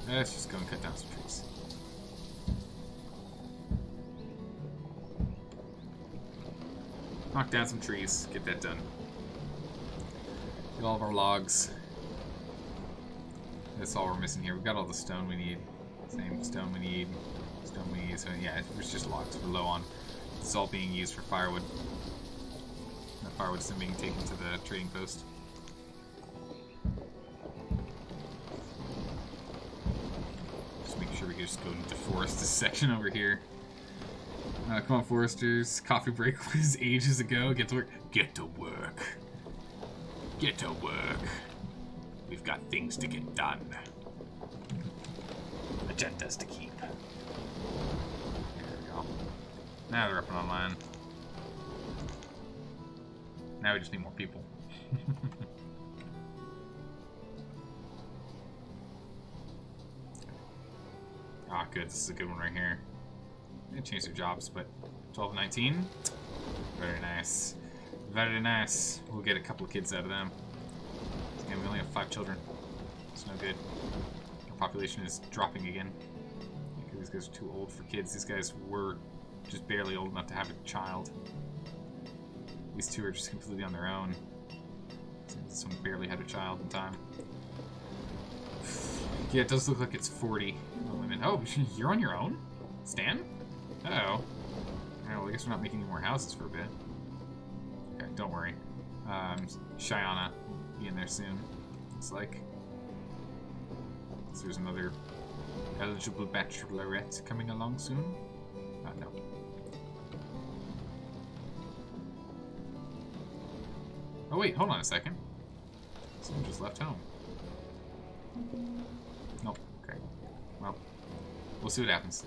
Let's just go and cut down some trees. Knock down some trees, get that done. Get all of our logs. That's all we're missing here. We've got all the stone we need. Same stone we need. Stone we need. So yeah, it's just logs we're low on. This is all being used for firewood. That firewood is then being taken to the trading post. Just make sure we can just go and deforest this section over here. Come on, foresters. Coffee break was ages ago. Get to work. Get to work. Get to work. We've got things to get done. Agendas to keep. There we go. Now they're up and online. Now we just need more people. good. This is a good one right here. They change their jobs, but 12 19. Very nice. Very nice. We'll get a couple of kids out of them. Again, we only have 5 children. It's no good. Our population is dropping again. These guys are too old for kids. These guys were just barely old enough to have a child. These two are just completely on their own. This one barely had a child in time. Yeah, it does look like it's 40 women. Oh, you're on your own? Stan? Uh-oh. Well, I guess we're not making any more houses for a bit. Okay, don't worry. Shyana will be in there soon. It's like... So there's another eligible bachelorette coming along soon? No. Oh wait, hold on a second. Someone just left home. Nope. Okay. Well, we'll see what happens.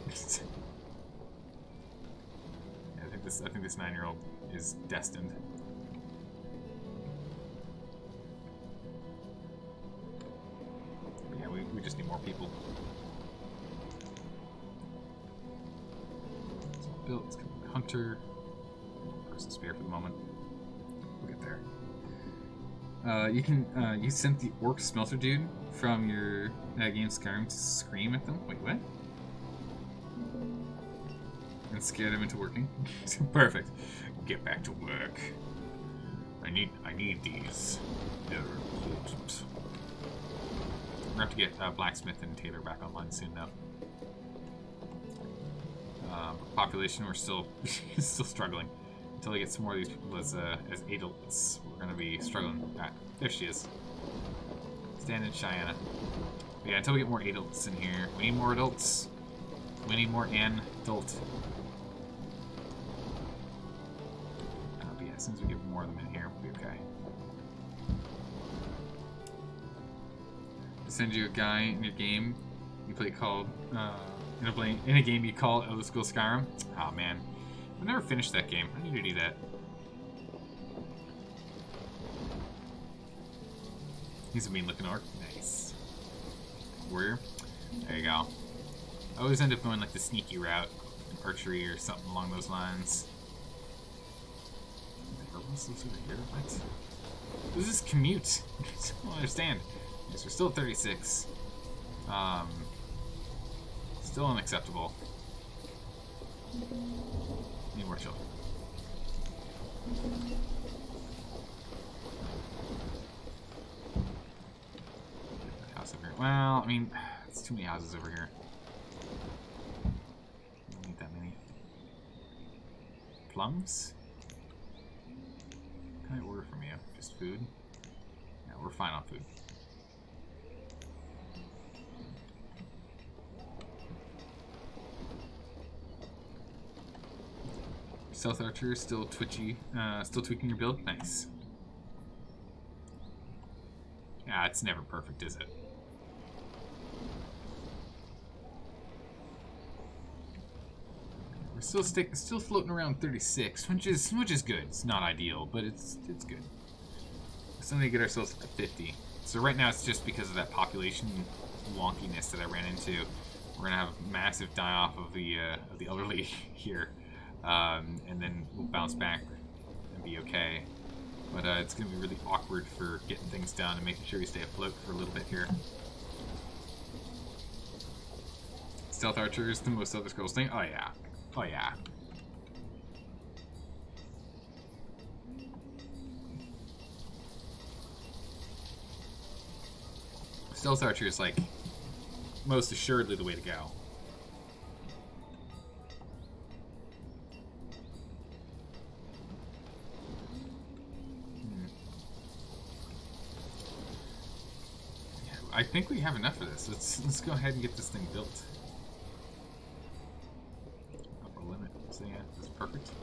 Yeah, I think this 9-year-old is destined. But yeah, we just need more people. So built. It's gonna be Hunter. Person spare for the moment. We'll get there. You sent the orc smelter dude from your game Skyrim to scream at them? Wait, what? And scare them into working? Perfect. Get back to work. I need these. They're important. We're gonna have to get Blacksmith and Taylor back online soon now. Population, we're still struggling. Until I get some more of these people as adults, we're gonna be struggling. Ah, there she is. Stand in Cheyenne. But yeah, until we get more adults in here. We need more adults. We need more adult. But yeah, as soon as we get more of them in here, we'll be okay. I send you a guy in your game you play called in a game you call Elder Scrolls Skyrim. Oh man. I've never finished that game. I need to do that. He's a mean-looking orc. Nice. Warrior. There you go. I always end up going like the sneaky route, archery or something along those lines. What's this over here? What? Who's this commute? I don't understand. Yes, we're still at 36. Still unacceptable. Need more children. House over here. Well, I mean, it's too many houses over here. Don't need that many. Plums? What can I order from you? Just food? Yeah, we're fine on food. Stealth Archer, still twitchy, still tweaking your build? Nice. Yeah, it's never perfect, is it? We're still floating around 36, which is good. It's not ideal, but it's good. Suddenly get ourselves up to 50. So right now it's just because of that population wonkiness that I ran into. We're gonna have a massive die off of the elderly here. And then we'll bounce back and be okay. But it's going to be really awkward for getting things done and making sure we stay afloat for a little bit here. Stealth Archer is the most Elder Scrolls thing? Oh yeah. Oh yeah. Stealth Archer is like most assuredly the way to go. I think we have enough of this. Let's go ahead and get this thing built. Upper limit. So yeah, that's perfect. So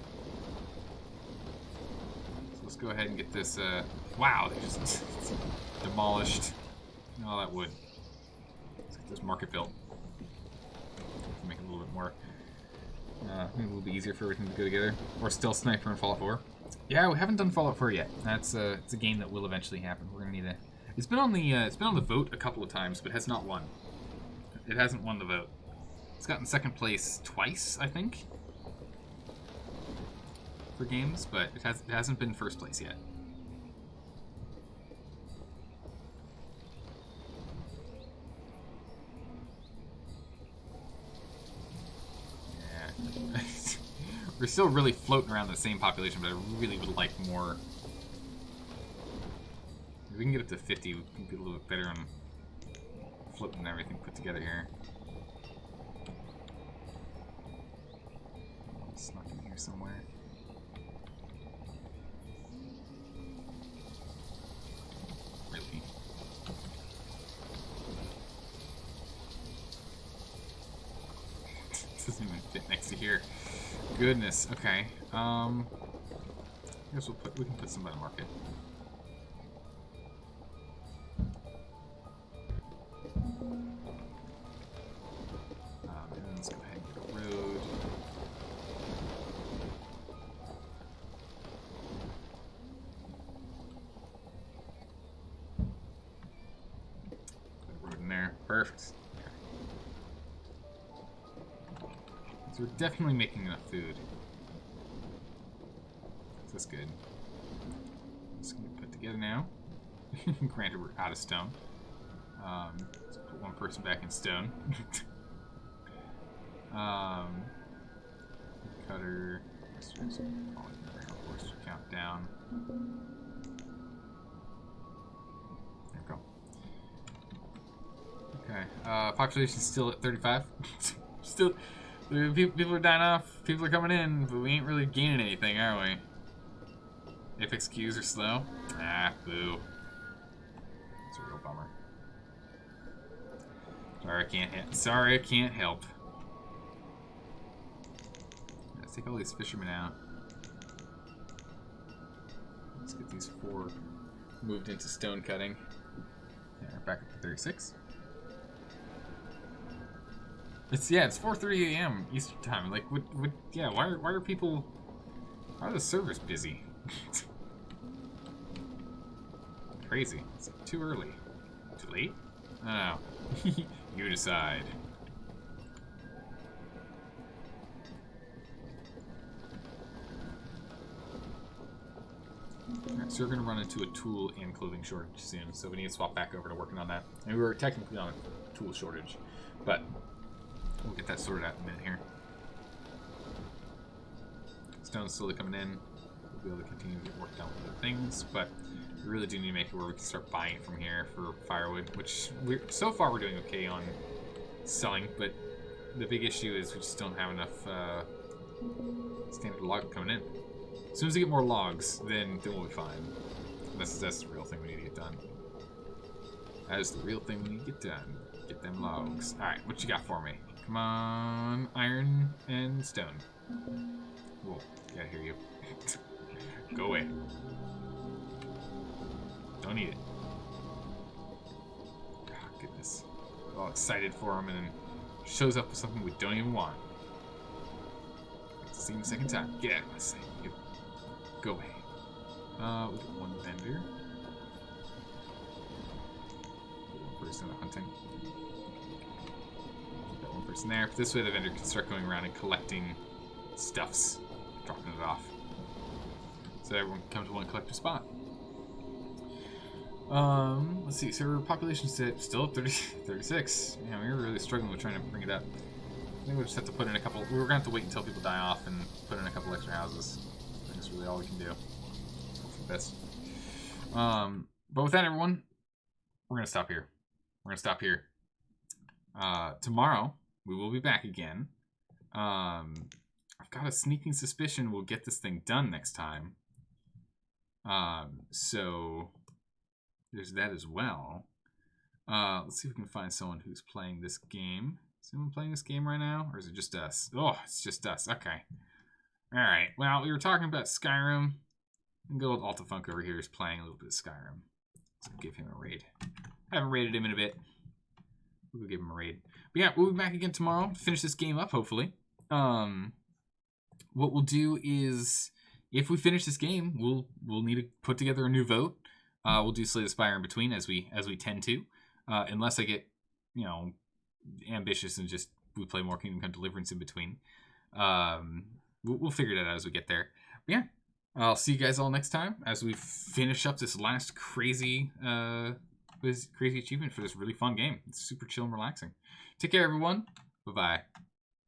let's go ahead and get this. Wow, they just demolished all that wood. Let's get this market built. Make it a little bit more. Maybe a little bit easier for everything to go together. Or still Sniper and Fallout 4. Yeah, we haven't done Fallout 4 yet. That's it's a game that will eventually happen. We're gonna need a. It's been on the vote a couple of times, but has not won. It hasn't won the vote. It's gotten second place twice, I think, for games, but it hasn't been first place yet. Yeah. We're still really floating around the same population, but I really would like more. If we can get up to 50, we can get a little bit better on floating and everything put together here. Snuck in here somewhere. Really? This doesn't even fit next to here. Goodness. Okay. I guess we can put some by the market. And then let's go ahead and get a road. Put a road in there. Perfect. So we're definitely making enough food. So that's good. Just gonna put together now. Granted, we're out of stone. Let's put one person back in stone. Cutter. Horse count down. There we go. Okay. Population's still at 35. Still. People are dying off, people are coming in, but we ain't really gaining anything, are we? FXQs are slow? Ah, boo. It's a real bummer. Sorry, I can't help. Let's take all these fishermen out. Let's get these 4 moved into stone cutting. Yeah, we're back up to 36. It's 4:30 a.m. Eastern time. Like, why are the servers busy? Crazy. It's too early. Too late? I don't know. You decide. Alright, so we're gonna run into a tool and clothing shortage soon, so we need to swap back over to working on that. And we were technically on a tool shortage, but we'll get that sorted out in a minute here. Stone's slowly coming in. We'll be able to continue to get work done with other things, but we really do need to make it where we can start buying it from here for firewood, which so far we're doing okay on selling, but the big issue is we just don't have enough standard log coming in. As soon as we get more logs, then we'll be fine. That's the real thing we need to get done. That is the real thing we need to get done. Get them logs. Alright, what you got for me? Come on, iron and stone. Whoa, gotta hear you. Go away. Don't eat it. Oh, goodness. We're all excited for him and then shows up with something we don't even want. See him a second time. Get out of my sight. You go away. We got one vendor. One person hunting. Got one person there. This way the vendor can start going around and collecting stuffs, dropping it off. So everyone can come to one collector spot. Let's see, so our population still at 36. Yeah, we were really struggling with trying to bring it up. I think we'll just have to put in a couple. We were gonna have to wait until people die off and put in a couple extra houses. I think that's really all we can do. Hope for the best. But with that, everyone, we're gonna stop here. Tomorrow we will be back again. I've got a sneaking suspicion we'll get this thing done next time. So there's that as well. Let's see if we can find someone who's playing this game. Is anyone playing this game right now? Or is it just us? Oh, it's just us. Okay. Alright. Well, we were talking about Skyrim. And good old Altafunk over here is playing a little bit of Skyrim. So we'll give him a raid. I haven't raided him in a bit. We'll give him a raid. But yeah, we'll be back again tomorrow to finish this game up, hopefully. What we'll do is, if we finish this game, we'll need to put together a new vote. We'll do Slay the Spire in between, as we tend to. Unless I get, ambitious and just we play more Kingdom Come Deliverance in between. We'll figure that out as we get there. But yeah, I'll see you guys all next time as we finish up this last crazy achievement for this really fun game. It's super chill and relaxing. Take care, everyone. Bye-bye.